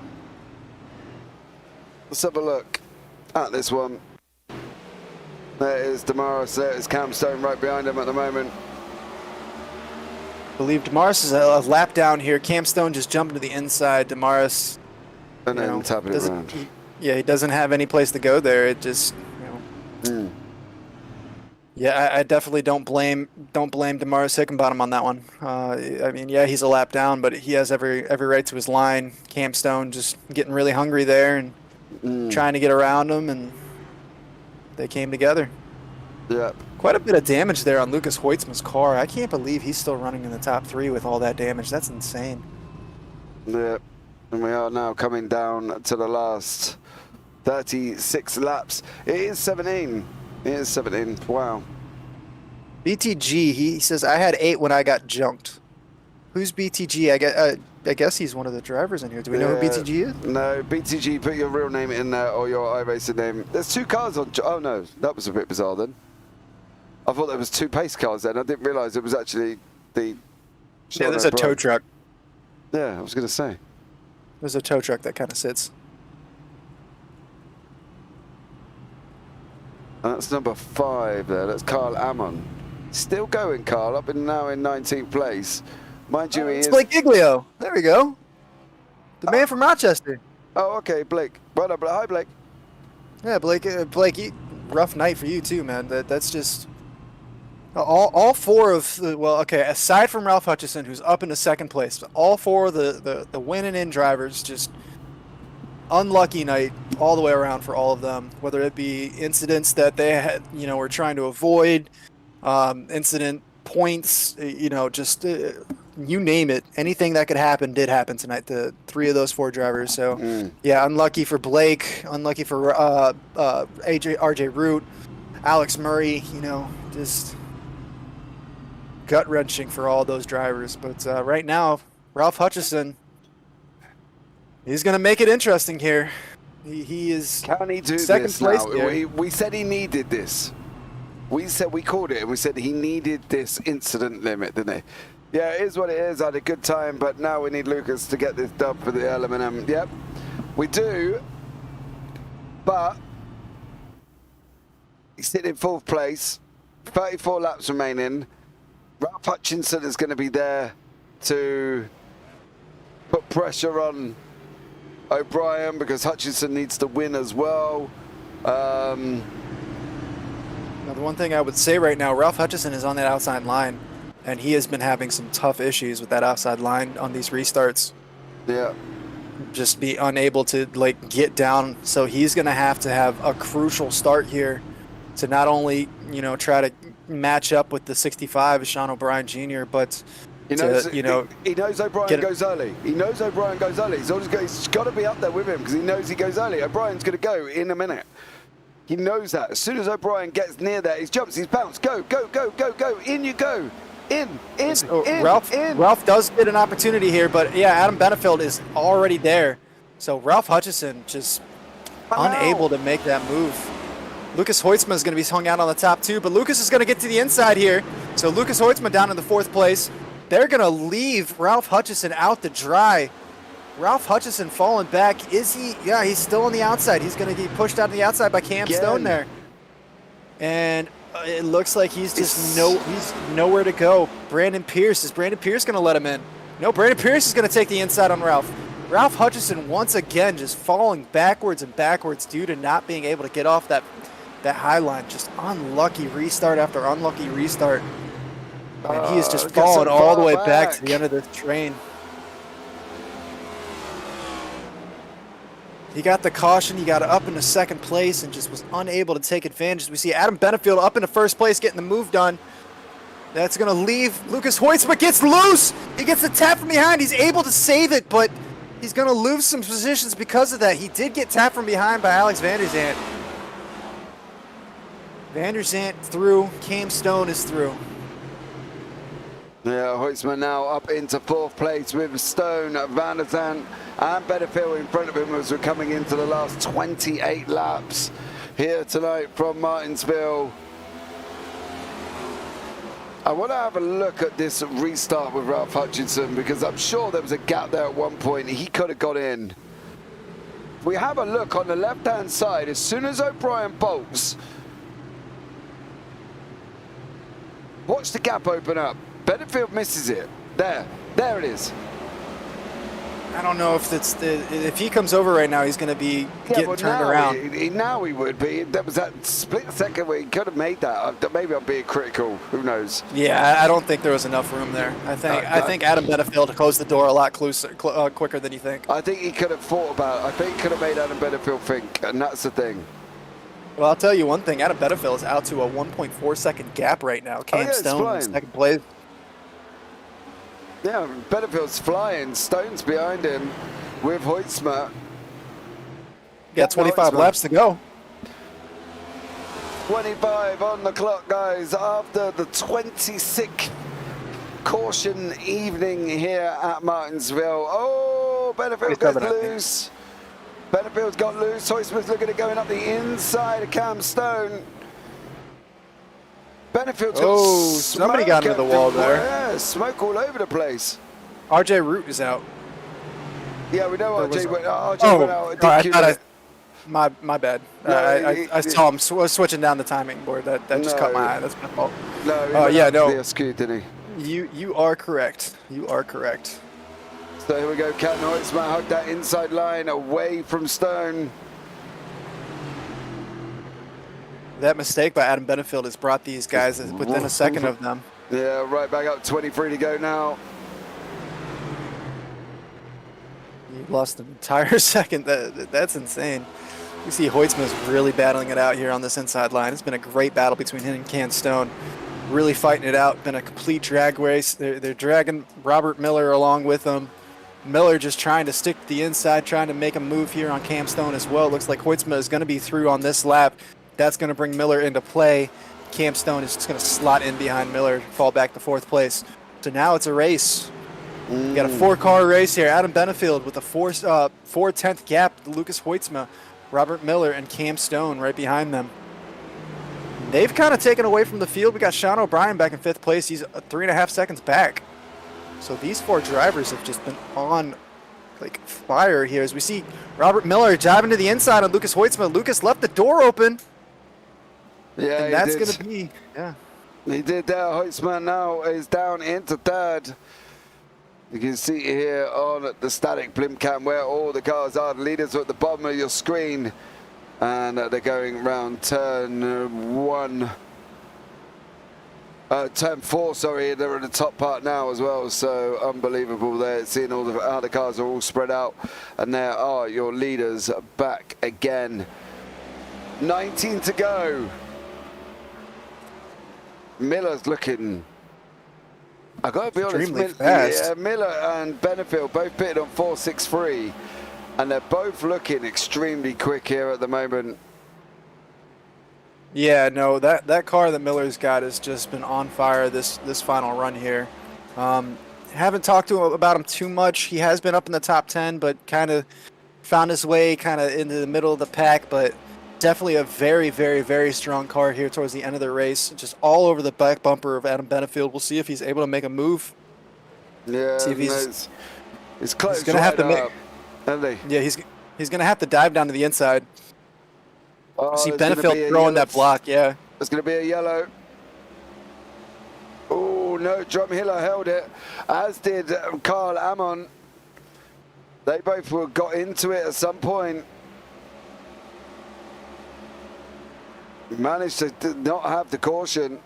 let's have a look at this one. There is Damaris, there is Cam Stone right behind him at the moment. I believe Damaris is a lap down here. Cam Stone just jumping to the inside. Damaris, And then tapping it around. He doesn't have any place to go there. It just, Yeah, I definitely don't blame Damaris Hickenbottom on that one. I mean, yeah, he's a lap down, but he has every right to his line. Cam Stone just getting really hungry there and trying to get around him, and they came together. Yeah. Quite a bit of damage there on Lucas Hoytsma's car. I can't believe he's still running in the top 3 with all that damage. That's insane. Yeah. And we are now coming down to the last 36 laps. It is 17. It is 17. Wow. BTG, he says, I had 8 when I got junked. Who's BTG? I guess he's one of the drivers in here. Do we know who BTG is? No, BTG, put your real name in there or your iRacing name. There's 2 cars on... Oh, no. That was a bit bizarre then. I thought there was 2 pace cars then. I didn't realise it was actually the... Yeah, there's a tow truck. Yeah, I was going to say. There's a tow truck that kind of sits. That's number 5 there. That's Carl Ammon. Still going, Carl. Up and now in 19th place. Mind you, he is... Blake Giglio. There we go. The man from Rochester. Oh, okay, Blake. Well done, hi, Blake. Yeah, Blake, rough night for you too, man. That's just... All 4 of the... Well, okay, aside from Ralph Hutchison, who's up into 2nd place, all 4 of the winning in drivers just... Unlucky night all the way around for all of them, whether it be incidents that they had, were trying to avoid, incident points, just you name it, anything that could happen did happen tonight. The 3 of those 4 drivers. So, yeah, unlucky for Blake, unlucky for RJ Root, Alex Murray. You know, just gut wrenching for all those drivers. But right now, Ralph Hutchison, he's going to make it interesting here. He is Can he do second this place now? here. We said he needed this. We called it, and we said he needed this incident limit, didn't he? Yeah, it is what it is. I had a good time, but now we need Lucas to get this dub for the aluminum. Yep, we do. But he's sitting in 4th place, 34 laps remaining. Ralph Hutchinson is going to be there to put pressure on O'Brien because Hutchinson needs to win as well. Now, the one thing I would say right now, Ralph Hutchison is on that outside line, and he has been having some tough issues with that outside line on these restarts. Yeah. Just be unable to like get down, so he's going to have a crucial start here to not only, you know, try to match up with the 65 Sean O'Brien Jr., but he knows, to, you know, he knows O'Brien goes early. He knows O'Brien goes early. He's got to be up there with him because he knows he goes early. O'Brien's going to go in a minute. He knows that. As soon as O'Brien gets near there, he jumps, he's bounced. Go, go, go, go, go. In you go. In. Ralph does get an opportunity here, but yeah, Adam Benefield is already there. So Ralph Hutchison just unable to make that move. Lucas Hoitzma is going to be hung out on the top 2, but Lucas is going to get to the inside here. So Lucas Hoitzma down in the 4th place. They're going to leave Ralph Hutchison out to dry. Ralph Hutchison falling back. Is he? Yeah, he's still on the outside. He's going to get pushed out on the outside by Cam Stone there. And it looks like he's just he's nowhere to go. Brandon Pierce. Is Brandon Pierce going to let him in? No, Brandon Pierce is going to take the inside on Ralph. Ralph Hutchison once again just falling backwards and backwards due to not being able to get off that high line. Just unlucky restart after unlucky restart. And he is just falling all the way back to the end of the train. He got the caution, he got up into 2nd place and just was unable to take advantage. We see Adam Benefield up into 1st place getting the move done. That's going to leave Lucas Hoitzma, gets loose. He gets the tap from behind. He's able to save it, but he's going to lose some positions because of that. He did get tapped from behind by Alex Van der Zandt. Van der Zandt through, Cam Stone is through. Yeah, Hoitzma now up into 4th place with Stone, Van der Zandt, and Benefield in front of him as we're coming into the last 28 laps here tonight from Martinsville. I want to have a look at this restart with Ralph Hutchinson because I'm sure there was a gap there at one point. He could have got in. If we have a look on the left-hand side, as soon as O'Brien bolts, watch the gap open up. Benefield misses it. There it is. I don't know if he comes over right now, he's going to be getting turned around. Now he would be. There was that split second where he could have made that. Maybe I'm being critical. Who knows? Yeah, I don't think there was enough room there. I think Adam Benefield closed the door a lot quicker than you think. I think he could have thought about it. I think he could have made Adam Benefield think, and that's the thing. Well, I'll tell you one thing. Adam Benefield is out to a 1.4 second gap right now. Cam Stone in 2nd place. Yeah, Benefield's flying. Stone's behind him with Hoitzma. Got 25 laps to go. 25 on the clock, guys, after the 26th caution evening here at Martinsville. Oh, Benefield gets loose. Benefield's got loose. Hoitzma's looking at going up the inside of Cam Stone. Benefield's got somebody got into the wall there. Yeah, smoke all over the place. RJ Root is out. Yeah, we know RJ went out. My bad. No, I saw him switching down the timing board. That just caught my eye. That's my fault. No, no. Askew, did he? You are correct. You are correct. So here we go. Captain Hoitzma hugged that inside line away from Stone. That mistake by Adam Benefield has brought these guys within a second of them. Yeah, right back up. 23 to go now. You lost an entire second. That's insane. You see Hoitzma's really battling it out here on this inside line. It's been a great battle between him and Cam Stone. really fighting it out. Been a complete drag race. They're dragging Robert Miller along with them. Miller just trying to stick to the inside, trying to make a move here on Cam Stone as well. Looks like Hoytsma is going to be through on this lap. That's going to bring Miller into play. Cam Stone is just going to slot in behind Miller, fall back to 4th place. So now it's a race. We got a 4-car race here. Adam Benefield with a 4/10 gap to Lucas Hoytsma, Robert Miller, and Cam Stone right behind them. They've kind of taken away from the field. We got Sean O'Brien back in 5th place. He's 3.5 seconds back. So these 4 drivers have just been on like fire here as we see Robert Miller diving to the inside on Lucas Hoytsma. Lucas left the door open. Yeah, and that's going to be, He did that. Hoytsma now is down into 3rd. You can see here on the static blimp cam where all the cars are. The leaders are at the bottom of your screen. And they're going around turn 1. Turn 4, sorry. They're in the top part now as well. So unbelievable there. Seeing all the other cars are all spread out. And there are your leaders back again. 19 to go. Miller's looking... I gotta be honest, fast. Miller and Benefield both pitted on 4.63, and they're both looking extremely quick here at the moment. Yeah, no, that car that Miller's got has just been on fire this final run here. Haven't talked to him about him too much. He has been up in the top 10, but kind of found his way kind of into the middle of the pack, but definitely a very, very, very strong car here towards the end of the race. Just all over the back bumper of Adam Benefield. We'll see if he's able to make a move. Yeah, see if he's close. He's gonna have to make. Isn't he? Yeah, he's gonna have to dive down to the inside. Oh, See Benefield throwing that block. Yeah. There's going to be a yellow. Oh no, Drumhiller held it, as did Carl Ammon. They both got into it at some point. Managed to not have the caution.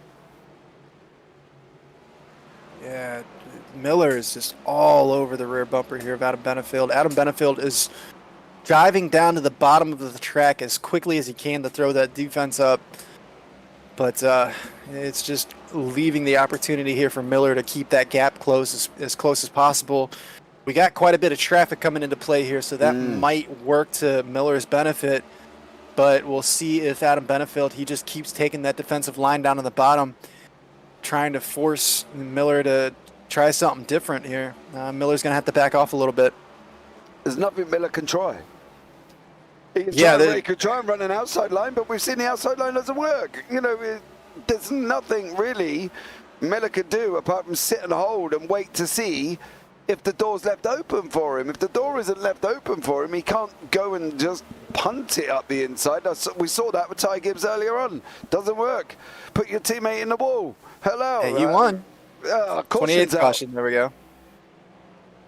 Yeah, Miller is just all over the rear bumper here of Adam Benefield. Adam Benefield is driving down to the bottom of the track as quickly as he can to throw that defense up. But it's just leaving the opportunity here for Miller to keep that gap close as close as possible. We got quite a bit of traffic coming into play here, so that might work to Miller's benefit. But we'll see if Adam Benefield, he just keeps taking that defensive line down to the bottom, trying to force Miller to try something different here. Miller's going to have to back off a little bit. There's nothing Miller can try. He can try and run an outside line, but we've seen the outside line doesn't work. You know, there's nothing really Miller could do apart from sit and hold and wait to see if the door's left open for him. If the door isn't left open for him, he can't go and just punt it up the inside. We saw that with Ty Gibbs earlier on. Doesn't work. Put your teammate in the wall. Hello. Hey, you won. 28th caution. There we go.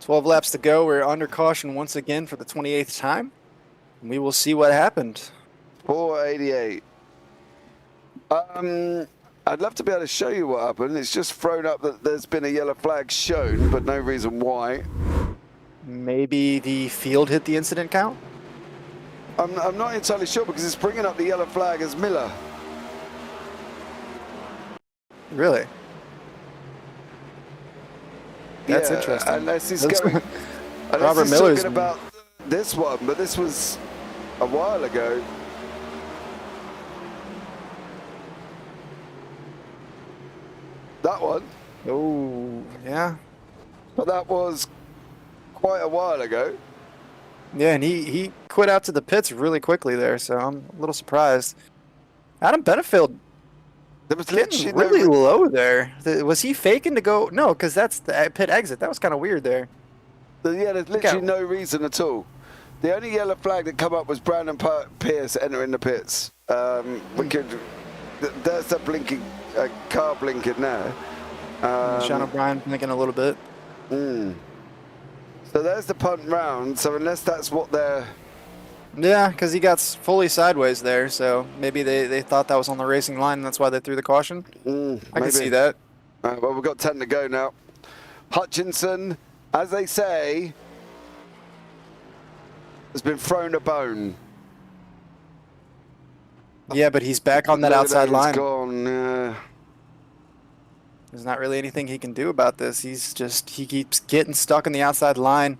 12 laps to go. We're under caution once again for the 28th time. We will see what happened. 488. I'd love to be able to show you what happened. It's just thrown up that there's been a yellow flag shown, but no reason why. Maybe the field hit the incident count? I'm not entirely sure because it's bringing up the yellow flag as Miller. Really? That's interesting. Unless he's going. Robert Miller's talking about this one, but this was a while ago. That one. Oh, yeah. But that was quite a while ago. Yeah, and he quit out to the pits really quickly there, so I'm a little surprised. Adam Benefield, There was getting literally really low there. Was he faking to go? No, because that's the pit exit. That was kind of weird there. there's literally no reason at all. The only yellow flag that come up was Brandon Pierce entering the pits. There's the blinking car blinking now. Sean O'Brien blinking a little bit. So there's the punt round. So unless that's what they're... Yeah, because he got fully sideways there, so maybe they thought that was on the racing line, and that's why they threw the caution. I can see that. Well, we've got 10 to go now. Hutchinson, as they say, has been thrown a bone. Yeah, but he's back on that outside line. Gone. There's not really anything he can do about this. He keeps getting stuck in the outside line.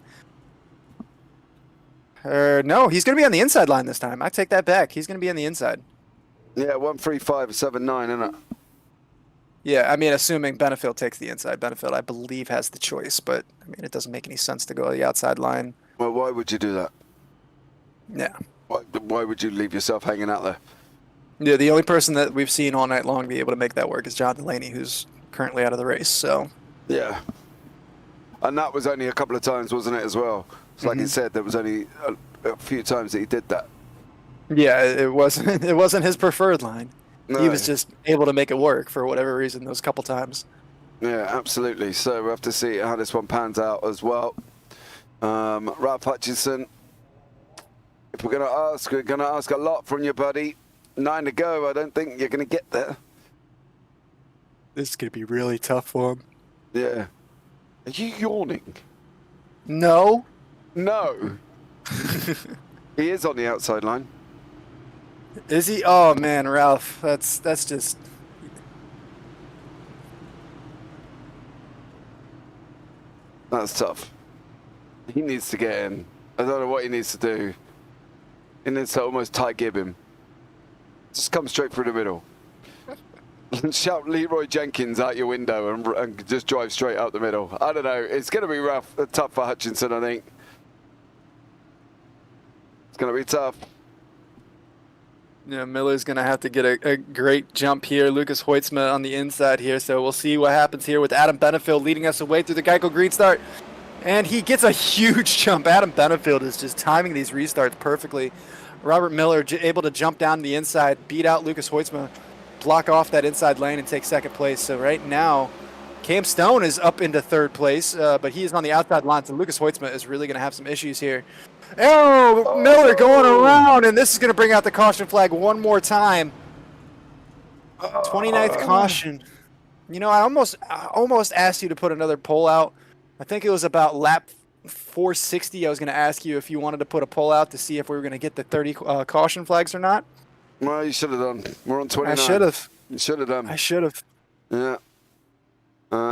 No, he's going to be on the inside line this time. I take that back. He's going to be on the inside. Yeah, 135.79, isn't it? Yeah, I mean, assuming Benefield takes the inside. Benefield, I believe, has the choice, but I mean, it doesn't make any sense to go to the outside line. Well, why would you do that? Yeah. Why would you leave yourself hanging out there? Yeah, the only person that we've seen all night long be able to make that work is John Delaney, who's currently out of the race. So. Yeah. And that was only a couple of times, wasn't it, as well? So like you said, there was only a few times that he did that. Yeah, it wasn't his preferred line. No. He was just able to make it work for whatever reason those couple times. Yeah, absolutely. So we'll have to see how this one pans out as well. Ralph Hutchinson, if we're going to ask a lot from you, buddy. 9 to go. I don't think you're going to get there. This is going to be really tough for him. Yeah. Are you yawning? No. No. He is on the outside line. Is he? Oh man, Ralph, that's just. That's tough. He needs to get in. I don't know what he needs to do. He needs to almost tight gib him. Just come straight through the middle. And shout Leroy Jenkins out your window and just drive straight out the middle. I don't know. It's going to be tough for Hutchinson, I think. It's going to be tough. Yeah, Miller's going to have to get a great jump here. Lucas Hoitzma on the inside here, so we'll see what happens here with Adam Benefield leading us away through the Geico Green Start. And he gets a huge jump. Adam Benefield is just timing these restarts perfectly. Robert Miller able to jump down the inside, beat out Lucas Hoitzma, block off that inside lane and take second place. So right now, Cam Stone is up into third place, but he is on the outside line, so Lucas Hoitzma is really going to have some issues here. Oh, Miller going around, and this is going to bring out the caution flag one more time. 29th caution. You know, I almost asked you to put another poll out. I think it was about lap 460. I was going to ask you if you wanted to put a poll out to see if we were going to get the 30 caution flags or not. Well, you should have done. We're on 29. I should have. You should have done. I should have. Yeah.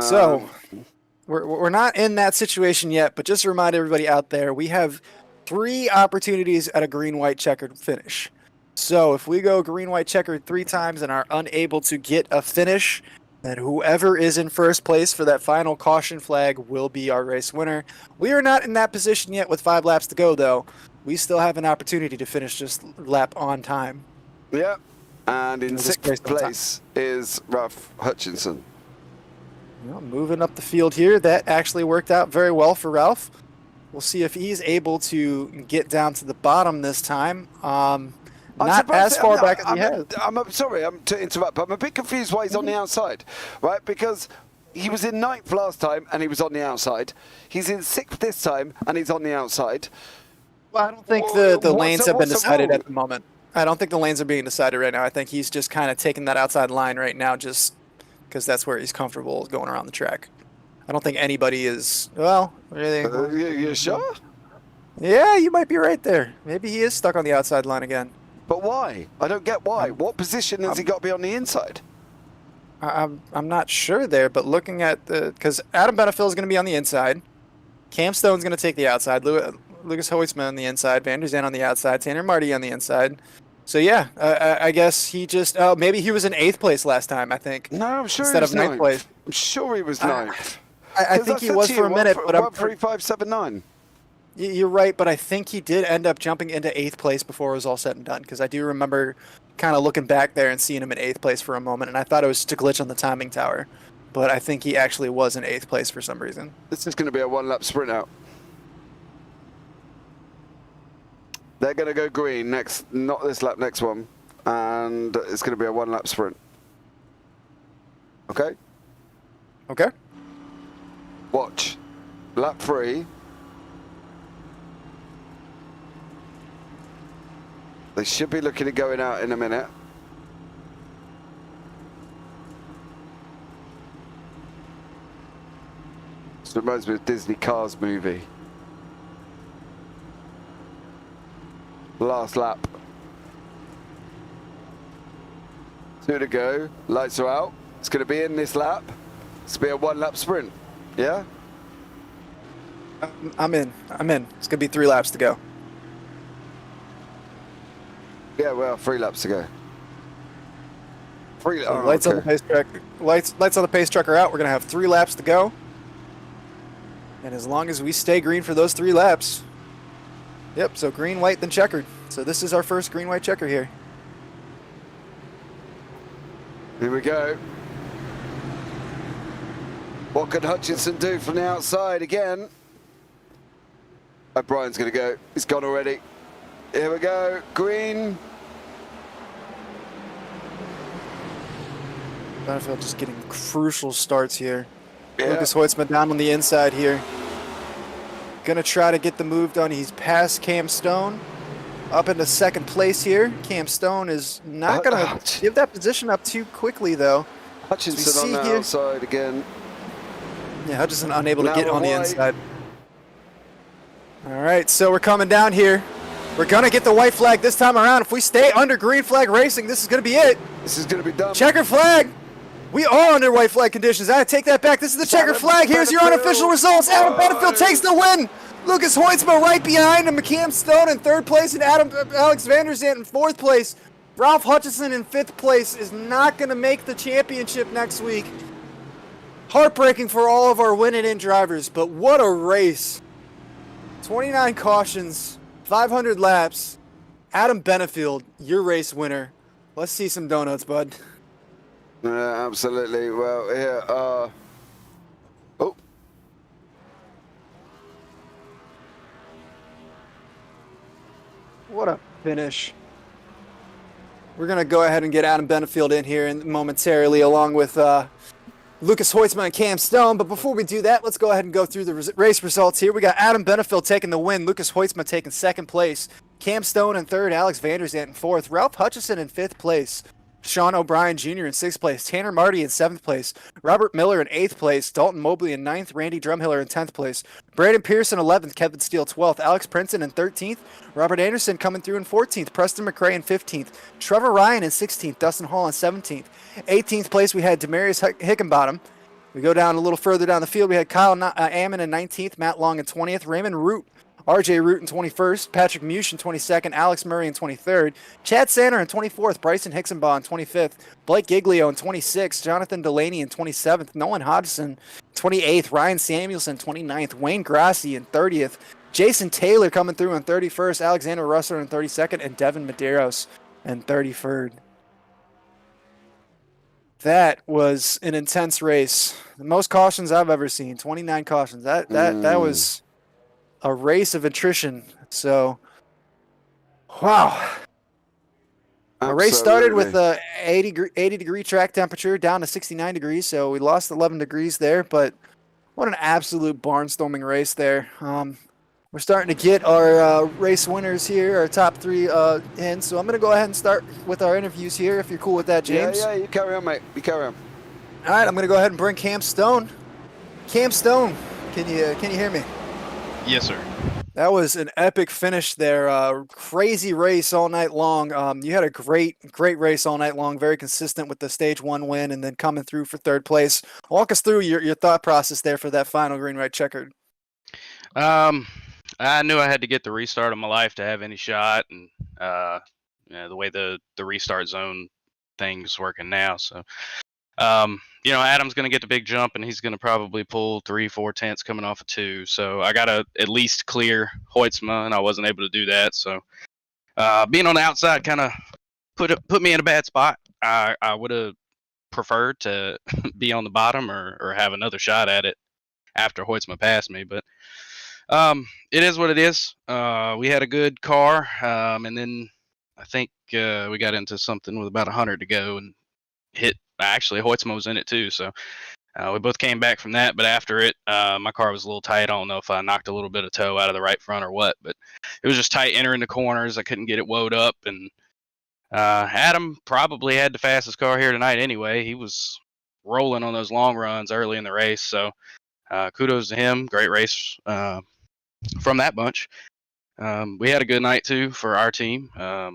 So, we're not in that situation yet, but just to remind everybody out there, we have 3 opportunities at a green-white checkered finish. So if we go green-white checkered 3 times and are unable to get a finish, then whoever is in first place for that final caution flag will be our race winner. We are not in that position yet with 5 laps to go, though. We still have an opportunity to finish this lap on time. Yeah. And in 6th place is Ralph Hutchinson. Well, moving up the field here, that actually worked out very well for Ralph. We'll see if he's able to get down to the bottom this time. Not as far back as he has. I'm sorry to interrupt, but I'm a bit confused why he's on the outside, right? Because he was in 9th last time and he was on the outside. He's in 6th this time and he's on the outside. Well, I don't think the lanes have been decided at the moment. I don't think the lanes are being decided right now. I think he's just kind of taking that outside line right now just because that's where he's comfortable going around the track. I don't think anybody is, well, really. You sure? Yeah, you might be right there. Maybe he is stuck on the outside line again. But why? I don't get why. What position has he got to be on the inside? I'm not sure there, but looking at because Adam Benefield is going to be on the inside. Cam Stone's going to take the outside. Lucas Hoitzma on the inside. Van der Zandt on the outside. Tanner Marty on the inside. So yeah, I guess he just maybe he was in 8th place last time. I think. No, I'm sure instead he was of 9th place. I'm sure he was 9th. I think he was for a minute, but I'm 135.79. You're right, but I think he did end up jumping into 8th place before it was all said and done, because I do remember kind of looking back there and seeing him in 8th place for a moment, and I thought it was just a glitch on the timing tower. But I think he actually was in 8th place for some reason. This is going to be a 1-lap sprint out. They're going to go green next, not this lap, next one. And it's going to be a 1-lap sprint. Okay? Okay. Watch. Lap 3. They should be looking at going out in a minute. This reminds me of Disney Cars movie. Last lap. 2 to go. Lights are out. It's going to be in this lap. It's be a 1 lap sprint. Yeah? I'm in. It's going to be 3 laps to go. Yeah, well, 3 laps to go. So lights on the pace track. Lights on the pace truck are out. We're going to have 3 laps to go. And as long as we stay green for those 3 laps. Yep, so green, white, then checkered. So this is our first green, white checker here. Here we go. What can Hutchinson do from the outside again? O'Brien's going to go. He's gone already. Here we go. Green. Benefield just getting crucial starts here. Yeah. Lucas Hoitzman down on the inside here. Gonna try to get the move done. He's past Cam Stone. Up into 2nd place here. Cam Stone is not gonna give that position up too quickly though. Hutchinson on the outside again. Yeah, Hutchinson unable to Now get on the white. inside. All right, so we're coming down here. We're gonna get the white flag this time around. If we stay under green flag racing, this is gonna be it. This is going to be done. Checker flag. We are under white flag conditions. I take that back. This is the checker flag. Here's your unofficial results. Adam Benefield takes the win. Lucas Hoitzma right behind him. Cam Stone in 3rd place and Alex Van Der Zandt in 4th place. Ralph Hutchinson in 5th place is not going to make the championship next week. Heartbreaking for all of our winning-in drivers, but what a race. 29 cautions, 500 laps. Adam Benefield, your race winner. Let's see some donuts, bud. Yeah, absolutely. Well, here, oh. What a finish. We're going to go ahead and get Adam Benefield in here momentarily along with Lucas Hoitzma and Cam Stone. But before we do that, let's go ahead and go through the race results here. We got Adam Benefield taking the win, Lucas Hoitzma taking 2nd place, Cam Stone in 3rd, Alex Van Der Zandt in 4th, Ralph Hutchinson in 5th place, Sean O'Brien Jr. in 6th place, Tanner Marty in 7th place, Robert Miller in 8th place, Dalton Mobley in 9th, Randy Drumhiller in 10th place, Brandon Pearson 11th, Kevin Steele 12th, Alex Princeton in 13th, Robert Anderson coming through in 14th, Preston McRae in 15th, Trevor Ryan in 16th, Dustin Hall in 17th. 18th place we had Demarius Hickenbottom. We go down a little further down the field, we had Kyle Ammon in 19th, Matt Long in 20th, Raymond Root, RJ Root in 21st, Patrick Mush in 22nd, Alex Murray in 23rd, Chad Sander in 24th, Bryson Hicksonbaugh in 25th, Blake Giglio in 26th, Jonathan Delaney in 27th, Nolan Hodgson 28th, Ryan Samuelson 29th, Wayne Grassi in 30th, Jason Taylor coming through in 31st, Alexander Russell in 32nd, and Devin Medeiros in 33rd. That was an intense race. The most cautions I've ever seen, 29 cautions. That was a race of attrition. So, wow. Our race started with a 80 degree track temperature down to 69 degrees, so we lost 11 degrees there, but what an absolute barnstorming race there. We're starting to get our race winners here, our top 3 in, so I'm going to go ahead and start with our interviews here, if you're cool with that, James. Yeah, you carry on, mate. You carry on. All right, I'm going to go ahead and bring Cam Stone. Cam Stone, can you hear me? Yes, sir. That was an epic finish there. Crazy race all night long. You had a great race all night long. Very consistent with the stage 1 win, and then coming through for 3rd place. Walk us through your thought process there for that final green, white, checkered. I knew I had to get the restart of my life to have any shot, and the way the restart zone thing's working now. So, Adam's going to get the big jump, and he's going to probably pull 3-4 tenths coming off of 2. So I got to at least clear Hoitzma, and I wasn't able to do that. So being on the outside kind of put me in a bad spot. I would have preferred to be on the bottom or have another shot at it after Hoitzma passed me, but it is what it is. We had a good car, and then I think we got into something with about 100 to go and hit. Actually, Hoitzma was in it too, so we both came back from that. But after it, my car was a little tight. I don't know if I knocked a little bit of toe out of the right front or what, but it was just tight entering the corners. I couldn't get it woed up, and Adam probably had the fastest car here tonight anyway. He was rolling on those long runs early in the race, so kudos to him. Great race from that bunch. We had a good night too for our team. I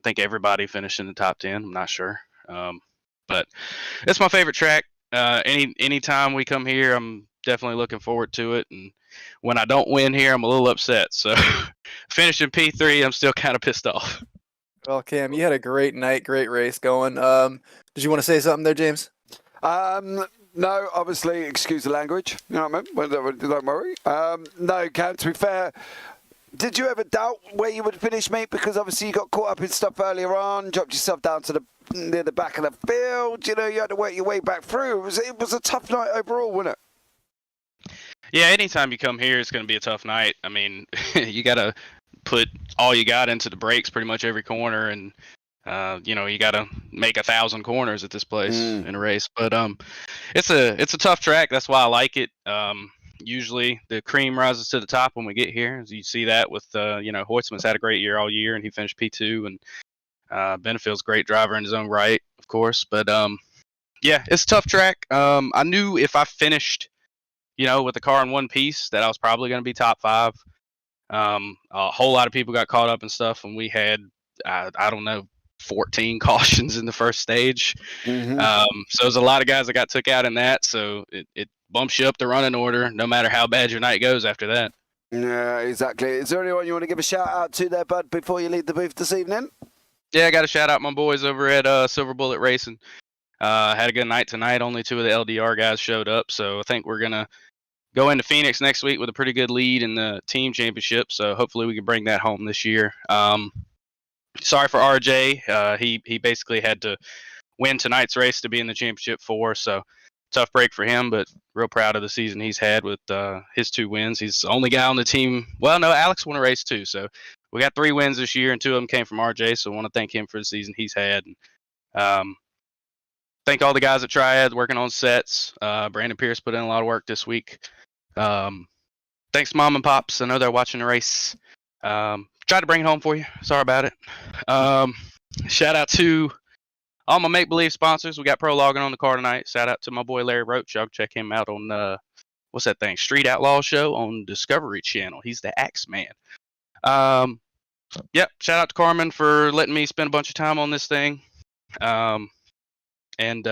think everybody finished in the top 10. I'm not sure. But it's my favorite track. Anytime we come here, I'm definitely looking forward to it. And when I don't win here, I'm a little upset. So finishing P3, I'm still kind of pissed off. Well, Cam, you had a great night, great race going. Did you want to say something there, James? No, obviously, excuse the language. You know what I mean? Don't worry. No, Cam, to be fair, did you ever doubt where you would finish, mate? Because obviously you got caught up in stuff earlier on, dropped yourself down to near the back of the field. You know, you had to work your way back through. It was a tough night overall, wasn't it? Yeah, anytime you come here, it's going to be a tough night. I mean, you got to put all you got into the brakes pretty much every corner, and you got to make 1,000 corners at this place in a race. But it's a tough track. That's why I like it. Usually the cream rises to the top when we get here. As you see that with Hoytsman's had a great year all year, and he finished P2. And Benefield's a great driver in his own right, of course. But yeah, it's a tough track. I knew if I finished, with the car in one piece, that I was probably going to be top 5. A whole lot of people got caught up and stuff, and we had I don't know 14 cautions in the first stage. Mm-hmm. So there's a lot of guys that got took out in that. So it bumps you up the running order, no matter how bad your night goes after that. Yeah, exactly. Is there anyone you want to give a shout out to there, bud, before you leave the booth this evening? Yeah, I got to shout out my boys over at Silver Bullet Racing. Had a good night tonight. Only 2 of the LDR guys showed up, so I think we're gonna go into Phoenix next week with a pretty good lead in the team championship. So hopefully we can bring that home this year. Sorry for RJ. He basically had to win tonight's race to be in the championship 4. So tough break for him, but real proud of the season he's had with his 2 wins. He's the only guy on the team. Well, no, Alex won a race too. So we got 3 wins this year, and 2 of them came from RJ. So I want to thank him for the season he's had. Thank all the guys at Triad working on sets. Brandon Pierce put in a lot of work this week. Thanks, Mom and Pops. I know they're watching the race. Tried to bring it home for you. Sorry about it. Shout out to all my Make Believe sponsors. We got Prologuing on the car tonight. Shout out to my boy Larry Roach. Y'all check him out on what's that thing? Street Outlaw Show on Discovery Channel. He's the Axe Man. Yep. Shout out to Carmen for letting me spend a bunch of time on this thing. I want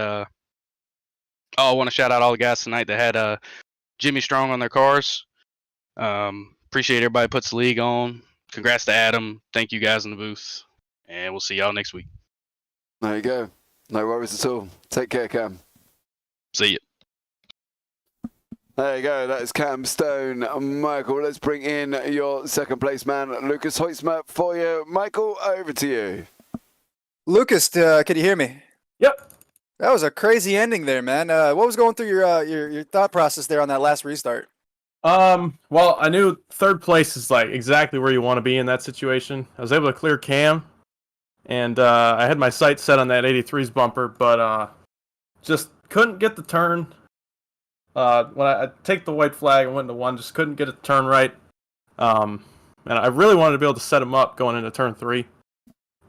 to shout out all the guys tonight that had Jimmy Strong on their cars. Appreciate everybody puts the league on. Congrats to Adam. Thank you guys in the booth. And we'll see y'all next week. There you go. No worries at all. Take care, Cam. See ya. There you go. That is Cam Stone. Michael, let's bring in your second place man, Lucas Hoytsma, for you. Michael, over to you. Lucas, can you hear me? Yep. That was a crazy ending there, man. What was going through your thought process there on that last restart? Well, I knew third place is like exactly where you want to be in that situation. I was able to clear Cam, and I had my sights set on that 83's bumper, but just couldn't get the turn. When I take the white flag and went into 1, just couldn't get a turn right. And I really wanted to be able to set him up going into turn 3.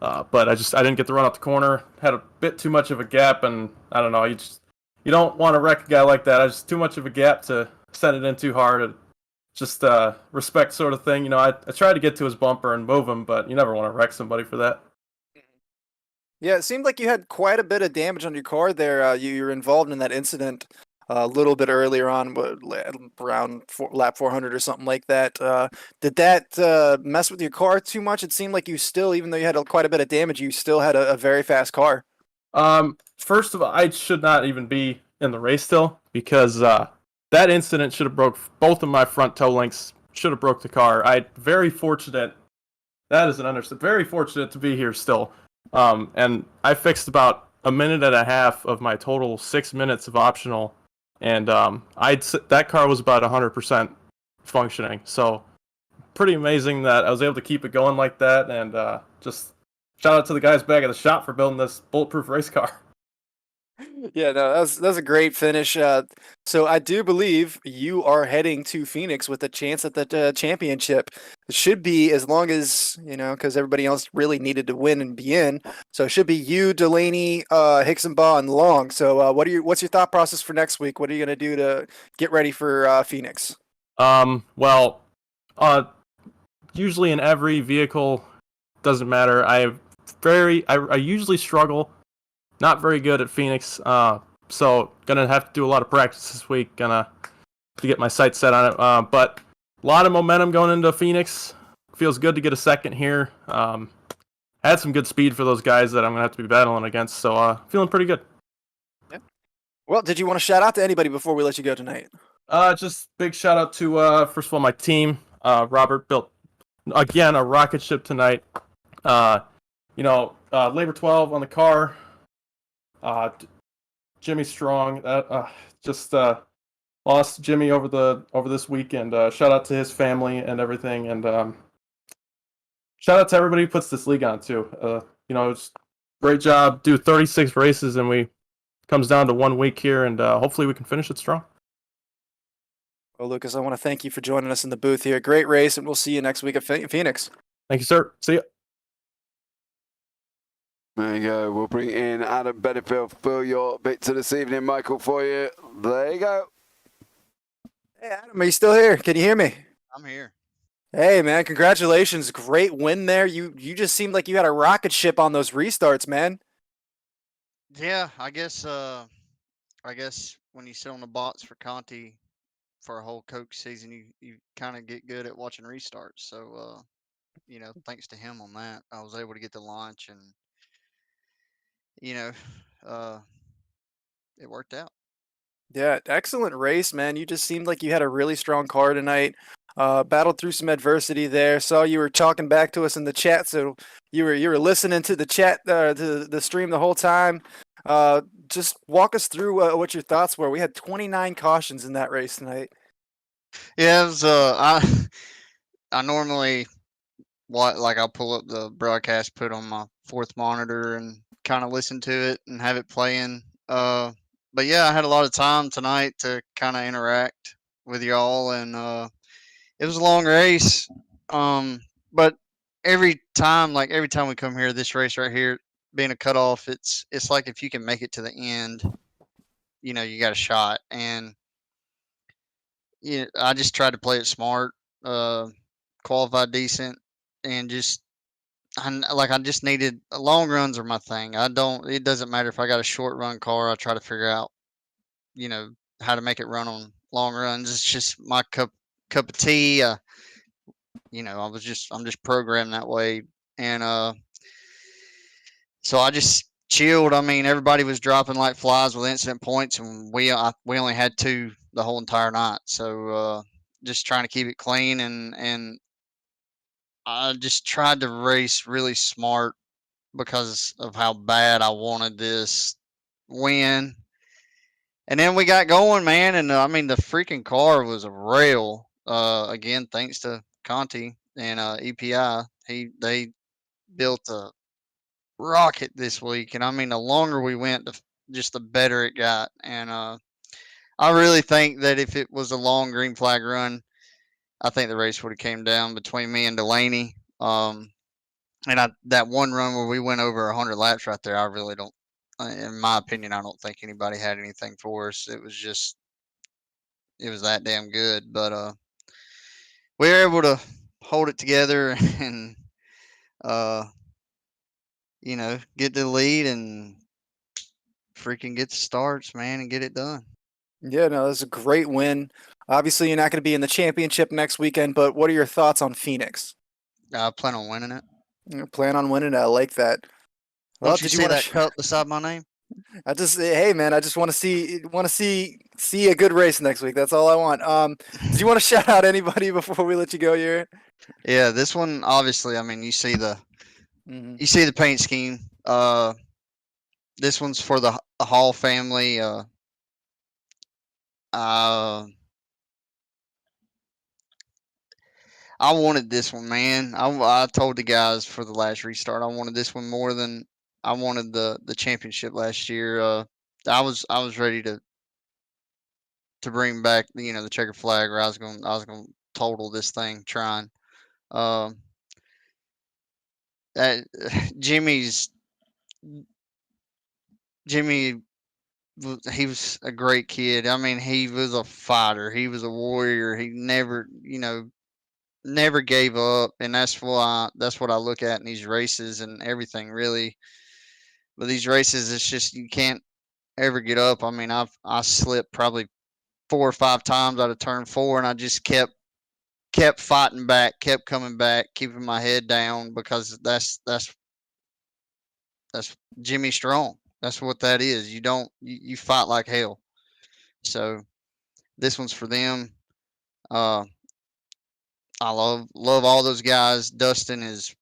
But I didn't get to run up the corner. Had a bit too much of a gap, and I don't know. You don't want to wreck a guy like that. I just too much of a gap to send it in too hard. And just respect sort of thing. I tried to get to his bumper and move him, but you never want to wreck somebody for that. Yeah, it seemed like you had quite a bit of damage on your car there. You were involved in that incident a little bit earlier on, around lap 400 or something like that. Did that mess with your car too much? It seemed like you still, even though you had quite a bit of damage, you still had a very fast car. First of all, I should not even be in the race still, because that incident should have broke both of my front toe links, should have broke the car. Very fortunate, that is an understatement, very fortunate to be here still. And I fixed about a minute and a half of my total 6 minutes of optional, and that car was about 100% functioning. So pretty amazing that I was able to keep it going like that, and just shout out to the guys back at the shop for building this bulletproof race car. Yeah, no, that was a great finish. So I do believe you are heading to Phoenix with a chance at the championship. It should be, as long as, because everybody else really needed to win and be in. So it should be you, Delaney, Hicksonbaugh, and Long. So what's your thought process for next week? What are you going to do to get ready for Phoenix? Well, usually in every vehicle, doesn't matter. I usually struggle. Not very good at Phoenix, so gonna have to do a lot of practice this week. Gonna to get my sights set on it. But a lot of momentum going into Phoenix. Feels good to get a second here. Had some good speed for those guys that I'm gonna have to be battling against. So feeling pretty good. Yeah. Well, did you want to shout out to anybody before we let you go tonight? Just big shout out to first of all my team. Robert built again a rocket ship tonight. Labor 12 on the car. Jimmy Strong. Just lost Jimmy over this weekend. Shout out to his family and everything, and shout out to everybody who puts this league on too. It's great job. Do 36 races, and we comes down to 1 week here, and hopefully we can finish it strong. Well, Lucas, I want to thank you for joining us in the booth here. Great race, and we'll see you next week at Phoenix. Thank you, sir. See ya. There you go. We'll bring in Adam Benefield for your bits of this evening, Michael, for you. There you go. Hey, Adam, are you still here? Can you hear me? I'm here. Hey, man, congratulations. Great win there. You just seemed like you had a rocket ship on those restarts, man. Yeah, I guess when you sit on the box for Conti for a whole coach season, you kind of get good at watching restarts. So thanks to him on that, I was able to get to launch, and it worked out. Yeah, excellent race, man. You just seemed like you had a really strong car tonight. Battled through some adversity there. Saw you were talking back to us in the chat, so you were listening to the chat, to the stream the whole time. Just walk us through what your thoughts were. We had 29 cautions in that race tonight. Yeah, it was, I normally I'll pull up the broadcast, put on my fourth monitor, and kind of listen to it and have it playing. But yeah, I had a lot of time tonight to kind of interact with y'all, and it was a long race. But every time we come here, this race right here being a cutoff, it's like if you can make it to the end, you got a shot. And I just tried to play it smart, qualify decent, and I just needed long runs are my thing. It doesn't matter if I got a short run car. I try to figure out, how to make it run on long runs. It's just my cup of tea. I'm just programmed that way. And so I just chilled. I mean, everybody was dropping like flies with incident points, and we only had 2 the whole entire night. So just trying to keep it clean, and I just tried to race really smart because of how bad I wanted this win. And then we got going, man, and I mean the freaking car was a rail. Again, thanks to Conti and EPI. They built a rocket this week, and I mean the longer we went, just the better it got. And I really think that if it was a long green flag run, I think the race would have came down between me and Delaney. And that one run where we went over 100 laps right there, I really don't. In my opinion, I don't think anybody had anything for us. It was that damn good. But we were able to hold it together and get the lead and freaking get the starts, man, and get it done. Yeah, no, that's a great win. Obviously, you're not going to be in the championship next weekend, but what are your thoughts on Phoenix? I plan on winning it. You plan on winning it. I like that. Well, Don't you see that cup beside my name? Hey man, I just want to see a good race next week. That's all I want. Do you want to shout out anybody before we let you go here? Yeah, this one obviously. I mean, you see the paint scheme. This one's for the Hall family. I wanted this one, man. I told the guys for the last restart, I wanted this one more than I wanted the championship last year. I was ready to bring back the checker flag, where I was going to total this thing trying. That Jimmy, he was a great kid. I mean, he was a fighter. He was a warrior. He never gave up, and that's what I look at in these races and everything, really. But these races, it's just you can't ever get up. I mean, I slipped probably 4 or 5 times out of turn 4, and I just kept fighting back, kept coming back, keeping my head down, because that's Jimmy Strong. That's what that is. You fight like hell. So this one's for them. I love all those guys. Dustin is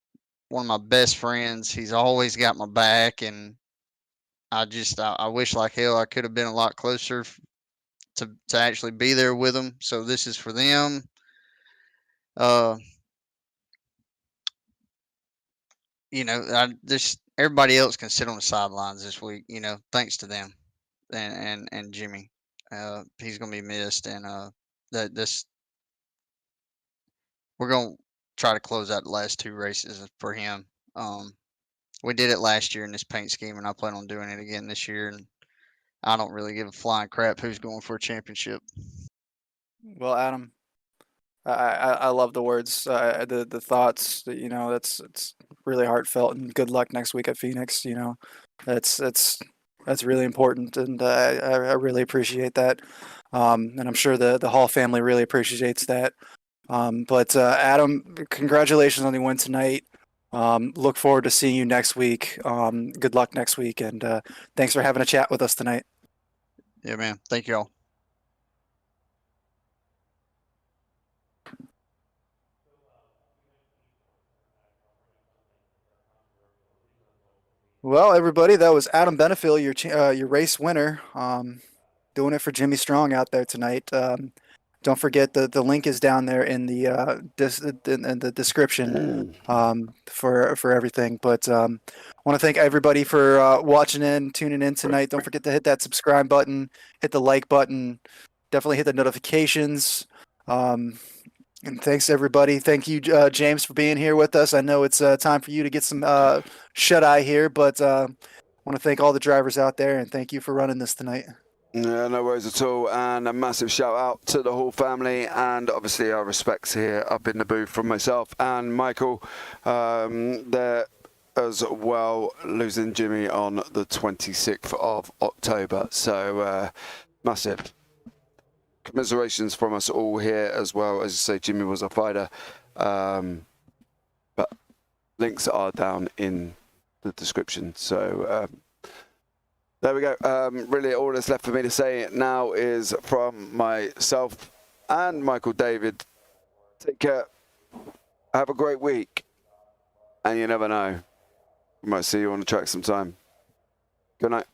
one of my best friends. He's always got my back, and I wish like hell I could have been a lot closer to actually be there with them. So this is for them. Everybody else can sit on the sidelines this week. Thanks to them and Jimmy. He's gonna be missed, and we're gonna try to close out the last 2 races for him. We did it last year in this paint scheme, and I plan on doing it again this year. And I don't really give a flying crap who's going for a championship. Well, Adam, I love the words, the thoughts. It's really heartfelt, and good luck next week at Phoenix. That's really important, and I really appreciate that. And I'm sure the Hall family really appreciates that. But Adam, congratulations on the win tonight. Look forward to seeing you next week. Good luck next week, and thanks for having a chat with us tonight. Yeah, man. Thank you all. Well, everybody, that was Adam Benefield, your race winner. Doing it for Jimmy Strong out there tonight. Don't forget the link is down there in the in the description for everything. But I want to thank everybody for watching in, tuning in tonight. Don't forget to hit that subscribe button, hit the like button, definitely hit the notifications. And thanks everybody. Thank you, James, for being here with us. I know it's time for you to get some shut eye here, but I want to thank all the drivers out there, and thank you for running this tonight. Yeah, no worries at all, and a massive shout out to the Hall family, and obviously our respects here up in the booth from myself and Michael there as well, losing Jimmy on the 26th of October. So massive commiserations from us all here as well. As you say, Jimmy was a fighter, but links are down in the description. So there we go. Really, all that's left for me to say now is from myself and Michael David, take care, have a great week, and you never know, we might see you on the track sometime. Good night.